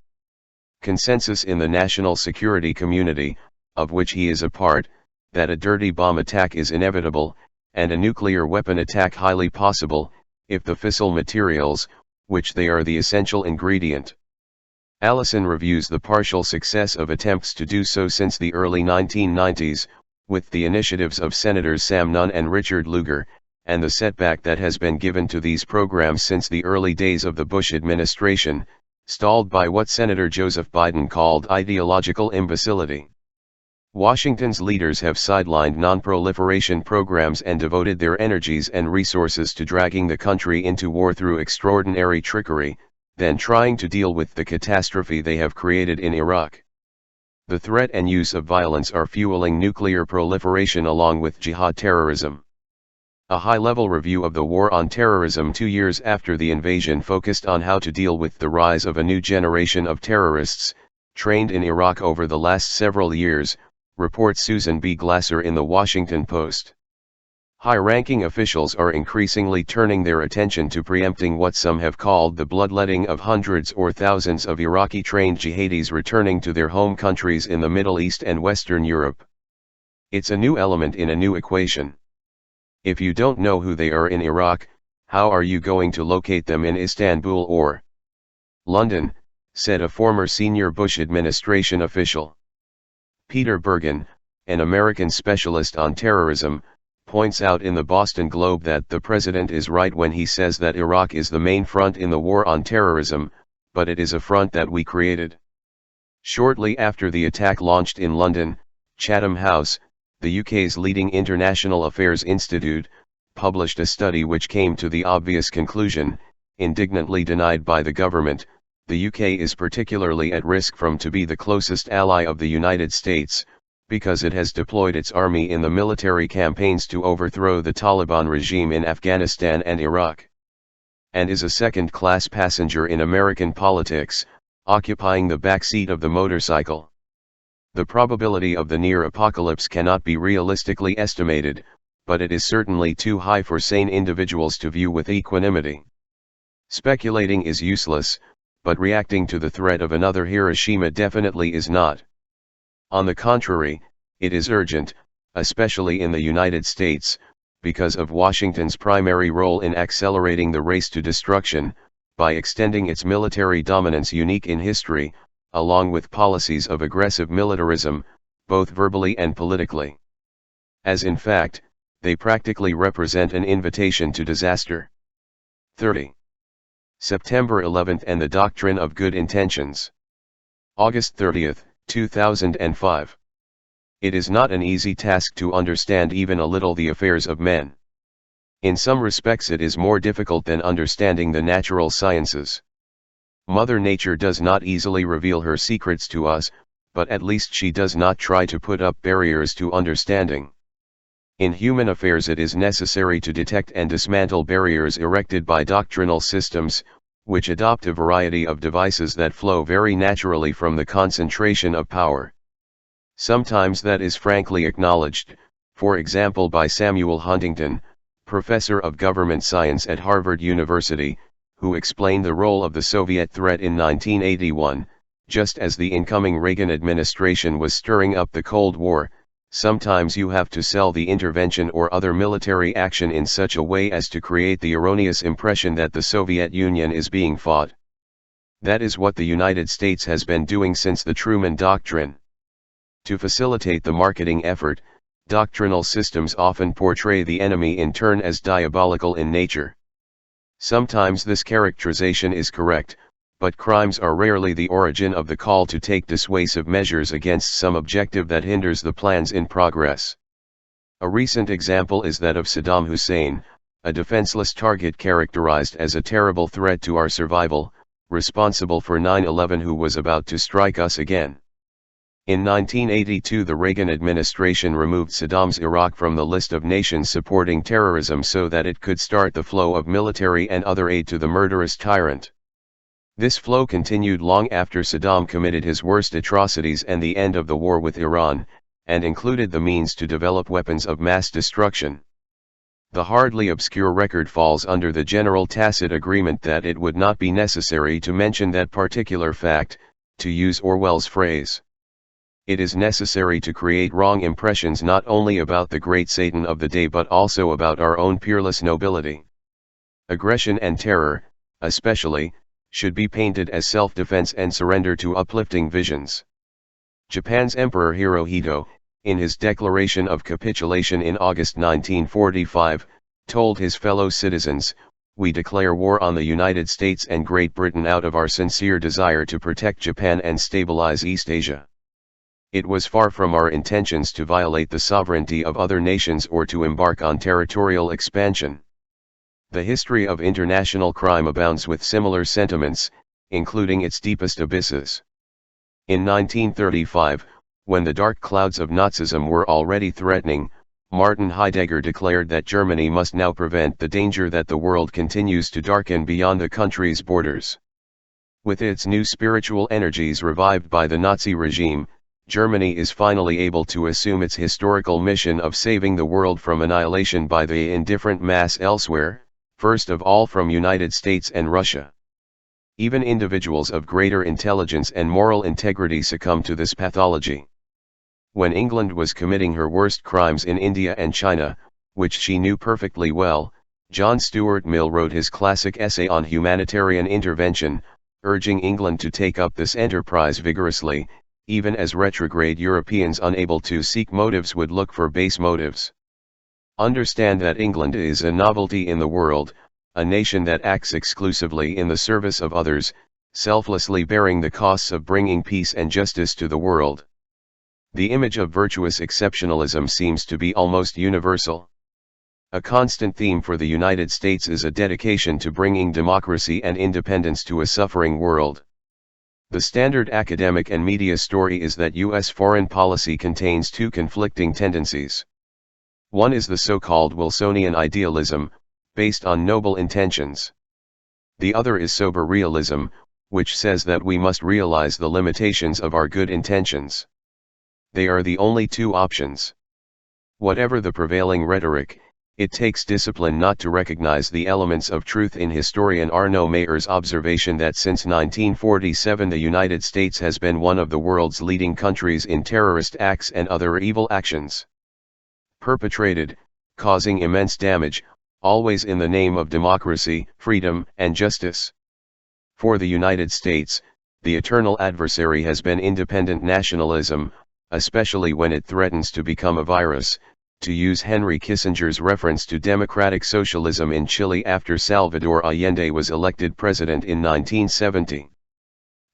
[SPEAKER 1] consensus in the national security community, of which he is a part, that a dirty bomb attack is inevitable, and a nuclear weapon attack highly possible, if the fissile materials, which they are the essential ingredient. Allison reviews the partial success of attempts to do so since the early 1990s, with the initiatives of Senators Sam Nunn and Richard Lugar, and the setback that has been given to these programs since the early days of the Bush administration, stalled by what Senator Joseph Biden called ideological imbecility. Washington's leaders have sidelined non-proliferation programs and devoted their energies and resources to dragging the country into war through extraordinary trickery, than trying to deal with the catastrophe they have created in Iraq. The threat and use of violence are fueling nuclear proliferation along with jihad terrorism. A high-level review of the war on terrorism 2 years after the invasion focused on how to deal with the rise of a new generation of terrorists, trained in Iraq over the last several years, reports Susan B. Glasser in The Washington Post. High-ranking officials are increasingly turning their attention to preempting what some have called the bloodletting of hundreds or thousands of Iraqi-trained jihadis returning to their home countries in the Middle East and Western Europe. It's a new element in a new equation. If you don't know who they are in Iraq, how are you going to locate them in Istanbul or London, said a former senior Bush administration official. Peter Bergen, an American specialist on terrorism, points out in the Boston Globe that the president is right when he says that Iraq is the main front in the war on terrorism, but it is a front that we created. Shortly after the attack launched in London, Chatham House, the UK's leading international affairs institute, published a study which came to the obvious conclusion, indignantly denied by the government, the UK is particularly at risk from to be the closest ally of the United States, because it has deployed its army in the military campaigns to overthrow the Taliban regime in Afghanistan and Iraq, and is a second-class passenger in American politics, occupying the back seat of the motorcycle. The probability of the near apocalypse cannot be realistically estimated, but it is certainly too high for sane individuals to view with equanimity. Speculating is useless, but reacting to the threat of another Hiroshima definitely is not. On the contrary, it is urgent, especially in the United States, because of Washington's primary role in accelerating the race to destruction, by extending its military dominance unique in history, along with policies of aggressive militarism, both verbally and politically. As in fact, they practically represent an invitation to disaster. 30. September 11 and the Doctrine of Good Intentions. August 30, 2005. It is not an easy task to understand even a little the affairs of men. In some respects it is more difficult than understanding the natural sciences. Mother Nature does not easily reveal her secrets to us, but at least she does not try to put up barriers to understanding. In human affairs it is necessary to detect and dismantle barriers erected by doctrinal systems, which adopt a variety of devices that flow very naturally from the concentration of power. Sometimes that is frankly acknowledged, for example by Samuel Huntington, professor of government science at Harvard University, who explained the role of the Soviet threat in 1981, just as the incoming Reagan administration was stirring up the Cold War. Sometimes you have to sell the intervention or other military action in such a way as to create the erroneous impression that the Soviet Union is being fought. That is what the United States has been doing since the Truman Doctrine. To facilitate the marketing effort, doctrinal systems often portray the enemy in turn as diabolical in nature. Sometimes this characterization is correct, but crimes are rarely the origin of the call to take dissuasive measures against some objective that hinders the plans in progress. A recent example is that of Saddam Hussein, a defenseless target characterized as a terrible threat to our survival, responsible for 9/11, who was about to strike us again. In 1982 the Reagan administration removed Saddam's Iraq from the list of nations supporting terrorism so that it could start the flow of military and other aid to the murderous tyrant. This flow continued long after Saddam committed his worst atrocities and the end of the war with Iran, and included the means to develop weapons of mass destruction. The hardly obscure record falls under the general tacit agreement that it would not be necessary to mention that particular fact, to use Orwell's phrase. It is necessary to create wrong impressions not only about the great Satan of the day but also about our own peerless nobility. Aggression and terror, especially, should be painted as self-defense and surrender to uplifting visions. Japan's Emperor Hirohito, in his declaration of capitulation in August 1945, told his fellow citizens, "We declare war on the United States and Great Britain out of our sincere desire to protect Japan and stabilize East Asia." It was far from our intentions to violate the sovereignty of other nations or to embark on territorial expansion. The history of international crime abounds with similar sentiments, including its deepest abysses. In 1935, When the dark clouds of Nazism were already threatening, Martin Heidegger declared that Germany must now prevent the danger that the world continues to darken beyond the country's borders. With its new spiritual energies revived by the Nazi regime, Germany is finally able to assume its historical mission of saving the world from annihilation by the indifferent mass elsewhere, first of all from United States and Russia. Even individuals of greater intelligence and moral integrity succumb to this pathology. When England was committing her worst crimes in India and China, which she knew perfectly well, John Stuart Mill wrote his classic essay on humanitarian intervention, urging England to take up this enterprise vigorously, even as retrograde Europeans unable to seek motives would look for base motives. Understand that England is a novelty in the world, a nation that acts exclusively in the service of others, selflessly bearing the costs of bringing peace and justice to the world. The image of virtuous exceptionalism seems to be almost universal. A constant theme for the United States is a dedication to bringing democracy and independence to a suffering world. The standard academic and media story is that U.S. foreign policy contains two conflicting tendencies. One is the so-called Wilsonian idealism, based on noble intentions. The other is sober realism, which says that we must realize the limitations of our good intentions. They are the only two options. Whatever the prevailing rhetoric, it takes discipline not to recognize the elements of truth in historian Arno Mayer's observation that since 1947 the United States has been one of the world's leading countries in terrorist acts and other evil actions. Perpetrated, causing immense damage, always in the name of democracy, freedom, and justice. For the United States, the eternal adversary has been independent nationalism, especially when it threatens to become a virus, to use Henry Kissinger's reference to democratic socialism in Chile after Salvador Allende was elected president in 1970.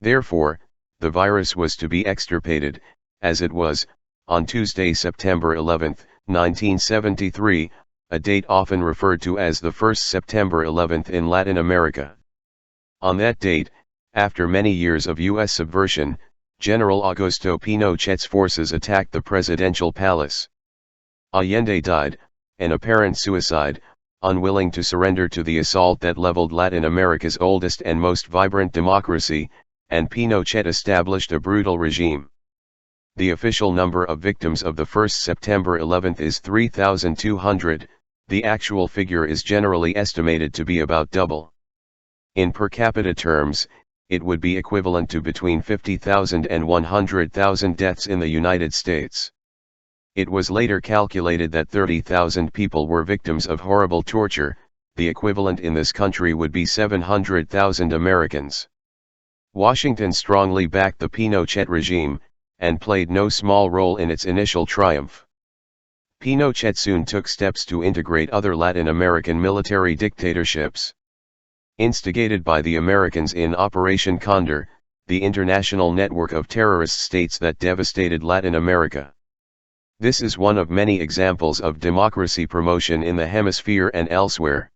[SPEAKER 1] Therefore, the virus was to be extirpated, as it was, on Tuesday, September 11, 1973, a date often referred to as the first September 11 in Latin America. On that date, after many years of U.S. subversion, General Augusto Pinochet's forces attacked the presidential palace. Allende died, an apparent suicide, unwilling to surrender to the assault that leveled Latin America's oldest and most vibrant democracy, and Pinochet established a brutal regime. The official number of victims of the first September 11 is 3,200, the actual figure is generally estimated to be about double. In per capita terms, it would be equivalent to between 50,000 and 100,000 deaths in the United States. It was later calculated that 30,000 people were victims of horrible torture, the equivalent in this country would be 700,000 Americans. Washington strongly backed the Pinochet regime, and played no small role in its initial triumph. Pinochet soon took steps to integrate other Latin American military dictatorships. Instigated by the Americans in Operation Condor, the international network of terrorist states that devastated Latin America. This is one of many examples of democracy promotion in the hemisphere and elsewhere.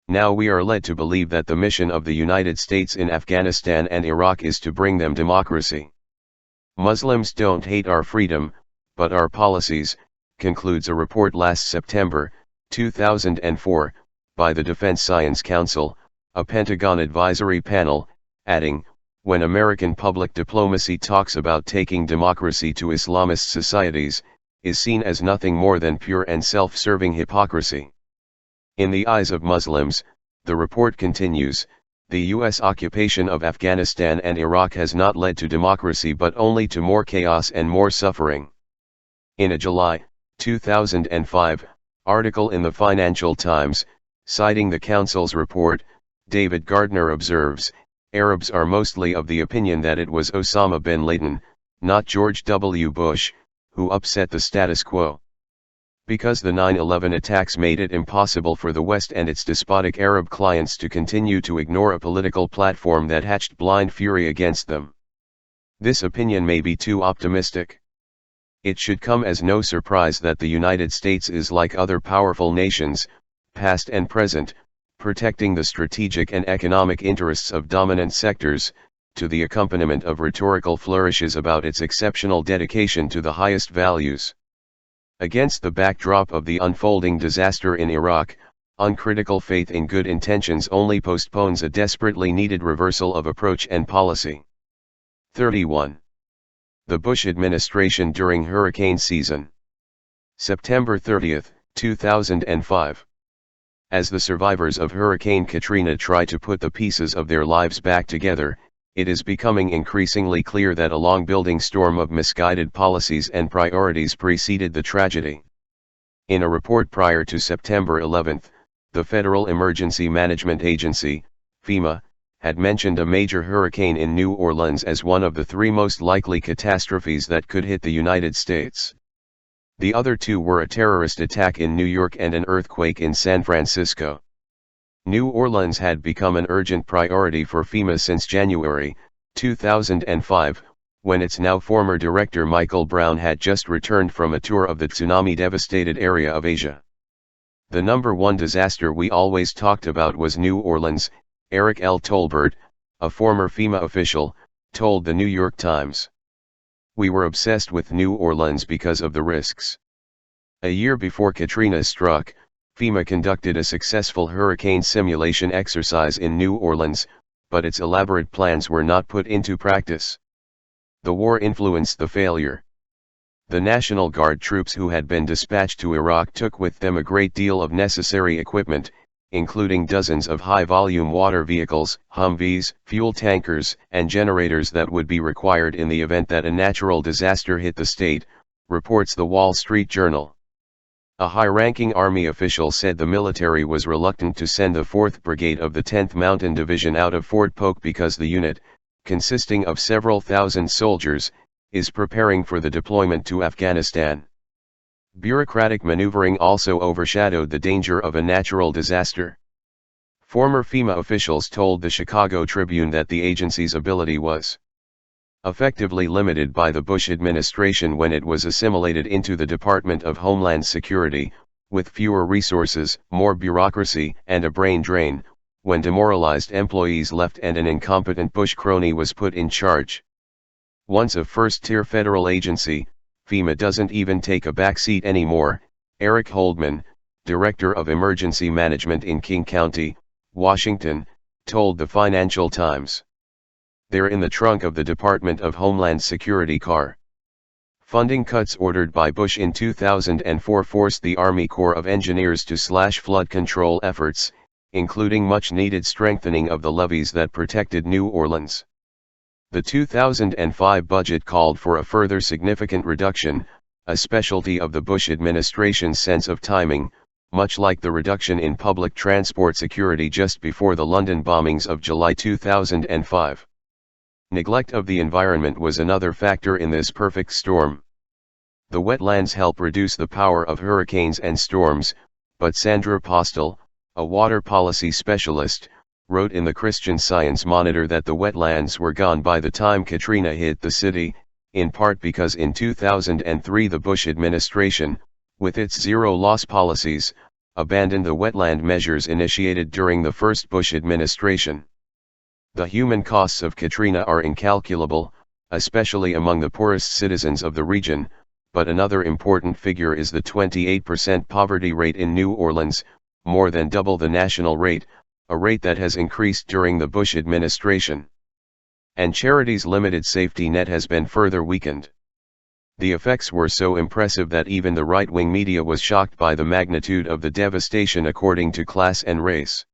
[SPEAKER 1] Now we are led to believe that the mission of the United States in Afghanistan and Iraq is to bring them democracy. Muslims don't hate our freedom, but our policies, concludes a report last September, 2004, by the Defense Science Council, a Pentagon advisory panel, adding, when American public diplomacy talks about taking democracy to Islamist societies, is seen as nothing more than pure and self-serving hypocrisy. In the eyes of Muslims, the report continues, the U.S. occupation of Afghanistan and Iraq has not led to democracy but only to more chaos and more suffering. In a July 2005 article in the Financial Times, citing the Council's report, David Gardner observes, Arabs are mostly of the opinion that it was Osama bin Laden, not George W. Bush, who upset the status quo. Because the 9/11 attacks made it impossible for the West and its despotic Arab clients to continue to ignore a political platform that hatched blind fury against them. This opinion may be too optimistic. It should come as no surprise that the United States is like other powerful nations, past and present, protecting the strategic and economic interests of dominant sectors, to the accompaniment of rhetorical flourishes about its exceptional dedication to the highest values. Against the backdrop of the unfolding disaster in Iraq, uncritical faith in good intentions only postpones a desperately needed reversal of approach and policy. 31. The Bush administration during hurricane season. September 30, 2005. As the survivors of Hurricane Katrina try to put the pieces of their lives back together, it is becoming increasingly clear that a long-building storm of misguided policies and priorities preceded the tragedy. In a report prior to September 11, the Federal Emergency Management Agency, FEMA, had mentioned a major hurricane in New Orleans as one of the three most likely catastrophes that could hit the United States. The other two were a terrorist attack in New York and an earthquake in San Francisco. New Orleans had become an urgent priority for FEMA since January 2005, when its now former director Michael Brown had just returned from a tour of the tsunami-devastated area of Asia. The number one disaster we always talked about was New Orleans, Eric L. Tolbert, a former FEMA official, told the New York Times. We were obsessed with New Orleans because of the risks. A year before Katrina struck, FEMA conducted a successful hurricane simulation exercise in New Orleans, but its elaborate plans were not put into practice. The war influenced the failure. The National Guard troops who had been dispatched to Iraq took with them a great deal of necessary equipment, including dozens of high-volume water vehicles, Humvees, fuel tankers, and generators that would be required in the event that a natural disaster hit the state, reports the Wall Street Journal. A high-ranking Army official said the military was reluctant to send the 4th Brigade of the 10th Mountain Division out of Fort Polk because the unit, consisting of several thousand soldiers, is preparing for the deployment to Afghanistan. Bureaucratic maneuvering also overshadowed the danger of a natural disaster. Former FEMA officials told the Chicago Tribune that the agency's ability was effectively limited by the Bush administration when it was assimilated into the Department of Homeland Security, with fewer resources, more bureaucracy, and a brain drain, when demoralized employees left and an incompetent Bush crony was put in charge. Once a first-tier federal agency, FEMA doesn't even take a backseat anymore, Eric Holdman, Director of Emergency Management in King County, Washington, told the Financial Times. They're in the trunk of the Department of Homeland Security car. Funding cuts ordered by Bush in 2004 forced the Army Corps of Engineers to slash flood control efforts, including much-needed strengthening of the levees that protected New Orleans. The 2005 budget called for a further significant reduction, a specialty of the Bush administration's sense of timing, much like the reduction in public transport security just before the London bombings of July 2005. Neglect of the environment was another factor in this perfect storm. The wetlands help reduce the power of hurricanes and storms, but Sandra Postel, a water policy specialist, wrote in the Christian Science Monitor that the wetlands were gone by the time Katrina hit the city, in part because in 2003 the Bush administration, with its zero-loss policies, abandoned the wetland measures initiated during the first Bush administration. The human costs of Katrina are incalculable, especially among the poorest citizens of the region, but another important figure is the 28% poverty rate in New Orleans, more than double the national rate, a rate that has increased during the Bush administration. And charity's limited safety net has been further weakened. The effects were so impressive that even the right-wing media was shocked by the magnitude of the devastation according to class and race.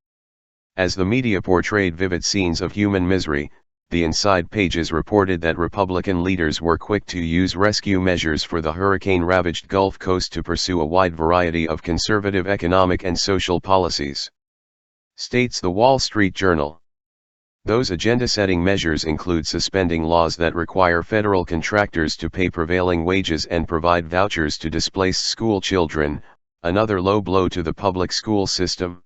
[SPEAKER 1] As the media portrayed vivid scenes of human misery, the inside pages reported that Republican leaders were quick to use rescue measures for the hurricane-ravaged Gulf Coast to pursue a wide variety of conservative economic and social policies. States the Wall Street Journal. Those agenda-setting measures include suspending laws that require federal contractors to pay prevailing wages and provide vouchers to displaced school children, another low blow to the public school system.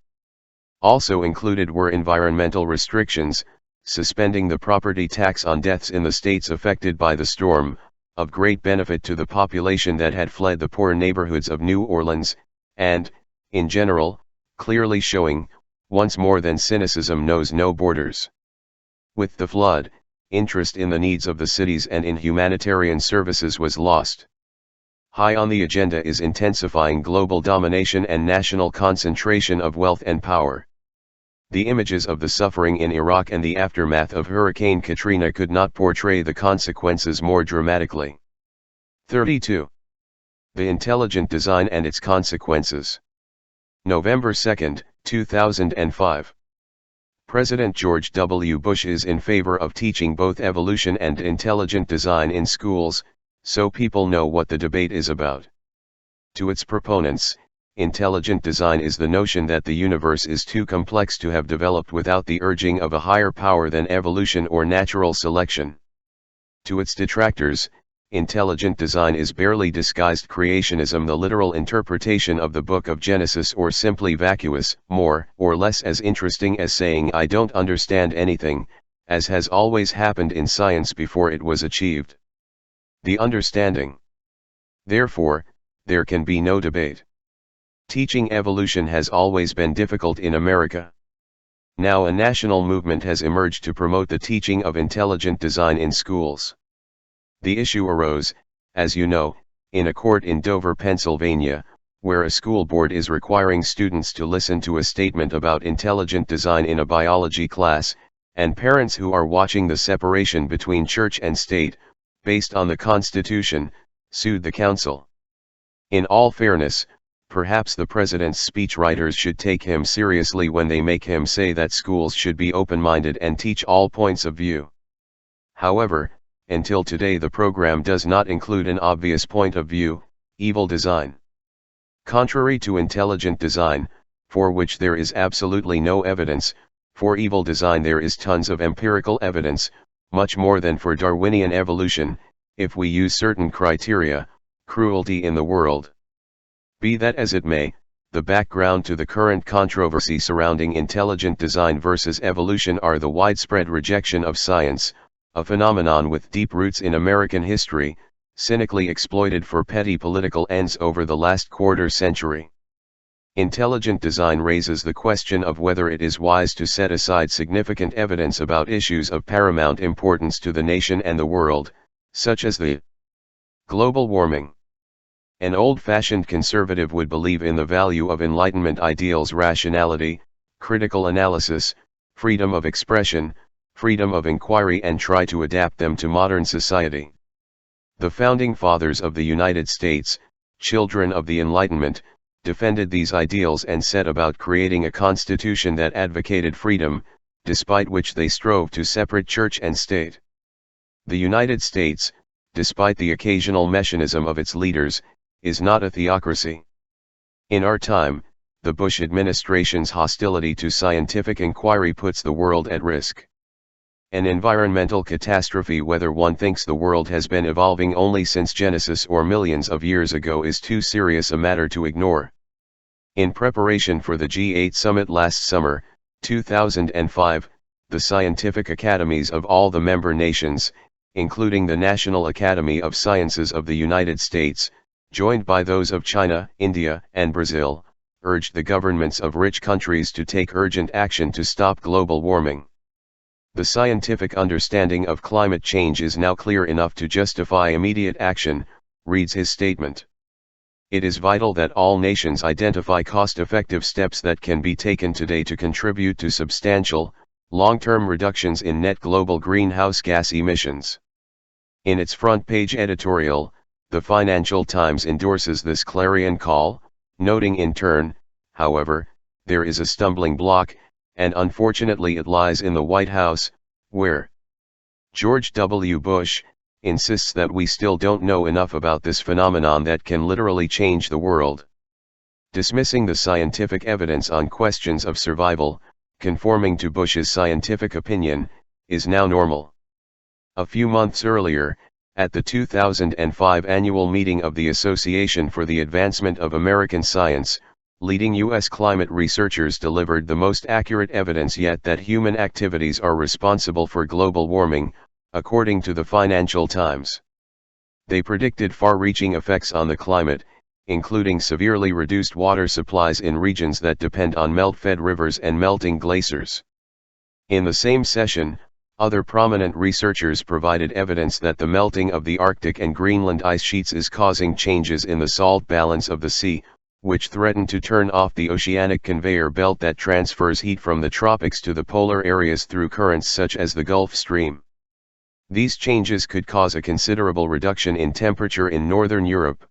[SPEAKER 1] Also included were environmental restrictions, suspending the property tax on deaths in the states affected by the storm, of great benefit to the population that had fled the poor neighborhoods of New Orleans, and, in general, clearly showing, once more, that cynicism knows no borders. With the flood, interest in the needs of the cities and in humanitarian services was lost. High on the agenda is intensifying global domination and national concentration of wealth and power. The images of the suffering in Iraq and the aftermath of Hurricane Katrina could not portray the consequences more dramatically. 32. The Intelligent Design and Its Consequences. November 2, 2005. President George W. Bush is in favor of teaching both evolution and intelligent design in schools, so people know what the debate is about. To its proponents, intelligent design is the notion that the universe is too complex to have developed without the urging of a higher power than evolution or natural selection. To its detractors, intelligent design is barely disguised creationism, the literal interpretation of the book of Genesis, or simply vacuous, more or less as interesting as saying I don't understand anything, as has always happened in science before it was achieved. The understanding. Therefore, there can be no debate. Teaching evolution has always been difficult in America. Now a national movement has emerged to promote the teaching of intelligent design in schools. The issue arose, as you know, in a court in Dover, Pennsylvania, where a school board is requiring students to listen to a statement about intelligent design in a biology class, and parents who are watching the separation between church and state, based on the Constitution, sued the council. In all fairness, perhaps the president's speechwriters should take him seriously when they make him say that schools should be open-minded and teach all points of view. However, until today the program does not include an obvious point of view, evil design. Contrary to intelligent design, for which there is absolutely no evidence, for evil design there is tons of empirical evidence, much more than for Darwinian evolution, if we use certain criteria: cruelty in the world. Be that as it may, the background to the current controversy surrounding intelligent design versus evolution are the widespread rejection of science, a phenomenon with deep roots in American history, cynically exploited for petty political ends over the last quarter century. Intelligent design raises the question of whether it is wise to set aside significant evidence about issues of paramount importance to the nation and the world, such as the global warming. An old-fashioned conservative would believe in the value of Enlightenment ideals: rationality, critical analysis, freedom of expression, freedom of inquiry, and try to adapt them to modern society. The Founding Fathers of the United States, children of the Enlightenment, defended these ideals and set about creating a constitution that advocated freedom, despite which they strove to separate church and state. The United States, despite the occasional messianism of its leaders, is not a theocracy. In our time, the Bush administration's hostility to scientific inquiry puts the world at risk. An environmental catastrophe, whether one thinks the world has been evolving only since Genesis or millions of years ago, is too serious a matter to ignore. In preparation for the G8 summit last summer, 2005, the scientific academies of all the member nations, including the National Academy of Sciences of the United States, joined by those of China, India, and Brazil, urged the governments of rich countries to take urgent action to stop global warming. The scientific understanding of climate change is now clear enough to justify immediate action, reads his statement. It is vital that all nations identify cost-effective steps that can be taken today to contribute to substantial, long-term reductions in net global greenhouse gas emissions. In its front-page editorial, the Financial Times endorses this clarion call, noting in turn, however, there is a stumbling block, and unfortunately it lies in the White House, where George W. Bush insists that we still don't know enough about this phenomenon that can literally change the world. Dismissing the scientific evidence on questions of survival, conforming to Bush's scientific opinion, is now normal. A few months earlier, at the 2005 annual meeting of the Association for the Advancement of American Science, leading U.S. climate researchers delivered the most accurate evidence yet that human activities are responsible for global warming, according to the Financial Times. They predicted far-reaching effects on the climate, including severely reduced water supplies in regions that depend on melt-fed rivers and melting glaciers. In the same session, Other prominent researchers provided evidence that the melting of the Arctic and Greenland ice sheets is causing changes in the salt balance of the sea, which threaten to turn off the oceanic conveyor belt that transfers heat from the tropics to the polar areas through currents such as the Gulf Stream. These changes could cause a considerable reduction in temperature in northern Europe.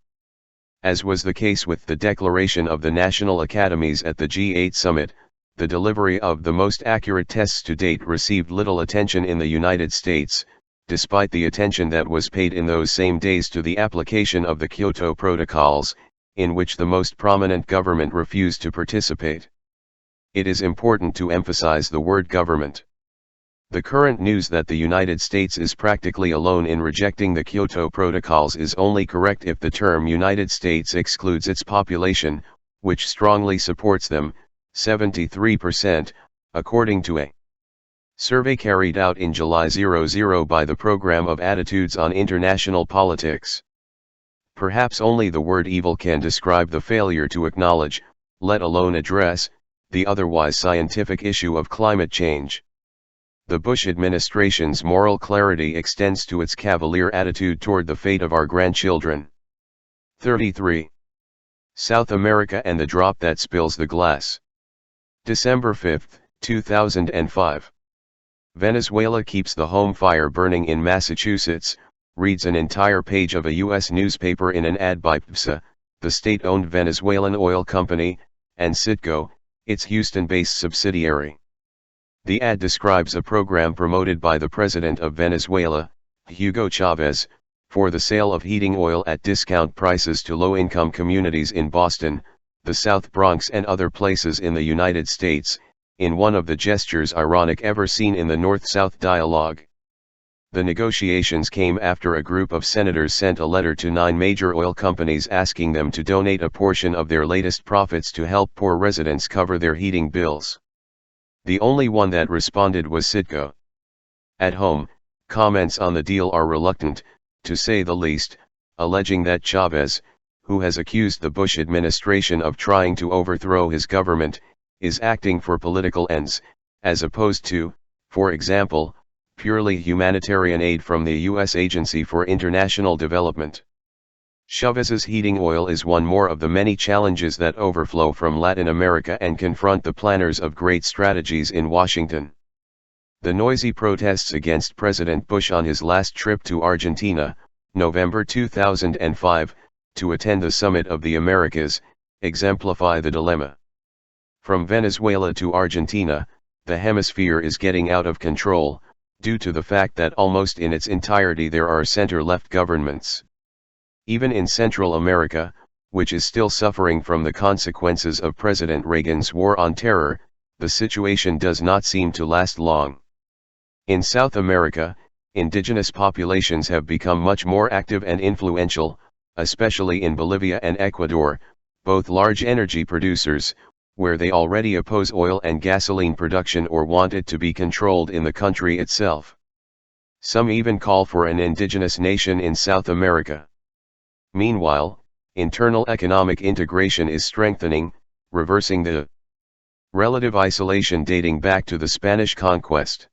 [SPEAKER 1] As was the case with the declaration of the national academies at the G8 summit, the delivery of the most accurate tests to date received little attention in the United States, despite the attention that was paid in those same days to the application of the Kyoto Protocols, in which the most prominent government refused to participate. It is important to emphasize the word government. The current news that the United States is practically alone in rejecting the Kyoto Protocols is only correct if the term United States excludes its population, which strongly supports them, 73%, according to a survey carried out in July 00 by the Program of Attitudes on International Politics. Perhaps only the word evil can describe the failure to acknowledge, let alone address, the otherwise scientific issue of climate change. The Bush administration's moral clarity extends to its cavalier attitude toward the fate of our grandchildren. 33. South America and the drop that spills the glass. December 5, 2005. Venezuela keeps the home fire burning in Massachusetts, reads an entire page of a U.S. newspaper in an ad by PSA, the state-owned Venezuelan oil company, and Citgo, its Houston-based subsidiary. The ad describes a program promoted by the president of Venezuela, Hugo Chavez, for the sale of heating oil at discount prices to low-income communities in Boston, the South Bronx and other places in the United States, in one of the gestures ironic ever seen in the North-South dialogue. The negotiations came after a group of senators sent a letter to 9 major oil companies asking them to donate a portion of their latest profits to help poor residents cover their heating bills. The only one that responded was Citgo. At home, comments on the deal are reluctant, to say the least, alleging that Chavez, who has accused the Bush administration of trying to overthrow his government, is acting for political ends, as opposed to, for example, purely humanitarian aid from the U.S. Agency for International Development. Chavez's heating oil is one more of the many challenges that overflow from Latin America and confront the planners of great strategies in Washington. The noisy protests against President Bush on his last trip to Argentina, November 2005, to attend the Summit of the Americas, exemplify the dilemma. From Venezuela to Argentina, the hemisphere is getting out of control, due to the fact that almost in its entirety there are center-left governments. Even in Central America, which is still suffering from the consequences of President Reagan's war on terror, the situation does not seem to last long. In South America, indigenous populations have become much more active and influential, especially in Bolivia and Ecuador, both large energy producers, where they already oppose oil and gasoline production or want it to be controlled in the country itself. Some even call for an indigenous nation in South America. Meanwhile, internal economic integration is strengthening, reversing the relative isolation dating back to the Spanish conquest.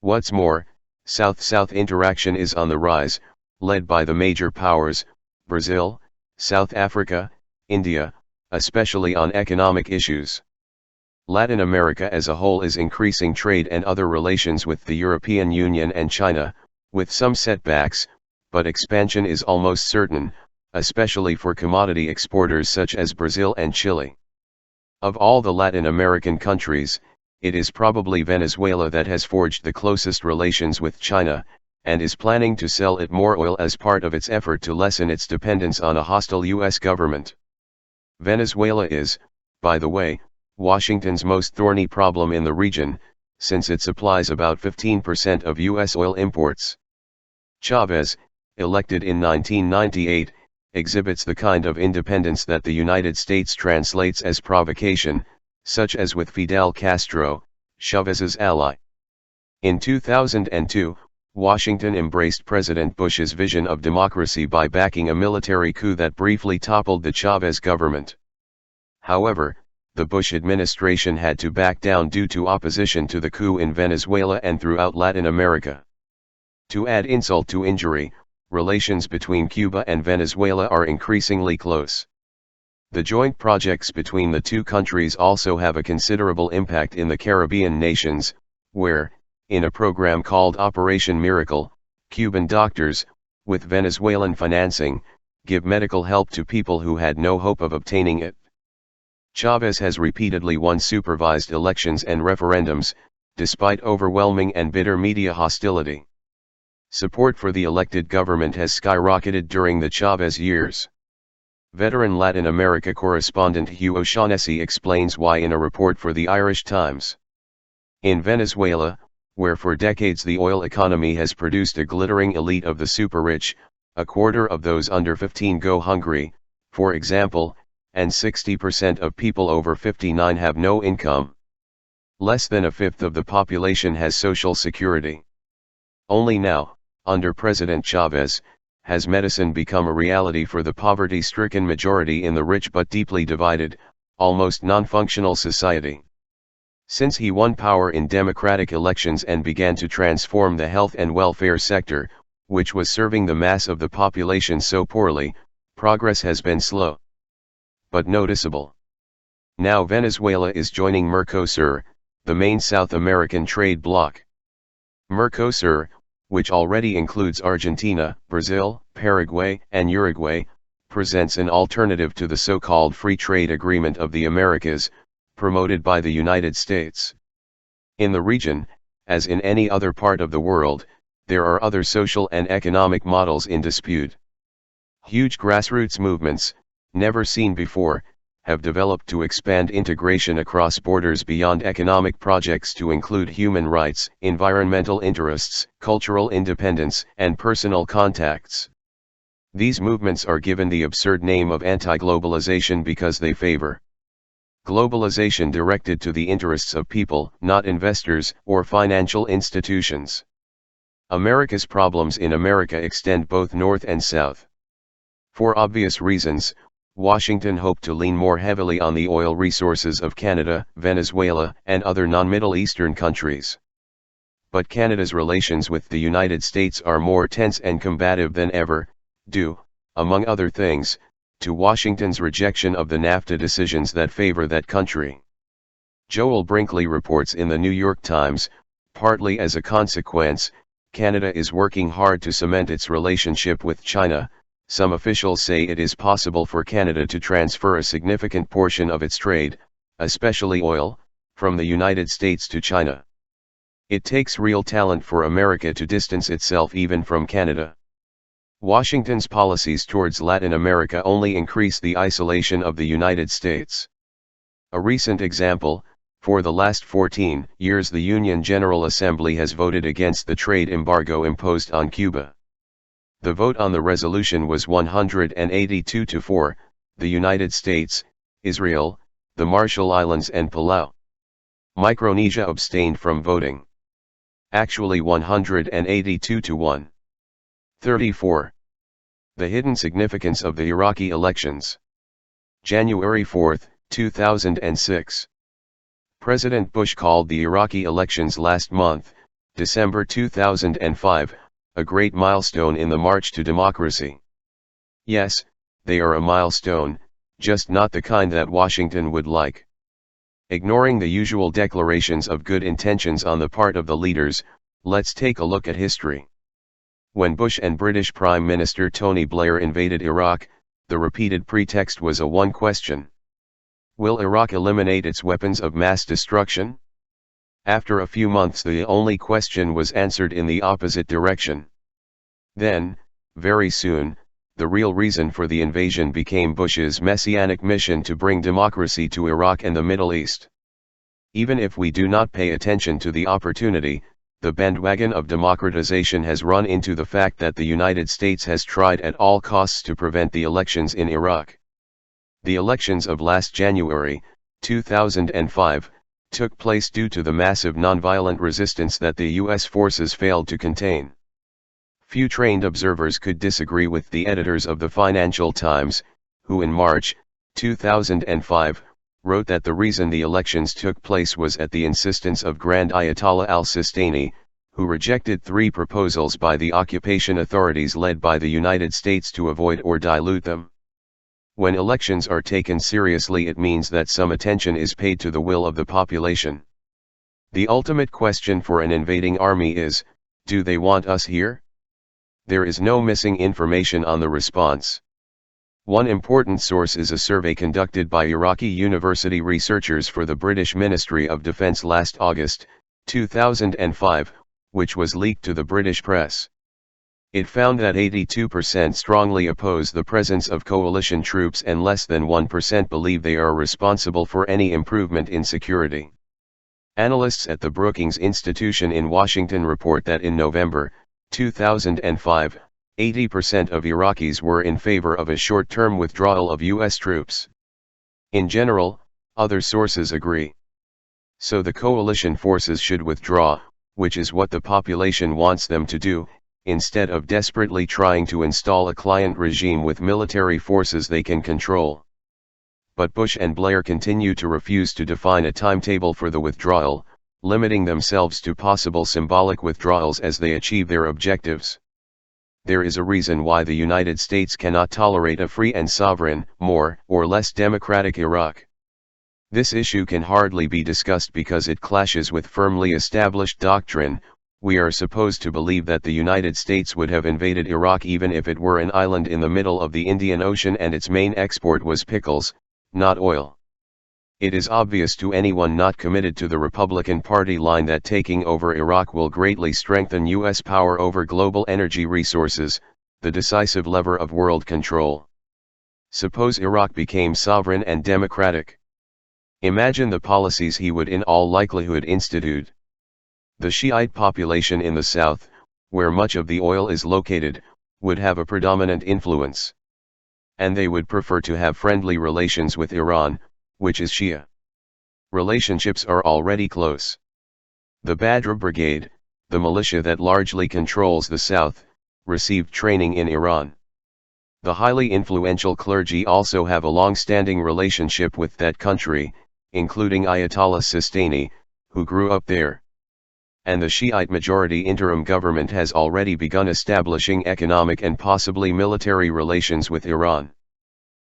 [SPEAKER 1] What's more, South-South interaction is on the rise, led by the major powers, Brazil, South Africa, India, especially on economic issues. Latin America as a whole is increasing trade and other relations with the European Union and China, with some setbacks, but expansion is almost certain, especially for commodity exporters such as Brazil and Chile. Of all the Latin American countries, it is probably Venezuela that has forged the closest relations with China, and is planning to sell it more oil as part of its effort to lessen its dependence on a hostile U.S. government. Venezuela is, by the way, Washington's most thorny problem in the region, since it supplies about 15% of U.S. oil imports. Chavez, elected in 1998, exhibits the kind of independence that the United States translates as provocation, such as with Fidel Castro, Chavez's ally. In 2002, Washington embraced President Bush's vision of democracy by backing a military coup that briefly toppled the Chavez government. However, the Bush administration had to back down due to opposition to the coup in Venezuela and throughout Latin America. To add insult to injury, relations between Cuba and Venezuela are increasingly close. The joint projects between the two countries also have a considerable impact in the Caribbean nations, where, in a program called Operation Miracle, Cuban doctors, with Venezuelan financing, give medical help to people who had no hope of obtaining it. Chavez has repeatedly won supervised elections and referendums, despite overwhelming and bitter media hostility. Support for the elected government has skyrocketed during the Chavez years. Veteran Latin America correspondent Hugh O'Shaughnessy explains why in a report for the Irish Times. In Venezuela, where for decades the oil economy has produced a glittering elite of the super-rich, a quarter of those under 15 go hungry, for example, and 60% of people over 59 have no income. Less than a fifth of the population has social security. Only now, under President Chavez, has medicine become a reality for the poverty-stricken majority in the rich but deeply divided, almost non-functional society. Since he won power in democratic elections and began to transform the health and welfare sector, which was serving the mass of the population so poorly, progress has been slow, but noticeable. Now Venezuela is joining Mercosur, the main South American trade bloc. Mercosur, which already includes Argentina, Brazil, Paraguay, and Uruguay, presents an alternative to the so-called Free Trade Agreement of the Americas, promoted by the United States. In the region, as in any other part of the world, there are other social and economic models in dispute. Huge grassroots movements, never seen before, have developed to expand integration across borders beyond economic projects to include human rights, environmental interests, cultural independence, and personal contacts. These movements are given the absurd name of anti-globalization because they favor globalization directed to the interests of people, not investors or financial institutions. America's problems in America extend both north and south. For obvious reasons, Washington hoped to lean more heavily on the oil resources of Canada, Venezuela, and other non-Middle Eastern countries. But Canada's relations with the United States are more tense and combative than ever, due, among other things, to Washington's rejection of the NAFTA decisions that favor that country. Joel Brinkley reports in the New York Times, partly as a consequence, Canada is working hard to cement its relationship with China. Some officials say it is possible for Canada to transfer a significant portion of its trade, especially oil, from the United States to China. It takes real talent for America to distance itself even from Canada. Washington's policies towards Latin America only increase the isolation of the United States. A recent example, for the last 14 years the Union General Assembly has voted against the trade embargo imposed on Cuba. The vote on the resolution was 182 to 4, the United States, Israel, the Marshall Islands and Palau. Micronesia abstained from voting. Actually 182 to 1. 34. The hidden significance of the Iraqi elections. January 4, 2006. President Bush called the Iraqi elections last month, December 2005, a great milestone in the march to democracy. Yes, they are a milestone, just not the kind that Washington would like. Ignoring the usual declarations of good intentions on the part of the leaders, let's take a look at history. When Bush and British Prime Minister Tony Blair invaded Iraq, the repeated pretext was a one question. Will Iraq eliminate its weapons of mass destruction? After a few months the only question was answered in the opposite direction. Then, very soon, the real reason for the invasion became Bush's messianic mission to bring democracy to Iraq and the Middle East. Even if we do not pay attention to the opportunity, the bandwagon of democratization has run into the fact that the United States has tried at all costs to prevent the elections in Iraq. The elections of last January, 2005, took place due to the massive nonviolent resistance that the U.S. forces failed to contain. Few trained observers could disagree with the editors of the Financial Times, who in March 2005, wrote that the reason the elections took place was at the insistence of Grand Ayatollah al-Sistani, who rejected 3 proposals by the occupation authorities led by the United States to avoid or dilute them. When elections are taken seriously, it means that some attention is paid to the will of the population. The ultimate question for an invading army is, do they want us here? There is no missing information on the response. One important source is a survey conducted by Iraqi university researchers for the British Ministry of Defence last August, 2005, which was leaked to the British press. It found that 82% strongly oppose the presence of coalition troops and less than 1% believe they are responsible for any improvement in security. Analysts at the Brookings Institution in Washington report that in November 2005, 80% of Iraqis were in favor of a short-term withdrawal of U.S. troops. In general, other sources agree. So the coalition forces should withdraw, which is what the population wants them to do, instead of desperately trying to install a client regime with military forces they can control. But Bush and Blair continue to refuse to define a timetable for the withdrawal, limiting themselves to possible symbolic withdrawals as they achieve their objectives. There is a reason why the United States cannot tolerate a free and sovereign, more or less democratic Iraq. This issue can hardly be discussed because it clashes with firmly established doctrine. We are supposed to believe that the United States would have invaded Iraq even if it were an island in the middle of the Indian Ocean and its main export was pickles, not oil. It is obvious to anyone not committed to the Republican Party line that taking over Iraq will greatly strengthen U.S. power over global energy resources, the decisive lever of world control. Suppose Iraq became sovereign and democratic. Imagine the policies he would in all likelihood institute. The Shiite population in the south, where much of the oil is located, would have a predominant influence. And they would prefer to have friendly relations with Iran, which is Shia. Relationships are already close. The Badr Brigade, the militia that largely controls the south, received training in Iran. The highly influential clergy also have a long-standing relationship with that country, including Ayatollah Sistani, who grew up there. And the Shiite majority interim government has already begun establishing economic and possibly military relations with Iran.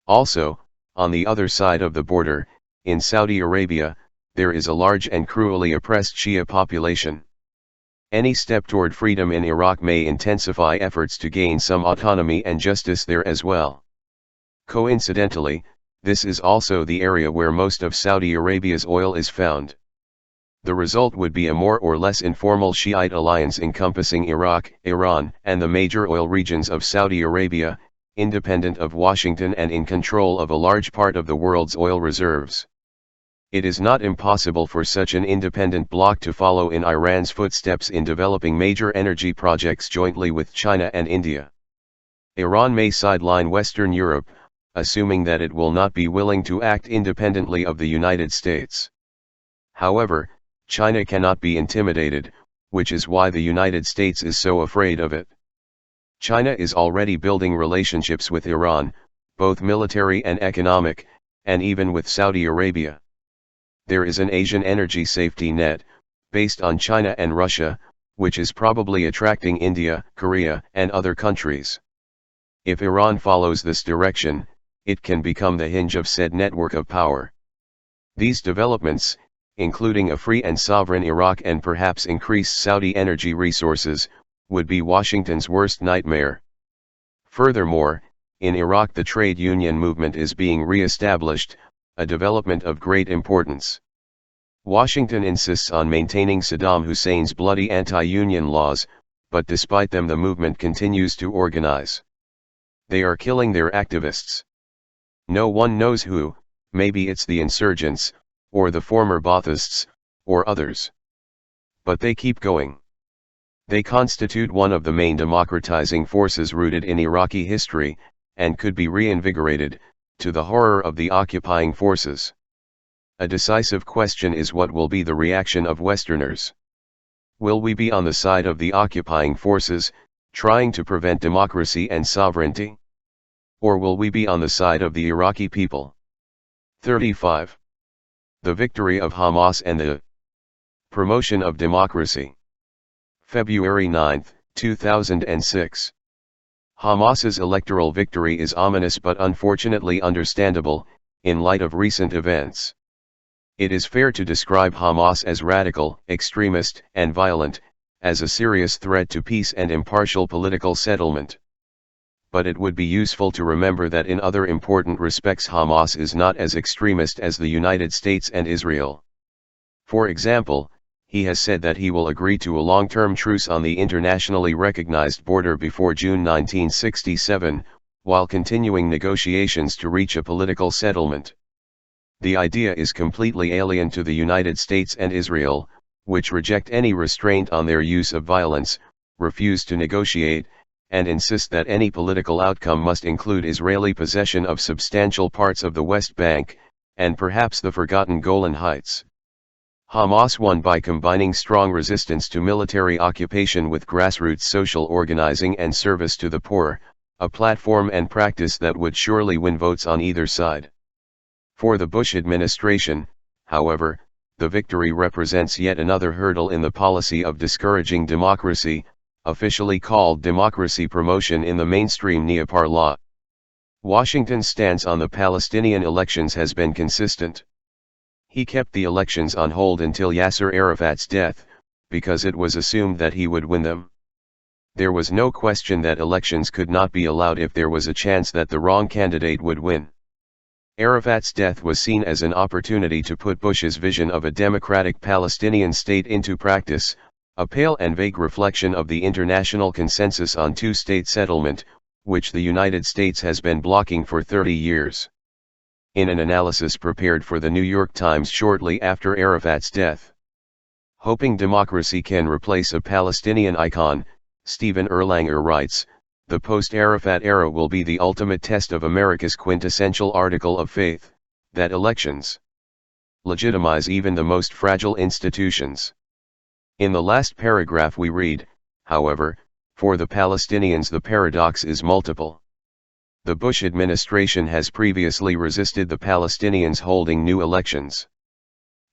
[SPEAKER 1] Also, on the other side of the border, in Saudi Arabia, there is a large and cruelly oppressed Shia population. Any step toward freedom in Iraq may intensify efforts to gain some autonomy and justice there as well. Coincidentally, this is also the area where most of Saudi Arabia's oil is found. The result would be a more or less informal Shiite alliance encompassing Iraq, Iran, and the major oil regions of Saudi Arabia, independent of Washington and in control of a large part of the world's oil reserves. It is not impossible for such an independent bloc to follow in Iran's footsteps in developing major energy projects jointly with China and India. Iran may sideline Western Europe, assuming that it will not be willing to act independently of the United States. However, China cannot be intimidated, which is why the United States is so afraid of it. China is already building relationships with Iran, both military and economic, and even with Saudi Arabia. There is an Asian energy safety net, based on China and Russia, which is probably attracting India, Korea, and other countries. If Iran follows this direction, it can become the hinge of said network of power. These developments, including a free and sovereign Iraq and perhaps increased Saudi energy resources, would be Washington's worst nightmare. Furthermore, in Iraq the trade union movement is being re-established, a development of great importance. Washington insists on maintaining Saddam Hussein's bloody anti-union laws, but despite them the movement continues to organize. They are killing their activists. No one knows who, maybe it's the insurgents, or the former Baathists, or others. But they keep going. They constitute one of the main democratizing forces rooted in Iraqi history, and could be reinvigorated, to the horror of the occupying forces. A decisive question is what will be the reaction of Westerners. Will we be on the side of the occupying forces, trying to prevent democracy and sovereignty? Or will we be on the side of the Iraqi people? 35. The victory of Hamas and the promotion of democracy. February 9, 2006. Hamas's electoral victory is ominous but unfortunately understandable, in light of recent events. It is fair to describe Hamas as radical, extremist, and violent, as a serious threat to peace and impartial political settlement. But it would be useful to remember that in other important respects Hamas is not as extremist as the United States and Israel. For example, he has said that he will agree to a long-term truce on the internationally recognized border before June 1967, while continuing negotiations to reach a political settlement. The idea is completely alien to the United States and Israel, which reject any restraint on their use of violence, refuse to negotiate, and insist that any political outcome must include Israeli possession of substantial parts of the West Bank, and perhaps the forgotten Golan Heights. Hamas won by combining strong resistance to military occupation with grassroots social organizing and service to the poor, a platform and practice that would surely win votes on either side. For the Bush administration, however, the victory represents yet another hurdle in the policy of discouraging democracy, officially called democracy promotion in the mainstream neoparlaw. Washington's stance on the Palestinian elections has been consistent. He kept the elections on hold until Yasser Arafat's death, because it was assumed that he would win them. There was no question that elections could not be allowed if there was a chance that the wrong candidate would win. Arafat's death was seen as an opportunity to put Bush's vision of a democratic Palestinian state into practice, a pale and vague reflection of the international consensus on two-state settlement, which the United States has been blocking for 30 years. In an analysis prepared for the New York Times shortly after Arafat's death, hoping democracy can replace a Palestinian icon, Stephen Erlanger writes, the post-Arafat era will be the ultimate test of America's quintessential article of faith, that elections legitimize even the most fragile institutions. In the last paragraph we read, however, for the Palestinians the paradox is multiple. The Bush administration has previously resisted the Palestinians holding new elections.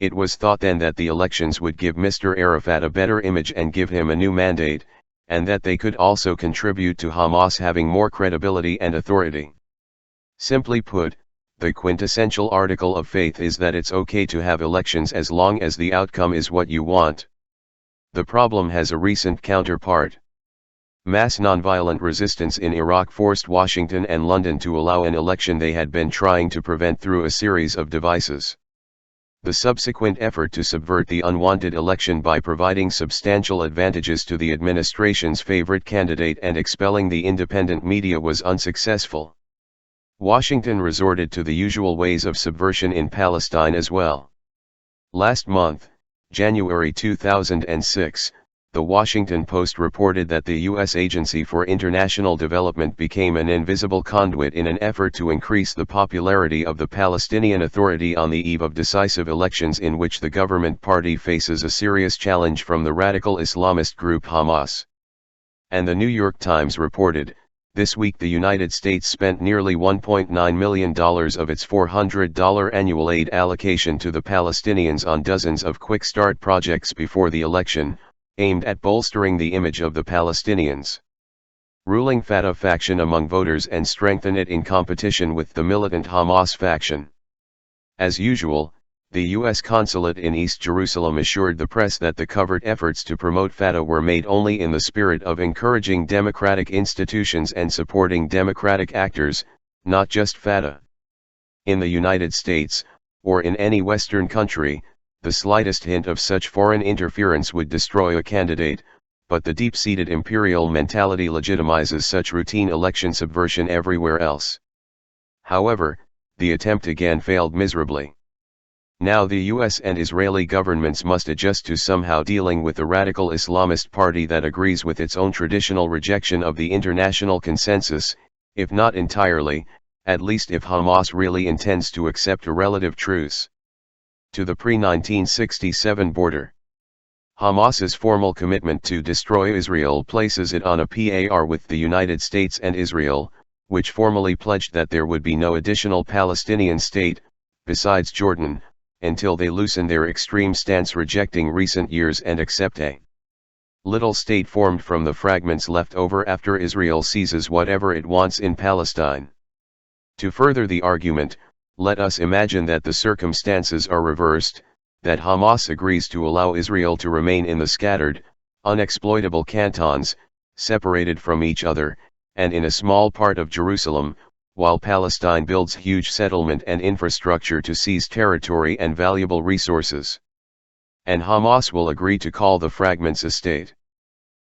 [SPEAKER 1] It was thought then that the elections would give Mr. Arafat a better image and give him a new mandate, and that they could also contribute to Hamas having more credibility and authority. Simply put, the quintessential article of faith is that it's okay to have elections as long as the outcome is what you want. The problem has a recent counterpart. Mass nonviolent resistance in Iraq forced Washington and London to allow an election they had been trying to prevent through a series of devices. The subsequent effort to subvert the unwanted election by providing substantial advantages to the administration's favorite candidate and expelling the independent media was unsuccessful. Washington resorted to the usual ways of subversion in Palestine as well. Last month, January 2006, The Washington Post reported that the U.S. Agency for International Development became an invisible conduit in an effort to increase the popularity of the Palestinian Authority on the eve of decisive elections in which the government party faces a serious challenge from the radical Islamist group Hamas. And the New York Times reported, this week the United States spent nearly $1.9 million of its $400 annual aid allocation to the Palestinians on dozens of quick start projects before the election, aimed at bolstering the image of the Palestinians ruling Fatah faction among voters and strengthen it in competition with the militant Hamas faction. As usual, the U.S. consulate in East Jerusalem assured the press that the covert efforts to promote Fatah were made only in the spirit of encouraging democratic institutions and supporting democratic actors, not just Fatah. In the United States, or in any Western country, the slightest hint of such foreign interference would destroy a candidate, but the deep-seated imperial mentality legitimizes such routine election subversion everywhere else. However, the attempt again failed miserably. Now the US and Israeli governments must adjust to somehow dealing with a radical Islamist party that agrees with its own traditional rejection of the international consensus, if not entirely, at least if Hamas really intends to accept a relative truce to the pre-1967 border. Hamas's formal commitment to destroy Israel places it on a par with the United States and Israel, which formally pledged that there would be no additional Palestinian state, besides Jordan, until they loosen their extreme stance rejecting recent years and accept a little state formed from the fragments left over after Israel seizes whatever it wants in Palestine. To further the argument, let us imagine that the circumstances are reversed, that Hamas agrees to allow Israel to remain in the scattered, unexploitable cantons, separated from each other, and in a small part of Jerusalem, while Palestine builds huge settlement and infrastructure to seize territory and valuable resources. And Hamas will agree to call the fragments a state.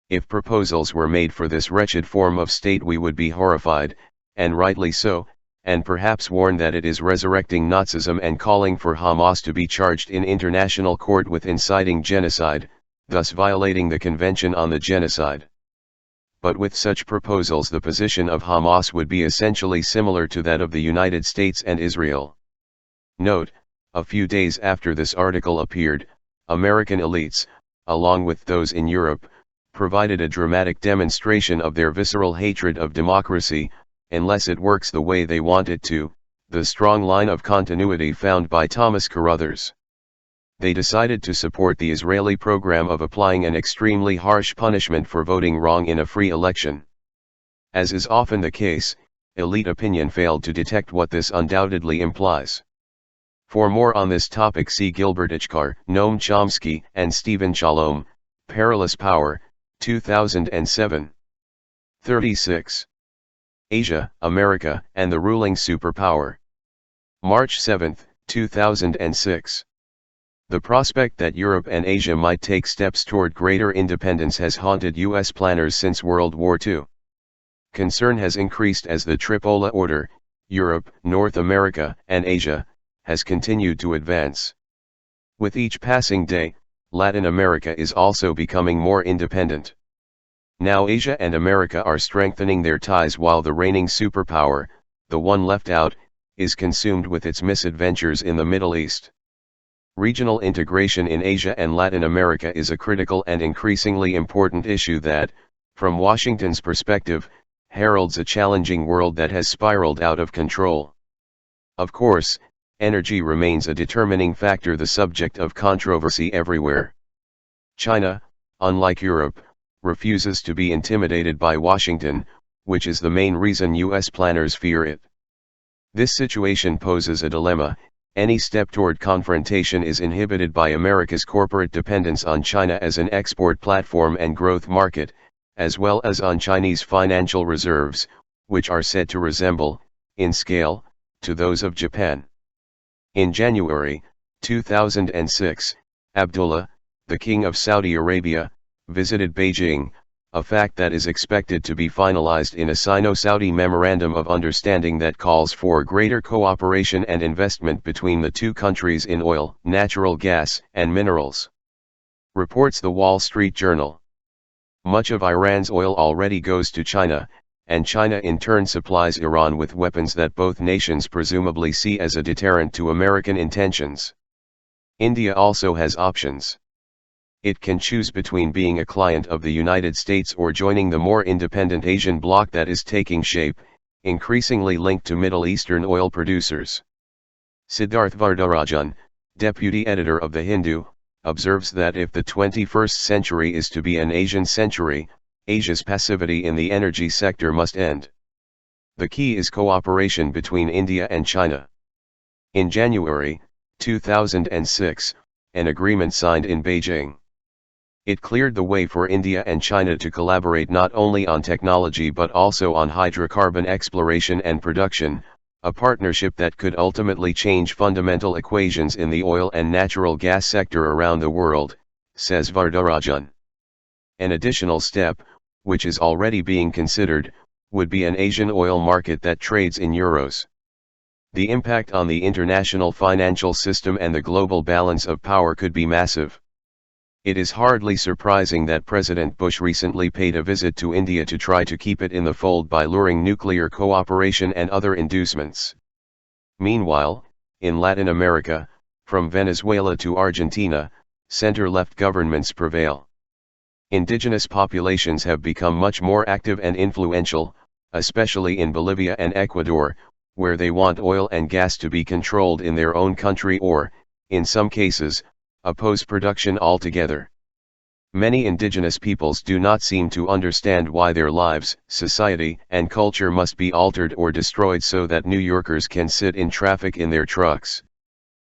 [SPEAKER 1] If proposals were made for this wretched form of state, we would be horrified, and rightly so, and perhaps warn that it is resurrecting Nazism and calling for Hamas to be charged in international court with inciting genocide, thus violating the Convention on the Genocide. But with such proposals, the position of Hamas would be essentially similar to that of the United States and Israel. Note, a few days after this article appeared, American elites, along with those in Europe, provided a dramatic demonstration of their visceral hatred of democracy, unless it works the way they want it to, the strong line of continuity found by Thomas Carruthers. They decided to support the Israeli program of applying an extremely harsh punishment for voting wrong in a free election. As is often the case, elite opinion failed to detect what this undoubtedly implies. For more on this topic, see Gilbert Ichkar, Noam Chomsky, and Stephen Shalom, Perilous Power, 2007. 36. Asia, America, and the Ruling Superpower. March 7, 2006. The prospect that Europe and Asia might take steps toward greater independence has haunted U.S. planners since World War II. Concern has increased as the Tripolar Order, Europe, North America, and Asia, has continued to advance. With each passing day, Latin America is also becoming more independent. Now Asia and America are strengthening their ties while the reigning superpower, the one left out, is consumed with its misadventures in the Middle East. Regional integration in Asia and Latin America is a critical and increasingly important issue that, from Washington's perspective, heralds a challenging world that has spiraled out of control. Of course, energy remains a determining factor, the subject of controversy everywhere. China, unlike Europe, refuses to be intimidated by Washington, which is the main reason U.S. planners fear it. This situation poses a dilemma. Any step toward confrontation is inhibited by America's corporate dependence on China as an export platform and growth market, as well as on Chinese financial reserves, which are said to resemble, in scale, to those of Japan. In January 2006, Abdullah, the King of Saudi Arabia, visited Beijing, a fact that is expected to be finalized in a Sino-Saudi Memorandum of Understanding that calls for greater cooperation and investment between the two countries in oil, natural gas, and minerals. Reports the Wall Street Journal. Much of Iran's oil already goes to China, and China in turn supplies Iran with weapons that both nations presumably see as a deterrent to American intentions. India also has options. It can choose between being a client of the United States or joining the more independent Asian bloc that is taking shape, increasingly linked to Middle Eastern oil producers. Siddharth Vardarajan, deputy editor of The Hindu, observes that if the 21st century is to be an Asian century, Asia's passivity in the energy sector must end. The key is cooperation between India and China. In January 2006, an agreement signed in Beijing. It cleared the way for India and China to collaborate not only on technology but also on hydrocarbon exploration and production, a partnership that could ultimately change fundamental equations in the oil and natural gas sector around the world, says Vardarajan. An additional step, which is already being considered, would be an Asian oil market that trades in euros. The impact on the international financial system and the global balance of power could be massive. It is hardly surprising that President Bush recently paid a visit to India to try to keep it in the fold by luring nuclear cooperation and other inducements. Meanwhile, in Latin America, from Venezuela to Argentina, center-left governments prevail. Indigenous populations have become much more active and influential, especially in Bolivia and Ecuador, where they want oil and gas to be controlled in their own country or, in some cases, oppose production altogether. Many indigenous peoples do not seem to understand why their lives, society, and culture must be altered or destroyed so that New Yorkers can sit in traffic in their trucks.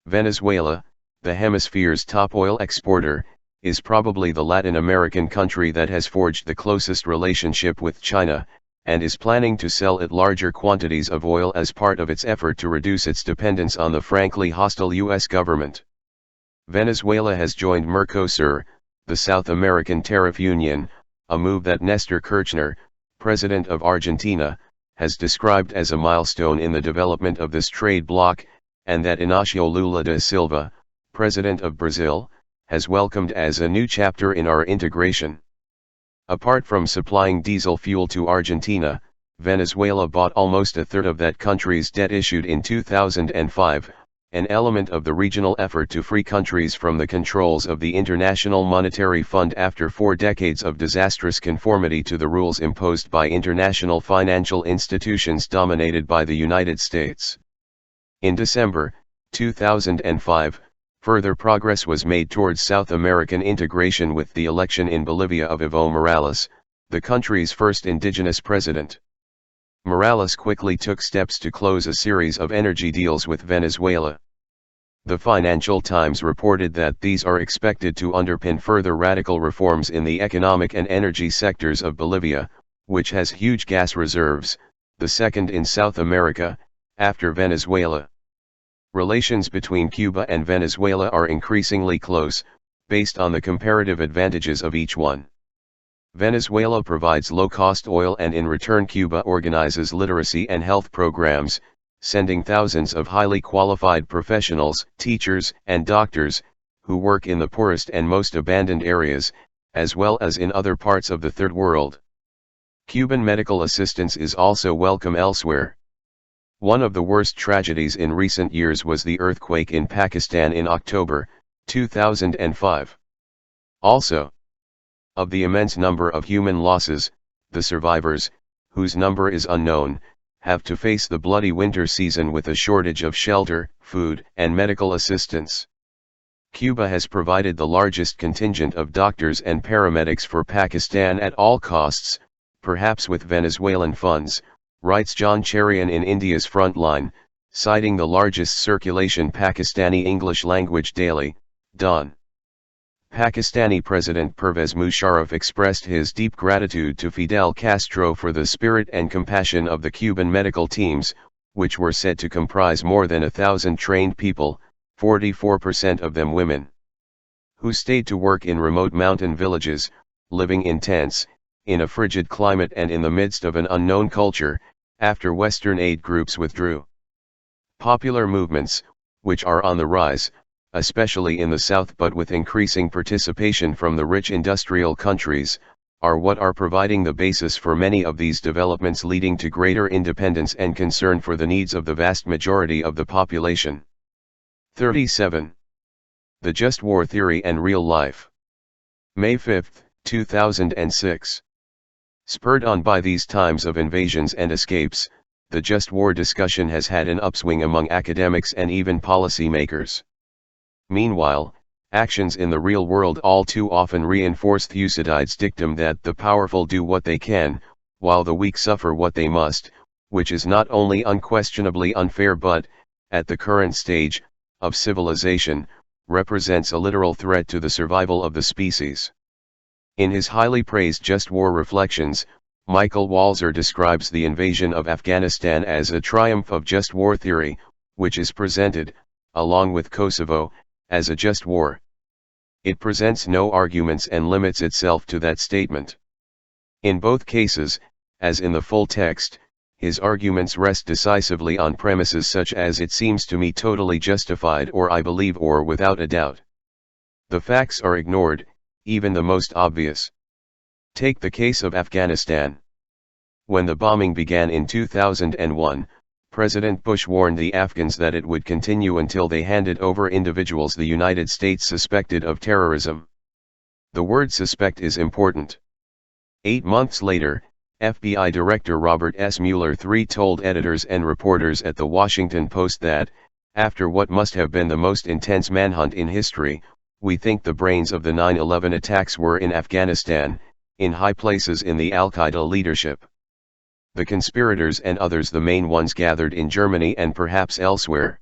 [SPEAKER 1] Venezuela, the hemisphere's top oil exporter, is probably the Latin American country that has forged the closest relationship with China, and is planning to sell it larger quantities of oil as part of its effort to reduce its dependence on the frankly hostile U.S. government. Venezuela has joined Mercosur, the South American Tariff Union, a move that Néstor Kirchner, president of Argentina, has described as a milestone in the development of this trade bloc, and that Inácio Lula da Silva, president of Brazil, has welcomed as a new chapter in our integration. Apart from supplying diesel fuel to Argentina, Venezuela bought almost a third of that country's debt issued in 2005, an element of the regional effort to free countries from the controls of the International Monetary Fund after 4 decades of disastrous conformity to the rules imposed by international financial institutions dominated by the United States. In December 2005, further progress was made towards South American integration with the election in Bolivia of Evo Morales, the country's first indigenous president. Morales quickly took steps to close a series of energy deals with Venezuela. The Financial Times reported that these are expected to underpin further radical reforms in the economic and energy sectors of Bolivia, which has huge gas reserves, the second in South America, after Venezuela. Relations between Cuba and Venezuela are increasingly close, based on the comparative advantages of each one. Venezuela provides low-cost oil, and in return Cuba organizes literacy and health programs, sending thousands of highly qualified professionals, teachers, and doctors, who work in the poorest and most abandoned areas, as well as in other parts of the Third World. Cuban medical assistance is also welcome elsewhere. One of the worst tragedies in recent years was the earthquake in Pakistan in October 2005. Also, of the immense number of human losses, the survivors, whose number is unknown, have to face the bloody winter season with a shortage of shelter, food, and medical assistance. Cuba has provided the largest contingent of doctors and paramedics for Pakistan at all costs, perhaps with Venezuelan funds, writes John Cherian in India's Frontline, citing the largest circulation Pakistani English-language daily, Dawn. Pakistani President Pervez Musharraf expressed his deep gratitude to Fidel Castro for the spirit and compassion of the Cuban medical teams, which were said to comprise more than 1,000 trained people, 44% of them women, who stayed to work in remote mountain villages, living in tents, in a frigid climate and in the midst of an unknown culture, after Western aid groups withdrew. Popular movements, which are on the rise, especially in the South but with increasing participation from the rich industrial countries, are what are providing the basis for many of these developments, leading to greater independence and concern for the needs of the vast majority of the population. 37. The Just War Theory and Real Life. May 5, 2006. Spurred on by these times of invasions and escapes, the just war discussion has had an upswing among academics and even policymakers. Meanwhile, actions in the real world all too often reinforce Thucydides' dictum that the powerful do what they can, while the weak suffer what they must, which is not only unquestionably unfair but, at the current stage of civilization, represents a literal threat to the survival of the species. In his highly praised Just War Reflections, Michael Walzer describes the invasion of Afghanistan as a triumph of just war theory, which is presented, along with Kosovo, as a just war. It presents no arguments and limits itself to that statement. In both cases, as in the full text, his arguments rest decisively on premises such as "it seems to me totally justified," or "I believe," or "without a doubt." The facts are ignored, even the most obvious. Take the case of Afghanistan. When the bombing began in 2001, President Bush warned the Afghans that it would continue until they handed over individuals the United States suspected of terrorism. The word "suspect" is important. 8 months later, FBI Director Robert S. Mueller III told editors and reporters at The Washington Post that, After what must have been the most intense manhunt in history, we think the brains of the 9/11 attacks were in Afghanistan, in high places in the Al-Qaeda leadership. The conspirators and others, the main ones, gathered in Germany and perhaps elsewhere.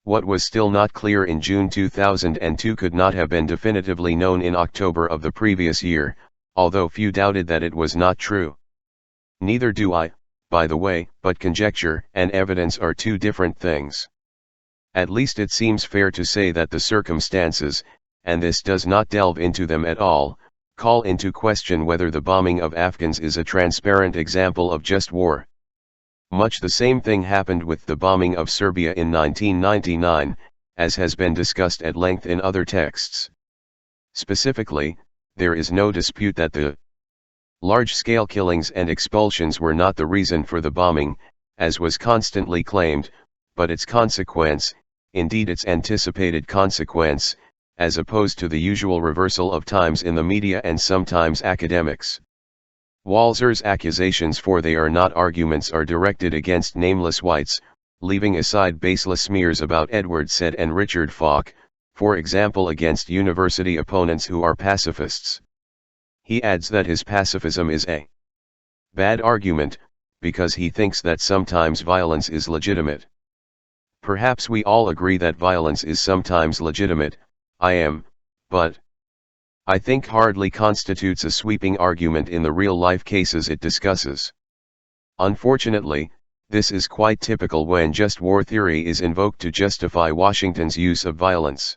[SPEAKER 1] What was still not clear in June 2002 could not have been definitively known in October of the previous year, although few doubted that it was not true. Neither do I, by the way, but conjecture and evidence are two different things. At least it seems fair to say that the circumstances, and this does not delve into them at all, call into question whether the bombing of Afghans is a transparent example of just war. Much the same thing happened with the bombing of Serbia in 1999, as has been discussed at length in other texts. Specifically, there is no dispute that the large-scale killings and expulsions were not the reason for the bombing, as was constantly claimed, but its consequence, indeed its anticipated consequence, as opposed to the usual reversal of times in the media and sometimes academics. Walzer's accusations, for they are not arguments, are directed against nameless whites, leaving aside baseless smears about Edward Said and Richard Falk, for example, against university opponents who are pacifists. He adds that his pacifism is a bad argument, because he thinks that sometimes violence is legitimate. Perhaps we all agree that violence is sometimes legitimate, but I think hardly constitutes a sweeping argument in the real-life cases it discusses. Unfortunately, this is quite typical when just war theory is invoked to justify Washington's use of violence.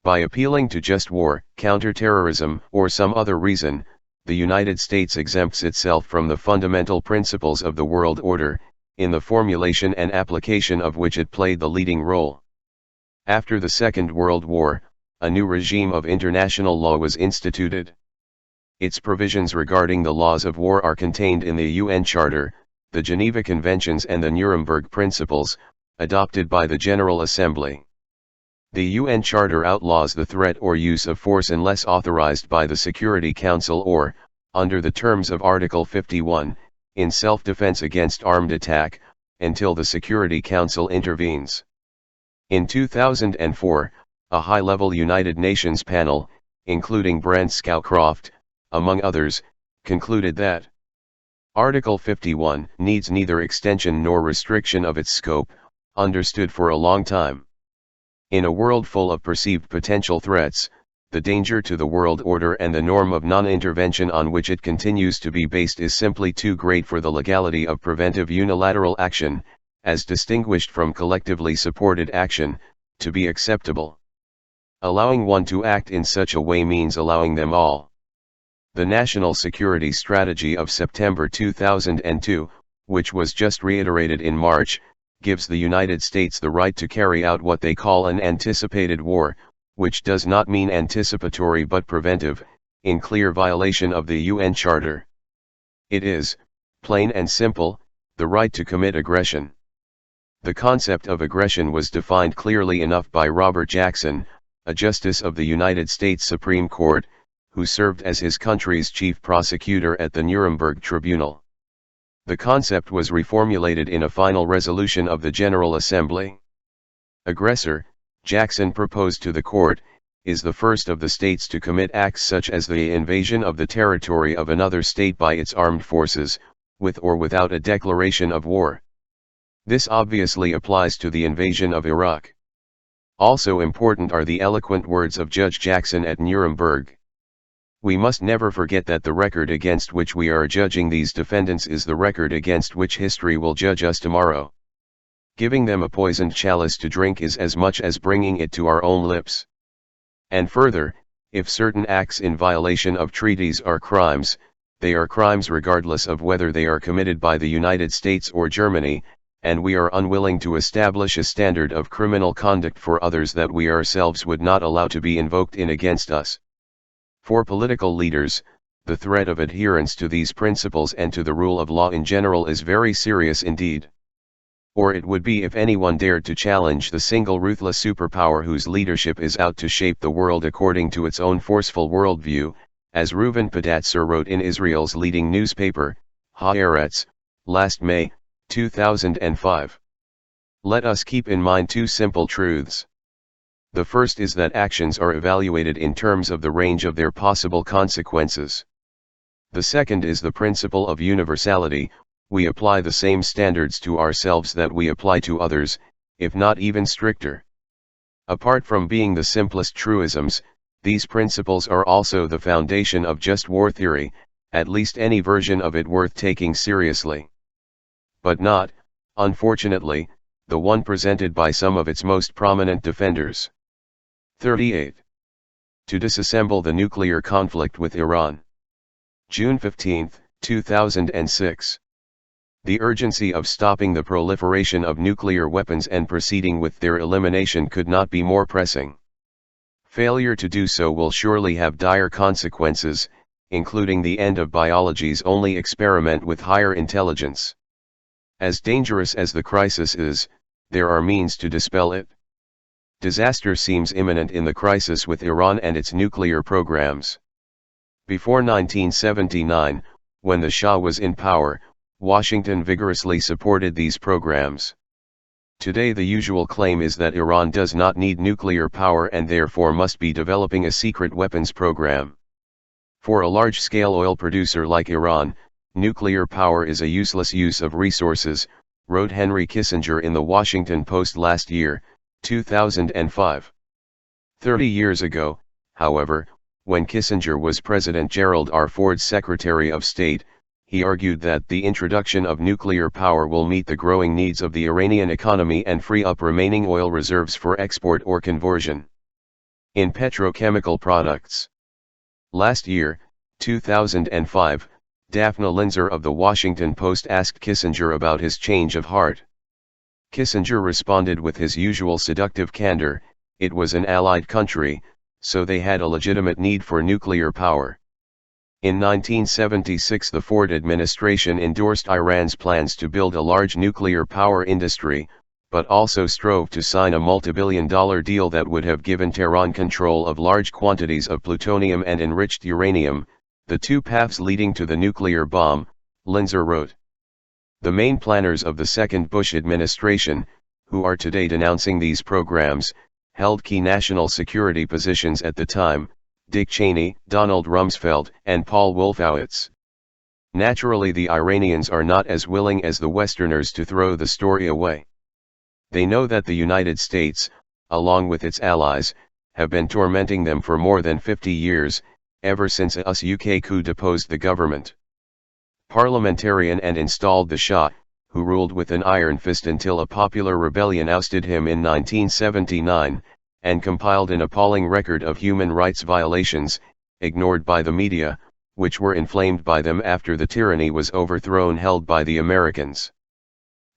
[SPEAKER 1] By appealing to just war, counterterrorism, or some other reason, the United States exempts itself from the fundamental principles of the world order, in the formulation and application of which it played the leading role. After the Second World War, a new regime of international law was instituted. Its provisions regarding the laws of war are contained in the UN Charter, the Geneva Conventions and the Nuremberg Principles, adopted by the General Assembly. The UN Charter outlaws the threat or use of force unless authorized by the Security Council or, under the terms of Article 51, in self-defense against armed attack, until the Security Council intervenes. In 2004, a high-level United Nations panel, including Brent Scowcroft, among others, concluded that Article 51 needs neither extension nor restriction of its scope, understood for a long time. In a world full of perceived potential threats, the danger to the world order and the norm of non-intervention on which it continues to be based is simply too great for the legality of preventive unilateral action, as distinguished from collectively supported action, to be acceptable. Allowing one to act in such a way means allowing them all. The National Security Strategy of September 2002, which was just reiterated in March, gives the United States the right to carry out what they call an anticipated war, which does not mean anticipatory but preventive, in clear violation of the UN Charter. It is, plain and simple, the right to commit aggression. The concept of aggression was defined clearly enough by Robert Jackson, a justice of the United States Supreme Court, who served as his country's chief prosecutor at the Nuremberg Tribunal. The concept was reformulated in a final resolution of the General Assembly. Aggressor, Jackson proposed to the court, is the first of the states to commit acts such as the invasion of the territory of another state by its armed forces, with or without a declaration of war. This obviously applies to the invasion of Iraq. Also important are the eloquent words of Judge Jackson at Nuremberg. We must never forget that the record against which we are judging these defendants is the record against which history will judge us tomorrow. Giving them a poisoned chalice to drink is as much as bringing it to our own lips. And further, if certain acts in violation of treaties are crimes, they are crimes regardless of whether they are committed by the United States or Germany, and we are unwilling to establish a standard of criminal conduct for others that we ourselves would not allow to be invoked in against us. For political leaders, the threat of adherence to these principles and to the rule of law in general is very serious indeed. Or it would be if anyone dared to challenge the single ruthless superpower whose leadership is out to shape the world according to its own forceful worldview, as Reuven Podatzer wrote in Israel's leading newspaper, Haaretz, last May, 2005. Let us keep in mind two simple truths. The first is that actions are evaluated in terms of the range of their possible consequences. The second is the principle of universality. We apply the same standards to ourselves that we apply to others, if not even stricter. Apart from being the simplest truisms, these principles are also the foundation of just war theory, at least any version of it worth taking seriously. But not, unfortunately, the one presented by some of its most prominent defenders. 38. To disassemble the nuclear conflict with Iran. June 15, 2006. The urgency of stopping the proliferation of nuclear weapons and proceeding with their elimination could not be more pressing. Failure to do so will surely have dire consequences, including the end of biology's only experiment with higher intelligence. As dangerous as the crisis is, there are means to dispel it. Disaster seems imminent in the crisis with Iran and its nuclear programs. Before 1979, when the Shah was in power, Washington vigorously supported these programs. Today the usual claim is that Iran does not need nuclear power and therefore must be developing a secret weapons program. For a large-scale oil producer like Iran, nuclear power is a useless use of resources, wrote Henry Kissinger in the Washington Post last year, 2005. 30 years ago, however, when Kissinger was President Gerald R. Ford's Secretary of State, he argued that the introduction of nuclear power will meet the growing needs of the Iranian economy and free up remaining oil reserves for export or conversion. In petrochemical products. Last year, 2005, Daphna Linzer of the Washington Post asked Kissinger about his change of heart. Kissinger responded with his usual seductive candor, it was an allied country, so they had a legitimate need for nuclear power. In 1976 the Ford administration endorsed Iran's plans to build a large nuclear power industry, but also strove to sign a multi-billion-dollar deal that would have given Tehran control of large quantities of plutonium and enriched uranium, the two paths leading to the nuclear bomb, Linzer wrote. The main planners of the second Bush administration, who are today denouncing these programs, held key national security positions at the time: Dick Cheney, Donald Rumsfeld, and Paul Wolfowitz. Naturally the Iranians are not as willing as the Westerners to throw the story away. They know that the United States, along with its allies, have been tormenting them for more than 50 years, ever since a US UK coup deposed the government. Parliamentarian and installed the Shah, who ruled with an iron fist until a popular rebellion ousted him in 1979, and compiled an appalling record of human rights violations, ignored by the media, which were inflamed by them after the tyranny was overthrown, held by the Americans.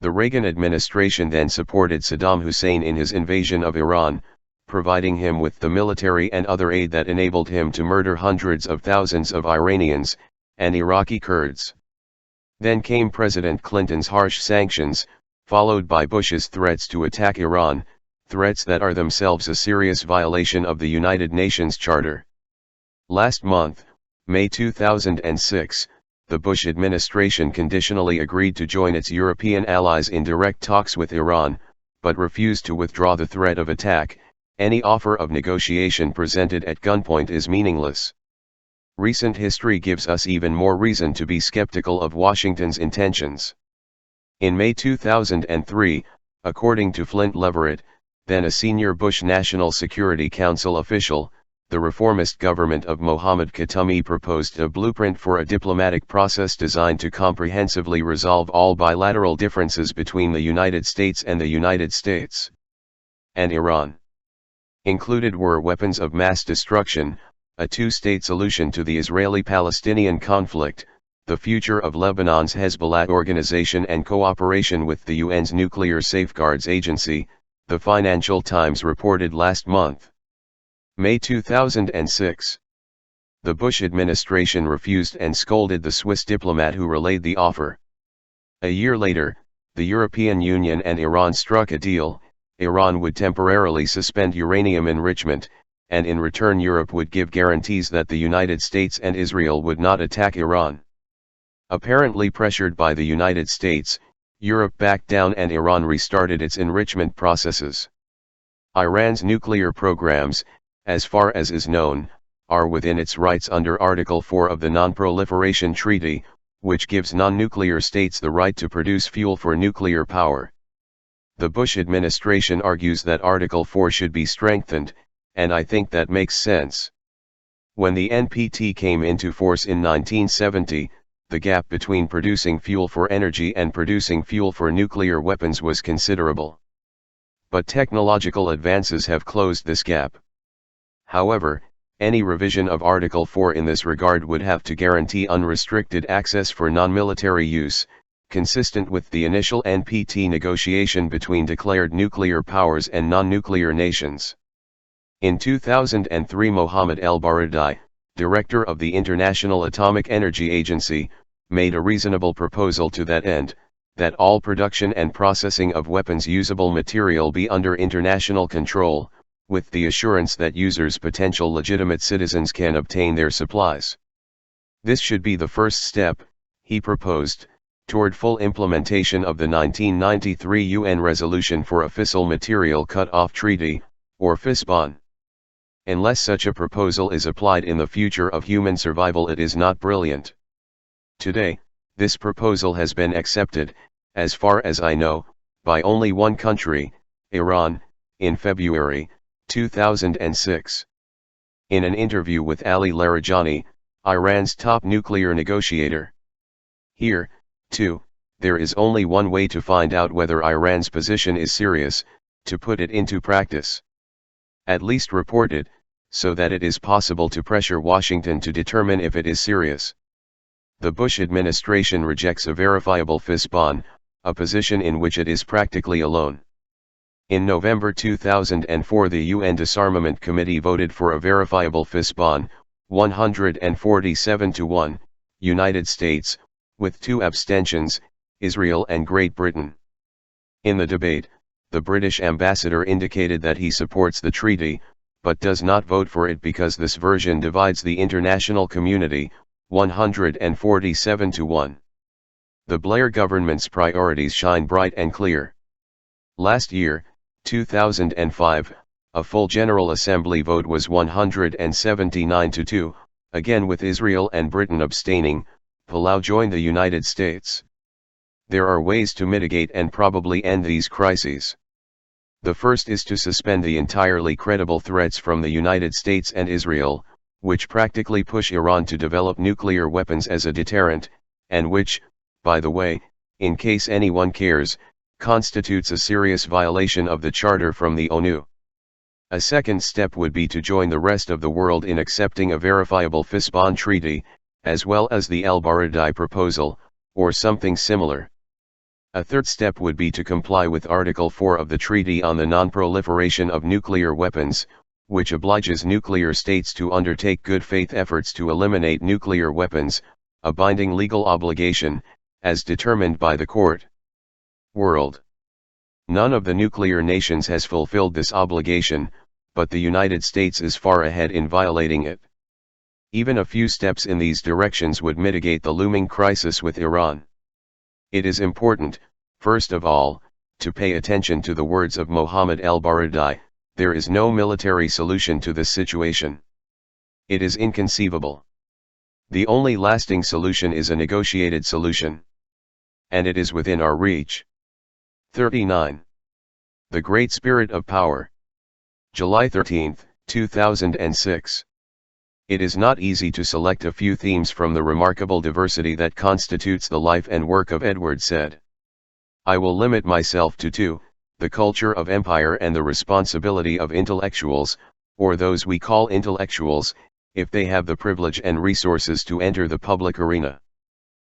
[SPEAKER 1] The Reagan administration then supported Saddam Hussein in his invasion of Iran, providing him with the military and other aid that enabled him to murder hundreds of thousands of Iranians and Iraqi Kurds. Then came President Clinton's harsh sanctions, followed by Bush's threats to attack Iran, threats that are themselves a serious violation of the United Nations Charter. Last month, May 2006, the Bush administration conditionally agreed to join its European allies in direct talks with Iran, but refused to withdraw the threat of attack. Any offer of negotiation presented at gunpoint is meaningless. Recent history gives us even more reason to be skeptical of Washington's intentions. In May 2003, according to Flint Leverett, then a senior Bush National Security Council official, the reformist government of Mohammad Khatami proposed a blueprint for a diplomatic process designed to comprehensively resolve all bilateral differences between the United States and the United States and Iran. Included were weapons of mass destruction, a two-state solution to the Israeli-Palestinian conflict, the future of Lebanon's Hezbollah organization, and cooperation with the UN's Nuclear Safeguards Agency, the Financial Times reported last month. May 2006. The Bush administration refused and scolded the Swiss diplomat who relayed the offer. A year later, the European Union and Iran struck a deal. Iran would temporarily suspend uranium enrichment, and in return Europe would give guarantees that the United States and Israel would not attack Iran. Apparently pressured by the United States, Europe backed down and Iran restarted its enrichment processes. Iran's nuclear programs, as far as is known, are within its rights under Article 4 of the Non-Proliferation Treaty, which gives non-nuclear states the right to produce fuel for nuclear power. The Bush administration argues that Article 4 should be strengthened, and I think that makes sense. When the NPT came into force in 1970, the gap between producing fuel for energy and producing fuel for nuclear weapons was considerable. But technological advances have closed this gap. However, any revision of Article 4 in this regard would have to guarantee unrestricted access for non-military use, consistent with the initial NPT negotiation between declared nuclear powers and non-nuclear nations. In 2003, Mohammed El-Baradei, director of the International Atomic Energy Agency, made a reasonable proposal to that end, that all production and processing of weapons usable material be under international control, with the assurance that users, potential legitimate citizens, can obtain their supplies. This should be the first step, he proposed, toward full implementation of the 1993 UN Resolution for a Fissile Material Cut-Off Treaty, or FISBON. Unless such a proposal is applied in the future of human survival, it is not brilliant. Today, this proposal has been accepted, as far as I know, by only one country, Iran, in February 2006. In an interview with Ali Larijani, Iran's top nuclear negotiator. Here, too, there is only one way to find out whether Iran's position is serious: to put it into practice. At least report it, so that it is possible to pressure Washington to determine if it is serious. The Bush administration rejects a verifiable FISBON, a position in which it is practically alone. In November 2004, the UN Disarmament Committee voted for a verifiable FISBON, 147-1, United States, with 2 abstentions, Israel and Great Britain. In the debate, the British ambassador indicated that he supports the treaty, but does not vote for it because this version divides the international community, 147-1. The Blair government's priorities shine bright and clear. Last year, 2005, a full General Assembly vote was 179-2, again with Israel and Britain abstaining. Palau joined the United States. There are ways to mitigate and probably end these crises. The first is to suspend the entirely credible threats from the United States and Israel, which practically push Iran to develop nuclear weapons as a deterrent, and which, by the way, in case anyone cares, constitutes a serious violation of the Charter from the ONU. A second step would be to join the rest of the world in accepting a verifiable FISBON treaty, as well as the El-Baradei proposal, or something similar. A third step would be to comply with Article 4 of the Treaty on the Non-Proliferation of Nuclear Weapons, which obliges nuclear states to undertake good faith efforts to eliminate nuclear weapons, a binding legal obligation, as determined by the court. World. None of the nuclear nations has fulfilled this obligation, but the United States is far ahead in violating it. Even a few steps in these directions would mitigate the looming crisis with Iran. It is important, first of all, to pay attention to the words of Mohammed El-Baradei: there is no military solution to this situation. It is inconceivable. The only lasting solution is a negotiated solution. And it is within our reach. 39. The Great Spirit of Power. July 13, 2006. It is not easy to select a few themes from the remarkable diversity that constitutes the life and work of Edward Said. I will limit myself to 2, the culture of empire and the responsibility of intellectuals, or those we call intellectuals, if they have the privilege and resources to enter the public arena.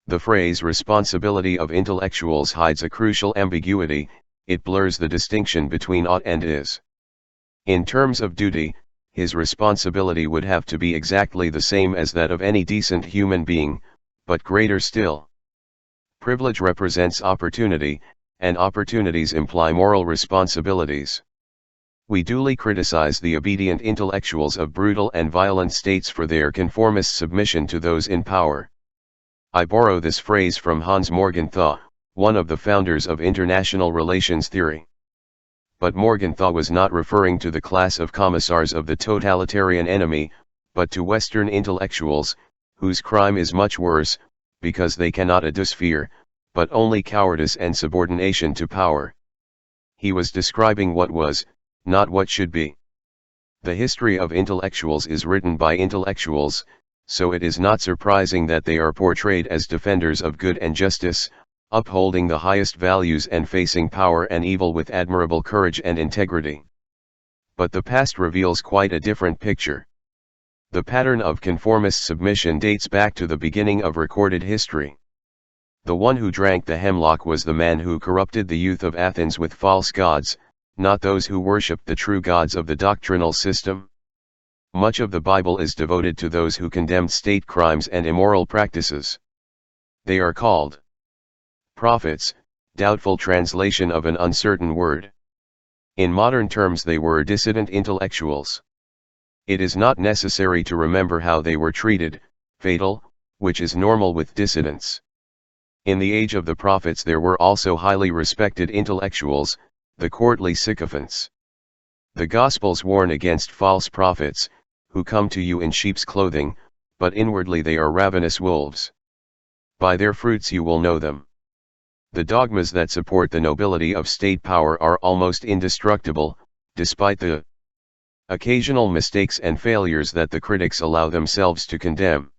[SPEAKER 1] The phrase responsibility of intellectuals hides a crucial ambiguity: it blurs the distinction between ought and is. In terms of duty, his responsibility would have to be exactly the same as that of any decent human being, but greater still. Privilege represents opportunity, and opportunities imply moral responsibilities. We duly criticize the obedient intellectuals of brutal and violent states for their conformist submission to those in power. I borrow this phrase from Hans Morgenthau, one of the founders of international relations theory. But Morgenthau was not referring to the class of commissars of the totalitarian enemy, but to Western intellectuals, whose crime is much worse, because they cannot adduce fear, but only cowardice and subordination to power. He was describing what was, not what should be. The history of intellectuals is written by intellectuals, so it is not surprising that they are portrayed as defenders of good and justice, upholding the highest values and facing power and evil with admirable courage and integrity. But the past reveals quite a different picture. The pattern of conformist submission dates back to the beginning of recorded history. The one who drank the hemlock was the man who corrupted the youth of Athens with false gods, not those who worshipped the true gods of the doctrinal system. Much of the Bible is devoted to those who condemned state crimes and immoral practices. They are called prophets, doubtful translation of an uncertain word. In modern terms they were dissident intellectuals. It is not necessary to remember how they were treated, fatal, which is normal with dissidents. In the age of the prophets there were also highly respected intellectuals, the courtly sycophants. The Gospels warn against false prophets, who come to you in sheep's clothing, but inwardly they are ravenous wolves. By their fruits you will know them. The dogmas that support the nobility of state power are almost indestructible, despite the occasional mistakes and failures that the critics allow themselves to condemn.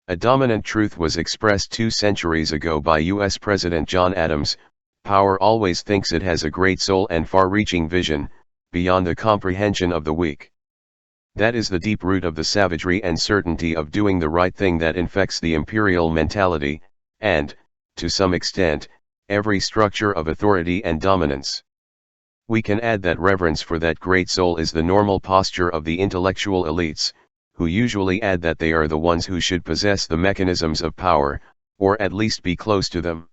[SPEAKER 1] A dominant truth was expressed 2 centuries ago by U.S. President John Adams: power always thinks it has a great soul and far-reaching vision, beyond the comprehension of the weak. That is the deep root of the savagery and certainty of doing the right thing that infects the imperial mentality, and, to some extent, every structure of authority and dominance. We can add that reverence for that great soul is the normal posture of the intellectual elites, who usually add that they are the ones who should possess the mechanisms of power, or at least be close to them.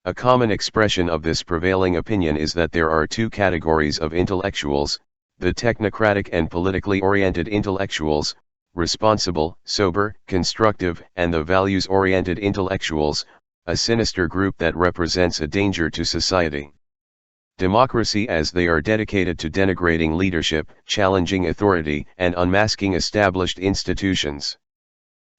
[SPEAKER 1] A common expression of this prevailing opinion is that there are 2 categories of intellectuals: the technocratic and politically oriented intellectuals, responsible, sober, constructive, and the values-oriented intellectuals, a sinister group that represents a danger to society. Democracy, as they are dedicated to denigrating leadership, challenging authority, and unmasking established institutions.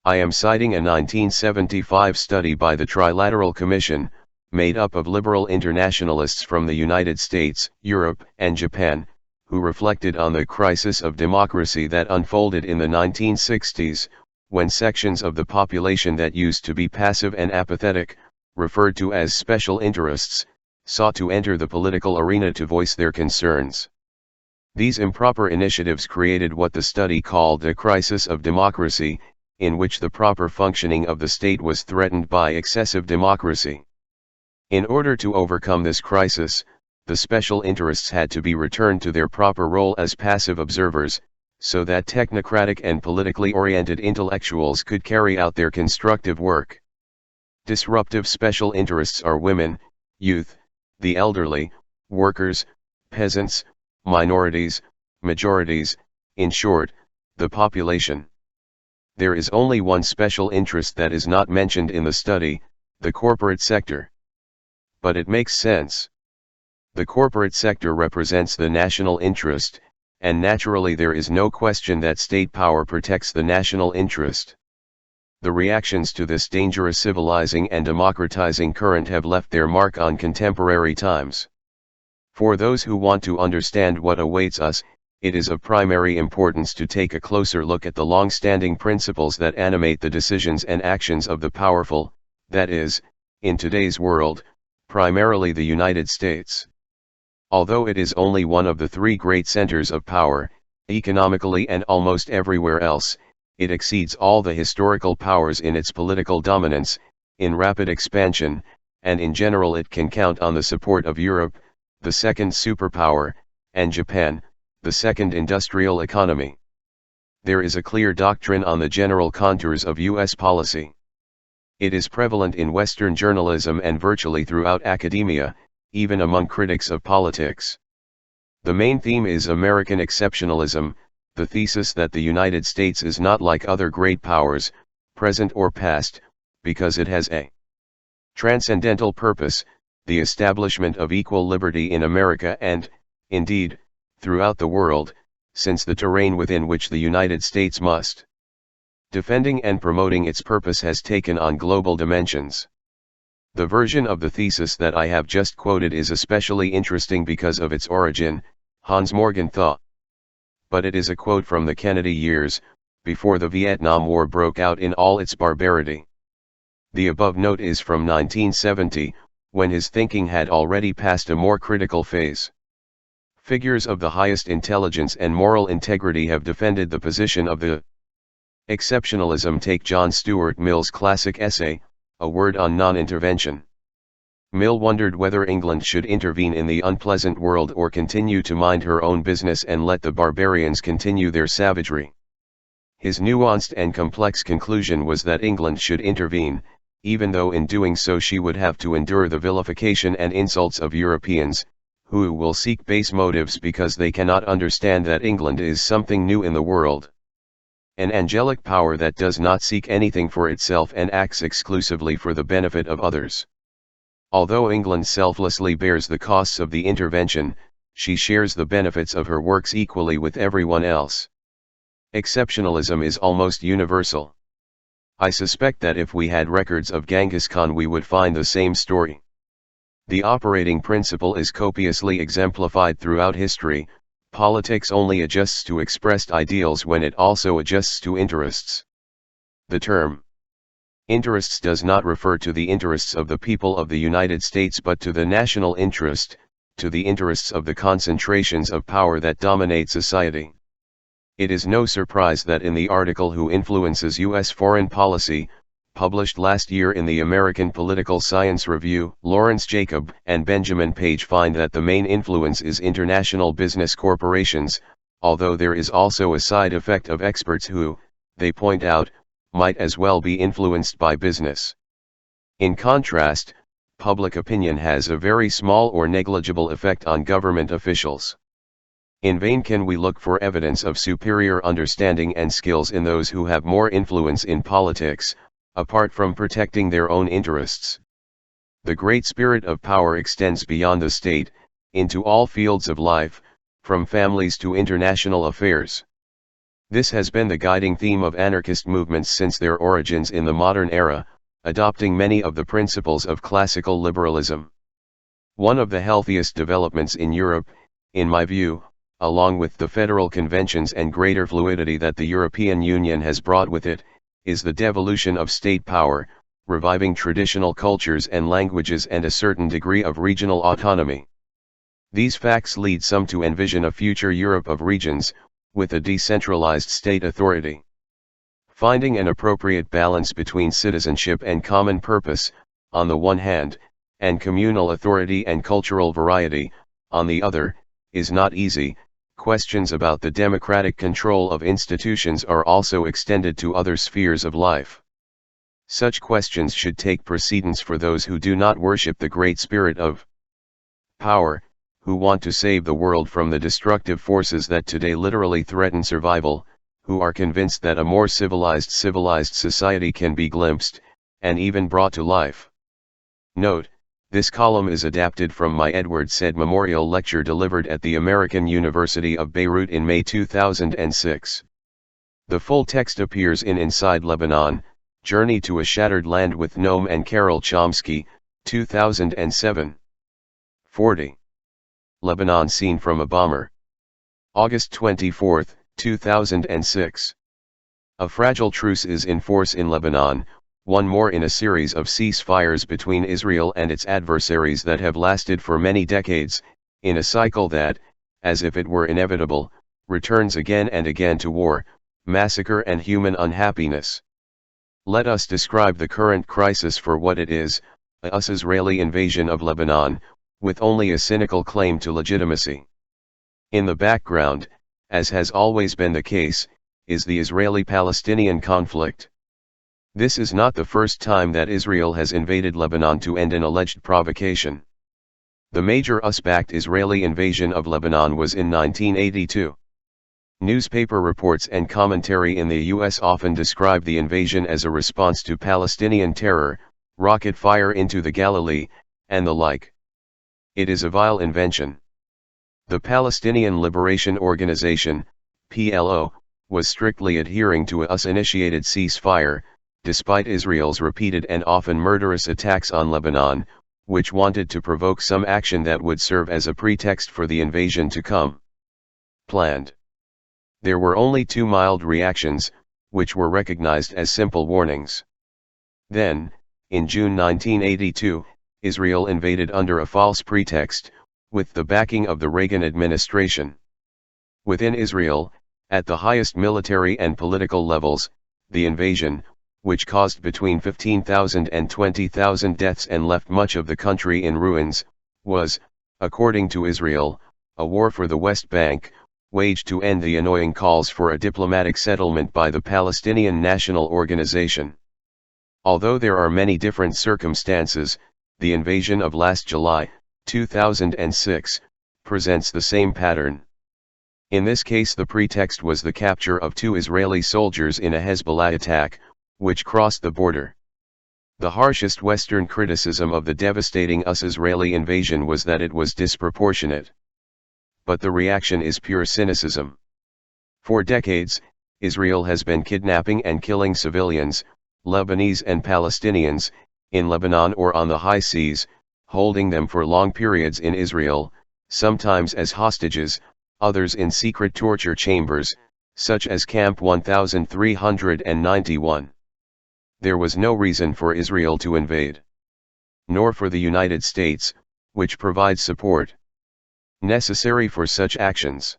[SPEAKER 1] I am citing a 1975 study by the Trilateral Commission, made up of liberal internationalists from the United States, Europe, and Japan, who reflected on the crisis of democracy that unfolded in the 1960s, when sections of the population that used to be passive and apathetic, referred to as special interests, sought to enter the political arena to voice their concerns. These improper initiatives created what the study called a crisis of democracy, in which the proper functioning of the state was threatened by excessive democracy. In order to overcome this crisis, the special interests had to be returned to their proper role as passive observers, so that technocratic and politically oriented intellectuals could carry out their constructive work. Disruptive special interests are women, youth, the elderly, workers, peasants, minorities, majorities, in short, the population. There is only one special interest that is not mentioned in the study: the corporate sector. But it makes sense. The corporate sector represents the national interest, and naturally there is no question that state power protects the national interest. The reactions to this dangerous civilizing and democratizing current have left their mark on contemporary times. For those who want to understand what awaits us, it is of primary importance to take a closer look at the long-standing principles that animate the decisions and actions of the powerful, that is, in today's world, primarily the United States. Although it is only one of the 3 great centers of power, economically and almost everywhere else, it exceeds all the historical powers in its political dominance, in rapid expansion, and in general it can count on the support of Europe, the second superpower, and Japan, the second industrial economy. There is a clear doctrine on the general contours of U.S. policy. It is prevalent in Western journalism and virtually throughout academia, even among critics of politics. The main theme is American exceptionalism, the thesis that the United States is not like other great powers, present or past, because it has a Transcendental purpose, the establishment of equal liberty in America and, indeed, throughout the world, since the terrain within which the United States must defending and promoting its purpose has taken on global dimensions. The version of the thesis that I have just quoted is especially interesting because of its origin, Hans Morgenthau. But it is a quote from the Kennedy years, before the Vietnam War broke out in all its barbarity. The above note is from 1970, when his thinking had already passed a more critical phase. Figures of the highest intelligence and moral integrity have defended the position of the exceptionalism. Take John Stuart Mill's classic essay, A Word on Non-Intervention. Mill wondered whether England should intervene in the unpleasant world or continue to mind her own business and let the barbarians continue their savagery. His nuanced and complex conclusion was that England should intervene, even though in doing so she would have to endure the vilification and insults of Europeans, who will seek base motives because they cannot understand that England is something new in the world. An angelic power that does not seek anything for itself and acts exclusively for the benefit of others. Although England selflessly bears the costs of the intervention, she shares the benefits of her works equally with everyone else. Exceptionalism is almost universal. I suspect that if we had records of Genghis Khan we would find the same story. The operating principle is copiously exemplified throughout history. Politics only adjusts to expressed ideals when it also adjusts to interests. The term interests does not refer to the interests of the people of the United States but to the national interest, to the interests of the concentrations of power that dominate society. It is no surprise that in the article Who Influences U.S. Foreign Policy, published last year in the American Political Science Review, Lawrence Jacob and Benjamin Page find that the main influence is international business corporations, although there is also a side effect of experts who, they point out, might as well be influenced by business. In contrast, public opinion has a very small or negligible effect on government officials. In vain can we look for evidence of superior understanding and skills in those who have more influence in politics, apart from protecting their own interests. The great spirit of power extends beyond the state, into all fields of life, from families to international affairs. This has been the guiding theme of anarchist movements since their origins in the modern era, adopting many of the principles of classical liberalism. One of the healthiest developments in Europe, in my view, along with the federal conventions and greater fluidity that the European Union has brought with it, is the devolution of state power, reviving traditional cultures and languages and a certain degree of regional autonomy. These facts lead some to envision a future Europe of regions, with a decentralized state authority. Finding an appropriate balance between citizenship and common purpose, on the one hand, and communal authority and cultural variety, on the other, is not easy. Questions about the democratic control of institutions are also extended to other spheres of life. Such questions should take precedence for those who do not worship the great spirit of power, who want to save the world from the destructive forces that today literally threaten survival, who are convinced that a more civilized society can be glimpsed, and even brought to life. Note: this column is adapted from my Edward Said memorial lecture delivered at the American University of Beirut in May 2006. The full text appears in Inside Lebanon, Journey to a Shattered Land with Noam and Carol Chomsky, 2007. 40. Lebanon Seen from a Bomber. August 24, 2006. A fragile truce is in force in Lebanon, one more in a series of ceasefires between Israel and its adversaries that have lasted for many decades, in a cycle that, as if it were inevitable, returns again and again to war, massacre and human unhappiness. Let us describe the current crisis for what it is, a US-Israeli invasion of Lebanon, with only a cynical claim to legitimacy. In the background, as has always been the case, is the Israeli-Palestinian conflict. This is not the first time that Israel has invaded Lebanon to end an alleged provocation. The major US-backed Israeli invasion of Lebanon was in 1982. Newspaper reports and commentary in the US often describe the invasion as a response to Palestinian terror, rocket fire into the Galilee, and the like. It is a vile invention. The Palestinian Liberation Organization, PLO, was strictly adhering to a US-initiated ceasefire, despite Israel's repeated and often murderous attacks on Lebanon, which wanted to provoke some action that would serve as a pretext for the invasion to come. Planned. There were only 2 mild reactions, which were recognized as simple warnings. Then, in June 1982, Israel invaded under a false pretext, with the backing of the Reagan administration. Within Israel, at the highest military and political levels, the invasion, which caused between 15,000 and 20,000 deaths and left much of the country in ruins, was, according to Israel, a war for the West Bank, waged to end the annoying calls for a diplomatic settlement by the Palestinian National Organization. Although there are many different circumstances, the invasion of last July, 2006, presents the same pattern. In this case, the pretext was the capture of 2 Israeli soldiers in a Hezbollah attack, which crossed the border. The harshest Western criticism of the devastating US-Israeli invasion was that it was disproportionate. But the reaction is pure cynicism. For decades, Israel has been kidnapping and killing civilians, Lebanese and Palestinians, in Lebanon or on the high seas, holding them for long periods in Israel, sometimes as hostages, others in secret torture chambers, such as Camp 1391. There was no reason for Israel to invade. Nor for the United States, which provides support necessary for such actions.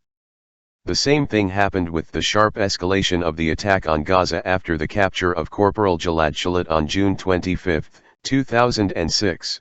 [SPEAKER 1] The same thing happened with the sharp escalation of the attack on Gaza after the capture of Corporal Gilad Shalit on June 25, 2006.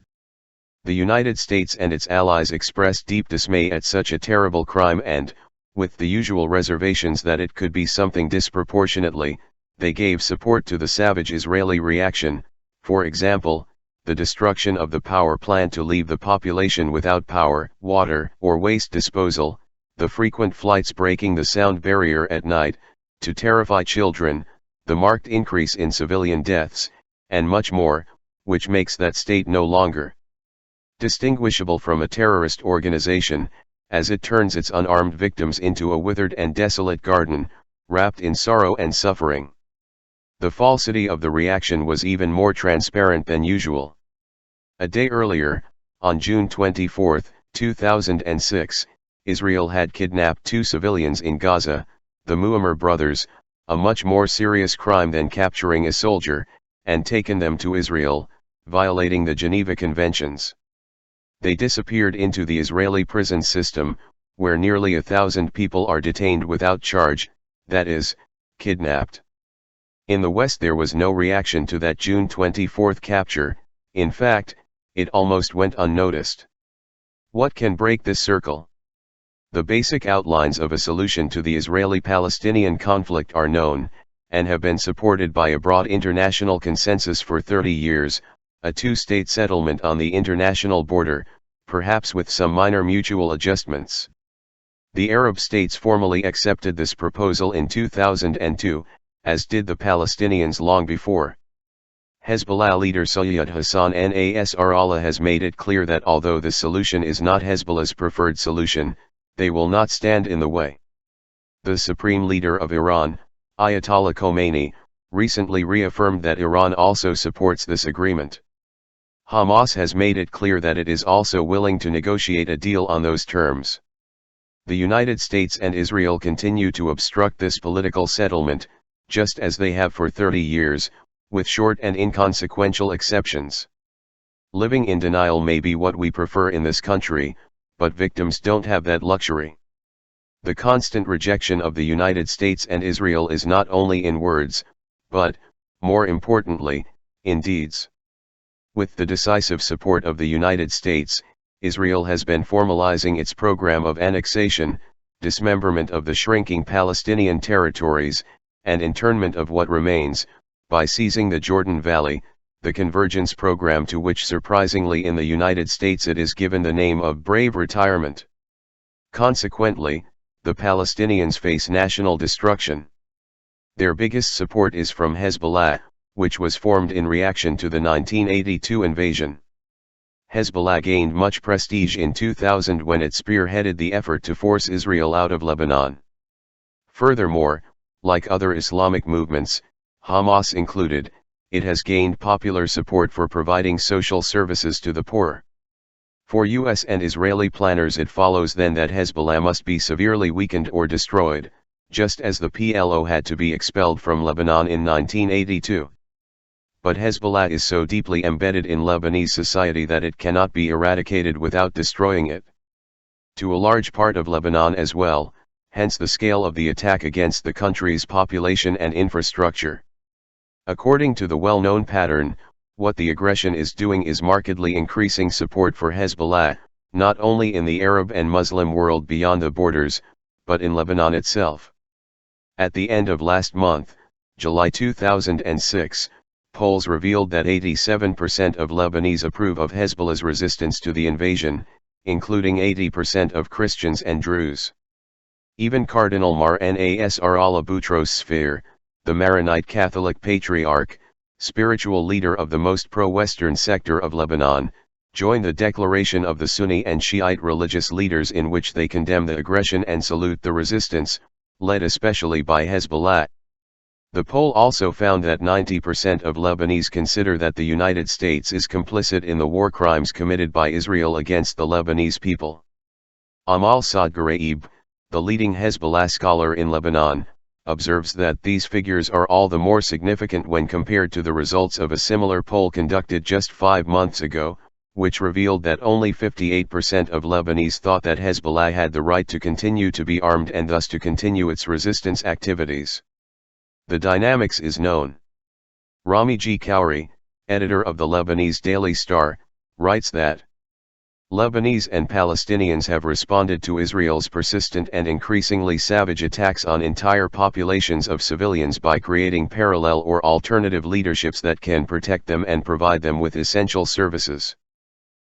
[SPEAKER 1] The United States and its allies expressed deep dismay at such a terrible crime and, with the usual reservations that it could be something disproportionately, they gave support to the savage Israeli reaction, for example, the destruction of the power plant to leave the population without power, water, or waste disposal, the frequent flights breaking the sound barrier at night, to terrify children, the marked increase in civilian deaths, and much more, which makes that state no longer distinguishable from a terrorist organization, as it turns its unarmed victims into a withered and desolate garden, wrapped in sorrow and suffering. The falsity of the reaction was even more transparent than usual. A day earlier, on June 24, 2006, Israel had kidnapped 2 civilians in Gaza, the Muammar brothers, a much more serious crime than capturing a soldier, and taken them to Israel, violating the Geneva Conventions. They disappeared into the Israeli prison system, where nearly 1,000 people are detained without charge, that is, kidnapped. In the West there was no reaction to that June 24 capture, in fact, it almost went unnoticed. What can break this circle? The basic outlines of a solution to the Israeli-Palestinian conflict are known, and have been supported by a broad international consensus for 30 years, a 2-state settlement on the international border, perhaps with some minor mutual adjustments. The Arab states formally accepted this proposal in 2002, as did the Palestinians long before. Hezbollah leader Sayyid Hassan Nasrallah has made it clear that although the solution is not Hezbollah's preferred solution, they will not stand in the way. The supreme leader of Iran, Ayatollah Khomeini, recently reaffirmed that Iran also supports this agreement. Hamas has made it clear that it is also willing to negotiate a deal on those terms. The United States and Israel continue to obstruct this political settlement, just as they have for 30 years, with short and inconsequential exceptions. Living in denial may be what we prefer in this country, but victims don't have that luxury. The constant rejection of the United States and Israel is not only in words, but, more importantly, in deeds. With the decisive support of the United States, Israel has been formalizing its program of annexation, dismemberment of the shrinking Palestinian territories, and internment of what remains, by seizing the Jordan Valley, the convergence program to which surprisingly in the United States it is given the name of brave retirement. Consequently, the Palestinians face national destruction. Their biggest support is from Hezbollah, which was formed in reaction to the 1982 invasion. Hezbollah gained much prestige in 2000 when it spearheaded the effort to force Israel out of Lebanon. Furthermore, like other Islamic movements, Hamas included, it has gained popular support for providing social services to the poor. For US and Israeli planners, it follows then that Hezbollah must be severely weakened or destroyed, just as the PLO had to be expelled from Lebanon in 1982. But Hezbollah is so deeply embedded in Lebanese society that it cannot be eradicated without destroying it. To a large part of Lebanon as well, hence the scale of the attack against the country's population and infrastructure. According to the well-known pattern, what the aggression is doing is markedly increasing support for Hezbollah, not only in the Arab and Muslim world beyond the borders, but in Lebanon itself. At the end of last month, July 2006, polls revealed that 87% of Lebanese approve of Hezbollah's resistance to the invasion, including 80% of Christians and Druze. Even Cardinal Mar Nasr Allah Boutros Sfeir, the Maronite Catholic Patriarch, spiritual leader of the most pro-Western sector of Lebanon, joined the declaration of the Sunni and Shiite religious leaders in which they condemn the aggression and salute the resistance, led especially by Hezbollah. The poll also found that 90% of Lebanese consider that the United States is complicit in the war crimes committed by Israel against the Lebanese people. Amal Saad-Gharaib, the leading Hezbollah scholar in Lebanon, observes that these figures are all the more significant when compared to the results of a similar poll conducted just 5 months ago, which revealed that only 58% of Lebanese thought that Hezbollah had the right to continue to be armed and thus to continue its resistance activities. The dynamics is known. Rami G. Khoury, editor of the Lebanese Daily Star, writes that Lebanese and Palestinians have responded to Israel's persistent and increasingly savage attacks on entire populations of civilians by creating parallel or alternative leaderships that can protect them and provide them with essential services.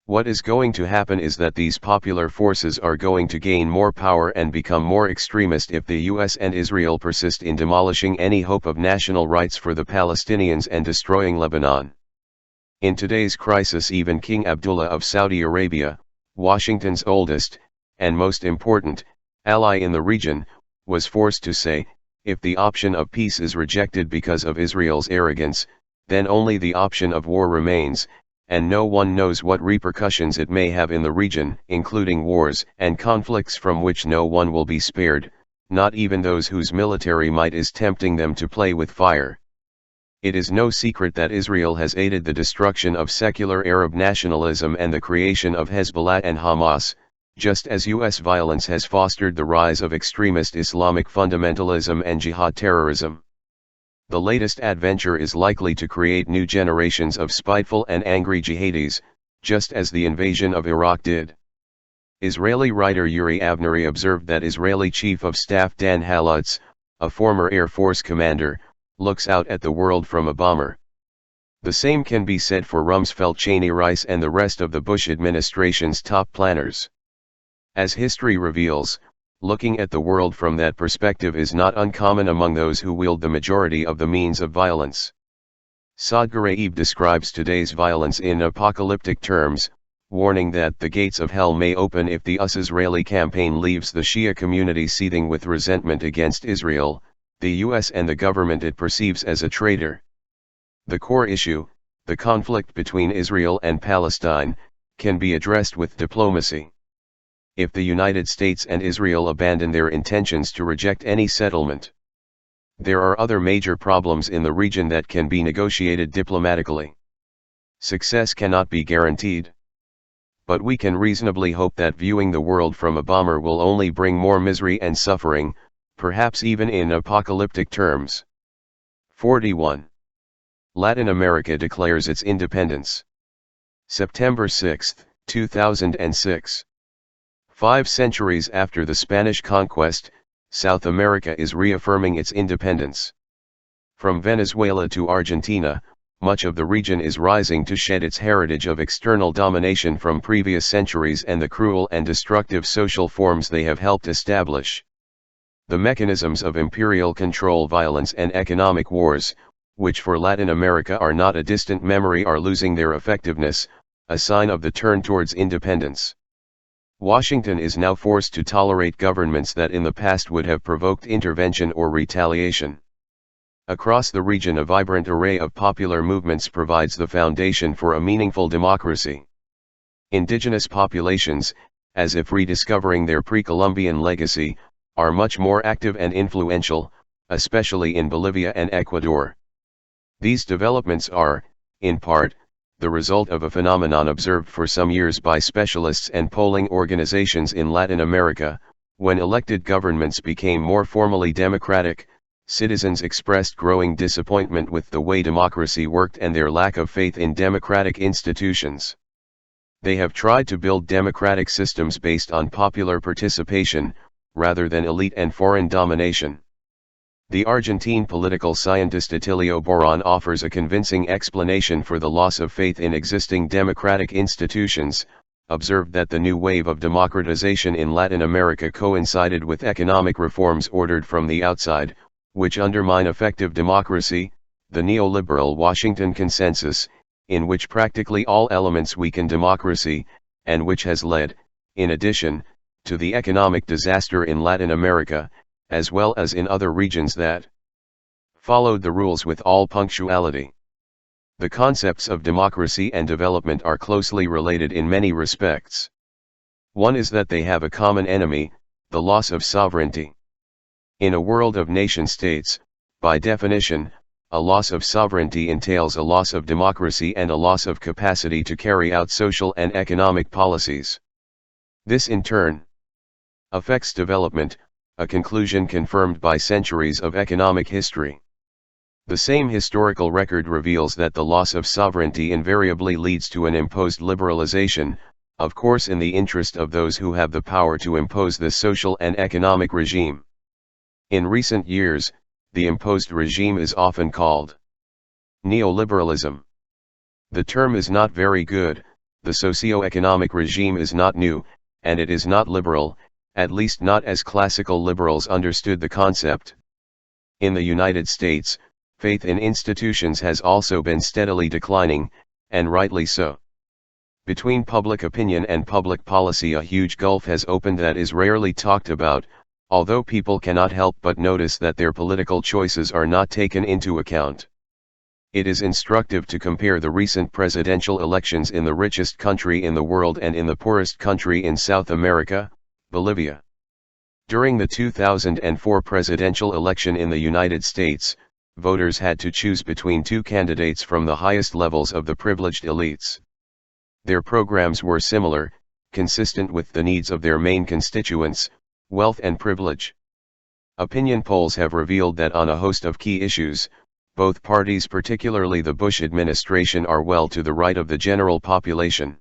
[SPEAKER 1] What is going to happen is that these popular forces are going to gain more power and become more extremist if the US and Israel persist in demolishing any hope of national rights for the Palestinians and destroying Lebanon. In today's crisis, even King Abdullah of Saudi Arabia, Washington's oldest, and most important, ally in the region, was forced to say, if the option of peace is rejected because of Israel's arrogance, then only the option of war remains, and no one knows what repercussions it may have in the region, including wars and conflicts from which no one will be spared, not even those whose military might is tempting them to play with fire. It is no secret that Israel has aided the destruction of secular Arab nationalism and the creation of Hezbollah and Hamas, just as US violence has fostered the rise of extremist Islamic fundamentalism and jihad terrorism. The latest adventure is likely to create new generations of spiteful and angry jihadis, just as the invasion of Iraq did. Israeli writer Yuri Avnery observed that Israeli Chief of Staff Dan Halutz, a former Air Force commander, looks out at the world from a bomber. The same can be said for Rumsfeld, Cheney, Rice and the rest of the Bush administration's top planners. As history reveals, looking at the world from that perspective is not uncommon among those who wield the majority of the means of violence. Saad-Gharaib describes today's violence in apocalyptic terms, warning that the gates of hell may open if the US-Israeli campaign leaves the Shia community seething with resentment against Israel, the US and the government it perceives as a traitor. The core issue, the conflict between Israel and Palestine, can be addressed with diplomacy. If the United States and Israel abandon their intentions to reject any settlement, there are other major problems in the region that can be negotiated diplomatically. Success cannot be guaranteed. But we can reasonably hope that viewing the world from a bomber will only bring more misery and suffering, perhaps even in apocalyptic terms. 41. Latin America declares its independence. September 6, 2006. 5 centuries after the Spanish conquest, South America is reaffirming its independence. From Venezuela to Argentina, much of the region is rising to shed its heritage of external domination from previous centuries and the cruel and destructive social forms they have helped establish. The mechanisms of imperial control, violence and economic wars, which for Latin America are not a distant memory, are losing their effectiveness, a sign of the turn towards independence. Washington is now forced to tolerate governments that in the past would have provoked intervention or retaliation. Across the region, a vibrant array of popular movements provides the foundation for a meaningful democracy. Indigenous populations, as if rediscovering their pre-Columbian legacy, are much more active and influential, especially in Bolivia and Ecuador. These developments are, in part, the result of a phenomenon observed for some years by specialists and polling organizations in Latin America. When elected governments became more formally democratic, citizens expressed growing disappointment with the way democracy worked and their lack of faith in democratic institutions. They have tried to build democratic systems based on popular participation, rather than elite and foreign domination. The Argentine political scientist Attilio Boron offers a convincing explanation for the loss of faith in existing democratic institutions, observed that the new wave of democratization in Latin America coincided with economic reforms ordered from the outside, which undermine effective democracy, the neoliberal Washington consensus, in which practically all elements weaken democracy, and which has led, in addition, to the economic disaster in Latin America, as well as in other regions that followed the rules with all punctuality. The concepts of democracy and development are closely related in many respects. One is that they have a common enemy, the loss of sovereignty. In a world of nation-states, by definition, a loss of sovereignty entails a loss of democracy and a loss of capacity to carry out social and economic policies. This in turn affects development, a conclusion confirmed by centuries of economic history. The same historical record reveals that the loss of sovereignty invariably leads to an imposed liberalization, of course in the interest of those who have the power to impose the social and economic regime. In recent years, the imposed regime is often called neoliberalism. The term is not very good, the socio-economic regime is not new, and it is not liberal, at least not as classical liberals understood the concept. In the United States, faith in institutions has also been steadily declining, and rightly so. Between public opinion and public policy a huge gulf has opened that is rarely talked about, although people cannot help but notice that their political choices are not taken into account. It is instructive to compare the recent presidential elections in the richest country in the world and in the poorest country in South America, Bolivia. During the 2004 presidential election in the United States, voters had to choose between two candidates from the highest levels of the privileged elites. Their programs were similar, consistent with the needs of their main constituents, wealth and privilege. Opinion polls have revealed that on a host of key issues, both parties, particularly the Bush administration, are well to the right of the general population.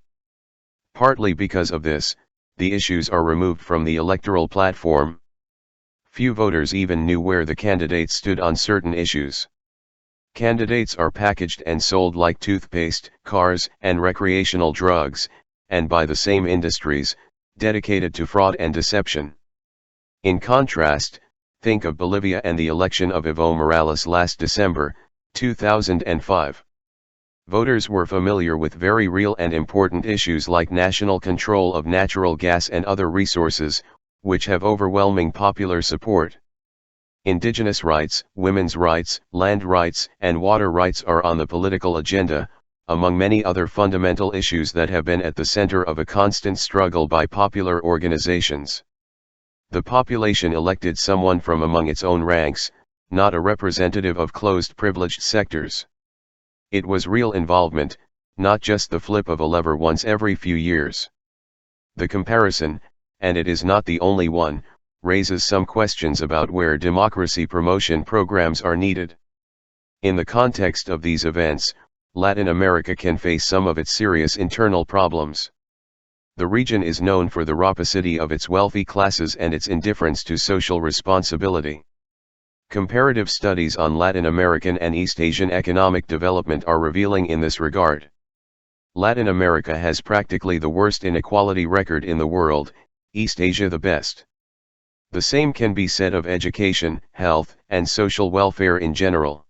[SPEAKER 1] Partly because of this, the issues are removed from the electoral platform. Few voters even knew where the candidates stood on certain issues. Candidates are packaged and sold like toothpaste, cars, and recreational drugs, and by the same industries, dedicated to fraud and deception. In contrast, think of Bolivia and the election of Evo Morales last December, 2005. Voters were familiar with very real and important issues like national control of natural gas and other resources, which have overwhelming popular support. Indigenous rights, women's rights, land rights, and water rights are on the political agenda, among many other fundamental issues that have been at the center of a constant struggle by popular organizations. The population elected someone from among its own ranks, not a representative of closed privileged sectors. It was real involvement, not just the flip of a lever once every few years. The comparison, and it is not the only one, raises some questions about where democracy promotion programs are needed. In the context of these events, Latin America can face some of its serious internal problems. The region is known for the rapacity of its wealthy classes and its indifference to social responsibility. Comparative studies on Latin American and East Asian economic development are revealing in this regard. Latin America has practically the worst inequality record in the world, East Asia the best. The same can be said of education, health, and social welfare in general.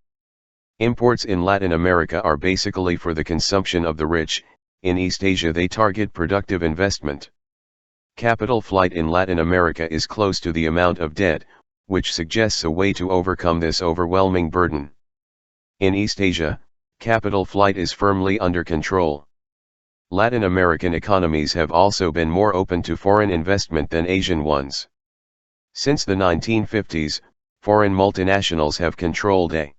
[SPEAKER 1] Imports in Latin America are basically for the consumption of the rich. In East Asia they target productive investment. Capital flight in Latin America is close to the amount of debt, which suggests a way to overcome this overwhelming burden. In East Asia, capital flight is firmly under control. Latin American economies have also been more open to foreign investment than Asian ones. Since the 1950s, foreign multinationals have controlled a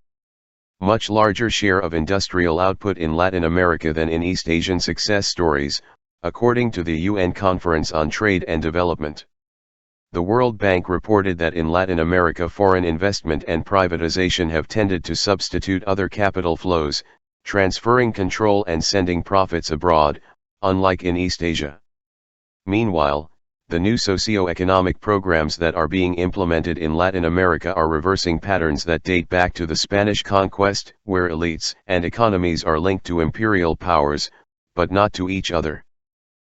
[SPEAKER 1] much larger share of industrial output in Latin America than in East Asian success stories, according to the UN Conference on Trade and Development. The World Bank reported that in Latin America foreign investment and privatization have tended to substitute other capital flows, transferring control and sending profits abroad, unlike in East Asia. Meanwhile, the new socio-economic programs that are being implemented in Latin America are reversing patterns that date back to the Spanish conquest, where elites and economies are linked to imperial powers, but not to each other.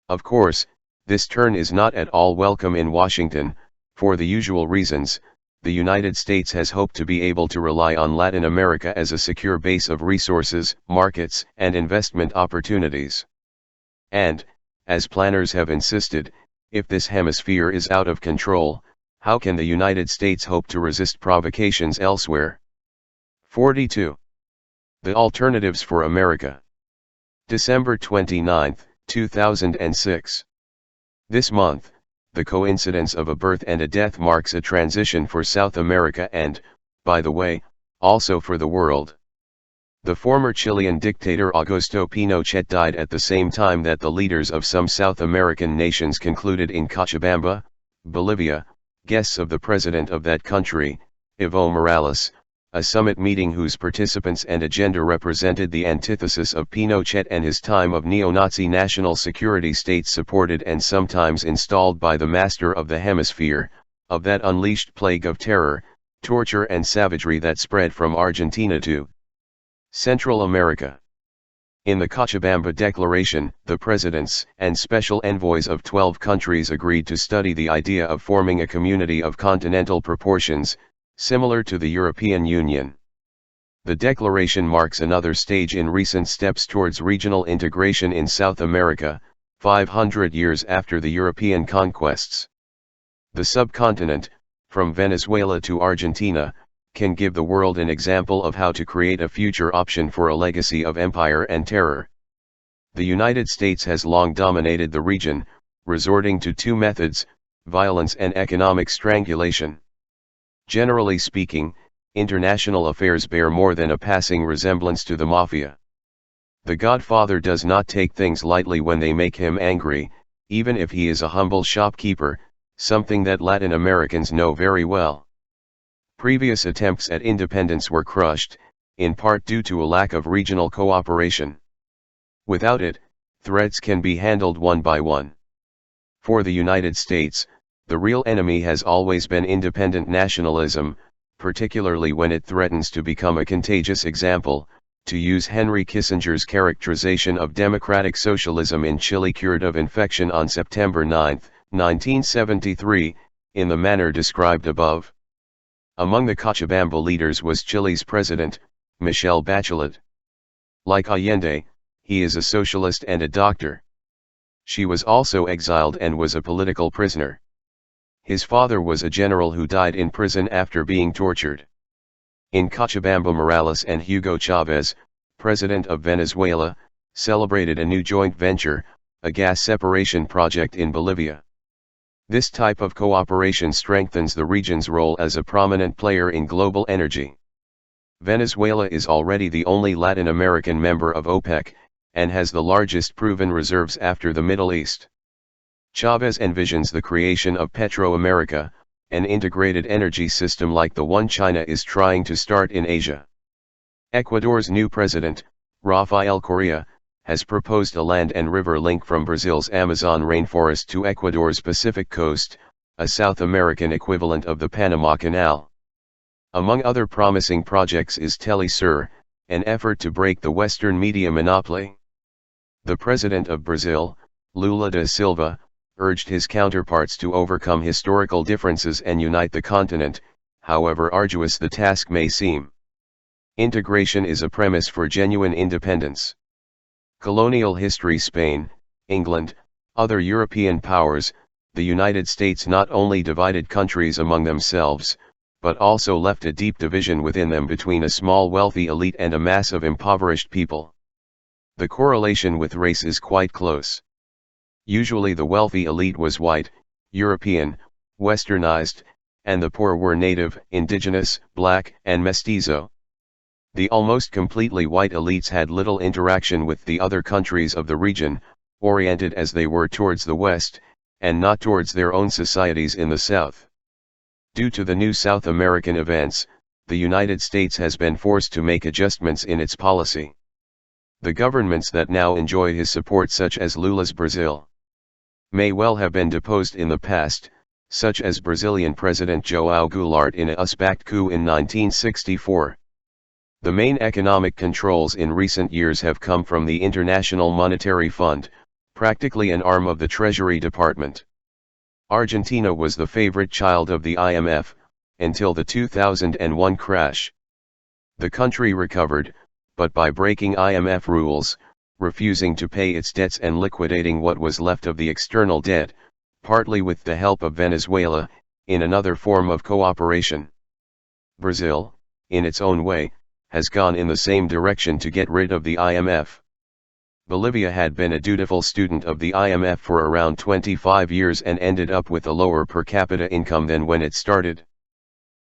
[SPEAKER 1] Of course, this turn is not at all welcome in Washington. For the usual reasons. The United States has hoped to be able to rely on Latin America as a secure base of resources, markets, and investment opportunities. And, as planners have insisted, if this hemisphere is out of control, how can the United States hope to resist provocations elsewhere? 42. The Alternatives for America. December 29, 2006. This month, the coincidence of a birth and a death marks a transition for South America and, by the way, also for the world. The former Chilean dictator Augusto Pinochet died at the same time that the leaders of some South American nations concluded in Cochabamba, Bolivia, guests of the president of that country, Evo Morales, a summit meeting whose participants and agenda represented the antithesis of Pinochet and his time of neo-Nazi national security states supported and sometimes installed by the master of the hemisphere, of that unleashed plague of terror, torture and savagery that spread from Argentina to Central America. In the Cochabamba Declaration, the presidents and special envoys of 12 countries agreed to study the idea of forming a community of continental proportions, similar to the European Union. The declaration marks another stage in recent steps towards regional integration in South America, 500 years after the European conquests. The subcontinent, from Venezuela to Argentina, can give the world an example of how to create a future option for a legacy of empire and terror. The United States has long dominated the region, resorting to two methods, violence and economic strangulation. Generally speaking, international affairs bear more than a passing resemblance to the mafia. The Godfather does not take things lightly when they make him angry, even if he is a humble shopkeeper, something that Latin Americans know very well. Previous attempts at independence were crushed, in part due to a lack of regional cooperation. Without it, threats can be handled one by one. For the United States, the real enemy has always been independent nationalism, particularly when it threatens to become a contagious example, to use Henry Kissinger's characterization of democratic socialism in Chile cured of infection on September 9, 1973, in the manner described above. Among the Cochabamba leaders was Chile's president, Michelle Bachelet. Like Allende, he is a socialist and a doctor. She was also exiled and was a political prisoner. His father was a general who died in prison after being tortured. In Cochabamba, Morales and Hugo Chavez, president of Venezuela, celebrated a new joint venture, a gas separation project in Bolivia. This type of cooperation strengthens the region's role as a prominent player in global energy. Venezuela is already the only Latin American member of OPEC, and has the largest proven reserves after the Middle East. Chavez envisions the creation of Petroamerica, an integrated energy system like the one China is trying to start in Asia. Ecuador's new president, Rafael Correa, has proposed a land and river link from Brazil's Amazon rainforest to Ecuador's Pacific coast, a South American equivalent of the Panama Canal. Among other promising projects is Telesur, an effort to break the Western media monopoly. The president of Brazil, Lula da Silva, urged his counterparts to overcome historical differences and unite the continent, however arduous the task may seem. Integration is a premise for genuine independence. Colonial history: Spain, England, other European powers, the United States not only divided countries among themselves, but also left a deep division within them between a small wealthy elite and a mass of impoverished people. The correlation with race is quite close. Usually the wealthy elite was white, European, westernized, and the poor were native, indigenous, black, and mestizo. The almost completely white elites had little interaction with the other countries of the region, oriented as they were towards the West, and not towards their own societies in the South. Due to the new South American events, the United States has been forced to make adjustments in its policy. The governments that now enjoy his support, such as Lula's Brazil, may well have been deposed in the past, such as Brazilian President João Goulart in a US-backed coup in 1964. The main economic controls in recent years have come from the International Monetary Fund, practically an arm of the Treasury Department. Argentina was the favorite child of the IMF, until the 2001 crash. The country recovered, but by breaking IMF rules, refusing to pay its debts and liquidating what was left of the external debt, partly with the help of Venezuela, in another form of cooperation. Brazil, in its own way, has gone in the same direction to get rid of the IMF. Bolivia had been a dutiful student of the IMF for around 25 years and ended up with a lower per capita income than when it started.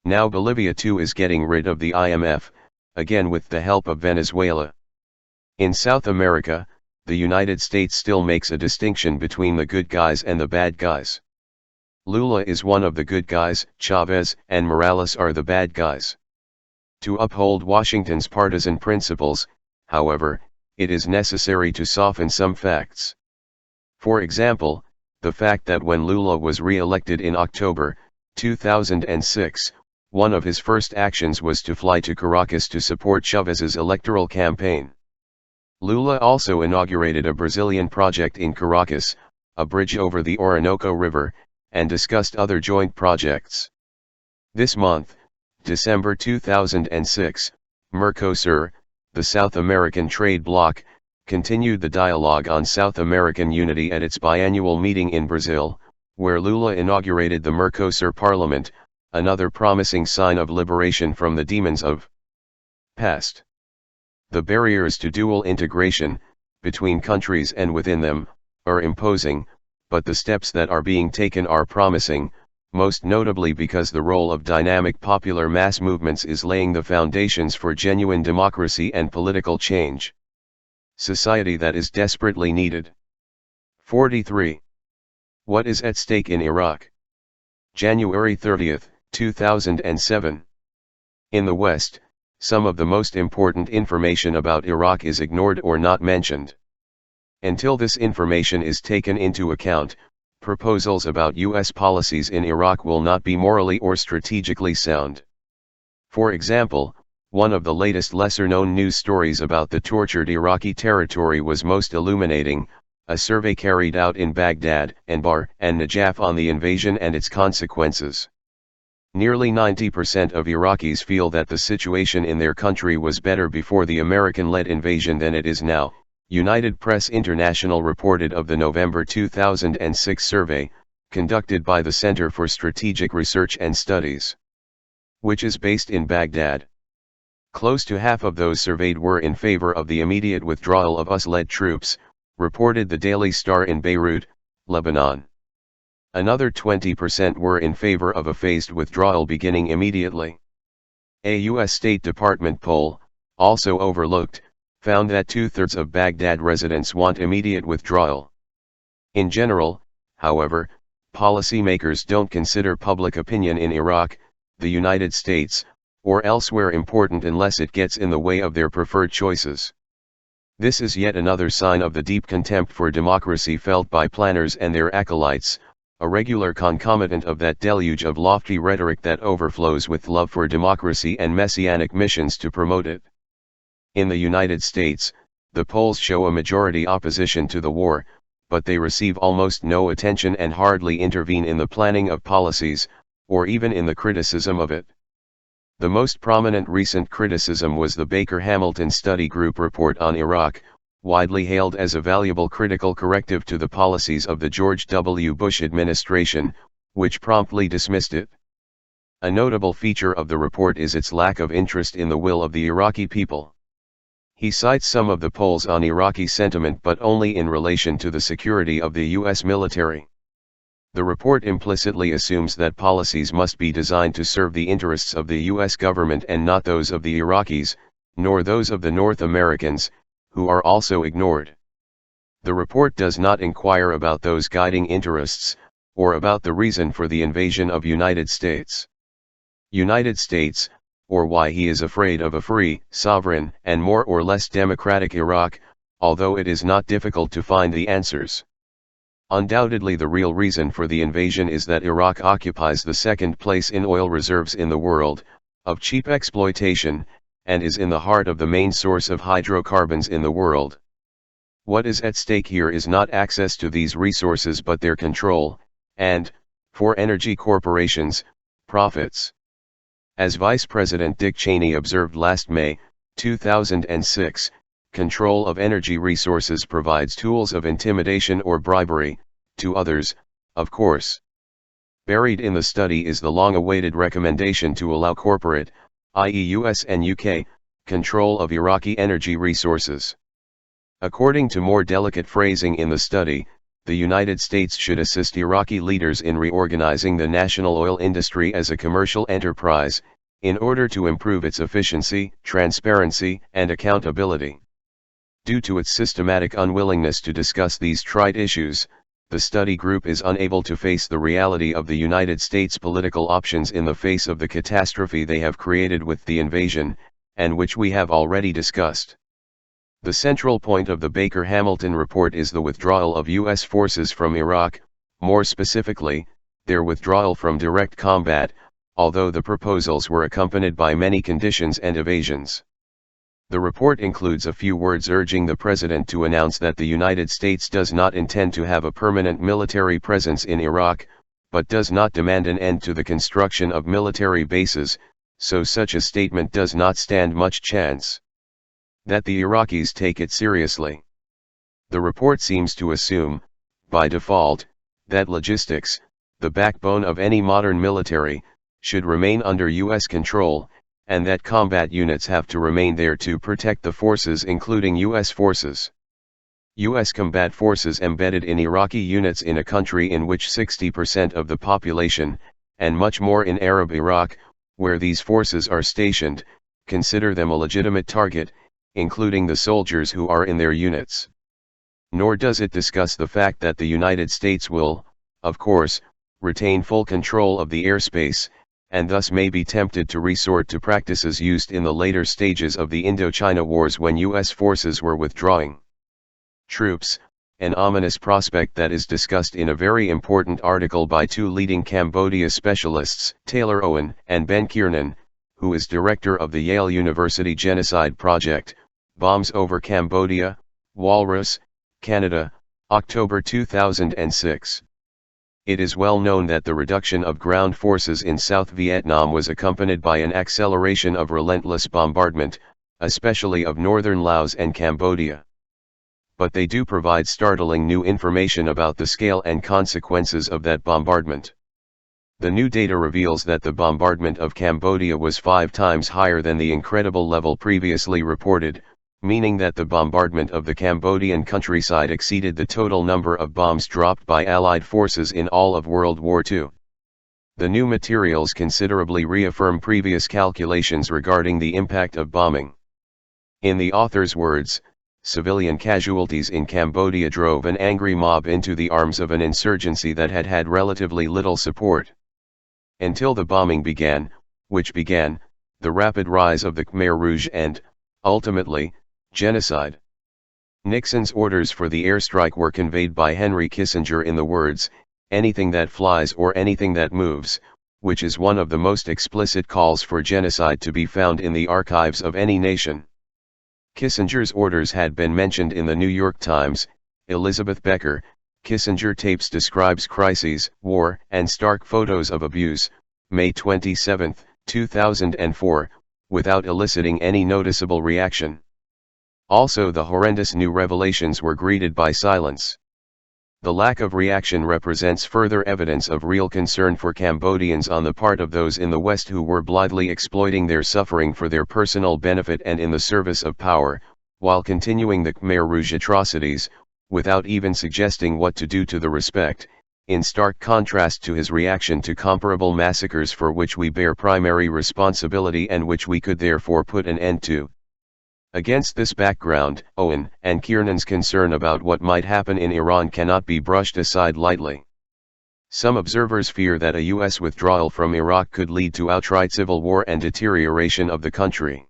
[SPEAKER 1] Now Bolivia too is getting rid of the IMF, again with the help of Venezuela. In South America, the United States still makes a distinction between the good guys and the bad guys. Lula is one of the good guys, Chavez and Morales are the bad guys. To uphold Washington's partisan principles, however, it is necessary to soften some facts. For example, the fact that when Lula was re-elected in October 2006, one of his first actions was to fly to Caracas to support Chávez's electoral campaign. Lula also inaugurated a Brazilian project in Caracas, a bridge over the Orinoco River, and discussed other joint projects. This month, December 2006, Mercosur, the South American trade bloc, continued the dialogue on South American unity at its biannual meeting in Brazil, where Lula inaugurated the Mercosur Parliament, another promising sign of liberation from the demons of past. The barriers to dual integration, between countries and within them, are imposing, but the steps that are being taken are promising, most notably because the role of dynamic popular mass movements is laying the foundations for genuine democracy and political change. Society that is desperately needed. 43. What is at stake in Iraq? January 30, 2007. In the West, some of the most important information about Iraq is ignored or not mentioned. Until this information is taken into account, proposals about U.S. policies in Iraq will not be morally or strategically sound. For example, one of the latest lesser-known news stories about the tortured Iraqi territory was most illuminating, a survey carried out in Baghdad, Anbar, and Najaf on the invasion and its consequences. Nearly 90% of Iraqis feel that the situation in their country was better before the American-led invasion than it is now, United Press International reported of the November 2006 survey, conducted by the Center for Strategic Research and Studies, which is based in Baghdad. Close to half of those surveyed were in favor of the immediate withdrawal of US-led troops, reported the Daily Star in Beirut, Lebanon. Another 20% were in favor of a phased withdrawal beginning immediately. A U.S. State Department poll, also overlooked, found that 2/3 of Baghdad residents want immediate withdrawal. In general, however, policymakers don't consider public opinion in Iraq, the United States, or elsewhere important unless it gets in the way of their preferred choices. This is yet another sign of the deep contempt for democracy felt by planners and their acolytes, a regular concomitant of that deluge of lofty rhetoric that overflows with love for democracy and messianic missions to promote it. In the United States, the polls show a majority opposition to the war, but they receive almost no attention and hardly intervene in the planning of policies, or even in the criticism of it. The most prominent recent criticism was the Baker-Hamilton Study Group report on Iraq, widely hailed as a valuable critical corrective to the policies of the George W. Bush administration, which promptly dismissed it. A notable feature of the report is its lack of interest in the will of the Iraqi people. He cites some of the polls on Iraqi sentiment but only in relation to the security of the U.S. military. The report implicitly assumes that policies must be designed to serve the interests of the U.S. government and not those of the Iraqis, nor those of the North Americans, who are also ignored. The report does not inquire about those guiding interests, or about the reason for the invasion of United States. United States, or why he is afraid of a free, sovereign, and more or less democratic Iraq, although it is not difficult to find the answers. Undoubtedly the real reason for the invasion is that Iraq occupies the second place in oil reserves in the world, of cheap exploitation, and is in the heart of the main source of hydrocarbons in the world. What is at stake here is not access to these resources but their control, and, for energy corporations, profits. As Vice President Dick Cheney observed last May, 2006, control of energy resources provides tools of intimidation or bribery, to others, of course. Buried in the study is the long-awaited recommendation to allow corporate, i.e. US and UK, control of Iraqi energy resources. According to more delicate phrasing in the study, the United States should assist Iraqi leaders in reorganizing the national oil industry as a commercial enterprise, in order to improve its efficiency, transparency, and accountability. Due to its systematic unwillingness to discuss these trite issues, the study group is unable to face the reality of the United States' political options in the face of the catastrophe they have created with the invasion, and which we have already discussed. The central point of the Baker-Hamilton report is the withdrawal of U.S. forces from Iraq, more specifically, their withdrawal from direct combat, although the proposals were accompanied by many conditions and evasions. The report includes a few words urging the President to announce that the United States does not intend to have a permanent military presence in Iraq, but does not demand an end to the construction of military bases, so such a statement does not stand much chance. That the Iraqis take it seriously. The report seems to assume, by default, that logistics, the backbone of any modern military, should remain under U.S. control, and that combat units have to remain there to protect the forces including U.S. forces. U.S. combat forces embedded in Iraqi units in a country in which 60% of the population, and much more in Arab Iraq, where these forces are stationed, consider them a legitimate target, including the soldiers who are in their units. Nor does it discuss the fact that the United States will, of course, retain full control of the airspace, and thus may be tempted to resort to practices used in the later stages of the Indochina Wars when U.S. forces were withdrawing troops, an ominous prospect that is discussed in a very important article by two leading Cambodia specialists, Taylor Owen and Ben Kiernan, who is director of the Yale University Genocide Project, Bombs Over Cambodia, Walrus, Canada, October 2006. It is well known that the reduction of ground forces in South Vietnam was accompanied by an acceleration of relentless bombardment, especially of northern Laos and Cambodia. But they do provide startling new information about the scale and consequences of that bombardment. The new data reveals that the bombardment of Cambodia was 5 times higher than the incredible level previously reported, meaning that the bombardment of the Cambodian countryside exceeded the total number of bombs dropped by Allied forces in all of World War II. The new materials considerably reaffirm previous calculations regarding the impact of bombing. In the author's words, civilian casualties in Cambodia drove an angry mob into the arms of an insurgency that had had relatively little support. Until the bombing began, which began the rapid rise of the Khmer Rouge and, ultimately, genocide. Nixon's orders for the airstrike were conveyed by Henry Kissinger in the words, "Anything that flies or anything that moves," which is one of the most explicit calls for genocide to be found in the archives of any nation. Kissinger's orders had been mentioned in the New York Times. Elizabeth Becker, Kissinger tapes describes crises, war, and stark photos of abuse, May 27, 2004, without eliciting any noticeable reaction. Also, the horrendous new revelations were greeted by silence. The lack of reaction represents further evidence of real concern for Cambodians on the part of those in the West who were blithely exploiting their suffering for their personal benefit and in the service of power, while continuing the Khmer Rouge atrocities, without even suggesting what to do to the respect, in stark contrast to his reaction to comparable massacres for which we bear primary responsibility and which we could therefore put an end to. Against this background, Owen and Kiernan's concern about what might happen in Iran cannot be brushed aside lightly. Some observers fear that a U.S. withdrawal from Iraq could lead to outright civil war and deterioration of the country.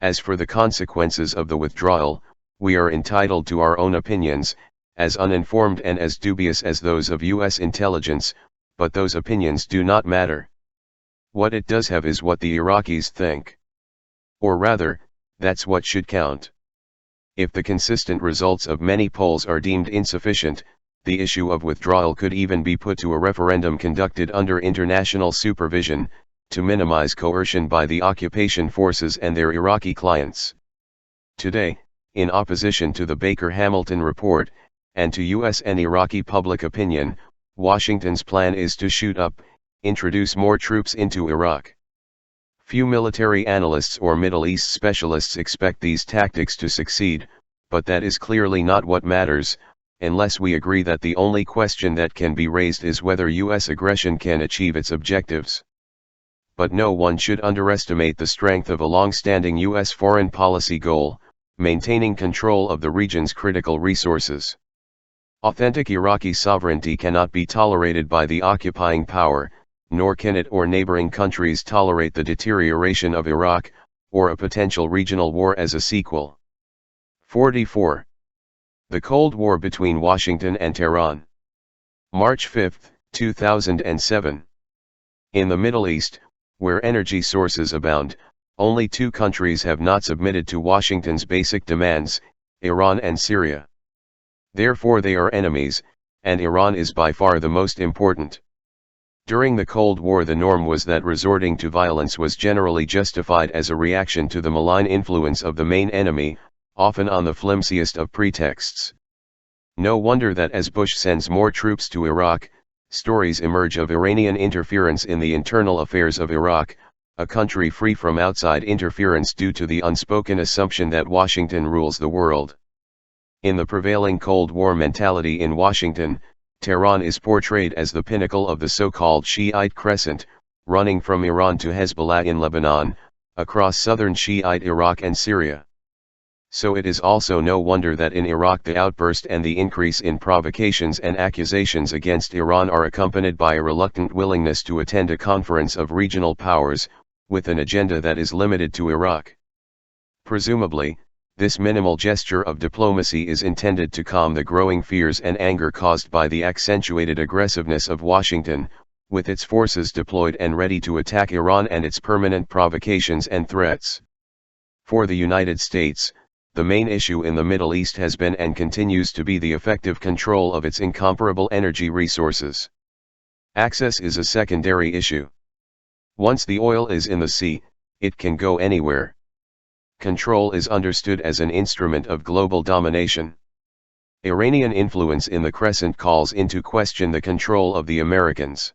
[SPEAKER 1] As for the consequences of the withdrawal, we are entitled to our own opinions, as uninformed and as dubious as those of U.S. intelligence, but those opinions do not matter. What it does have is what the Iraqis think. Or rather, that's what should count. If the consistent results of many polls are deemed insufficient, the issue of withdrawal could even be put to a referendum conducted under international supervision, to minimize coercion by the occupation forces and their Iraqi clients. Today, in opposition to the Baker-Hamilton report, and to U.S. and Iraqi public opinion, Washington's plan is to shoot up, introduce more troops into Iraq. Few military analysts or Middle East specialists expect these tactics to succeed, but that is clearly not what matters, unless we agree that the only question that can be raised is whether U.S. aggression can achieve its objectives. But no one should underestimate the strength of a long-standing U.S. foreign policy goal, maintaining control of the region's critical resources. Authentic Iraqi sovereignty cannot be tolerated by the occupying power, nor can it or neighboring countries tolerate the deterioration of Iraq, or a potential regional war as a sequel. 44. The Cold War between Washington and Tehran. March 5, 2007. In the Middle East, where energy sources abound, only two countries have not submitted to Washington's basic demands, Iran and Syria. Therefore they are enemies, and Iran is by far the most important. During the Cold War the norm was that resorting to violence was generally justified as a reaction to the malign influence of the main enemy, often on the flimsiest of pretexts. No wonder that as Bush sends more troops to Iraq, stories emerge of Iranian interference in the internal affairs of Iraq, a country free from outside interference due to the unspoken assumption that Washington rules the world. In the prevailing Cold War mentality in Washington, Tehran is portrayed as the pinnacle of the so-called Shiite crescent, running from Iran to Hezbollah in Lebanon, across southern Shiite Iraq and Syria. So it is also no wonder that in Iraq the outburst and the increase in provocations and accusations against Iran are accompanied by a reluctant willingness to attend a conference of regional powers, with an agenda that is limited to Iraq. Presumably, this minimal gesture of diplomacy is intended to calm the growing fears and anger caused by the accentuated aggressiveness of Washington, with its forces deployed and ready to attack Iran and its permanent provocations and threats. For the United States, the main issue in the Middle East has been and continues to be the effective control of its incomparable energy resources. Access is a secondary issue. Once the oil is in the sea, it can go anywhere. Control is understood as an instrument of global domination. Iranian influence in the Crescent calls into question the control of the Americans.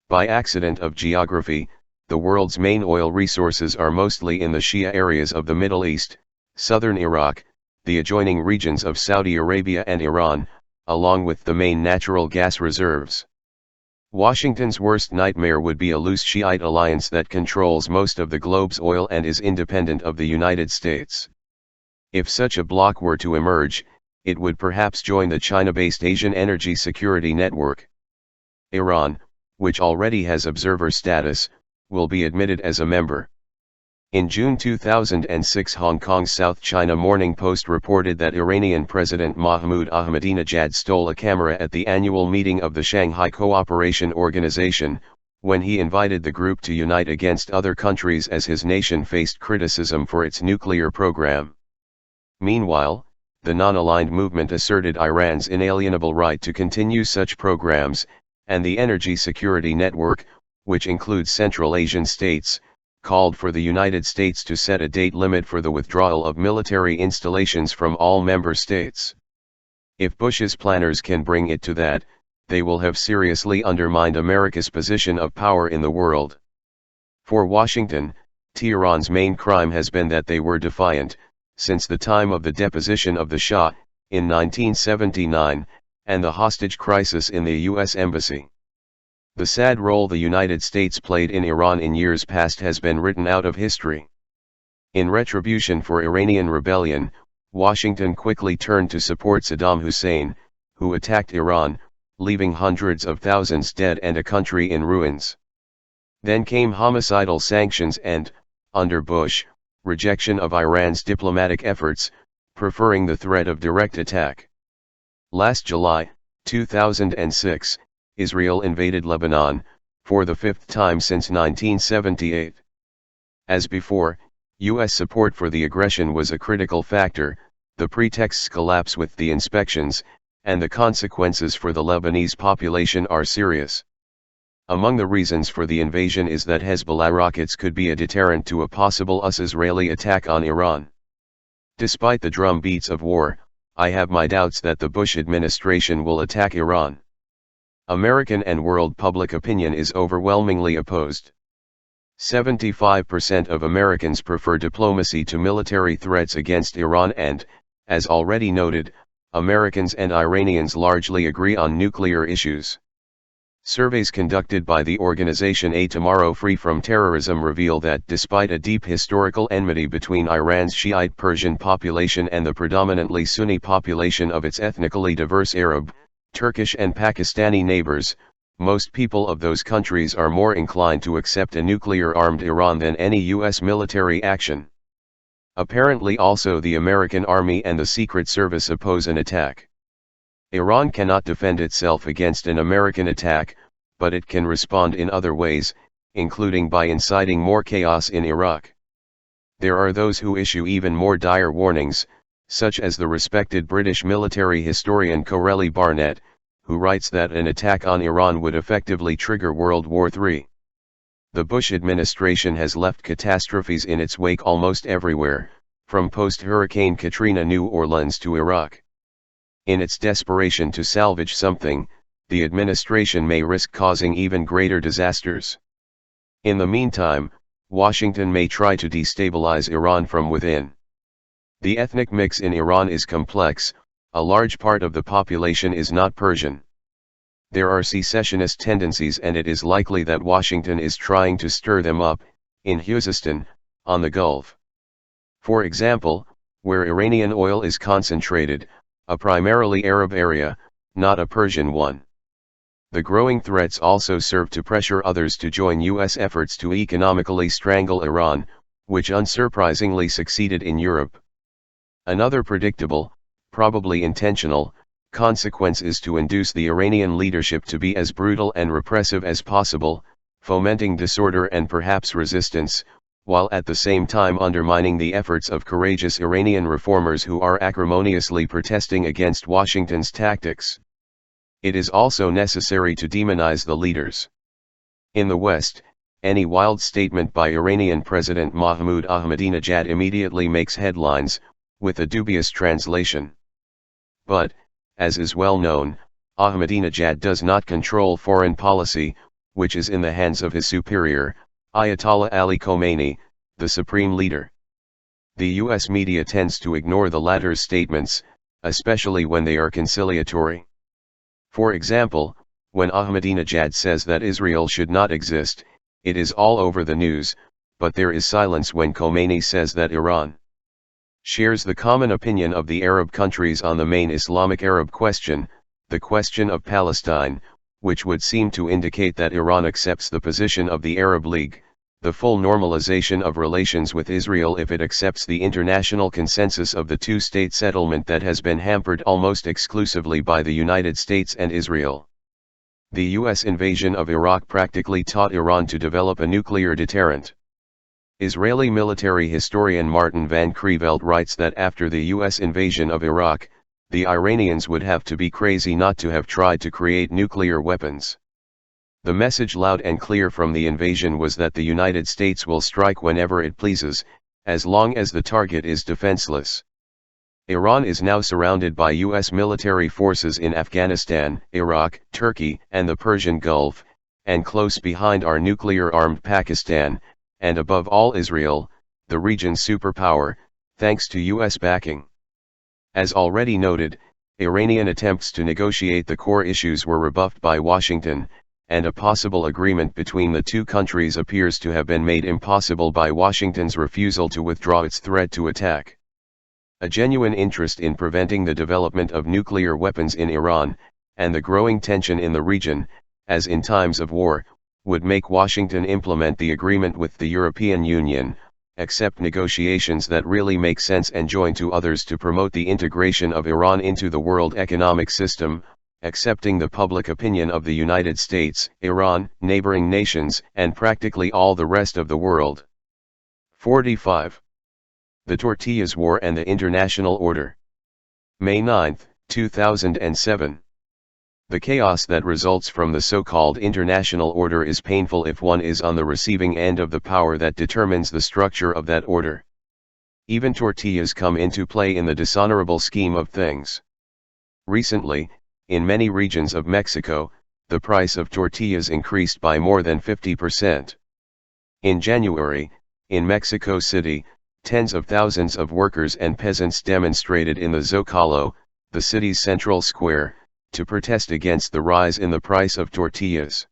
[SPEAKER 1] By accident of geography, the world's main oil resources are mostly in the Shia areas of the Middle East, southern Iraq, the adjoining regions of Saudi Arabia and Iran, along with the main natural gas reserves. Washington's worst nightmare would be a loose Shiite alliance that controls most of the globe's oil and is independent of the United States. If such a bloc were to emerge, it would perhaps join the China-based Asian Energy Security Network. Iran, which already has observer status, will be admitted as a member. In June 2006, Hong Kong's South China Morning Post reported that Iranian President Mahmoud Ahmadinejad stole a camera at the annual meeting of the Shanghai Cooperation Organization, when he invited the group to unite against other countries as his nation faced criticism for its nuclear program. Meanwhile, the non-aligned movement asserted Iran's inalienable right to continue such programs, and the Energy Security Network, which includes Central Asian states, called for the United States to set a date limit for the withdrawal of military installations from all member states. If Bush's planners can bring it to that, they will have seriously undermined America's position of power in the world. For Washington, Tehran's main crime has been that they were defiant, since the time of the deposition of the Shah, in 1979, and the hostage crisis in the U.S. Embassy. The sad role the United States played in Iran in years past has been written out of history. In retribution for Iranian rebellion, Washington quickly turned to support Saddam Hussein, who attacked Iran, leaving hundreds of thousands dead and a country in ruins. Then came homicidal sanctions and, under Bush, rejection of Iran's diplomatic efforts, preferring the threat of direct attack. Last July, 2006, Israel invaded Lebanon, for the fifth time since 1978. As before, U.S. support for the aggression was a critical factor. The pretexts collapse with the inspections, and the consequences for the Lebanese population are serious. Among the reasons for the invasion is that Hezbollah rockets could be a deterrent to a possible US-Israeli attack on Iran. Despite the drumbeats of war, I have my doubts that the Bush administration will attack Iran. American and world public opinion is overwhelmingly opposed. 75% of Americans prefer diplomacy to military threats against Iran and, as already noted, Americans and Iranians largely agree on nuclear issues. Surveys conducted by the organization A Tomorrow Free from Terrorism reveal that despite a deep historical enmity between Iran's Shiite Persian population and the predominantly Sunni population of its ethnically diverse Arab, Turkish and Pakistani neighbors, most people of those countries are more inclined to accept a nuclear-armed Iran than any U.S. military action. Apparently also the American Army and the Secret Service oppose an attack. Iran cannot defend itself against an American attack, but it can respond in other ways, including by inciting more chaos in Iraq. There are those who issue even more dire warnings, such as the respected British military historian Corelli Barnett, who writes that an attack on Iran would effectively trigger World War III. The Bush administration has left catastrophes in its wake almost everywhere, from post-Hurricane Katrina New Orleans to Iraq. In its desperation to salvage something, the administration may risk causing even greater disasters. In the meantime, Washington may try to destabilize Iran from within. The ethnic mix in Iran is complex. A large part of the population is not Persian. There are secessionist tendencies and it is likely that Washington is trying to stir them up, in Khuzestan, on the Gulf. For example, where Iranian oil is concentrated, a primarily Arab area, not a Persian one. The growing threats also serve to pressure others to join U.S. efforts to economically strangle Iran, which unsurprisingly succeeded in Europe. Another predictable, probably intentional, consequence is to induce the Iranian leadership to be as brutal and repressive as possible, fomenting disorder and perhaps resistance, while at the same time undermining the efforts of courageous Iranian reformers who are acrimoniously protesting against Washington's tactics. It is also necessary to demonize the leaders. In the West, any wild statement by Iranian President Mahmoud Ahmadinejad immediately makes headlines, with a dubious translation. But, as is well known, Ahmadinejad does not control foreign policy, which is in the hands of his superior, Ayatollah Ali Khomeini, the supreme leader. The U.S. media tends to ignore the latter's statements, especially when they are conciliatory. For example, when Ahmadinejad says that Israel should not exist, it is all over the news, but there is silence when Khomeini says that Iran shares the common opinion of the Arab countries on the main Islamic Arab question, the question of Palestine, which would seem to indicate that Iran accepts the position of the Arab League, the full normalization of relations with Israel if it accepts the international consensus of the two-state settlement that has been hampered almost exclusively by the United States and Israel. The U.S. invasion of Iraq practically taught Iran to develop a nuclear deterrent. Israeli military historian Martin van Creveld writes that after the U.S. invasion of Iraq, the Iranians would have to be crazy not to have tried to create nuclear weapons. The message loud and clear from the invasion was that the United States will strike whenever it pleases, as long as the target is defenseless. Iran is now surrounded by U.S. military forces in Afghanistan, Iraq, Turkey, and the Persian Gulf, and close behind are nuclear-armed Pakistan, and above all Israel, the region's superpower, thanks to U.S. backing. As already noted, Iranian attempts to negotiate the core issues were rebuffed by Washington, and a possible agreement between the two countries appears to have been made impossible by Washington's refusal to withdraw its threat to attack. A genuine interest in preventing the development of nuclear weapons in Iran, and the growing tension in the region, as in times of war, would make Washington implement the agreement with the European Union, accept negotiations that really make sense and join to others to promote the integration of Iran into the world economic system, accepting the public opinion of the United States, Iran, neighboring nations, and practically all the rest of the world. 45. The Tortillas War and the International Order. May 9, 2007. The chaos that results from the so-called international order is painful if one is on the receiving end of the power that determines the structure of that order. Even tortillas come into play in the dishonorable scheme of things. Recently, in many regions of Mexico, the price of tortillas increased by more than 50%. In January, in Mexico City, tens of thousands of workers and peasants demonstrated in the Zocalo, the city's central square, to protest against the rise in the price of tortillas.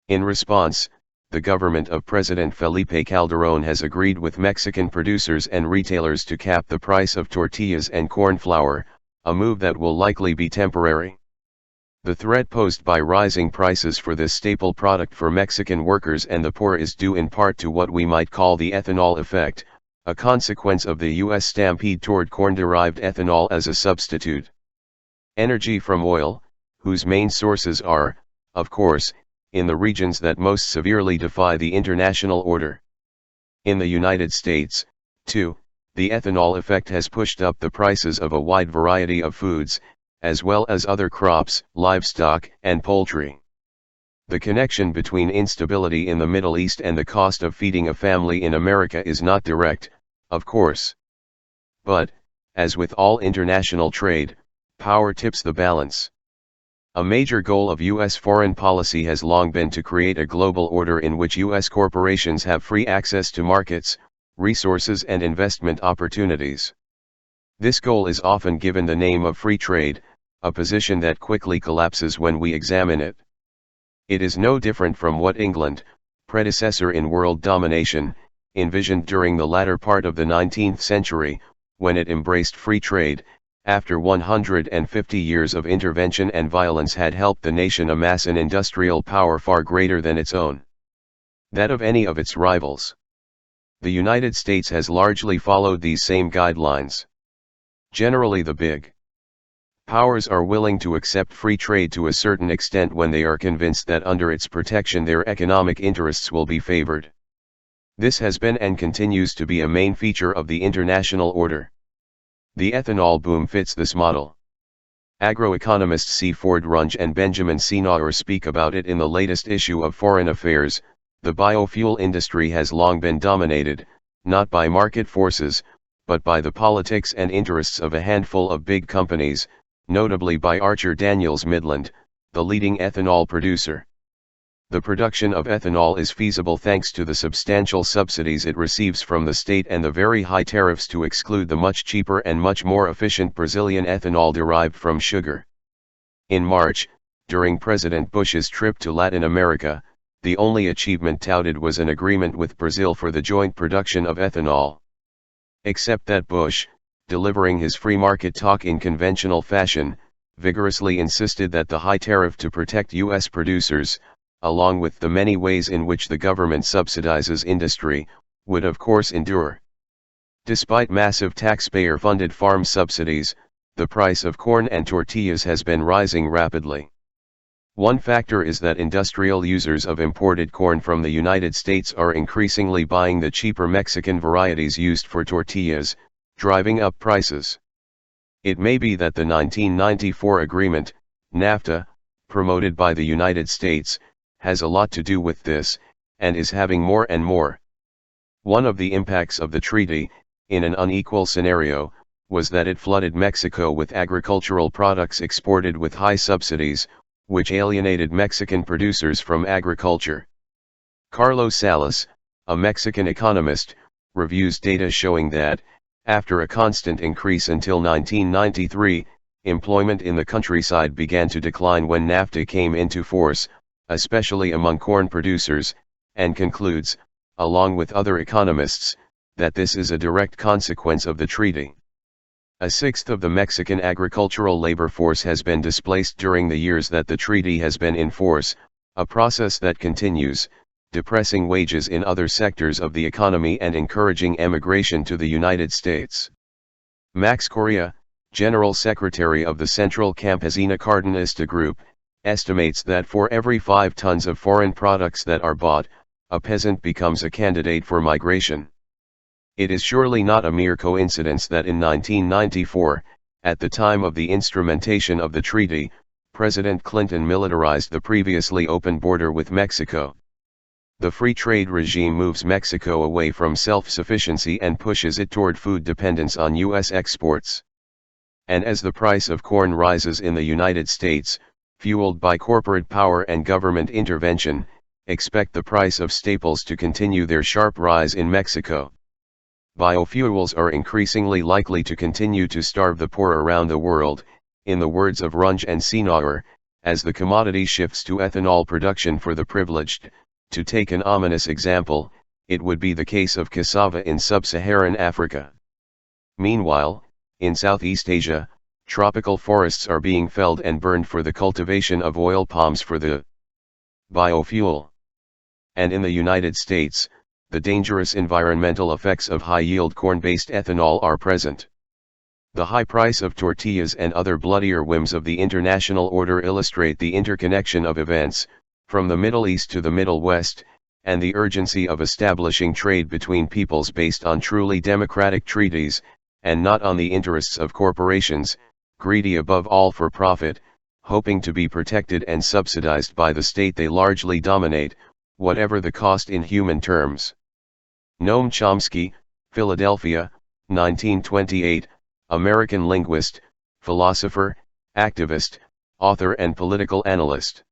[SPEAKER 1] In response, the government of President Felipe Calderón has agreed with Mexican producers and retailers to cap the price of tortillas and corn flour, a move that will likely be temporary. The threat posed by rising prices for this staple product for Mexican workers and the poor is due in part to what we might call the ethanol effect, a consequence of the U.S. stampede toward corn-derived ethanol as a substitute. Energy from oil, whose main sources are, of course, in the regions that most severely defy the international order. In the United States, too, the ethanol effect has pushed up the prices of a wide variety of foods, as well as other crops, livestock, and poultry. The connection between instability in the Middle East and the cost of feeding a family in America is not direct, of course. But, as with all international trade, power tips the balance. A major goal of U.S. foreign policy has long been to create a global order in which U.S. corporations have free access to markets, resources and investment opportunities. This goal is often given the name of free trade, a position that quickly collapses when we examine it. It is no different from what England, predecessor in world domination, envisioned during the latter part of the 19th century, when it embraced free trade, after 150 years of intervention and violence had helped the nation amass an industrial power far greater than its own, that of any of its rivals. The United States has largely followed these same guidelines. Generally the big powers are willing to accept free trade to a certain extent when they are convinced that under its protection their economic interests will be favored. This has been and continues to be a main feature of the international order. The ethanol boom fits this model. Agroeconomists C. Ford Runge and Benjamin C. Nauer speak about it in the latest issue of Foreign Affairs. The biofuel industry has long been dominated, not by market forces, but by the politics and interests of a handful of big companies, notably by Archer Daniels Midland, the leading ethanol producer. The production of ethanol is feasible thanks to the substantial subsidies it receives from the state and the very high tariffs to exclude the much cheaper and much more efficient Brazilian ethanol derived from sugar. In March, during President Bush's trip to Latin America, the only achievement touted was an agreement with Brazil for the joint production of ethanol. Except that Bush, delivering his free market talk in conventional fashion, vigorously insisted that the high tariff to protect U.S. producers, along with the many ways in which the government subsidizes industry, would of course endure. Despite massive taxpayer-funded farm subsidies, the price of corn and tortillas has been rising rapidly. One factor is that industrial users of imported corn from the United States are increasingly buying the cheaper Mexican varieties used for tortillas, driving up prices. It may be that the 1994 agreement, NAFTA, promoted by the United States, has a lot to do with this, and is having more and more. One of the impacts of the treaty, in an unequal scenario, was that it flooded Mexico with agricultural products exported with high subsidies, which alienated Mexican producers from agriculture. Carlos Salas, a Mexican economist, reviews data showing that, after a constant increase until 1993, employment in the countryside began to decline when NAFTA came into force, especially among corn producers, and concludes, along with other economists, that this is a direct consequence of the treaty. A sixth of the Mexican agricultural labor force has been displaced during the years that the treaty has been in force, a process that continues, depressing wages in other sectors of the economy and encouraging emigration to the United States. Max Correa, General Secretary of the Central Campesina Cardenista Group, estimates that for every 5 tons of foreign products that are bought, a peasant becomes a candidate for migration. It is surely not a mere coincidence that in 1994, at the time of the instrumentation of the treaty, President Clinton militarized the previously open border with Mexico. The free trade regime moves Mexico away from self-sufficiency and pushes it toward food dependence on U.S. exports. And as the price of corn rises in the United States, fueled by corporate power and government intervention, expect the price of staples to continue their sharp rise in Mexico. Biofuels are increasingly likely to continue to starve the poor around the world, in the words of Runge and Senauer, as the commodity shifts to ethanol production for the privileged. To take an ominous example, it would be the case of cassava in sub-Saharan Africa. Meanwhile, in Southeast Asia, tropical forests are being felled and burned for the cultivation of oil palms for the biofuel. And in the United States, the dangerous environmental effects of high-yield corn-based ethanol are present. The high price of tortillas and other bloodier whims of the international order illustrate the interconnection of events, from the Middle East to the Middle West, and the urgency of establishing trade between peoples based on truly democratic treaties, and not on the interests of corporations, greedy above all for profit, hoping to be protected and subsidized by the state they largely dominate, whatever the cost in human terms. Noam Chomsky, Philadelphia, 1928, American linguist, philosopher, activist, author and political analyst.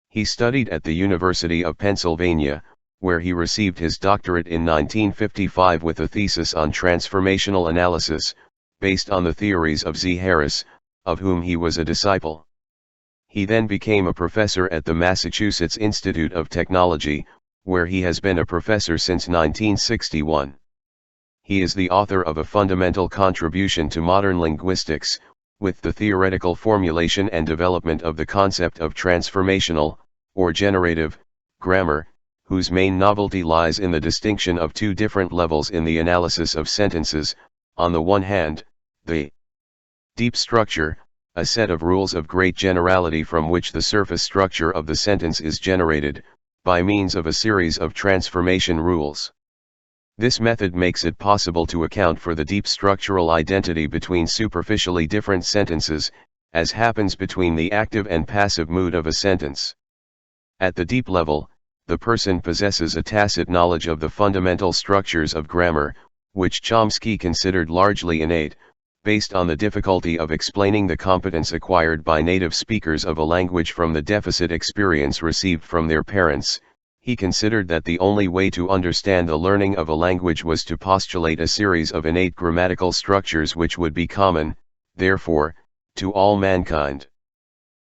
[SPEAKER 1] He studied at the University of Pennsylvania, where he received his doctorate in 1955 with a thesis on transformational analysis, based on the theories of Z. Harris, of whom he was a disciple. He then became a professor at the Massachusetts Institute of Technology, where he has been a professor since 1961. He is the author of a fundamental contribution to modern linguistics, with the theoretical formulation and development of the concept of transformational, or generative, grammar, whose main novelty lies in the distinction of 2 different levels in the analysis of sentences. On the one hand, the deep structure, a set of rules of great generality from which the surface structure of the sentence is generated, by means of a series of transformation rules. This method makes it possible to account for the deep structural identity between superficially different sentences, as happens between the active and passive mood of a sentence. At the deep level, the person possesses a tacit knowledge of the fundamental structures of grammar, which Chomsky considered largely innate, based on the difficulty of explaining the competence acquired by native speakers of a language from the deficit experience received from their parents. He considered that the only way to understand the learning of a language was to postulate a series of innate grammatical structures which would be common, therefore, to all mankind.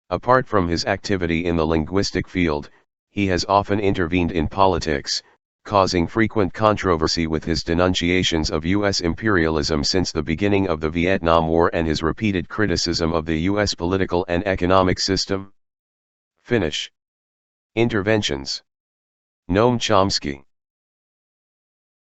[SPEAKER 1] Apart from his activity in the linguistic field, he has often intervened in politics, causing frequent controversy with his denunciations of U.S. imperialism since the beginning of the Vietnam War and his repeated criticism of the U.S. political and economic system. Finish. Interventions. Noam Chomsky.